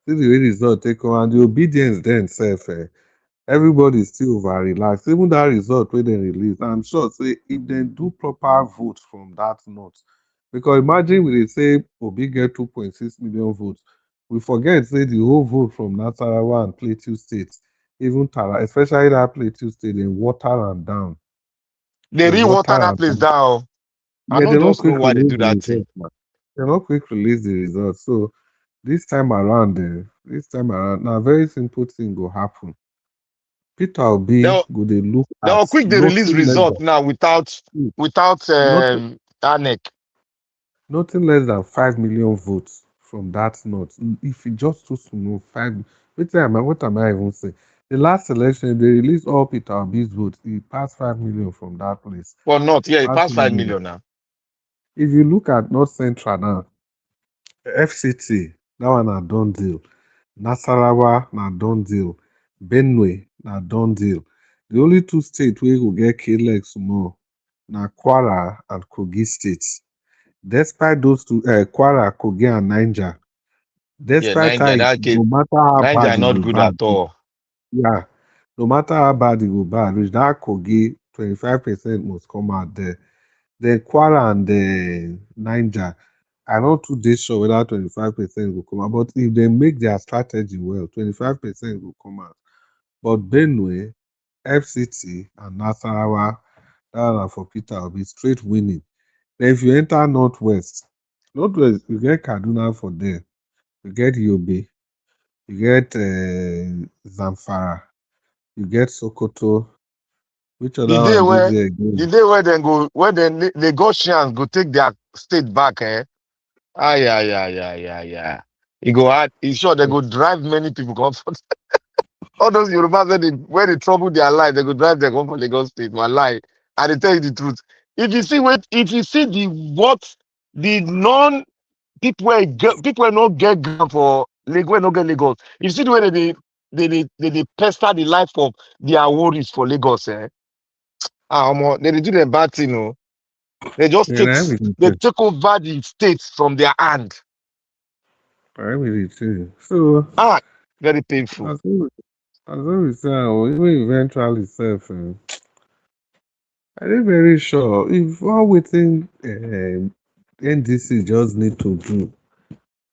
See the way result take on and the obedience then self. Everybody still over relaxed. Even that result where they release, I'm sure say if they do proper vote from that note, because imagine we dey say Obi get 2.6 million votes, we forget say the whole vote from Nasarawa and Plateau states, even Tara, especially that Plateau state, they water am down. They They re-water water that am place down. down. I Yeah, they don't not just know quick why they release do the that thing. results, man. They not quick release the results. So this time around, now very simple thing go happen. Peter They Obi will, go dey look they at will quick they release nothing less result than now without nothing, ANEC. nothing less than 5 million votes from that north. If you just too small, what am I even saying? The last election, they released all Peter Obi's votes. He passed 5 million from that place. For North, yeah, it Passed passed 5 5 million. million now. If you look at North Central now, FCT, that one a done deal. Nasarawa na done deal. Benue na done deal. The only two states where go get killed small na Kwara and Kogi states. Despite those two, Kwara, Kogi, and Niger, Yeah, despite Niger, how that kid, no matter how Niger bad it not go good bad, at all. yeah, no matter how bad it go bad, which that Kogi 25% must come out there. Then Kwara and the Niger, I not too dey sure whether 25% will come out, but if they make their strategy well, 25% will come out. But Benue, FCT, and Nasarawa, that are for Peter Obi, straight winning. Then if you enter Northwest, you get Kaduna for there, you get Yobe, you get Zamfara, you get Sokoto. Which The other day one did where there again? the day where they go, where the Lagosians go take their state back, eh? Ah, yeah, yeah, yeah, yeah, yeah. It go hard. It's sure they go drive many people come for all those Yorubas where they trouble their life, they go drive them come for Lagos State. My lie. And they tell you the truth. If you see the non people people not get ground for Lagos, not get Lagos. You see the way they pester the life of their worries for Lagos, eh? They do the bad thing, no. They just Yeah, I really they too. take over the states from their hand. I really too. So, Very painful. as we say, even eventually self, I am very sure if all waiting NDC just need to do.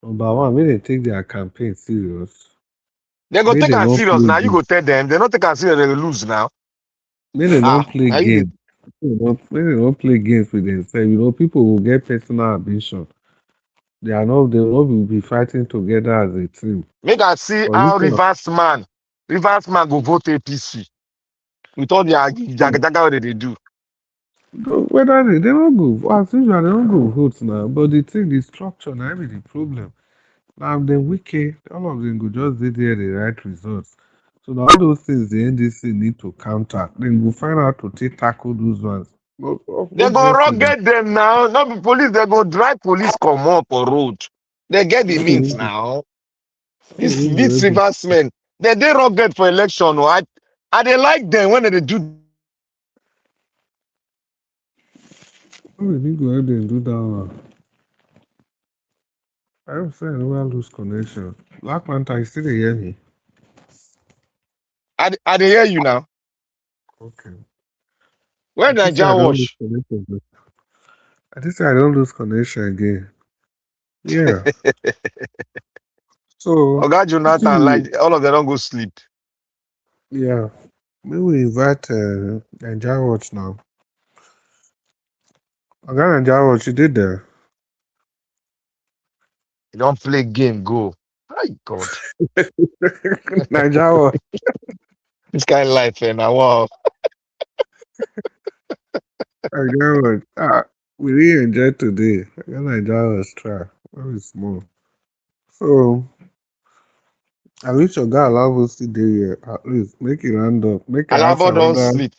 Number one, when they take their campaign serious, They go may take they us not serious play now. You game, go tell them. They not take us serious. They will lose now. may they not play Now you game, may they not play games with themselves. People will get personal ambition. They will not be fighting together as a team. make us see But how instead Rivers man go vote APC with all their jagajaga what they do. whether they don't go, as usual, they don't go vote now. But the structure now be the problem. Now the wiki, all of them go just did there the right results. So now all those things the NDC need to counter. Then we'll find out to tackle those ones. They go Obviously, rugged them now. Not be police. They go drive police come up for road. They get the meat now. This Rivers men, they rugged for election. I they like them when they do. we need to go ahead and do that one. I don't say I never lose connection. Black Panther, you still dey hear me? I they hear you now. Okay. Where I just say I Niger don't lose wash? connection. I just say I don't lose connection again. Yeah. So, Oga Jonathan, see, like all of them don't go sleep. yeah. Maybe we invite Nigeria Watch now. Oga Nigeria Watch, you did there. You don't play game, go. My God. Nigeria Watch. This kind of life, and I wow. Nigeria Watch. We really enjoyed today. Oga Nigeria Watch try. Very small. So, I wish Oga allow us today here. At least make it round up. Make it Alabo answer don't whether sleep.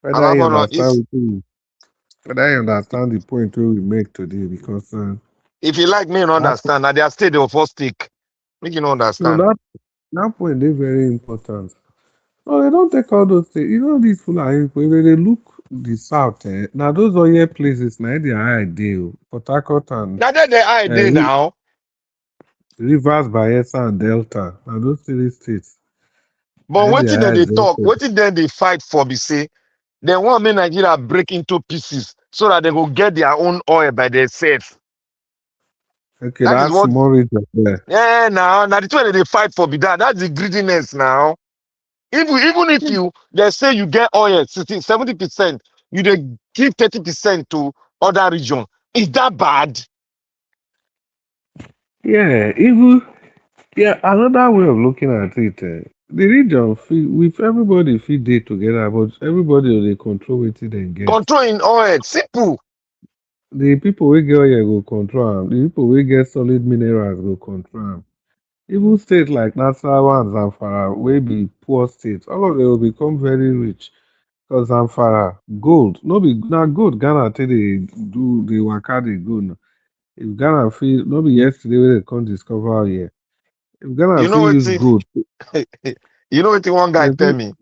you Alabo don't understand whether you understand the point we make today because if you like me, you that, understand. At their state, they will first take. Make you not no, understand. that point is very important. No, they don't take all those things. These Fulani people, when they look the south, now those oil places, now they are ideal. Port Harcourt and Now that the idea now. Rivers, Bayelsa and Delta. Now those three states, But now they waiting then are they talk, exalted. waiting then they fight for be say they want me Nigeria break into pieces so that they will get their own oil by themselves. Okay, That is that's what more region there. now the two that they fight for be that. That's the greediness now. Even if they say you get oil 70%, you they give 30% to other region. Is that bad? Yeah, another way of looking at it, the region with everybody fit dey together, but everybody they control wetin dem get. Control in oil, simple. the people we get oil go control am. The people we get solid minerals go control am. Even states like Nasarawa and Zamfara, wey be poor states, all of them will become very rich. Because Zamfara, gold, no be na gold Ghana take dey do dey waka dey go now. If Ghana fit, no be yesterday wey they come discover here. If Ghana You fit know use what? gold, You know what one guy they tell fit, me?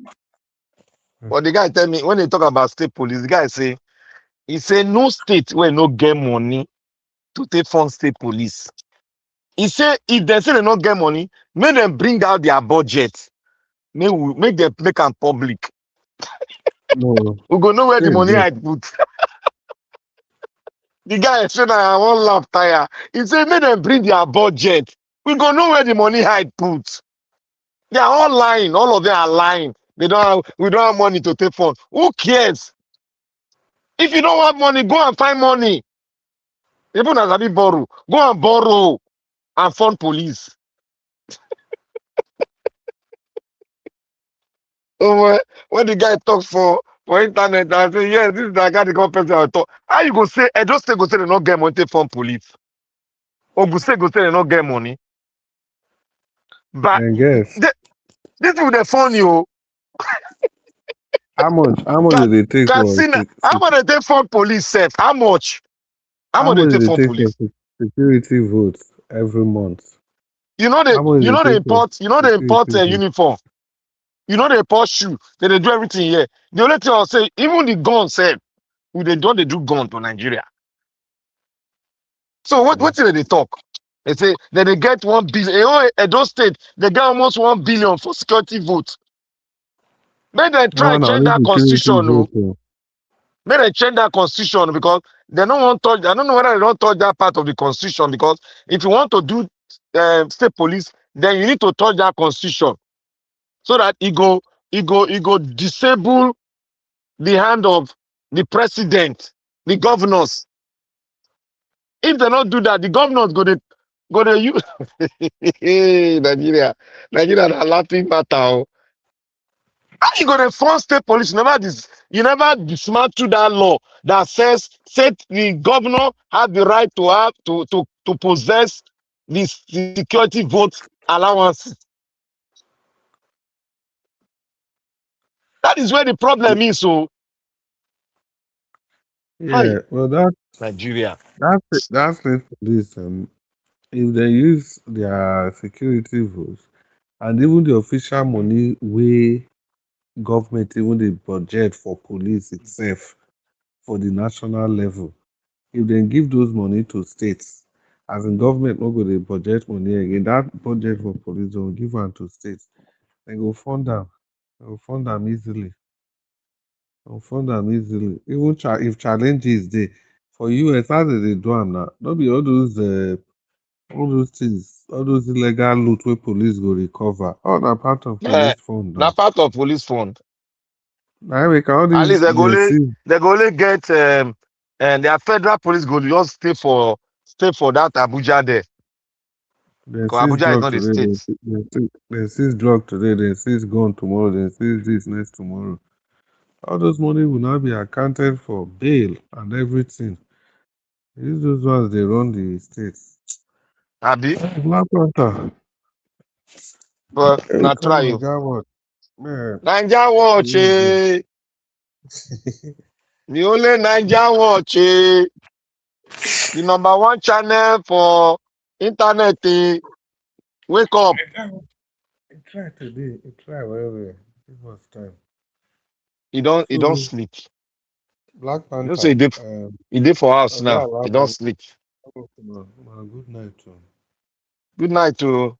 Well, the guy tell me when they talk about state police, the guy say he say no state where no get money to take fund state police. He say if they say they not get money, make them bring out their budget. Make them make them public. no, We go know where the state money get. I put. The guy said I won't laugh tire. He said make them bring their budget. We go know where the money I put. They are all lying. All of them are lying. We don't have money to take fund. Who cares? If you don't have money, go and find money. Even as I be borrow, go and borrow and fund police. So when the guy talks for internet, I say, yes, this is the guy the person I talk. How you go say, Edo State go say they not get money to fund police? Ogun State go say they not get money? But And guess this people they fund you. how much do they take for Casino, how much they take fund police self? How much? How how much they much take do they fund take for police? security votes every month? You know How much do they take for they import security a votes? uniform. You know they import shoe. They do everything here. The only thing I'll say, even the gun self, they do gun to Nigeria. So what did they talk? They say that they get 1 billion. Edo State, they get almost 1 billion for security votes. May they try No, and no, change only that security constitution, no? votes. Oh. May they change that constitution because they don't want to touch. I don't know whether they don't touch that part of the constitution because if you want to do state police, then you need to touch that constitution so that it go disable the hand of the president, the governors. If they don't do that, the governors go to use Nigeria na laughing matter. Oh. How you gonna force state police? You never dismantle that law that says the governor has the right to have to possess this security vote allowance. That is where the problem is. So, Yeah, hi, well, that Nigeria. that's it for this. If they use their security votes and even the official money wey government even the budget for police itself for the national level, if they give those money to states, as in government no go dey budget money again, that budget for police dem go give am to states, dem go fund am, easily. Dem go fund am easily. Even if challenges dey for US, how dem dey do am now? No be all those things, all those illegal loot wey police go recover, all na part of Yeah, police fund now now. part of police fund. Na im make all At least these dey see. they go only get and their federal police go just stay for that Abuja there. Dem Because seize Abuja is drug not the today, state. dem seize drug today, dem seize gun tomorrow, dem seize this next tomorrow. All those money will now be accounted for bail and everything. Use those ones dey run the states. Abi, Black Panther, but na come try you. Naija watch. Man, Naija watch, easy. eh? The only Naija watch, eh? The #1 channel for internet, eh? Wake up. He try today, he try well well. Give us time. He don't So sleep. Black You know, say Panther, he did for us Oga now. He don't Alaba, sleep. good night to him. Good night to